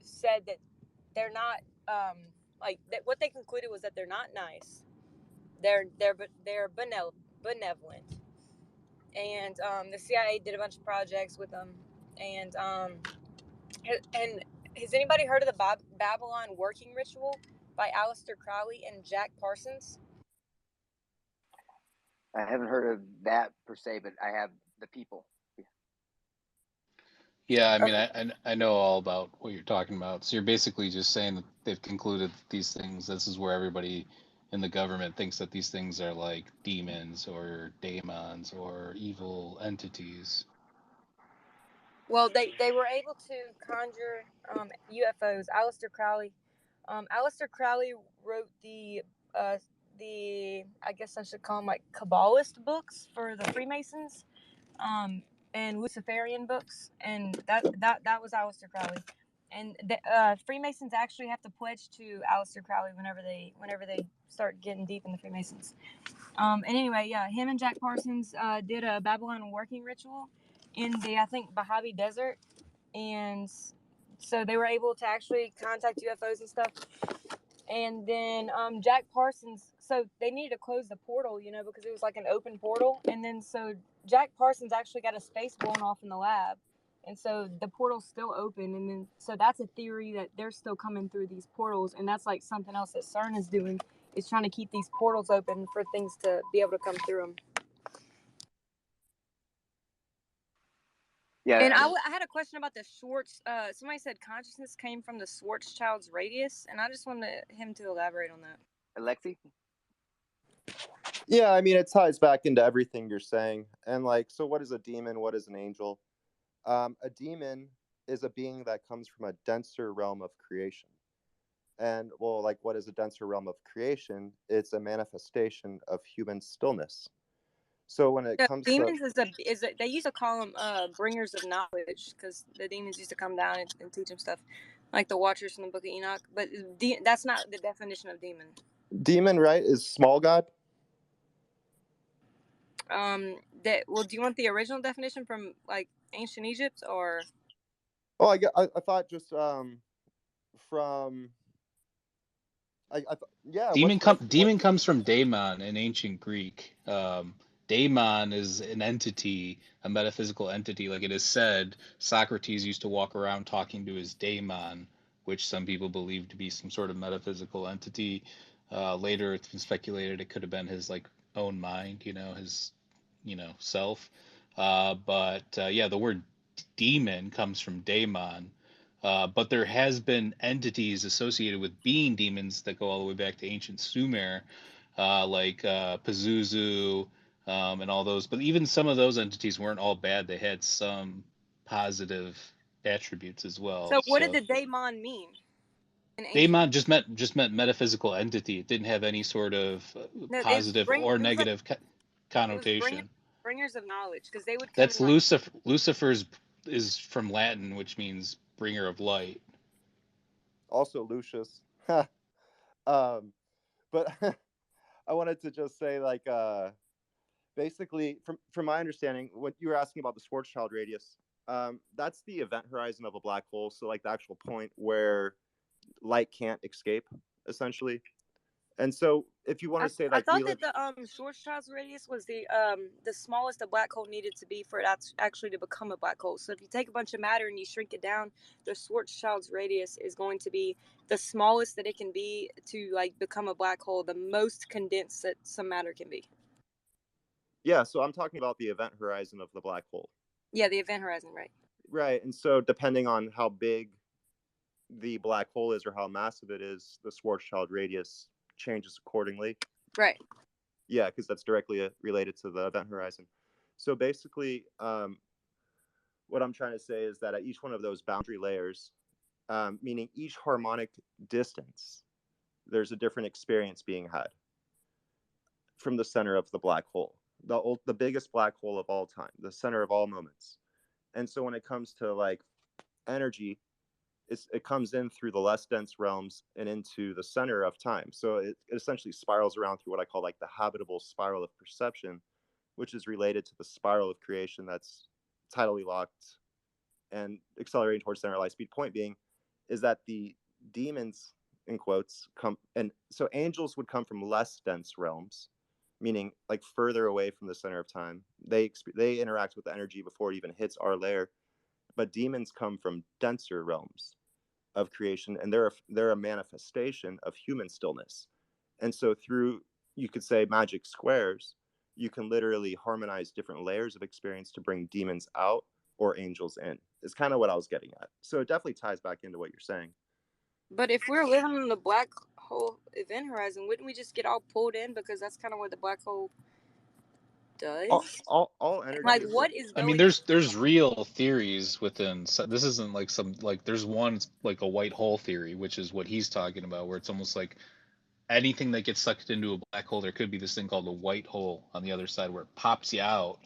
said that they're not, what they concluded was that they're not nice. They're benevolent. And the CIA did a bunch of projects with them. And has anybody heard of the Babylon working ritual by Aleister Crowley and Jack Parsons? I haven't heard of that per se, but I have the people. Yeah, I mean, I know all about what you're talking about. So you're basically just saying that they've concluded these things. This is where everybody in the government thinks that these things are like demons or daemons or evil entities. Well, they were able to conjure UFOs. Aleister Crowley wrote the I guess I should call them like Kabbalist books for the Freemasons, and Luciferian books, and that was Aleister Crowley. And the Freemasons actually have to pledge to Aleister Crowley whenever they start getting deep in the Freemasons. And anyway, yeah, him and Jack Parsons did a Babylon working ritual in the, I think, Mojave Desert, and so they were able to actually contact UFOs and stuff. And then Jack Parsons, so they needed to close the portal, because it was like an open portal. And then so Jack Parsons actually got a space blown off in the lab, and so the portal's still open, and then so that's a theory that they're still coming through these portals, and that's like something else that CERN is doing, is trying to keep these portals open for things to be able to come through them. Yeah, And I had a question about the Schwartz. Somebody said consciousness came from the Schwarzschild's radius, and I just wanted him to elaborate on that. Alexi? Yeah, I mean, it ties back into everything you're saying. And like, so what is a demon? What is an angel? A demon is a being that comes from a denser realm of creation. And well, like, what is a denser realm of creation? It's a manifestation of human stillness. So when it comes Demons to they used to call them bringers of knowledge, because the demons used to come down and teach them stuff, like the Watchers from the Book of Enoch. But that's not the definition of demon. demon, right, is small god. Do you want the original definition from like ancient Egypt, or? Oh, I thought just from yeah. Demon What comes from daemon in ancient Greek. Daemon is an entity, a metaphysical entity. Like it is said, Socrates used to walk around talking to his daemon, which some people believe to be some sort of metaphysical entity. Later, it's been speculated it could have been his like own mind, his self. But yeah, the word demon comes from daemon. But there has been entities associated with being demons that go all the way back to ancient Sumer, like Pazuzu, and all those. But even some of those entities weren't all bad. They had some positive attributes as well. So what did the daemon mean? Daemon just meant metaphysical entity. It didn't have any sort of positive or negative connotation. Bringers of knowledge, because they would come. That's Lucifer. Lucifer's is from Latin, which means bringer of light. Also Lucius. But I wanted to just say, like, basically, from my understanding, what you were asking about the Schwarzschild radius, that's the event horizon of a black hole. So, like, the actual point where light can't escape, essentially. And so, if you want to say, like, I thought that the Schwarzschild's radius was the smallest a black hole needed to be for it actually to become a black hole. So if you take a bunch of matter and you shrink it down, the Schwarzschild's radius is going to be the smallest that it can be to like become a black hole, the most condensed that some matter can be. Yeah, so I'm talking about the event horizon of the black hole. Yeah, the event horizon, right? Right, and so depending on how big the black hole is or how massive it is, the Schwarzschild radius changes accordingly. Right. Yeah, because that's directly related to the event horizon. So basically, what I'm trying to say is that at each one of those boundary layers, meaning each harmonic distance, there's a different experience being had from the center of the black hole, the biggest black hole of all time, the center of all moments. And so when it comes to like energy, it comes in through the less dense realms and into the center of time. So it essentially spirals around through what I call like the habitable spiral of perception, which is related to the spiral of creation that's tidally locked and accelerating towards center light speed. Point being is that the demons, in quotes, come, and so angels would come from less dense realms, meaning like further away from the center of time. They interact with the energy before it even hits our layer. But demons come from denser realms of creation, and they're a manifestation of human stillness. And so through, you could say, magic squares, you can literally harmonize different layers of experience to bring demons out or angels in. Is kind of what I was getting at. So it definitely ties back into what you're saying. But if we're living in the black hole event horizon, wouldn't we just get all pulled in, because that's kind of what the black hole does? All energy. Like, what is going? I mean, there's real theories within. This isn't like there's one like a white hole theory, which is what he's talking about, where it's almost like anything that gets sucked into a black hole, there could be this thing called a white hole on the other side where it pops you out,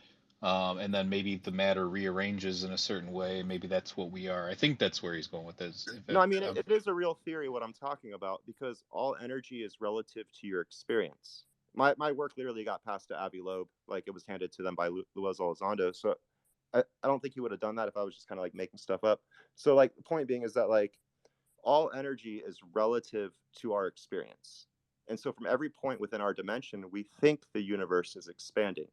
and then maybe the matter rearranges in a certain way. Maybe that's what we are. I think that's where he's going with this. No, I mean, it is a real theory what I'm talking about, because all energy is relative to your experience. My work literally got passed to Avi Loeb, like it was handed to them by Luis Elizondo. So I don't think he would have done that if I was just kind of like making stuff up. So like the point being is that like all energy is relative to our experience. And so from every point within our dimension, we think the universe is expanding.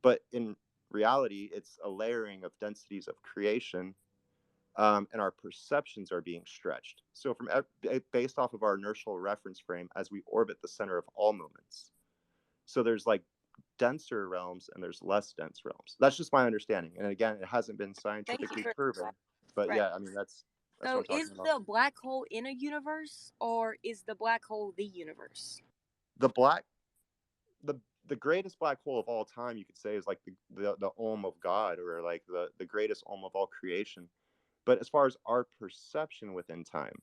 But in reality, it's a layering of densities of creation, and our perceptions are being stretched. So based off of our inertial reference frame as we orbit the center of all moments. So there's like denser realms and there's less dense realms. That's just my understanding. And again, it hasn't been scientifically proven. But Right. yeah, I mean, that's So what I'm is talking about. the black hole in a universe, or is the black hole the universe? The greatest black hole of all time, you could say, is like the Om of God, or like the greatest Om of all creation. But as far as our perception within time,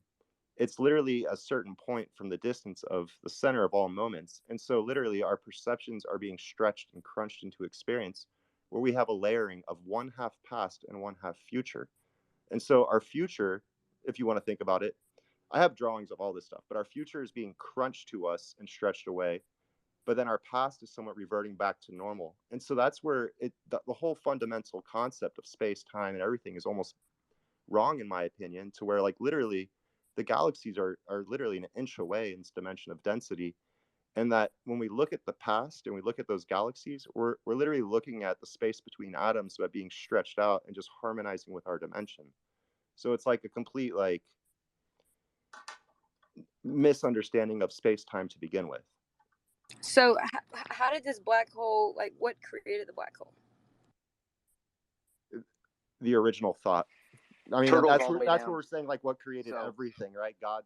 it's literally a certain point from the distance of the center of all moments. And so literally our perceptions are being stretched and crunched into experience, where we have a layering of one half past and one half future. And so our future, if you want to think about it, I have drawings of all this stuff, but our future is being crunched to us and stretched away. But then our past is somewhat reverting back to normal. And so that's where the whole fundamental concept of space, time, and everything is almost wrong, in my opinion, to where like literally the galaxies are literally an inch away in this dimension of density. And that when we look at the past and we look at those galaxies, we're literally looking at the space between atoms but being stretched out and just harmonizing with our dimension. So it's like a complete like misunderstanding of space-time to begin with. So how did this black hole, like what created the black hole? The original thought. I mean, Turtles that's all the way what down. we're saying, like what created So- everything, right? God.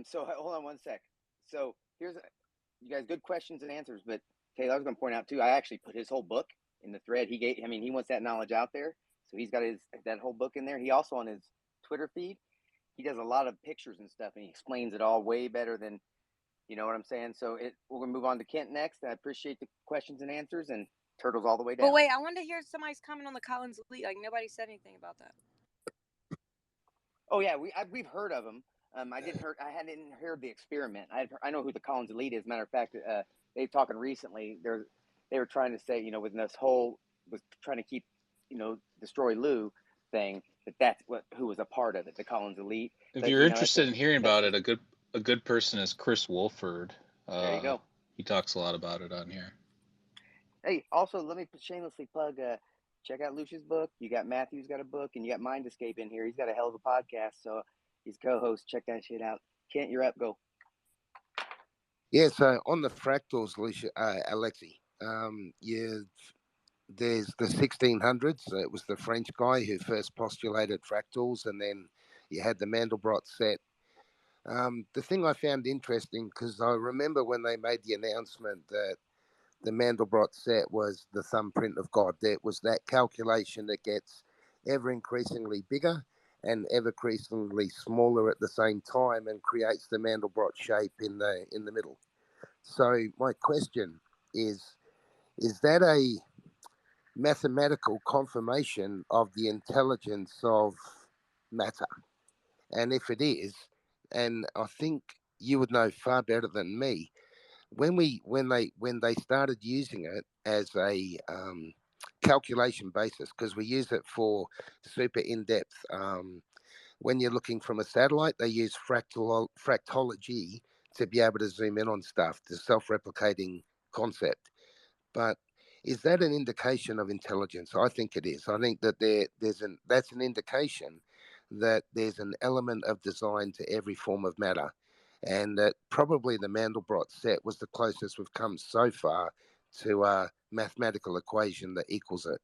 So hold on one sec. So here's you guys, good questions and answers. But Taylor, I was going to point out too, I actually put his whole book in the thread. He wants that knowledge out there, so he's got that whole book in there. He also, on his Twitter feed, he does a lot of pictures and stuff, and he explains it all way better than, you know what I'm saying. So we're gonna move on to Kent next. I appreciate the questions and answers, and turtles all the way down. But wait, I wanted to hear somebody's comment on the Collins Elite. Like nobody said anything about that. Oh yeah, we've heard of them. I hadn't heard the experiment. I know who the Collins Elite is. Matter of fact, they talking recently. They were trying to say, you know, with this whole was trying to keep, you know, destroy Lou thing. That's who was a part of it. The Collins Elite. If But, you're you know, interested in hearing about it, a good person is Chris Wolford. There you go. He talks a lot about it on here. Hey, also let me shamelessly plug. Check out Lucia's book. You got Matthew's got a book, and you got Mind Escape in here. He's got a hell of a podcast. So he's co-host. Check that shit out. Kent, you're up. Go. Yeah, so on the fractals, Alexi, there's the 1600s. It was the French guy who first postulated fractals, and then you had the Mandelbrot set. The thing I found interesting, because I remember when they made the announcement that the Mandelbrot set was the thumbprint of God, there was that calculation that gets ever increasingly bigger and ever increasingly smaller at the same time and creates the Mandelbrot shape in the middle. So my question is that a mathematical confirmation of the intelligence of matter? And if it is, and I think you would know far better than me, when they started using it as a calculation basis, because we use it for super in-depth. When you're looking from a satellite, they use fractology to be able to zoom in on stuff, the self-replicating concept. But is that an indication of intelligence? I think it is. I think that that's an indication that there's an element of design to every form of matter, and that probably the Mandelbrot set was the closest we've come so far to a mathematical equation that equals it.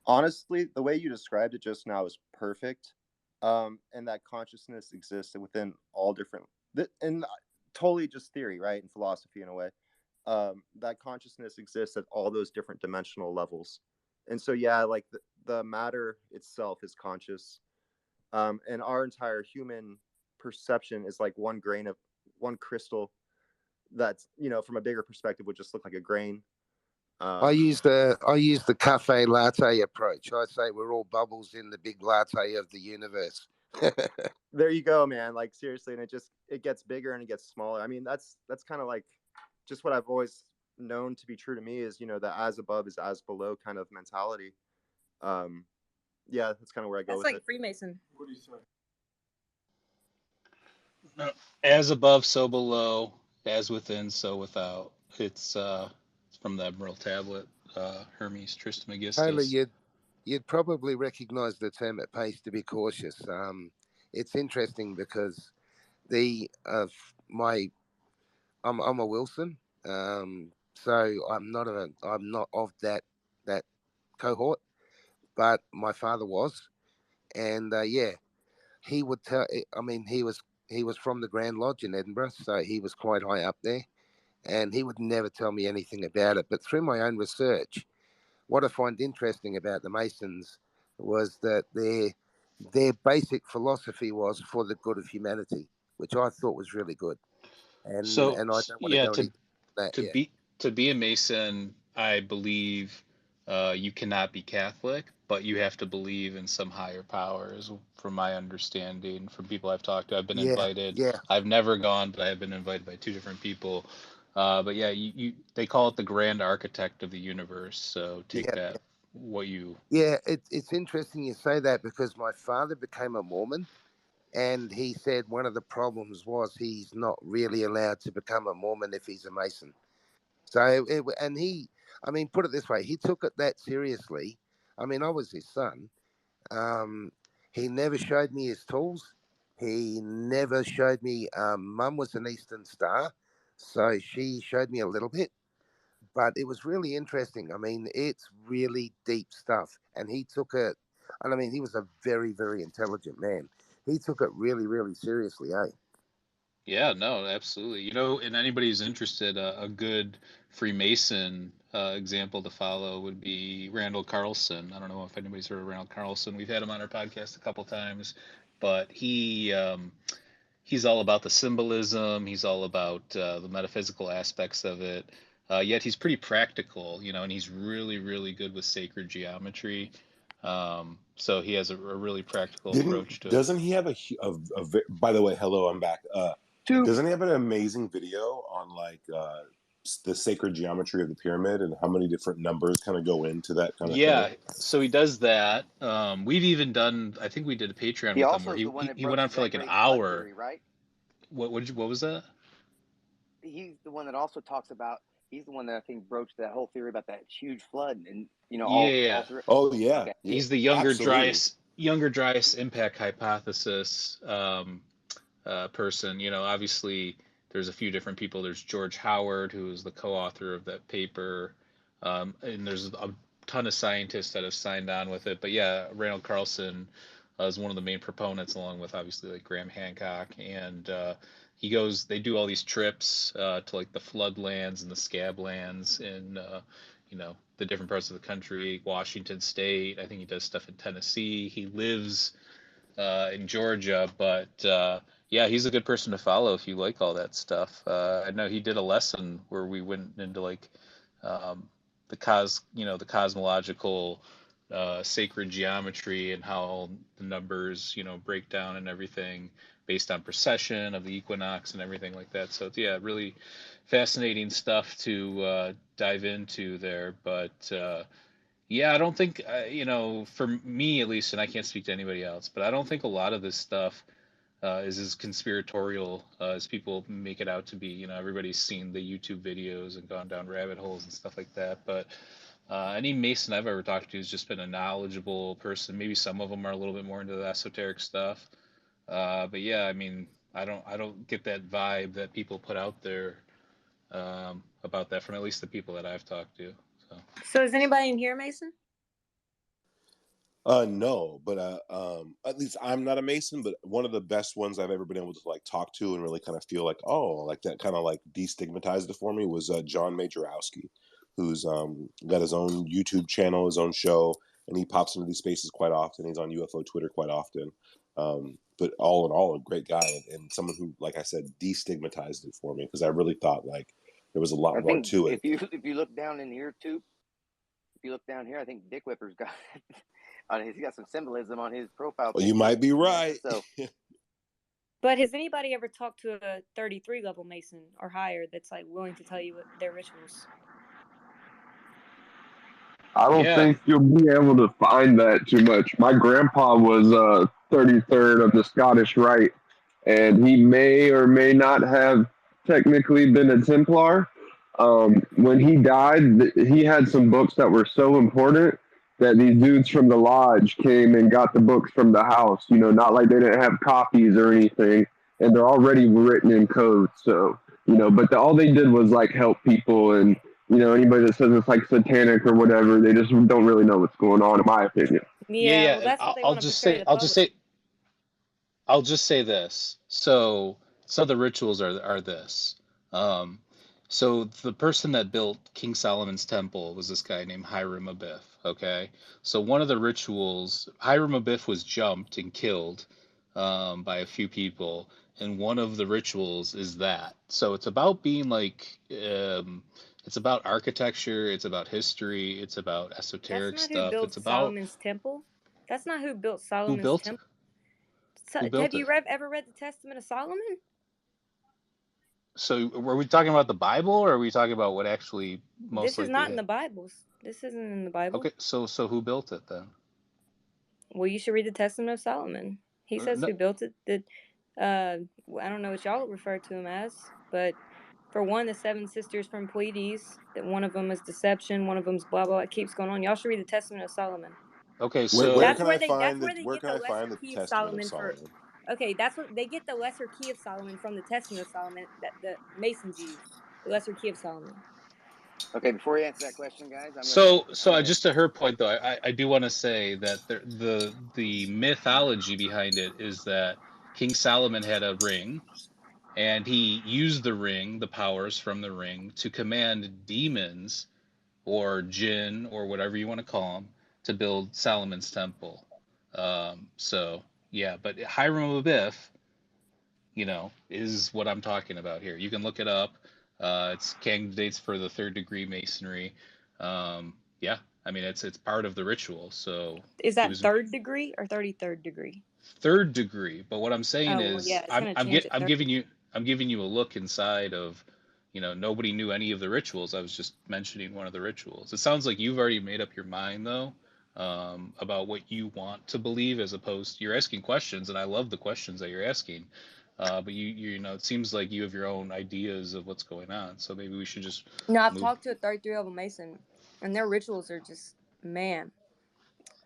Honestly, the way you described it just now is perfect. And that consciousness exists within all different, and totally just theory, right? And philosophy in a way. That consciousness exists at all those different dimensional levels. And so, yeah, like the matter itself is conscious. And our entire human perception is like one crystal that's, you know, from a bigger perspective would just look like a grain. I use the cafe latte approach. I say we're all bubbles in the big latte of the universe. There you go, man. Like seriously, and it gets bigger and it gets smaller. I mean, that's kind of like just what I've always known to be true to me is, you know, the as above is as below kind of mentality. Yeah, that's kind of where I go with it. That's like Freemason. What do you say? As above, so below. As within, so without. It's from the Emerald Tablet, Hermes Taylor, Trismegistus. you'd probably recognise the term "it pays to be cautious." It's interesting because I'm a Wilson, so I'm not of that cohort, but my father was, and he would tell. I mean, he was from the Grand Lodge in Edinburgh, so he was quite high up there, and he would never tell me anything about it. But through my own research, what I find interesting about the Masons was that their basic philosophy was for the good of humanity, which I thought was really good. And So I don't want to yeah, go any that. to Yeah, be a Mason, I believe you cannot be Catholic, but you have to believe in some higher powers. From my understanding, from people I've talked to, I've been yeah, invited. yeah, I've never gone, but I have been invited by two different people. But yeah, they call it the Grand Architect of the Universe. So take yeah, that what you. yeah. It's interesting you say that because my father became a Mormon, and he said one of the problems was he's not really allowed to become a Mormon if he's a Mason. So, I mean, put it this way, he took it that seriously. I mean, I was his son. Um, he never showed me his tools. He never showed me. Mum was an Eastern Star, so she showed me a little bit, but it was really interesting. I mean, it's really deep stuff, and he took it. And I mean, he was a very, very intelligent man. He took it really, really seriously, eh? Yeah, no, absolutely. And anybody who's interested, a good Freemason example to follow would be Randall Carlson. I don't know if anybody's heard of Randall Carlson. We've had him on our podcast a couple times, but he's all about the symbolism. He's all about the metaphysical aspects of it. Yet he's pretty practical, and he's really, really good with sacred geometry. So he has a really practical approach to it. Doesn't he have by the way, hello, I'm back. Two. Doesn't he have an amazing video on like the sacred geometry of the pyramid and how many different numbers kind of go into that kind of thing? Yeah, so he does that. We've even done. I think we did a Patreon He with him also where is he the one he, that he went on broached for that like an great flood hour. theory, right? What was that? He's the one that also talks about. He's the one that I think broached that whole theory about that huge flood, and all Yeah, through. Oh yeah, Okay. yeah, he's the absolutely. younger dryas impact hypothesis person. Obviously there's a few different people. There's George Howard, who is the co-author of that paper, and there's a ton of scientists that have signed on with it. But yeah, Randall Carlson is one of the main proponents, along with obviously like Graham Hancock, and they do all these trips to like the floodlands and the scab lands in the different parts of the country, Washington State. I think he does stuff in Tennessee. He lives in Georgia, but yeah, he's a good person to follow if you like all that stuff. I know he did a lesson where we went into like um, the cosmological sacred geometry and how the numbers, break down and everything based on precession of the equinox and everything like that. So yeah, really fascinating stuff to dive into there, but. Yeah, I don't think, for me at least, and I can't speak to anybody else, but I don't think a lot of this stuff is as conspiratorial as people make it out to be. Everybody's seen the YouTube videos and gone down rabbit holes and stuff like that. But any Mason I've ever talked to has just been a knowledgeable person. Maybe some of them are a little bit more into the esoteric stuff. But yeah, I mean, I don't get that vibe that people put out there about that from at least the people that I've talked to. So is anybody in here, Mason? No, but at least I'm not a Mason, but one of the best ones I've ever been able to like talk to and really kind of feel like, oh, like that kind of like destigmatized it for me was John Majorowski, who's got his own YouTube channel, his own show, and he pops into these spaces quite often. He's on UFO Twitter quite often. But all in all, a great guy and someone who, like I said, destigmatized it for me because I really thought like there was a lot I more think to it. if you look down in here too, if you look down here, I think Dick Whipper's got he's got some symbolism on his profile Well, picture. you might be right. So, But has anybody ever talked to a 33 level Mason or higher that's like willing to tell you what their rituals? I don't Yeah, think you'll be able to find that too much. My grandpa was 33rd of the Scottish Rite, and he may or may not have technically been a Templar. when he died, he had some books that were so important that these dudes from the lodge came and got the books from the house. You know, not like they didn't have copies or anything, and they're already written in code. So, you know, but all they did was like help people, and you know, anybody that says it's like satanic or whatever, they just don't really know what's going on, in my opinion. Yeah, well, And that's what they want to portray to the public. I'll just say this. So some of the rituals are this. Um, so the person that built King Solomon's temple was this guy named Hiram Abiff. Okay, so one of the rituals, Hiram Abiff was jumped and killed by a few people, and one of the rituals is that. So it's about being like, it's about architecture, it's about history, it's about That's esoteric not who stuff. built It's about Solomon's temple. That's not who built who Solomon's built it. temple. Who Have built you it? ever read the Testament of Solomon? So were we talking about the Bible, or are we talking about what actually most This is likely not in the hit? Bibles. This isn't in the Bible. Okay, so who built it then? Well, you should read the Testament of Solomon. He says No, who built it. That I don't know what y'all refer to him as, but for one, the seven sisters from Pleiades, that one of them is deception, one of them's blah blah. It keeps going on. Y'all should read the Testament of Solomon. okay, Where so That's can I where they find get the lesser the key of Testament of Solomon for. Solomon? Okay, that's what they get the lesser key of Solomon from the Testament of Solomon that the Masons use. The lesser key of Solomon. Okay, before you answer that question, guys, just to her point though, I do want to say that the mythology behind it is that King Solomon had a ring, and he used the ring, the powers from the ring, to command demons or jinn or whatever you want to call them to build Solomon's temple. So yeah, but Hiram Abiff, is what I'm talking about here. You can look it up. It's candidates for the third degree masonry. Yeah, I mean it's part of the ritual. So Is he that was third degree or 33rd degree? third degree. But what I'm saying Oh well, is, yeah, it's gonna change it. I'm giving you a look inside of, nobody knew any of the rituals. I was just mentioning one of the rituals. It sounds like you've already made up your mind though, about what you want to believe, as opposed you're asking questions, and I love the questions that you're asking. But it seems like you have your own ideas of what's going on. So maybe we should just No, I've move. talked to a 33 level Mason, and their rituals are just man.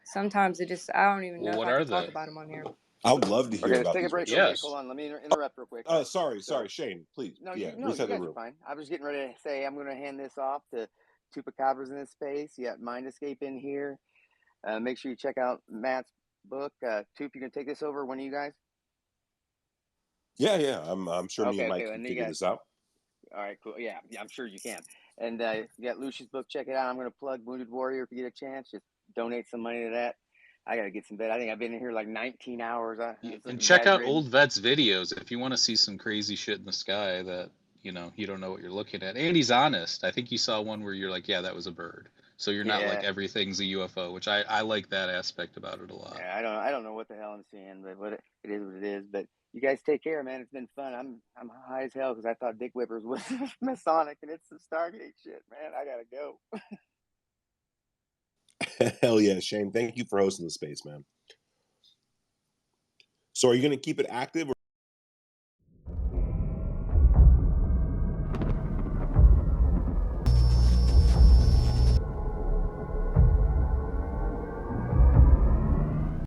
Sometimes I don't even know Well, if what I are could talk they? about them on here. I would love to hear Okay, let's about take a these break real quick. rituals. Yes. Hold on, let me interrupt real quick, guys. Sorry, So, Shane, please. no, Yeah, you reset the guys are room. fine. I was getting ready to say I'm going to hand this off to two Pacabras in this space. You got Mind Escape in here. Make sure you check out Matt's book. Toop, you can take this over. One of you guys. Yeah. I'm sure me and Mike Okay. can And you figure got. this out. All right, cool. Yeah, I'm sure you can. And you got Lucia's book. Check it out. I'm going to plug Wounded Warrior if you get a chance. Just donate some money to that. I got to get some bed. I think I've been in here like 19 hours. And You check guys out ready? old Vets videos if you want to see some crazy shit in the sky that you don't know what you're looking at. And he's honest. I think you saw one where you're like, yeah, that was a bird. So you're not like Yeah. everything's a UFO, which I like that aspect about it a lot. Yeah, I don't know what the hell I'm seeing, but it is what it is. But you guys take care, man. It's been fun. I'm high as hell because I thought Dick Whippers was Masonic, and it's some Stargate shit, man. I gotta go. Hell yeah, Shane. Thank you for hosting the space, man. So are you going to keep it active?